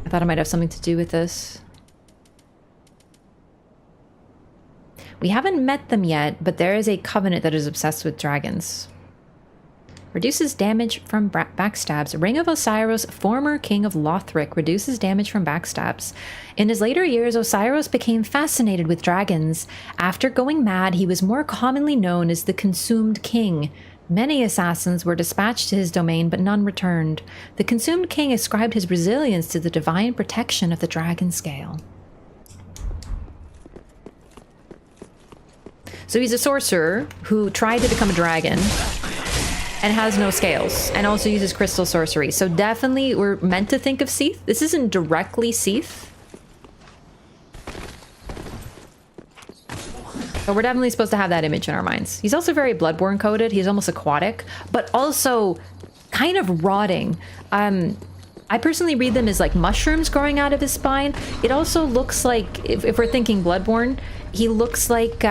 I thought it might have something to do with this. We haven't met them yet, but there is a covenant that is obsessed with dragons. Reduces damage from backstabs. Ring of Osiris, former king of Lothric, reduces damage from backstabs. In his later years, Osiris became fascinated with dragons. After going mad, he was more commonly known as the Consumed King. Many assassins were dispatched to his domain, but none returned. The Consumed King ascribed his resilience to the divine protection of the dragon scale. So he's a sorcerer who tried to become a dragon and has no scales, and also uses crystal sorcery. So definitely we're meant to think of Seath. This isn't directly Seath, but we're definitely supposed to have that image in our minds. He's also very Bloodborne coded. He's almost aquatic, but also kind of rotting. I personally read them as like mushrooms growing out of his spine. It also looks like, if we're thinking Bloodborne, he looks like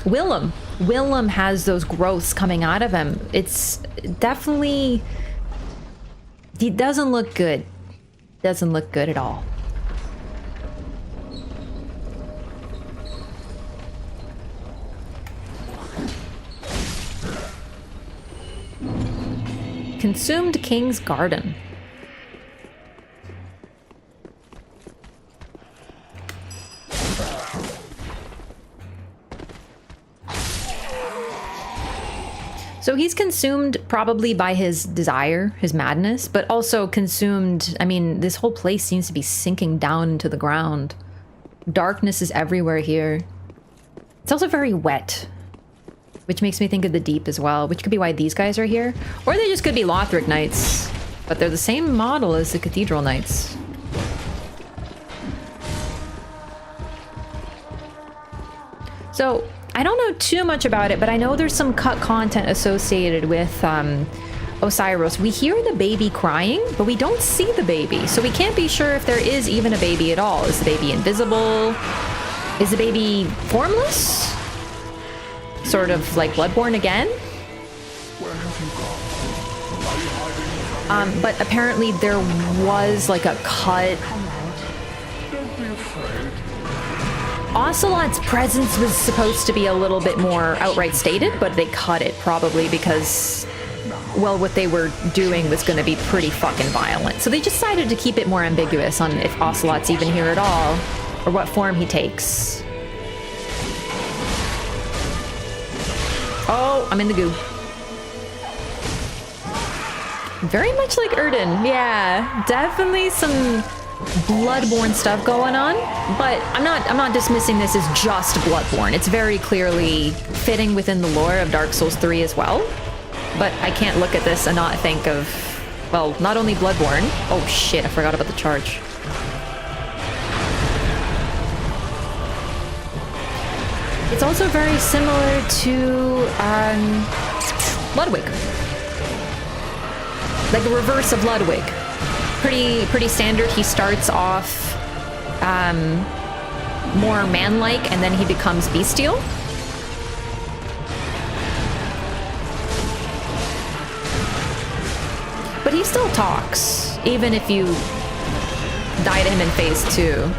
Willem. Willem has those growths coming out of him. It's definitely... He doesn't look good. Doesn't look good at all. Consumed King's Garden. So he's consumed probably by his desire, his madness, but also consumed, I mean, this whole place seems to be sinking down into the ground. Darkness is everywhere here. It's also very wet, which makes me think of the deep as well, which could be why these guys are here. Or they just could be Lothric Knights, but they're the same model as the Cathedral Knights. So, I don't know too much about it, but I know there's some cut content associated with Osiris. We hear the baby crying, but we don't see the baby, so we can't be sure if there is even a baby at all. Is the baby invisible? Is the baby formless? Sort of like Bloodborne again? But apparently there was like a cut. Ocelotte's presence was supposed to be a little bit more outright stated, but they cut it probably because, well, what they were doing was going to be pretty fucking violent. So they decided to keep it more ambiguous on if Ocelotte's even here at all, or what form he takes. Oh, I'm in the goo. Very much like Erden. Yeah, definitely some Bloodborne stuff going on, but I'm not dismissing this as just Bloodborne. It's very clearly fitting within the lore of Dark Souls 3 as well. But I can't look at this and not think of, well, not only Bloodborne. Oh shit, I forgot about the charge. It's also very similar to Ludwig. Like the reverse of Ludwig. Pretty standard. He starts off more man-like, and then he becomes bestial. But he still talks, even if you die to him in phase 2.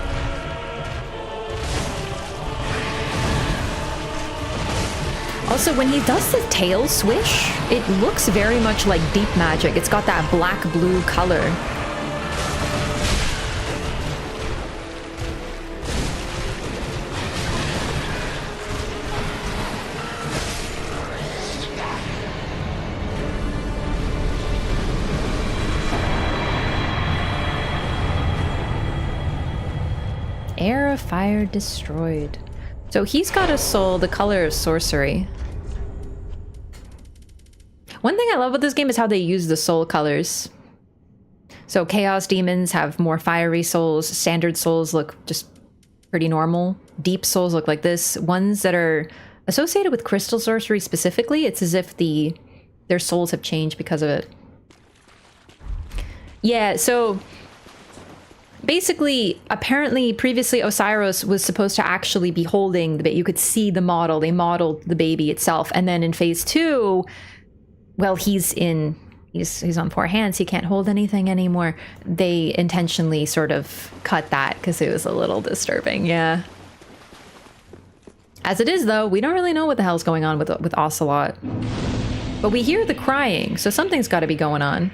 Also, when he does the tail swish, it looks very much like deep magic. It's got that black-blue color. Air of Fire destroyed. So he's got a soul the color of sorcery. One thing I love about this game is how they use the soul colors. So Chaos Demons have more fiery souls. Standard souls look just pretty normal. Deep souls look like this. Ones that are Associated with crystal sorcery specifically, it's as if their souls have changed because of it. Yeah, so basically, apparently previously Osiris was supposed to actually be holding the baby. You could see the model. They modeled the baby itself. And then in phase 2, well, he's on 4 hands. He can't hold anything anymore. They intentionally sort of cut that because it was a little disturbing. Yeah. As it is, though, we don't really know what the hell's going on with Ocelotte. But we hear the crying, so something's got to be going on.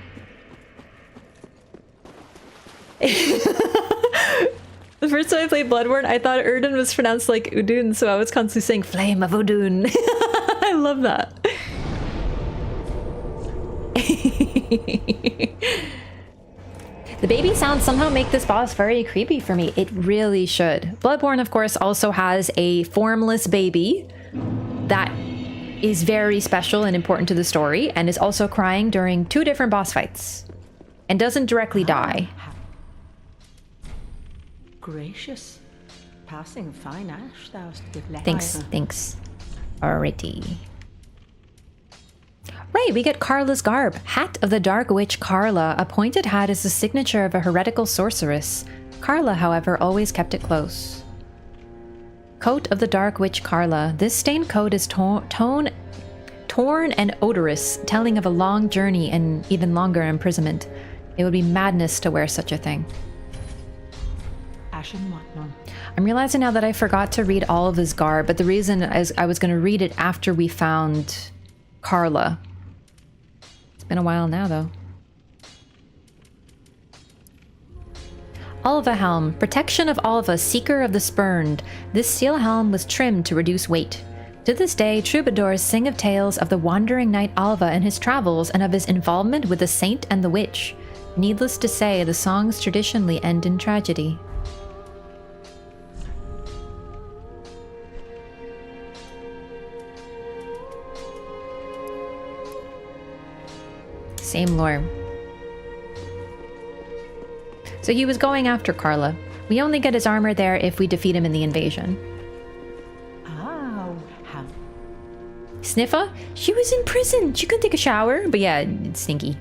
The first time I played Bloodborne, I thought Erdun was pronounced like Udun, so I was constantly saying Flame of Udun. I love that. The baby sounds somehow make this boss very creepy for me. It really should. Bloodborne, of course, also has a formless baby that is very special and important to the story, and is also crying during 2 different boss fights, and doesn't directly die. Gracious. Passing fine ash thou with left. Thanks. Alrighty. Right, we get Carla's garb. Hat of the Dark Witch Carla. A pointed hat is the signature of a heretical sorceress. Carla, however, always kept it close. Coat of the Dark Witch Carla. This stained coat is torn and odorous, telling of a long journey and even longer imprisonment. It would be madness to wear such a thing. I'm realizing now that I forgot to read all of his garb, but the reason is I was going to read it after we found Carla. It's been a while now, though. Alva Helm. Protection of Alva, Seeker of the Spurned. This steel helm was trimmed to reduce weight. To this day, troubadours sing of tales of the wandering knight Alva and his travels and of his involvement with the saint and the witch. Needless to say, the songs traditionally end in tragedy. Same lore. So he was going after Carla. We only get his armor there if we defeat him in the invasion. Oh, how... Sniffa? She was in prison. She couldn't take a shower. But yeah, it's stinky.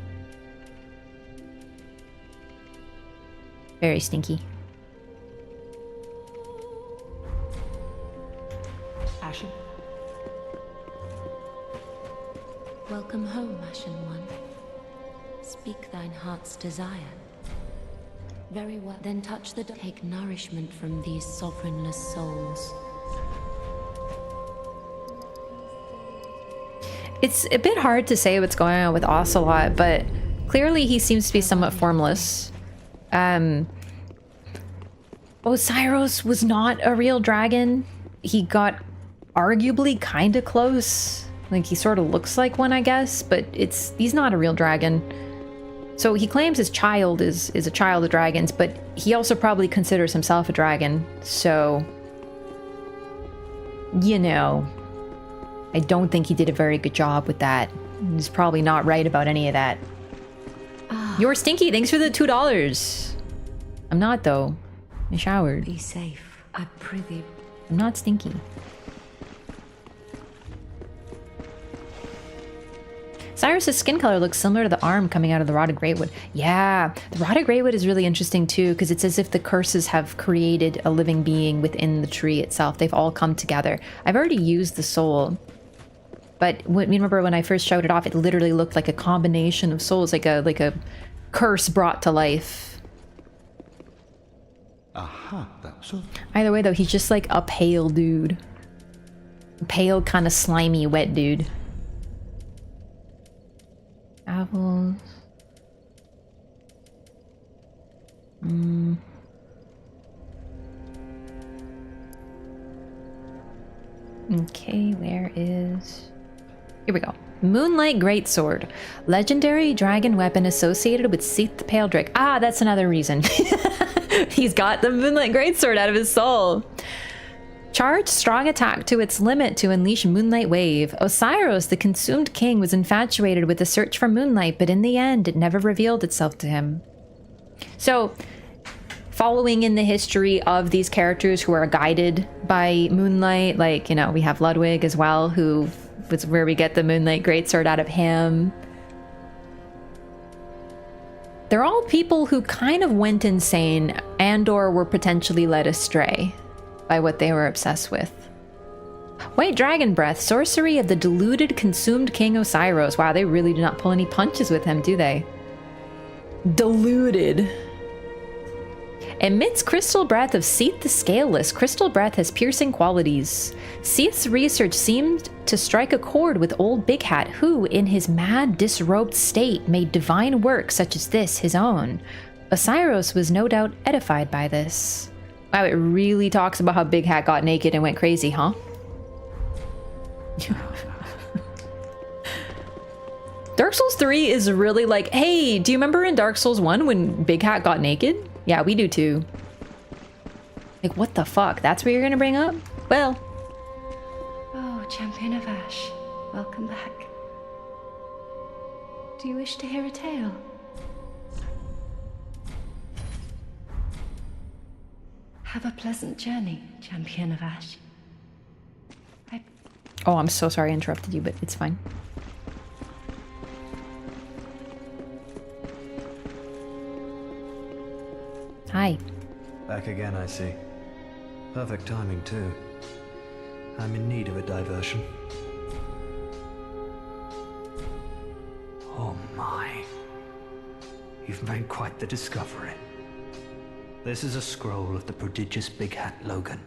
Very stinky. Ashen. Welcome home, Ashen One. Speak thine heart's desire. Very well, then touch the take nourishment from these sovereignless souls. It's a bit hard to say what's going on with Ocelotte, but clearly he seems to be somewhat formless. Osiris was not a real dragon. He got arguably kind of close. Like, he sort of looks like one, I guess, but he's not a real dragon. So he claims his child is a child of dragons, but he also probably considers himself a dragon. So, you know, I don't think he did a very good job with that. He's probably not right about any of that. You're stinky. Thanks for the $2. I'm not, though. I showered. Be safe, I prithee. I'm not stinky. Cyrus's skin color looks similar to the arm coming out of the rotted greatwood. Yeah, the rotted greatwood is really interesting too, because it's as if the curses have created a living being within the tree itself. They've all come together. I've already used the soul, but remember when I first showed it off, it literally looked like a combination of souls, like a curse brought to life. Aha, that's all. Either way, though, he's just like a pale dude. Pale, kind of slimy, wet dude. Apples. Okay, where is... Here we go. Moonlight Greatsword. Legendary dragon weapon associated with Seath the Paledric. Ah, that's another reason. He's got the Moonlight Greatsword out of his soul. Charge strong attack to its limit to unleash Moonlight Wave. Osiris, the consumed king, was infatuated with the search for moonlight, but in the end, it never revealed itself to him. So, following in the history of these characters who are guided by moonlight. Like, you know, we have Ludwig as well, who was where we get the moonlight greatsword out of him. They're all people who kind of went insane and or were potentially led astray by what they were obsessed with. White Dragon Breath, sorcery of the deluded, consumed King Osiros. Wow, they really do not pull any punches with him, do they? Deluded. Emits crystal breath of Seath the Scaleless. Crystal breath has piercing qualities. Seath's research seemed to strike a chord with old Big Hat, who, in his mad, disrobed state, made divine work such as this his own. Osiros was no doubt edified by this. Wow, it really talks about how Big Hat got naked and went crazy, huh? Dark Souls 3 is really like, hey, do you remember in Dark Souls 1 when Big Hat got naked? Yeah, we do too. Like, what the fuck? That's what you're gonna bring up? Well. Oh, Champion of Ash, welcome back. Do you wish to hear a tale? Have a pleasant journey, Champion of Ash. Oh, I'm so sorry I interrupted you, but it's fine. Hi. Back again, I see. Perfect timing, too. I'm in need of a diversion. Oh my. You've made quite the discovery. This is a scroll of the prodigious Big Hat Logan.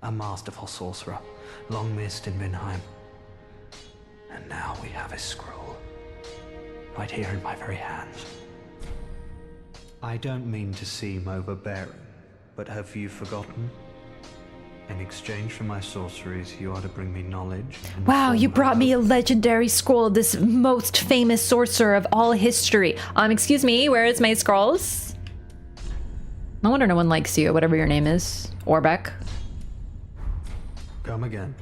A masterful sorcerer, long missed in Vinheim. And now we have his scroll. Right here in my very hands. I don't mean to seem overbearing, but have you forgotten? In exchange for my sorceries, you are to bring me knowledge. Wow, you brought me a legendary scroll of this most famous sorcerer of all history. Excuse me, where is my scrolls? No wonder no one likes you, whatever your name is. Orbeck. Come again.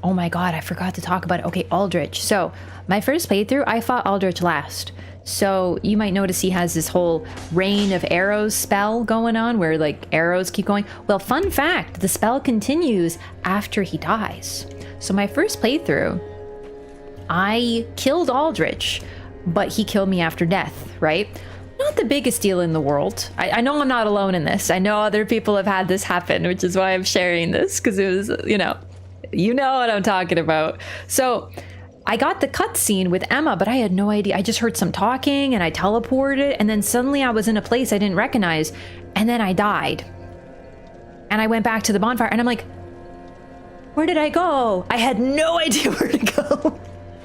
Oh my god, I forgot to talk about it. Okay, Aldrich. So, my first playthrough, I fought Aldrich last. So, you might notice he has this whole rain of arrows spell going on where, like, arrows keep going. Well, fun fact, the spell continues after he dies. So, my first playthrough, I killed Aldrich, but he killed me after death, right? Not the biggest deal in the world. I know I'm not alone in this. I know other people have had this happen, which is why I'm sharing this, because it was, you know what I'm talking about. So I got the cutscene with Emma, but I had no idea. I just heard some talking and I teleported, and then suddenly I was in a place I didn't recognize, and then I died. And I went back to the bonfire and I'm like, where did I go? I had no idea where to go.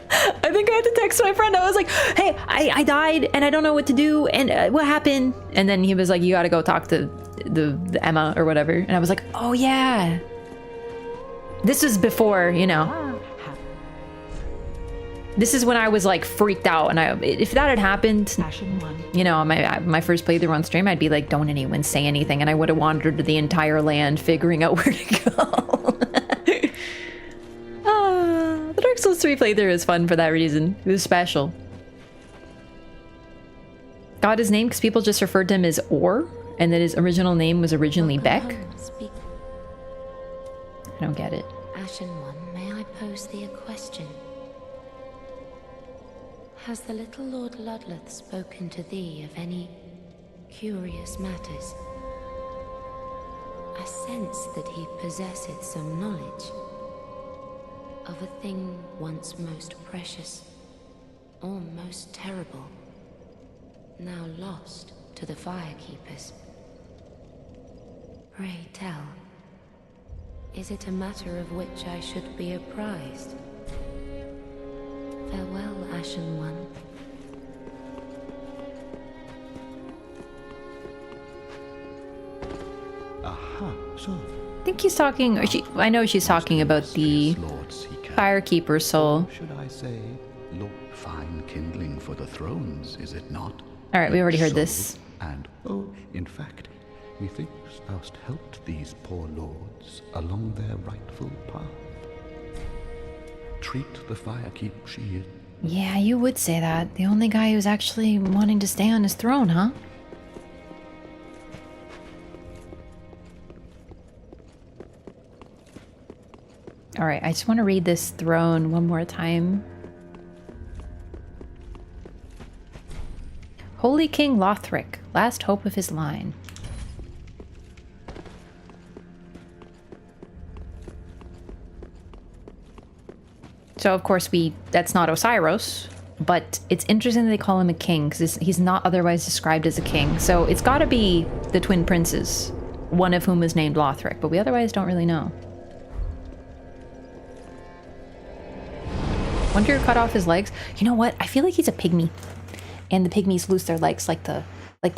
I think I had to text my friend. I was like, hey, I died and I don't know what to do, and what happened? And then he was like, you gotta go talk to the Emma or whatever. And I was like, oh yeah. This was before, you know. This is when I was like freaked out, and if that had happened, you know, my first playthrough on stream, I'd be like, don't anyone say anything, and I would have wandered the entire land figuring out where to go. The Dark Souls 3 playthrough is fun for that reason. It was special. Got his name because people just referred to him as Or, and that his original name was originally Beck. I don't get it. Ashen One, may I pose thee a question? Has the little Lord Ludleth spoken to thee of any curious matters? I sense that he possesseth some knowledge of a thing once most precious, or most terrible, now lost to the Firekeepers. Pray tell, is it a matter of which I should be apprised? Farewell, Ashen One. Aha, so. I think he's talking, or I know she's talking about the Firekeeper soul. Or should I say, look, fine kindling for the thrones, is it not? All right, we already heard this. And, oh, in fact, methinks thou'st helped these poor lords along their rightful path. Treat the Firekeep she Yeah, you would say that. The only guy who's actually wanting to stay on his throne, huh? Alright, I just want to read this throne one more time. Holy King Lothric, last hope of his line. So of course that's not Osiris, but it's interesting that they call him a king because he's not otherwise described as a king. So it's got to be the twin princes, one of whom is named Lothric, but we otherwise don't really know. Wonder who cut off his legs. You know what? I feel like he's a pygmy, and the pygmies lose their legs like the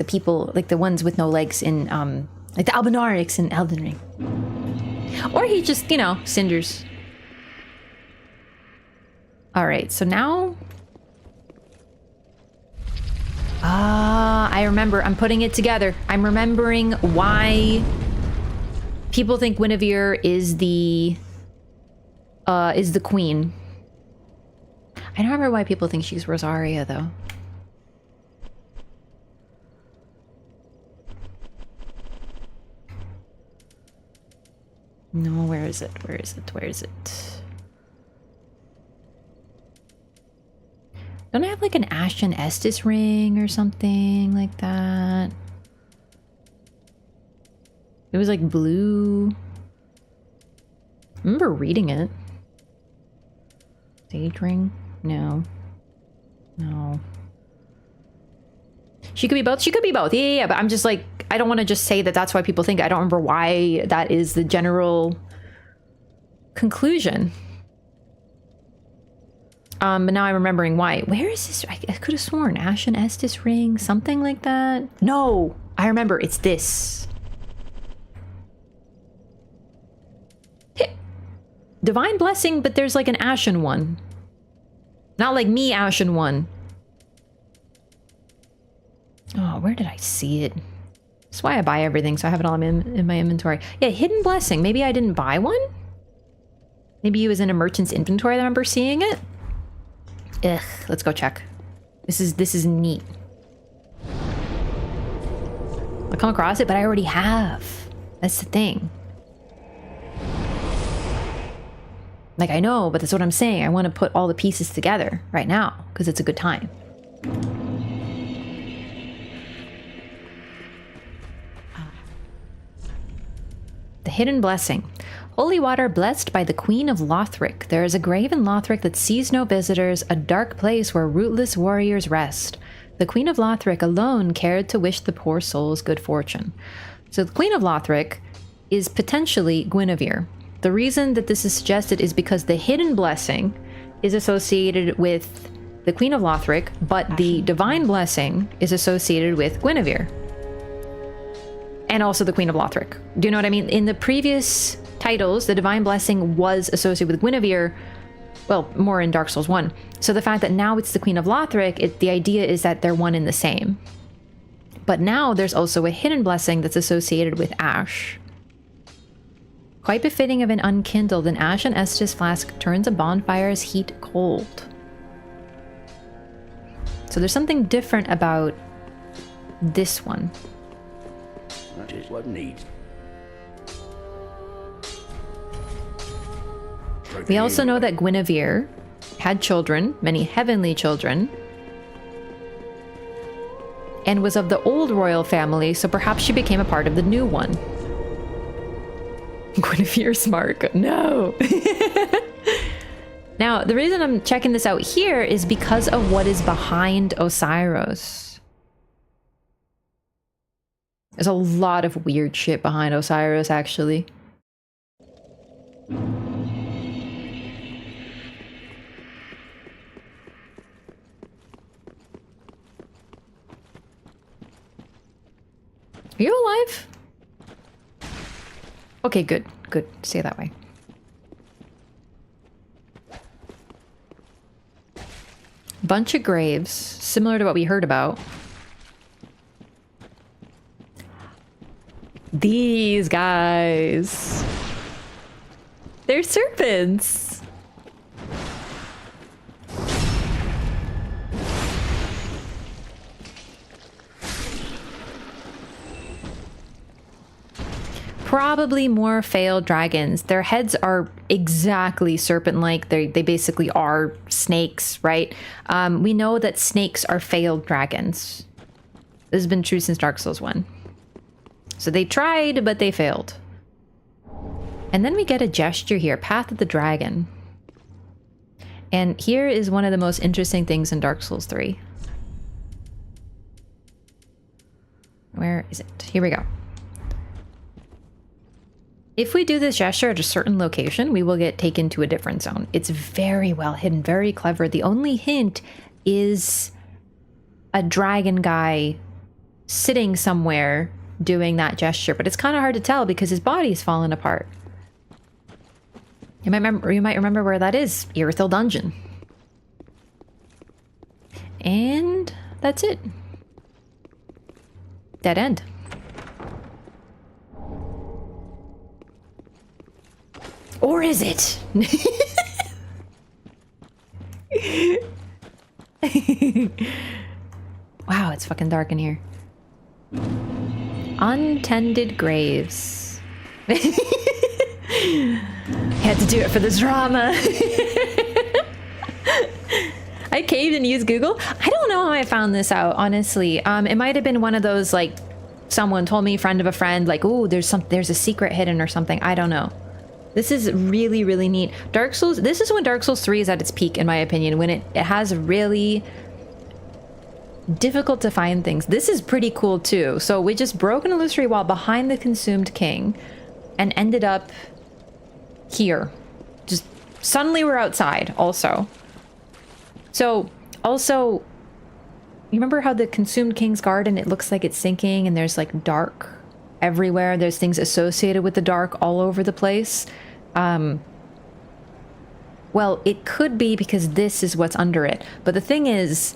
people, like the ones with no legs in like the Albinarics in Elden Ring. Or he just, you know, cinders. All right, so now... I remember. I'm putting it together. I'm remembering why people think Guinevere is the queen. I don't remember why people think she's Rosaria, though. No, where is it? Where is it? Where is it? Don't I have like an Ashen Estus ring or something like that? It was like blue. I remember reading it. Sage ring? No. No. She could be both? She could be both. Yeah, but I'm just like, I don't want to just say that that's why people think. I don't remember why that is the general conclusion. But now I'm remembering why. Where is this? I could have sworn Ashen Estus ring, something like that. No, I remember. It's this. Divine Blessing, but there's like an Ashen one. Not like me, Ashen one. Oh, where did I see it? That's why I buy everything, so I have it all in my inventory. Yeah, Hidden Blessing. Maybe I didn't buy one? Maybe it was in a merchant's inventory that I remember seeing it? Ugh, let's go check. This is neat. I'll come across it, but I already have. That's the thing. Like, I know, but that's what I'm saying. I want to put all the pieces together right now, because it's a good time. The Hidden Blessing. Holy water blessed by the Queen of Lothric. There is a grave in Lothric that sees no visitors, a dark place where rootless warriors rest. The Queen of Lothric alone cared to wish the poor souls good fortune. So the Queen of Lothric is potentially Guinevere. The reason that this is suggested is because the Hidden Blessing is associated with the Queen of Lothric, but the Divine Blessing is associated with Guinevere. And also the Queen of Lothric. Do you know what I mean? In the previous titles, the Divine Blessing was associated with Guinevere, well, more in Dark Souls 1. So the fact that now it's the Queen of Lothric, the idea is that they're one and the same. But now there's also a Hidden Blessing that's associated with Ash. Quite befitting of an unkindled, an Ashen Estus flask turns a bonfire's heat cold. So there's something different about this one. That is what needs. We also know that Guinevere had children, many heavenly children, and was of the old royal family, so perhaps she became a part of the new one. Guinevere's mark. No. Now, the reason I'm checking this out here is because of what is behind Osiris. There's a lot of weird shit behind Osiris, actually. Are you alive? Okay, good. Good. Stay that way. Bunch of graves, similar to what we heard about. These guys. They're serpents. probably more failed dragons. Their heads are exactly serpent-like. They basically are snakes, right? We know that snakes are failed dragons. This has been true since Dark Souls 1. So they tried, but they failed. And then we get a gesture here, Path of the Dragon. And here is one of the most interesting things in Dark Souls 3. Where is it? Here we go. If we do this gesture at a certain location, we will get taken to a different zone. It's very well hidden, very clever. The only hint is a dragon guy sitting somewhere doing that gesture, but it's kind of hard to tell because his body's fallen apart. You might remember where that is. Irithyll Dungeon. And that's it. Dead end. Or is it? Wow, it's fucking dark in here. Untended Graves. Had to do it for the drama. I caved and used Google. I don't know how I found this out, honestly. It might have been one of those, like, someone told me, friend of a friend, like, ooh, there's a secret hidden or something. I don't know. This is really, really neat. Dark Souls, this is when Dark Souls 3 is at its peak, in my opinion, when it has really difficult to find things. This is pretty cool, too. So we just broke an illusory wall behind the Consumed King and ended up here. Just suddenly we're outside, also. So, also, you remember how the Consumed King's Garden, it looks like it's sinking and there's, like, dark everywhere. There's things associated with the dark all over the place. Well, it could be because this is what's under it. But the thing is,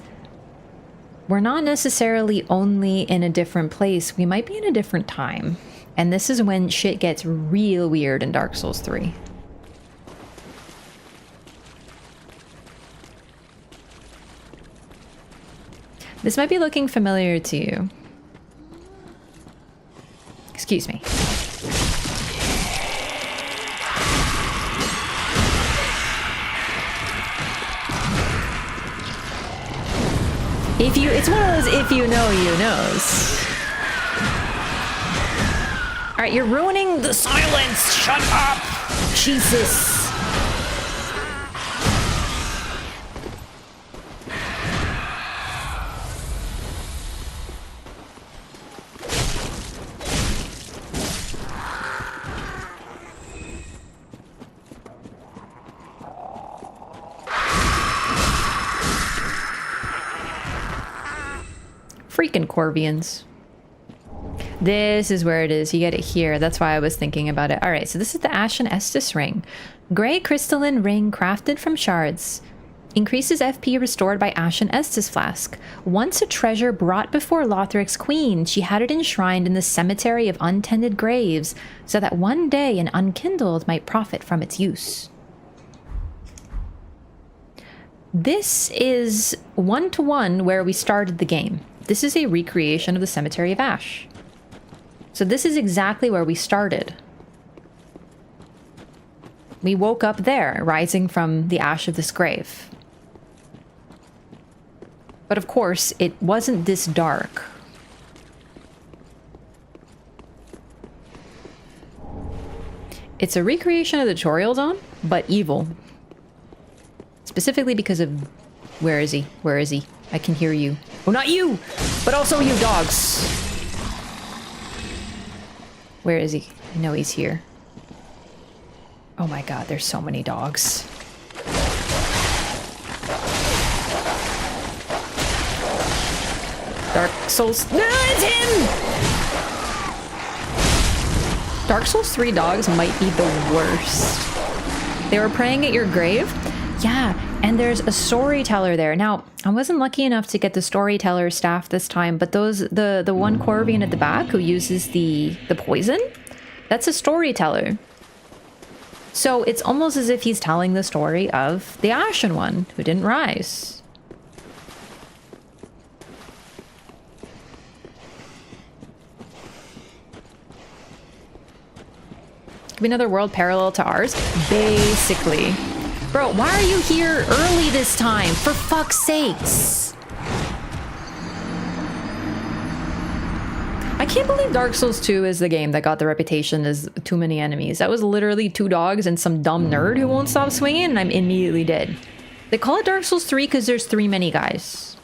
we're not necessarily only in a different place. We might be in a different time. And this is when shit gets real weird in Dark Souls 3. This might be looking familiar to you. Excuse me. It's one of those if you know, you knows. All right, you're ruining the silence. Shut up. Jesus. Freaking Corvians. This is where it is. You get it here. That's why I was thinking about it. All right, so this is the Ashen Estus ring. Gray crystalline ring crafted from shards. Increases FP restored by Ashen Estus flask. Once a treasure brought before Lothric's queen, she had it enshrined in the cemetery of Untended Graves, so that one day an unkindled might profit from its use. This is 1-to-1 where we started the game. This is a recreation of the Cemetery of Ash. So this is exactly where we started. We woke up there, rising from the ash of this grave. But of course, it wasn't this dark. It's a recreation of the tutorial zone, but evil. Specifically because of... Where is he? Where is he? I can hear you. Oh, not you! But also you dogs! Where is he? I know he's here. Oh my god, there's so many dogs. Dark Souls... No, it's him! Dark Souls 3 dogs might be the worst. They were praying at your grave? Yeah, and there's a storyteller there. Now, I wasn't lucky enough to get the storyteller staff this time, but the one Corvian at the back who uses the poison, that's a storyteller. So it's almost as if he's telling the story of the Ashen One who didn't rise. be another world parallel to ours? Basically. Bro, why are you here early this time? For fuck's sakes. I can't believe Dark Souls 2 is the game that got the reputation as too many enemies. That was literally 2 dogs and some dumb nerd who won't stop swinging, and I'm immediately dead. They call it Dark Souls 3 because there's 3 many guys.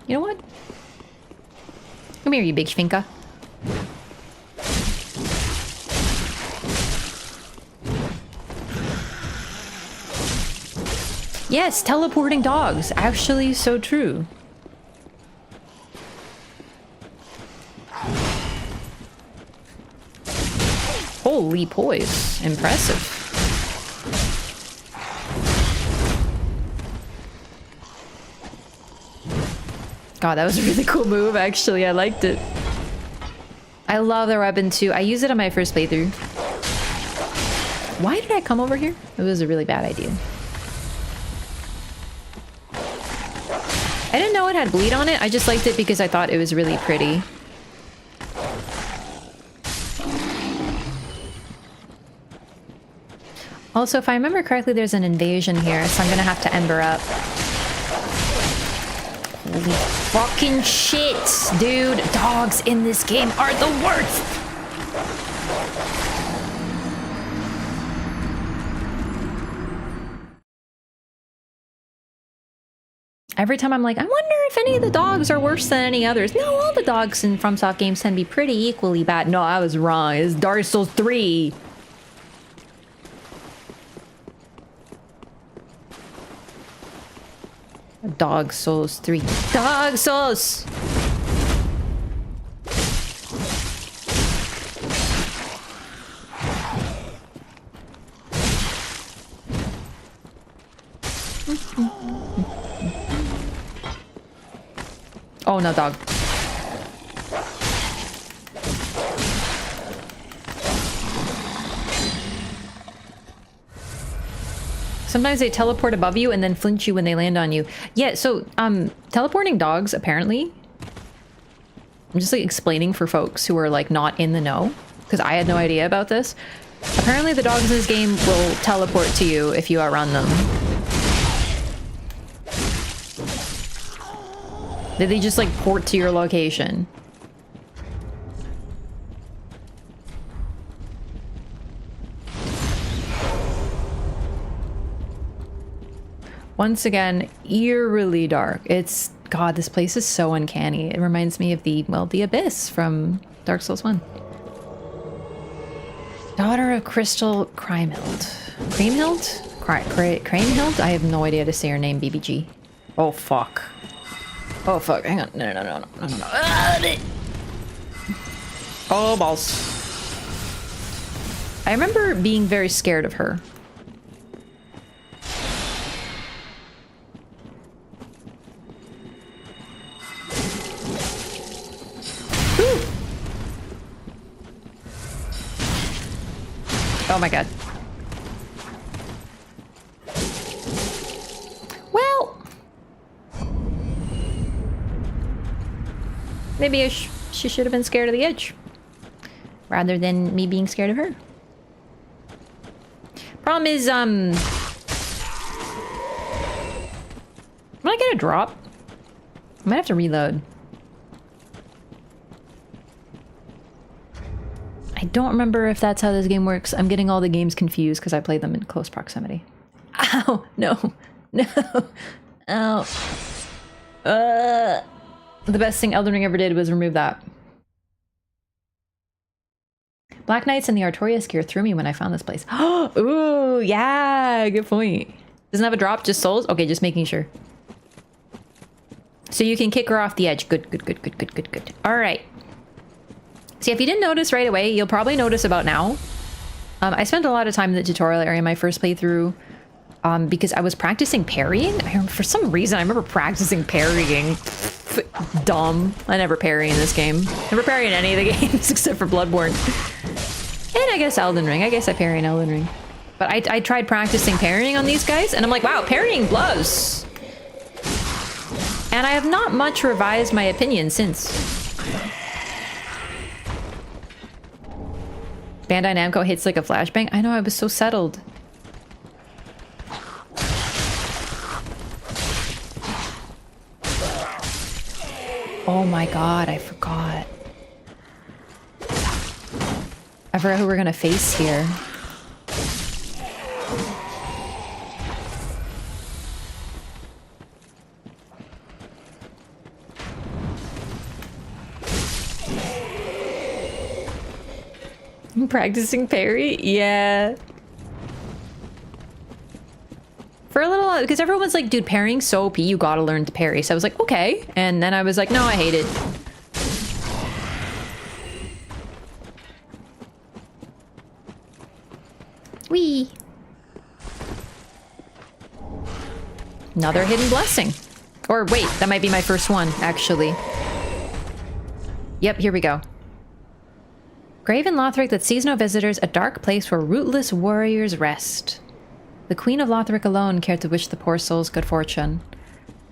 You know what? Come here, you big schfinka. Yes, teleporting dogs. Actually, so true. Holy poise. Impressive. God, that was a really cool move, actually. I liked it. I love their weapon, too. I used it on my first playthrough. Why did I come over here? It was a really bad idea. I didn't know it had bleed on it. I just liked it because I thought it was really pretty. Also, if I remember correctly, there's an invasion here, so I'm gonna have to ember up. Holy fucking shit, dude. Dogs in this game are the worst. Every time I'm like, I wonder if any of the dogs are worse than any others. No, all the dogs in FromSoft games can be pretty equally bad. No, I was wrong. It's Dark Souls 3. Dog Souls 3. Dog Souls! Oh no, dog. Sometimes they teleport above you and then flinch you when they land on you. Yeah, so, teleporting dogs, apparently... I'm just, like, explaining for folks who are, like, not in the know. Because I had no idea about this. Apparently the dogs in this game will teleport to you if you outrun them. They just, like, port to your location. Once again, eerily dark. It's... God, this place is so uncanny. It reminds me of the, well, the Abyss from Dark Souls 1. Daughter of Crystal Crimehild. Creamhild? Cranehild? I have no idea how to say her name, BBG. Oh, fuck. Oh, fuck. Hang on. No. Oh, balls. I remember being very scared of her. Oh my god. Well, maybe she should have been scared of the edge rather than me being scared of her. Problem is, when I get a drop, I might have to reload. I don't remember if that's how this game works. I'm getting all the games confused because I played them in close proximity. Ow! No. No. Ow. The best thing Elden Ring ever did was remove that. Black Knights and the Artorias gear threw me when I found this place. Ooh, yeah, good point. Doesn't have a drop, just souls? Okay, just making sure. So you can kick her off the edge. Good. All right. See, if you didn't notice right away, you'll probably notice about now. I spent a lot of time in the tutorial area in my first playthrough because I was practicing parrying. For some reason, I remember practicing parrying. Dumb. I never parry in this game. Never parry in any of the games except for Bloodborne. And I guess Elden Ring. I guess I parry in Elden Ring. But I tried practicing parrying on these guys, and I'm like, wow, parrying blows. And I have not much revised my opinion since. Bandai Namco hits like a flashbang. I know, I was so settled. Oh my god, I forgot. I forgot who we're gonna face here. Practicing parry? Yeah. For a little, because everyone was like, dude, parrying's so OP, you gotta learn to parry. So I was like, okay. And then I was like, no, I hate it. Whee! Another hidden blessing. Or wait, that might be my first one, actually. Yep, here we go. Grave in Lothric that sees no visitors, a dark place where rootless warriors rest. The Queen of Lothric alone cared to wish the poor souls good fortune.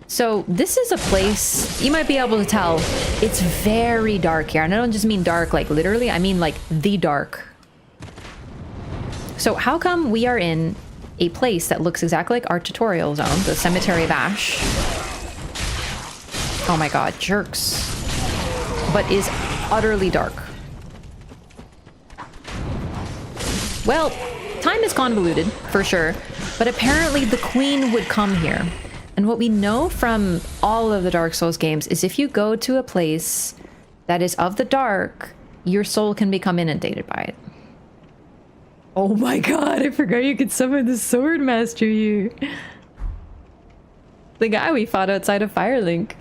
So this is a place, you might be able to tell, it's very dark here. And I don't just mean dark like literally, I mean like the dark. So how come we are in a place that looks exactly like our tutorial zone, the Cemetery of Ash? Oh my god, jerks. But is utterly dark. Well, time is convoluted, for sure, but apparently the Queen would come here. And what we know from all of the Dark Souls games is if you go to a place that is of the dark, your soul can become inundated by it. Oh my god, I forgot you could summon the Sword Master here. The guy we fought outside of Firelink.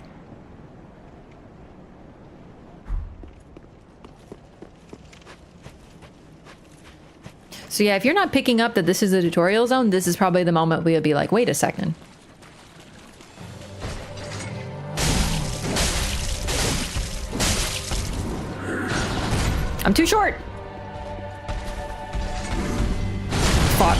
So yeah, if you're not picking up that this is a tutorial zone, this is probably the moment we'll be like, wait a second. I'm too short! Fuck.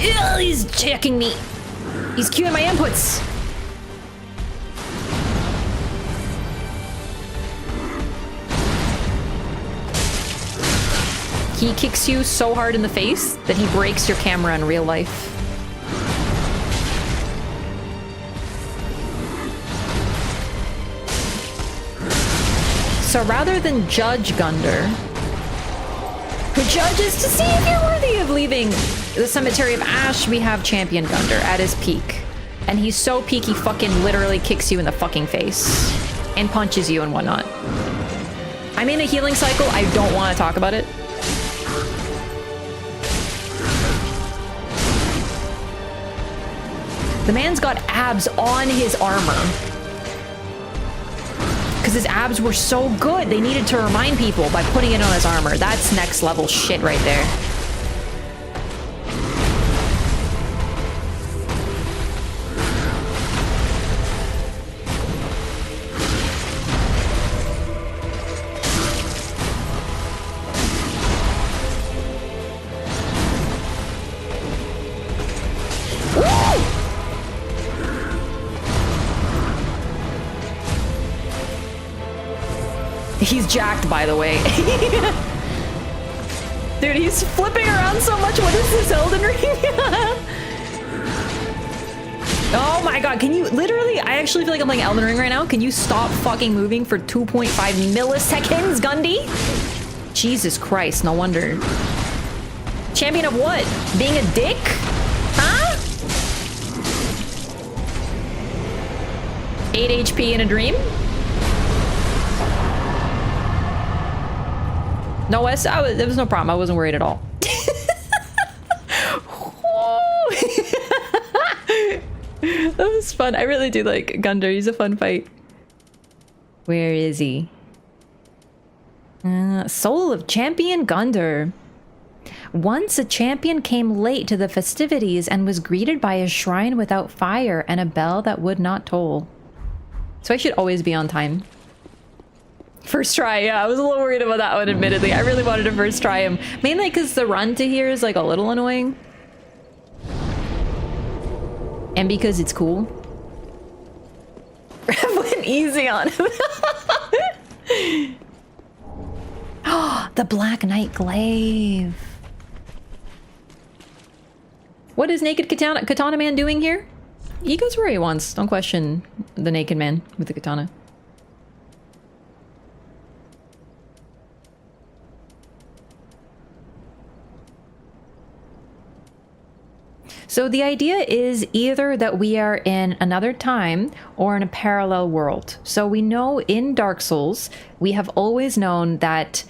Ew, he's checking me. He's queuing my inputs. He kicks you so hard in the face that he breaks your camera in real life. So rather than judge Gundyr, who judges to see if you're worthy of leaving the Cemetery of Ash, we have Champion Gundyr at his peak. And he's so peak he fucking literally kicks you in the fucking face. And punches you and whatnot. I'm in a healing cycle, I don't want to talk about it. The man's got abs on his armor. Because his abs were so good, they needed to remind people by putting it on his armor. That's next level shit right there. He's jacked, by the way. Dude, he's flipping around so much. What is this, Elden Ring? Oh my god, can you literally... I actually feel like I'm playing Elden Ring right now. Can you stop fucking moving for 2.5 milliseconds, Gundy? Jesus Christ, no wonder. Champion of what? Being a dick? Huh? 8 HP in a dream? No, there was no problem. I wasn't worried at all. That was fun. I really do like Gundyr. He's a fun fight. Where is he? Soul of Champion Gundyr. Once a champion came late to the festivities and was greeted by a shrine without fire and a bell that would not toll. So I should always be on time. First try, yeah. I was a little worried about that one, admittedly. I really wanted to first try him. Mainly because the run to here is like a little annoying. And because it's cool. Went easy on him. Oh, the Black Knight Glaive. What is Naked Katana Man doing here? He goes where he wants. Don't question the naked man with the katana. So the idea is either that we are in another time or in a parallel world. So we know in Dark Souls, we have always known that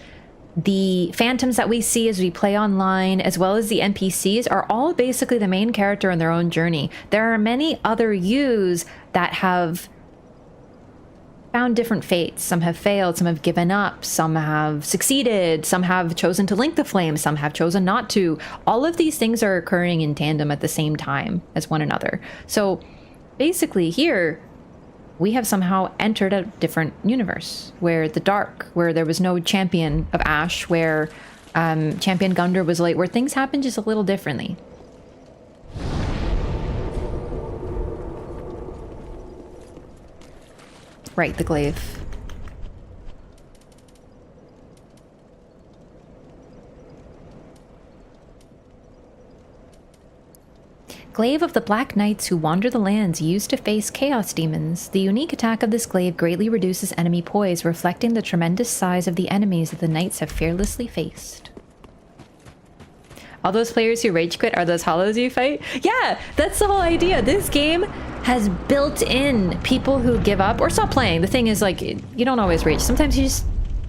the phantoms that we see as we play online, as well as the NPCs, are all basically the main character in their own journey. There are many other yous that have found different fates. Some have failed, some have given up, some have succeeded, some have chosen to link the flame, some have chosen not to. All of these things are occurring in tandem at the same time as one another. So basically here, we have somehow entered a different universe where the dark, where there was no champion of Ash, where champion Gundyr was late, where things happen just a little differently. Right, the glaive. Glaive of the Black Knights who wander the lands used to face chaos demons. The unique attack of this glaive greatly reduces enemy poise, reflecting the tremendous size of the enemies that the knights have fearlessly faced. All those players who rage quit are those hollows you fight? Yeah, that's the whole idea. This game has built in people who give up or stop playing. The thing is, like, you don't always rage. Sometimes you just,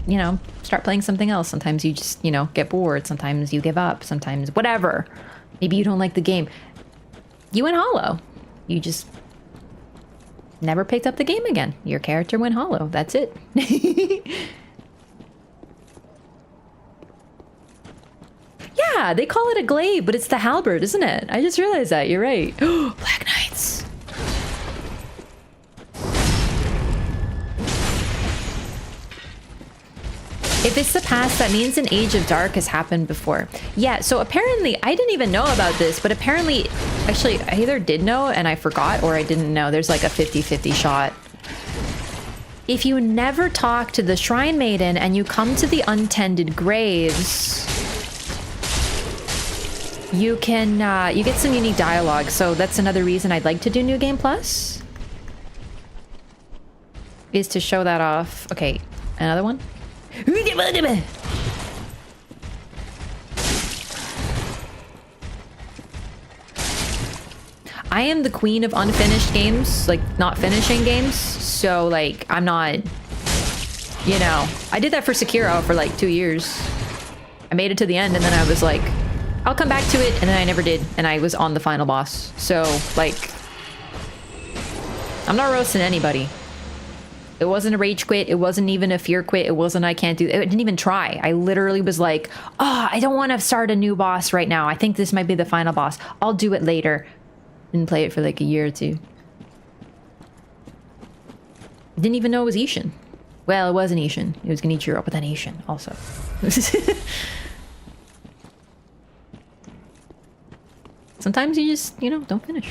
you know, start playing something else. Sometimes you just, you know, get bored. Sometimes you give up. Sometimes whatever. Maybe you don't like the game. You went hollow. You just never picked up the game again. Your character went hollow. That's it. Yeah, they call it a glaive, but it's the halberd, isn't it? I just realized that. You're right. Black Knights. If it's the past, that means an age of dark has happened before. Yeah, so apparently, I didn't even know about this, but apparently, actually, I either did know and I forgot, or I didn't know. There's like a 50-50 shot. If you never talk to the Shrine Maiden and you come to the Untended Graves, you can, you get some unique dialogue. So that's another reason I'd like to do New Game Plus, is to show that off. Okay, another one. I am the queen of unfinished games, like not finishing games. So like, I'm not, you know, I did that for Sekiro for like 2 years. I made it to the end and then I was like, I'll come back to it, and then I never did, and I was on the final boss. So like, I'm not roasting anybody. It wasn't a rage quit. It wasn't even a fear quit. It wasn't I can't do it. I didn't even try. I literally was like, oh, I don't want to start a new boss right now. I think this might be the final boss. I'll do it later. Didn't play it for like a year or two. Didn't even know it was Ishin. Well, it wasn't Ishin. It was Genichiro, but then Ishin also. Sometimes you just, you know, don't finish.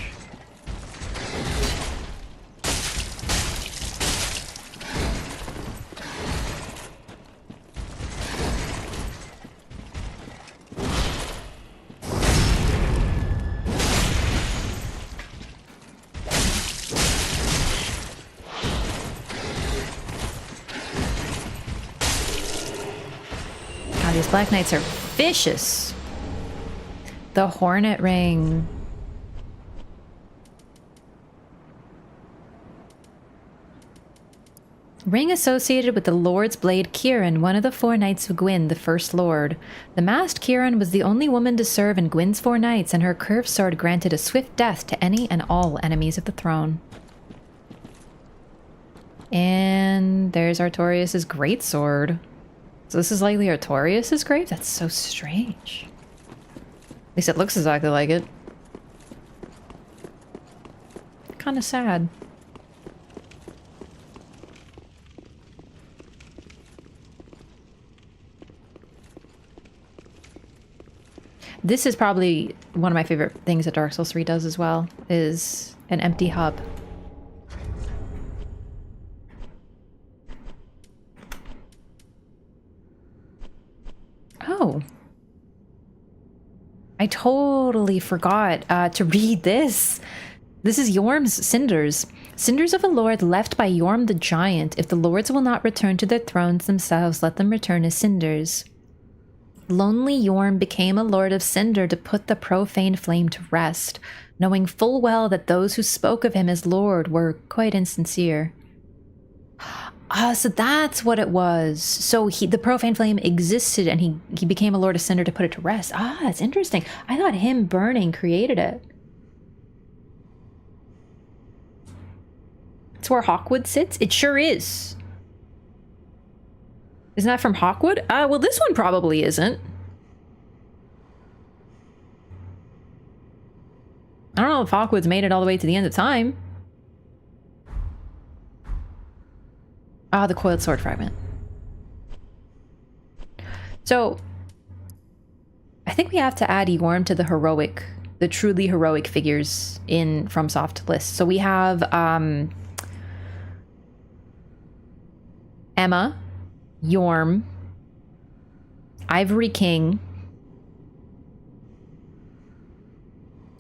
God, these Black Knights are vicious. The Hornet Ring. Ring associated with the Lord's Blade Kieran, one of the 4 Knights of Gwyn, the First Lord. The masked Kieran was the only woman to serve in Gwyn's 4 Knights, and her curved sword granted a swift death to any and all enemies of the throne. And there's Artorias' greatsword. So this is likely Artorias' grave? That's so strange. At least it looks exactly like it. Kind of sad. This is probably one of my favorite things that Dark Souls 3 does as well, is an empty hub. Oh. I totally forgot to read this. This is Yhorm's Cinders. Cinders of a lord left by Yhorm the Giant. If the lords will not return to their thrones themselves, let them return as cinders. Lonely Yhorm became a lord of Cinder to put the profane flame to rest, knowing full well that those who spoke of him as lord were quite insincere. Ah, so that's what it was. So the profane flame existed and he became a lord of Cinder to put it to rest. Ah, that's interesting. I thought him burning created it. It's where Hawkwood sits? It sure is. Isn't that from Hawkwood? Well, this one probably isn't. I don't know if Hawkwood's made it all the way to the end of time. Ah, the coiled sword fragment. So, I think we have to add Yhorm to the truly heroic figures in FromSoft list. So we have Emma, Yhorm, Ivory King.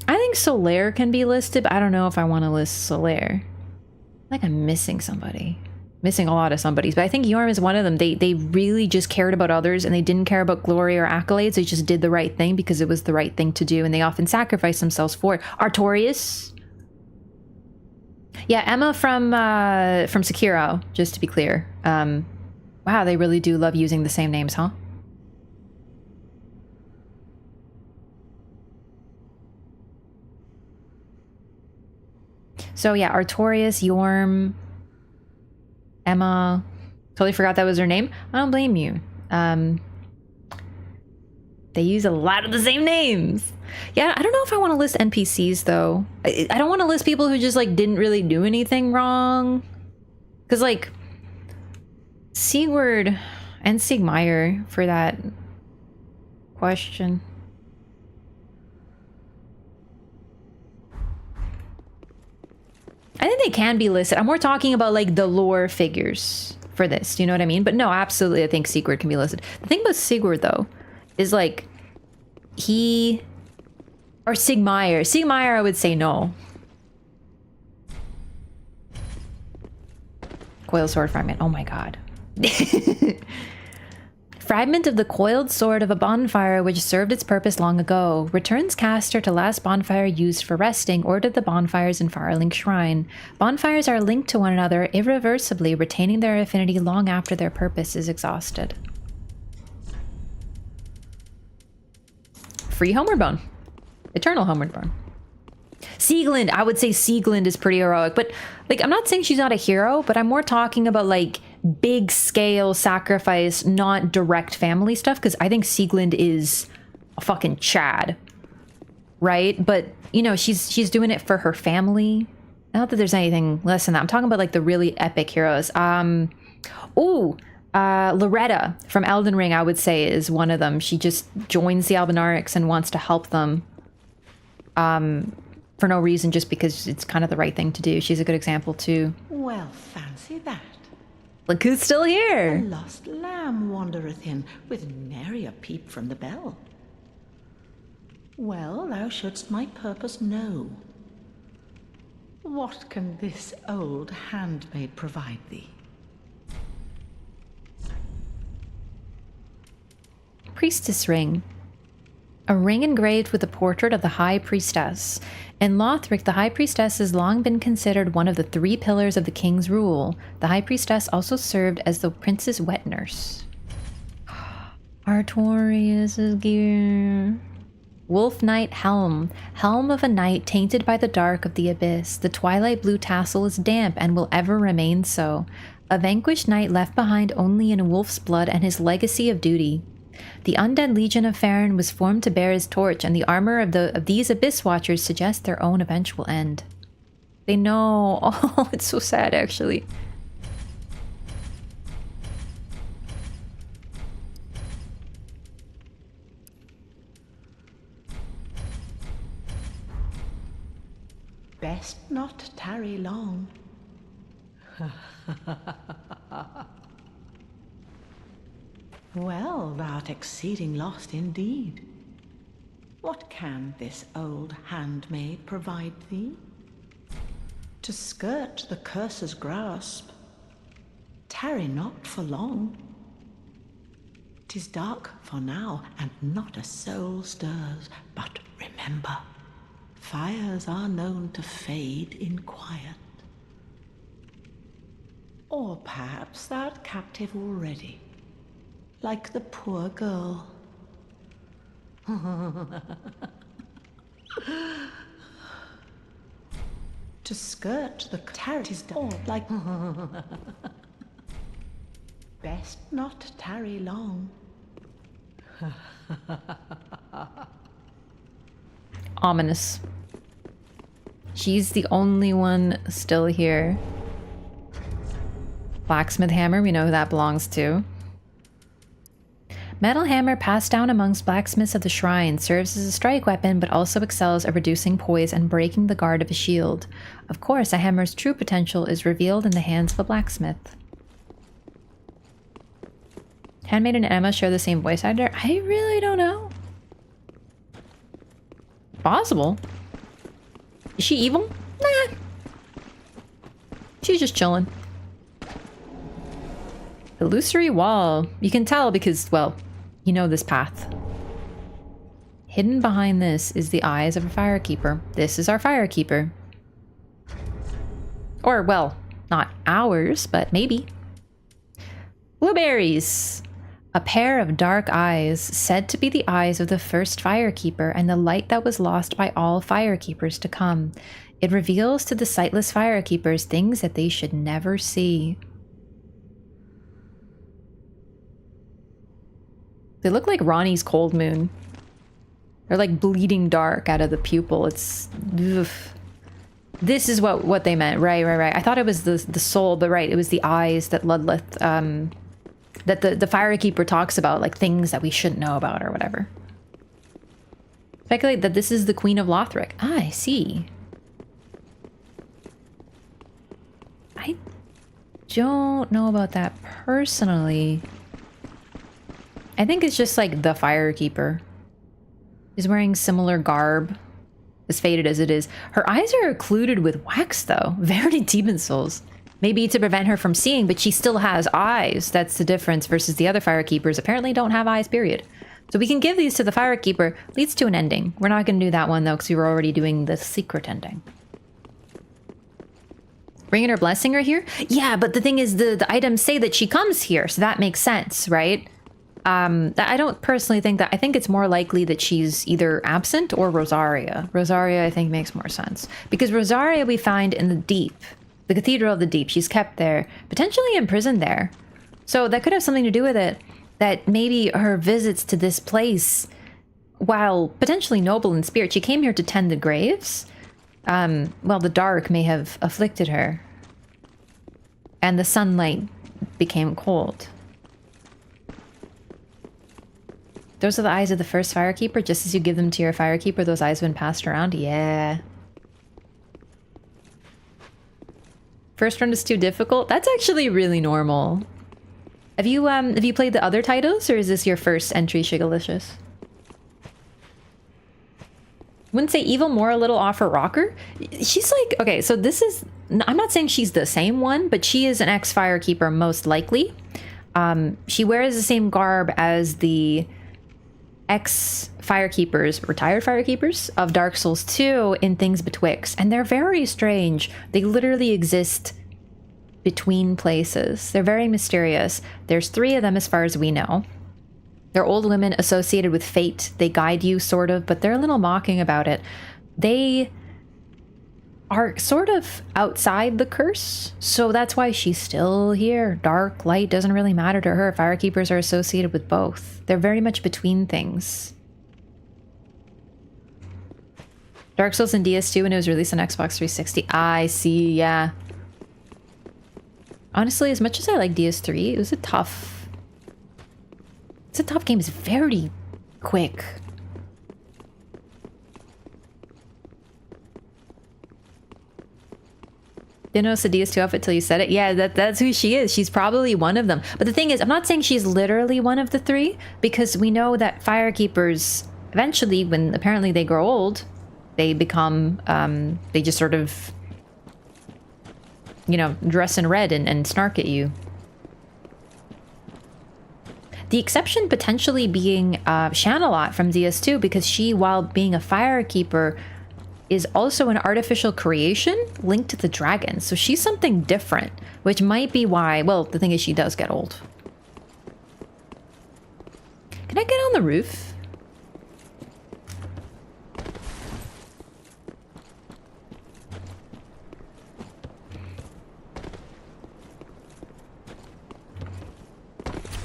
I think Solaire can be listed, but I don't know if I want to list Solaire. I think I'm missing somebody. Missing a lot of somebodies, but I think Yhorm is one of them. They really just cared about others and they didn't care about glory or accolades. They just did the right thing because it was the right thing to do, and they often sacrificed themselves for it. Artorias. Yeah, Emma from Sekiro, just to be clear. Wow, they really do love using the same names, huh? So yeah, Artorias, Yhorm, Emma. Totally forgot that was her name. I don't blame you. They use a lot of the same names. Yeah, I don't know if I want to list NPCs though. I don't want to list people who just like didn't really do anything wrong. Because like Siegward and Siegmeyer for that question. I think they can be listed. I'm more talking about like the lore figures for this. Do you know what I mean? But no, absolutely, I think Siegward can be listed. The thing about Siegward though is like or Siegmeyer. Siegmeyer, I would say no. Coiled sword fragment. Oh my god. Fragment of the coiled sword of a bonfire which served its purpose long ago. Returns caster to last bonfire used for resting or to the bonfires in Firelink Shrine. Bonfires are linked to one another irreversibly, retaining their affinity long after their purpose is exhausted. Free Homeward Bone. Eternal Homeward Bone. Sieglind. I would say Sieglind is pretty heroic, but like I'm not saying she's not a hero, but I'm more talking about like big scale sacrifice, not direct family stuff, because I think Sieglind is a fucking Chad, right? But you know, she's doing it for her family. Not that there's anything less than that. I'm talking about like the really epic heroes. Loretta from Elden Ring, I would say, is one of them. She just joins the Albinarics and wants to help them for no reason, just because it's kind of the right thing to do. She's a good example too. Well, fancy that. Look who's still here. A lost lamb wandereth in, with nary a peep from the bell. Well, thou shouldst my purpose know. What can this old handmaid provide thee? Priestess ring. A ring engraved with a portrait of the High Priestess. In Lothric, the High Priestess has long been considered one of the 3 pillars of the king's rule. The High Priestess also served as the prince's wet nurse. Artorias' gear. Wolf Knight Helm. Helm of a knight tainted by the dark of the abyss. The twilight blue tassel is damp and will ever remain so. A vanquished knight left behind only in a wolf's blood and his legacy of duty. The undead legion of Farron was formed to bear his torch, and the armor of these abyss watchers suggests their own eventual end. They know. Oh, it's so sad, actually. Best not tarry long. Well, thou'rt exceeding lost indeed. What can this old handmaid provide thee? To skirt the curse's grasp, tarry not for long. 'Tis dark for now, and not a soul stirs, but remember, fires are known to fade in quiet. Or perhaps thou'rt captive already, like the poor girl. To skirt the tarry's door like best not tarry long. Ominous. She's the only one still here. Blacksmith hammer, we know who that belongs to. Metal hammer passed down amongst blacksmiths of the shrine, serves as a strike weapon but also excels at reducing poise and breaking the guard of a shield. Of course, a hammer's true potential is revealed in the hands of a blacksmith. Handmaid and Emma share the same voice actor? I really don't know. Possible. Is she evil? Nah. She's just chilling. Illusory wall. You can tell because, well, you know this path. Hidden behind this is the eyes of a firekeeper. This is our firekeeper. Or, well, not ours, but maybe. Blueberries. A pair of dark eyes, said to be the eyes of the first firekeeper and the light that was lost by all firekeepers to come. It reveals to the sightless firekeepers things that they should never see. They look like Ronnie's cold moon. They're like bleeding dark out of the pupil. It's... Ugh. This is what they meant. Right. I thought it was the soul, but right, it was the eyes that Ludleth, that the firekeeper talks about, like things that we shouldn't know about or whatever. Speculate that this is the Queen of Lothric. Ah, I see. I don't know about that personally. I think it's just like the firekeeper. She's wearing similar garb, as faded as it is. Her eyes are occluded with wax, though. Very demon souls. Maybe to prevent her from seeing, but she still has eyes. That's the difference versus the other firekeepers. Apparently don't have eyes, period. So we can give these to the firekeeper. Leads to an ending. We're not going to do that one, though, because we were already doing the secret ending. Bringing her blessing her here? Yeah, but the thing is, the items say that she comes here, so that makes sense, right? I don't personally think that. I think it's more likely that she's either absent or Rosaria. Rosaria, I think, makes more sense. Because Rosaria we find in the deep. The Cathedral of the Deep. She's kept there. Potentially imprisoned there. So that could have something to do with it. That maybe her visits to this place, while potentially noble in spirit, she came here to tend the graves. Well, the dark may have afflicted her. And the sunlight became cold. Those are the eyes of the first firekeeper. Just as you give them to your firekeeper, those eyes have been passed around. Yeah. First run is too difficult. That's actually really normal. Have you played the other titles, or is this your first entry, Shigalicious? Wouldn't say evil, more a little off her rocker. She's like, okay, so this is, I'm not saying she's the same one, but she is an ex-firekeeper most likely. She wears the same garb as the ex-firekeepers, retired firekeepers of Dark Souls 2 in Things Betwixt, and they're very strange. They literally exist between places. They're very mysterious. There's 3 of them as far as we know. They're old women associated with fate. They guide you, sort of, but they're a little mocking about it. They are sort of outside the curse, so that's why she's still here. Dark, light, doesn't really matter to her. Firekeepers are associated with both. They're very much between things. Dark Souls and DS2 when it was released on Xbox 360. I see, yeah. Honestly, as much as I like DS3, it was a tough... It's a tough game. It's very quick. Didn't know Sadia's 2 outfit till you said it. Yeah, that's who she is. She's probably one of them. But the thing is, I'm not saying she's literally one of the 3, because we know that firekeepers, eventually, when apparently they grow old, they become, they just sort of, you know, dress in red and snark at you. The exception potentially being Shanalot from DS2, because she, while being a firekeeper, is also an artificial creation linked to the dragon. So she's something different, which might be why, well, the thing is she does get old. Can I get on the roof?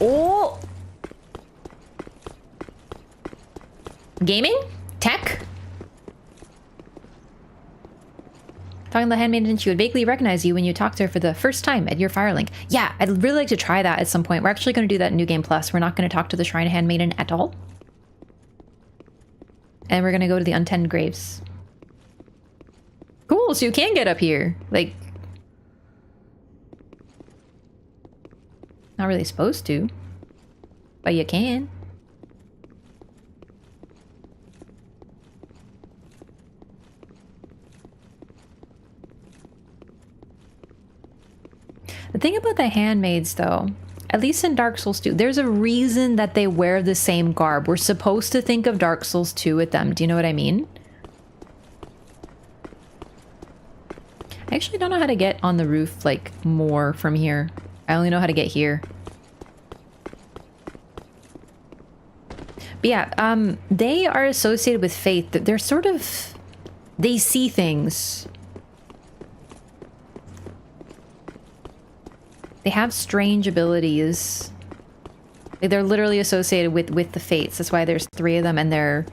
Oh! Gaming? Tech? Talking to the handmaiden, and she would vaguely recognize you when you talk to her for the first time at your Firelink. Yeah, I'd really like to try that at some point. We're actually going to do that in New Game Plus. We're not going to talk to the Shrine Handmaiden at all. And we're going to go to the Untended Graves. Cool, so you can get up here. Like... Not really supposed to. But you can. The thing about the handmaids, though, at least in Dark Souls 2, there's a reason that they wear the same garb. We're supposed to think of Dark Souls 2 with them. Do you know what I mean? I actually don't know how to get on the roof, like, more from here. I only know how to get here. But yeah, they are associated with faith. They're sort of... They see things. They have strange abilities. They're literally associated with the fates. That's why there's 3 of them, and they're...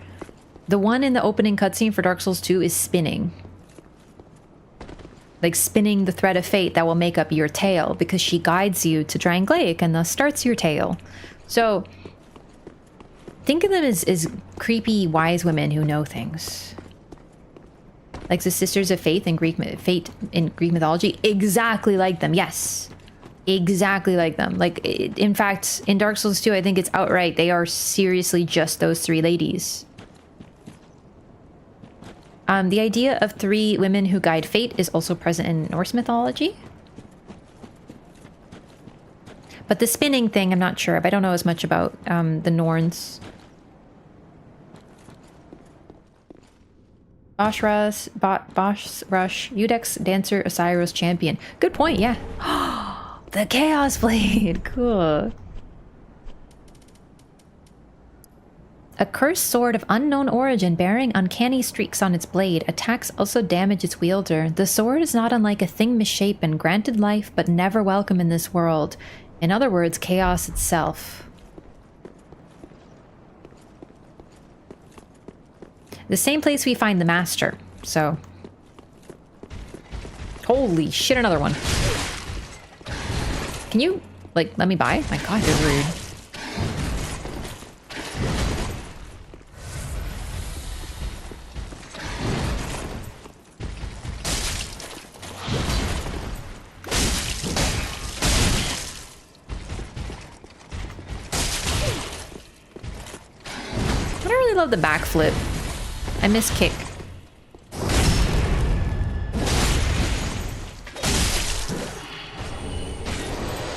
The one in the opening cutscene for Dark Souls 2 is spinning. Like spinning the thread of fate that will make up your tale, because she guides you to Drangleic and thus starts your tale. So, think of them as creepy wise women who know things. Like the Sisters of Faith in Greek mythology. Exactly like them, yes. Exactly like them. Like, in fact, in Dark Souls 2, I think it's outright. They are seriously just those 3 ladies. The idea of 3 women who guide fate is also present in Norse mythology. But the spinning thing, I'm not sure of. I don't know as much about the Norns. Bosch Rush, Udex, Dancer, Osiris, Champion. Good point, yeah. The Chaos Blade! Cool. A cursed sword of unknown origin bearing uncanny streaks on its blade. Attacks also damage its wielder. The sword is not unlike a thing misshapen, granted life but never welcome in this world. In other words, chaos itself. The same place we find the master, so... Holy shit, another one. Can you, like, let me by? My god, you're rude. I don't really love the backflip. I miss kick.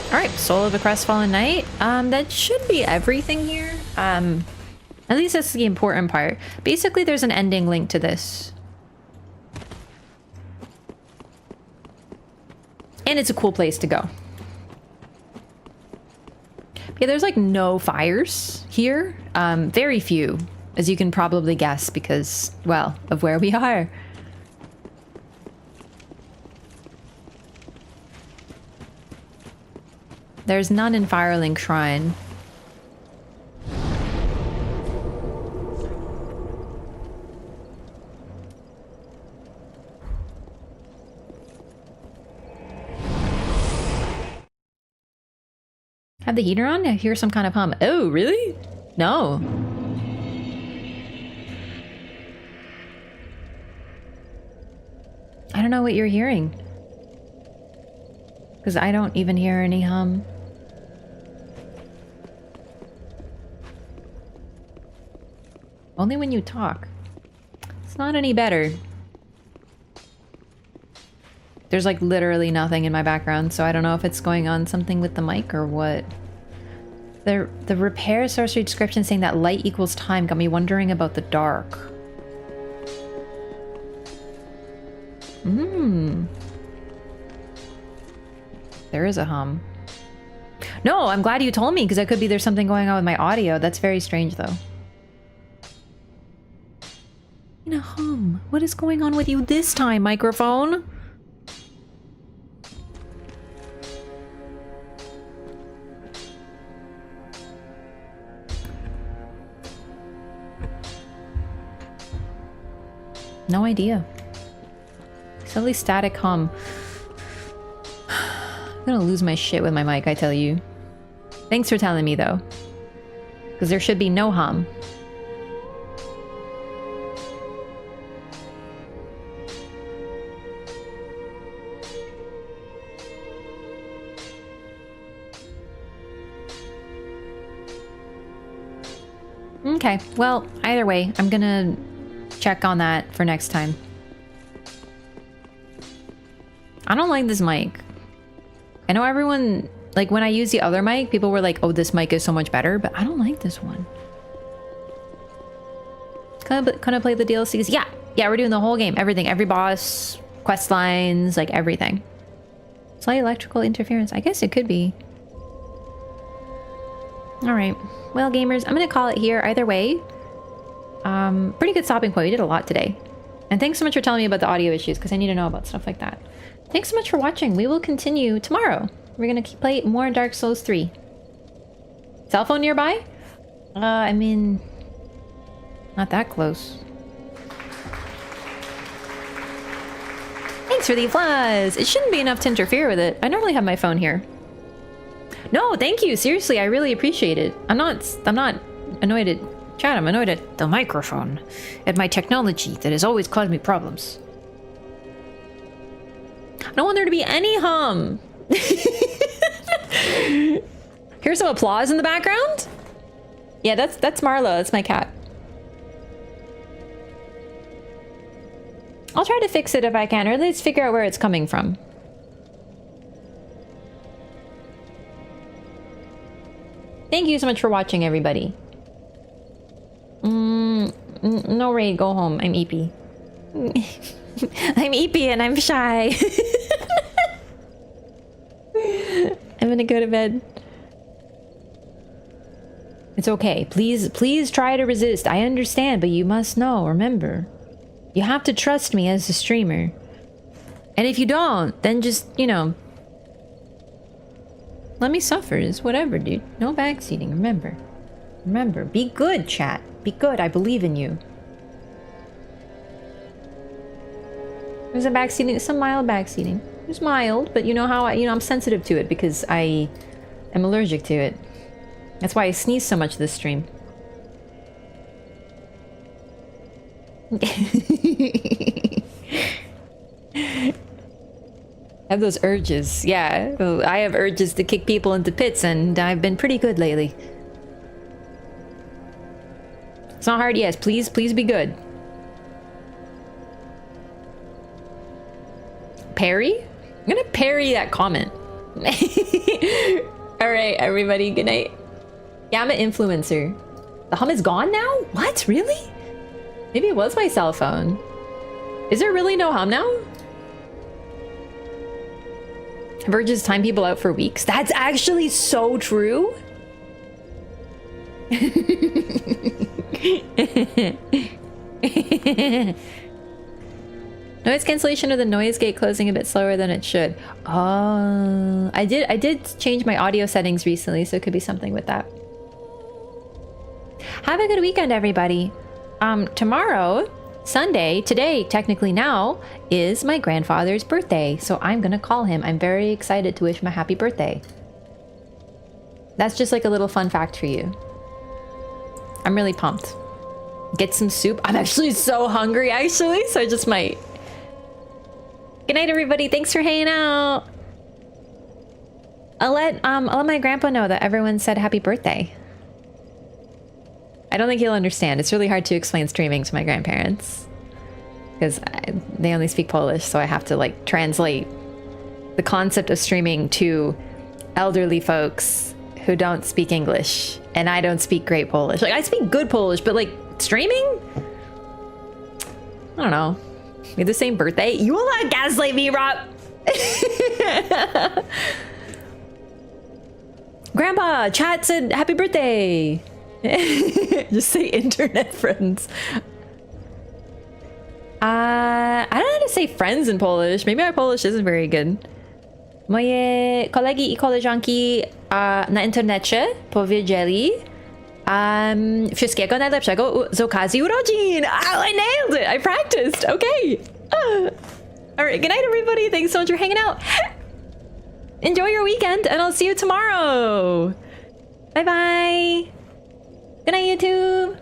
Alright, Soul of a Crestfallen Knight. That should be everything here. At least that's the important part. Basically, there's an ending link to this. And it's a cool place to go. Yeah, there's like no fires here. Very few, as you can probably guess because, well, of where we are. There's none in Firelink Shrine. Have the heater on? I hear some kind of hum. Oh, really? No. I don't know what you're hearing. Because I don't even hear any hum. Only when you talk. It's not any better. There's like literally nothing in my background, so I don't know if it's going on something with the mic or what. The repair sorcery description saying that light equals time got me wondering about the dark. There is a hum. No, I'm glad you told me, because it could be there's something going on with my audio. That's very strange, though. In a hum. What is going on with you this time, microphone? No idea. Silly static hum. I'm gonna lose my shit with my mic, I tell you. Thanks for telling me, though. Because there should be no hum. Okay, well, either way, I'm gonna check on that for next time. I don't like this mic. I know everyone, like when I use the other mic, people were like, oh, this mic is so much better, but I don't like this one. Can I play the DLCs? Yeah, we're doing the whole game, everything, every boss, quest lines, like everything. Slight electrical interference, I guess it could be. All right, well, gamers, I'm gonna call it here either way. Pretty good stopping point. We did a lot today. And thanks so much for telling me about the audio issues, because I need to know about stuff like that. Thanks so much for watching. We will continue tomorrow. We're gonna play more Dark Souls 3. Cell phone nearby? I mean, not that close. Thanks for the applause. It shouldn't be enough to interfere with it. I normally have my phone here. No, thank you. Seriously, I really appreciate it. I'm not annoyed at chat. I'm annoyed at the microphone, at my technology that has always caused me problems. I don't want there to be any hum. Here's some applause in the background. Yeah, that's Marlo. That's my cat. I'll try to fix it if I can, or at least figure out where it's coming from. Thank you so much for watching, everybody. No raid, go home. I'm EP. I'm EP and I'm shy. I'm gonna go to bed. It's okay. Please try to resist. I understand, but you must know, remember. You have to trust me as a streamer. And if you don't, then just, you know, let me suffer. It's whatever, dude. No backseating, remember. Remember, be good, chat. Be good, I believe in you. There's a backseating, some mild backseating. It's mild, but you know how I'm sensitive to it because I am allergic to it. That's why I sneeze so much this stream. I have those urges. Yeah, I have urges to kick people into pits, and I've been pretty good lately. It's not hard, yes. Please be good. Parry? I'm gonna parry that comment. Alright, everybody, good night. Yeah, I'm an influencer. The hum is gone now? What? Really? Maybe it was my cell phone. Is there really no hum now? Verges time people out for weeks. That's actually so true. Noise cancellation or the noise gate closing a bit slower than it should. Oh, I did change my audio settings recently, so it could be something with that. Have a good weekend, everybody. Tomorrow, Sunday, today, technically now, is my grandfather's birthday, so I'm gonna call him. I'm very excited to wish him a happy birthday. That's just like a little fun fact for you. I'm really pumped. Get some soup. I'm actually so hungry, actually, so I just might. Good night, everybody. Thanks for hanging out. I'll let my grandpa know that everyone said happy birthday. I don't think he'll understand. It's really hard to explain streaming to my grandparents because they only speak Polish, so I have to like translate the concept of streaming to elderly folks who don't speak English, and I don't speak great Polish. Like I speak good Polish, but like streaming, I don't know. We have the same birthday. You will not gaslight me, Rob. Grandpa, chat said happy birthday. Just say internet friends. I don't know how to say friends in Polish. Maybe my Polish isn't very good. Moje kolegi I koleżanki na internecie powiedzieli wszystkiego najlepszego z okazji urodzin. Oh, I nailed it. I practiced. Okay. All right. Good night, everybody. Thanks so much for hanging out. Enjoy your weekend, and I'll see you tomorrow. Bye-bye. Good night, YouTube.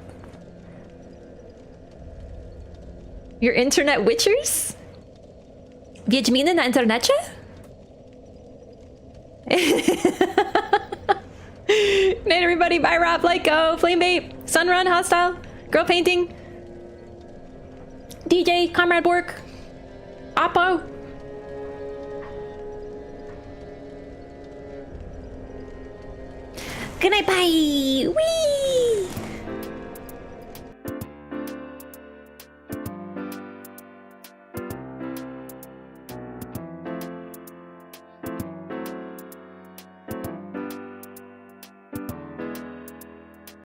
Your internet witchers? Wiedźminy na internecie? Night, everybody. Bye, Rob, Lyco, Flame Bait, Sunrun, Hostile, Girl Painting, DJ, Comrade Bork, Oppo. Good night, bye. Whee!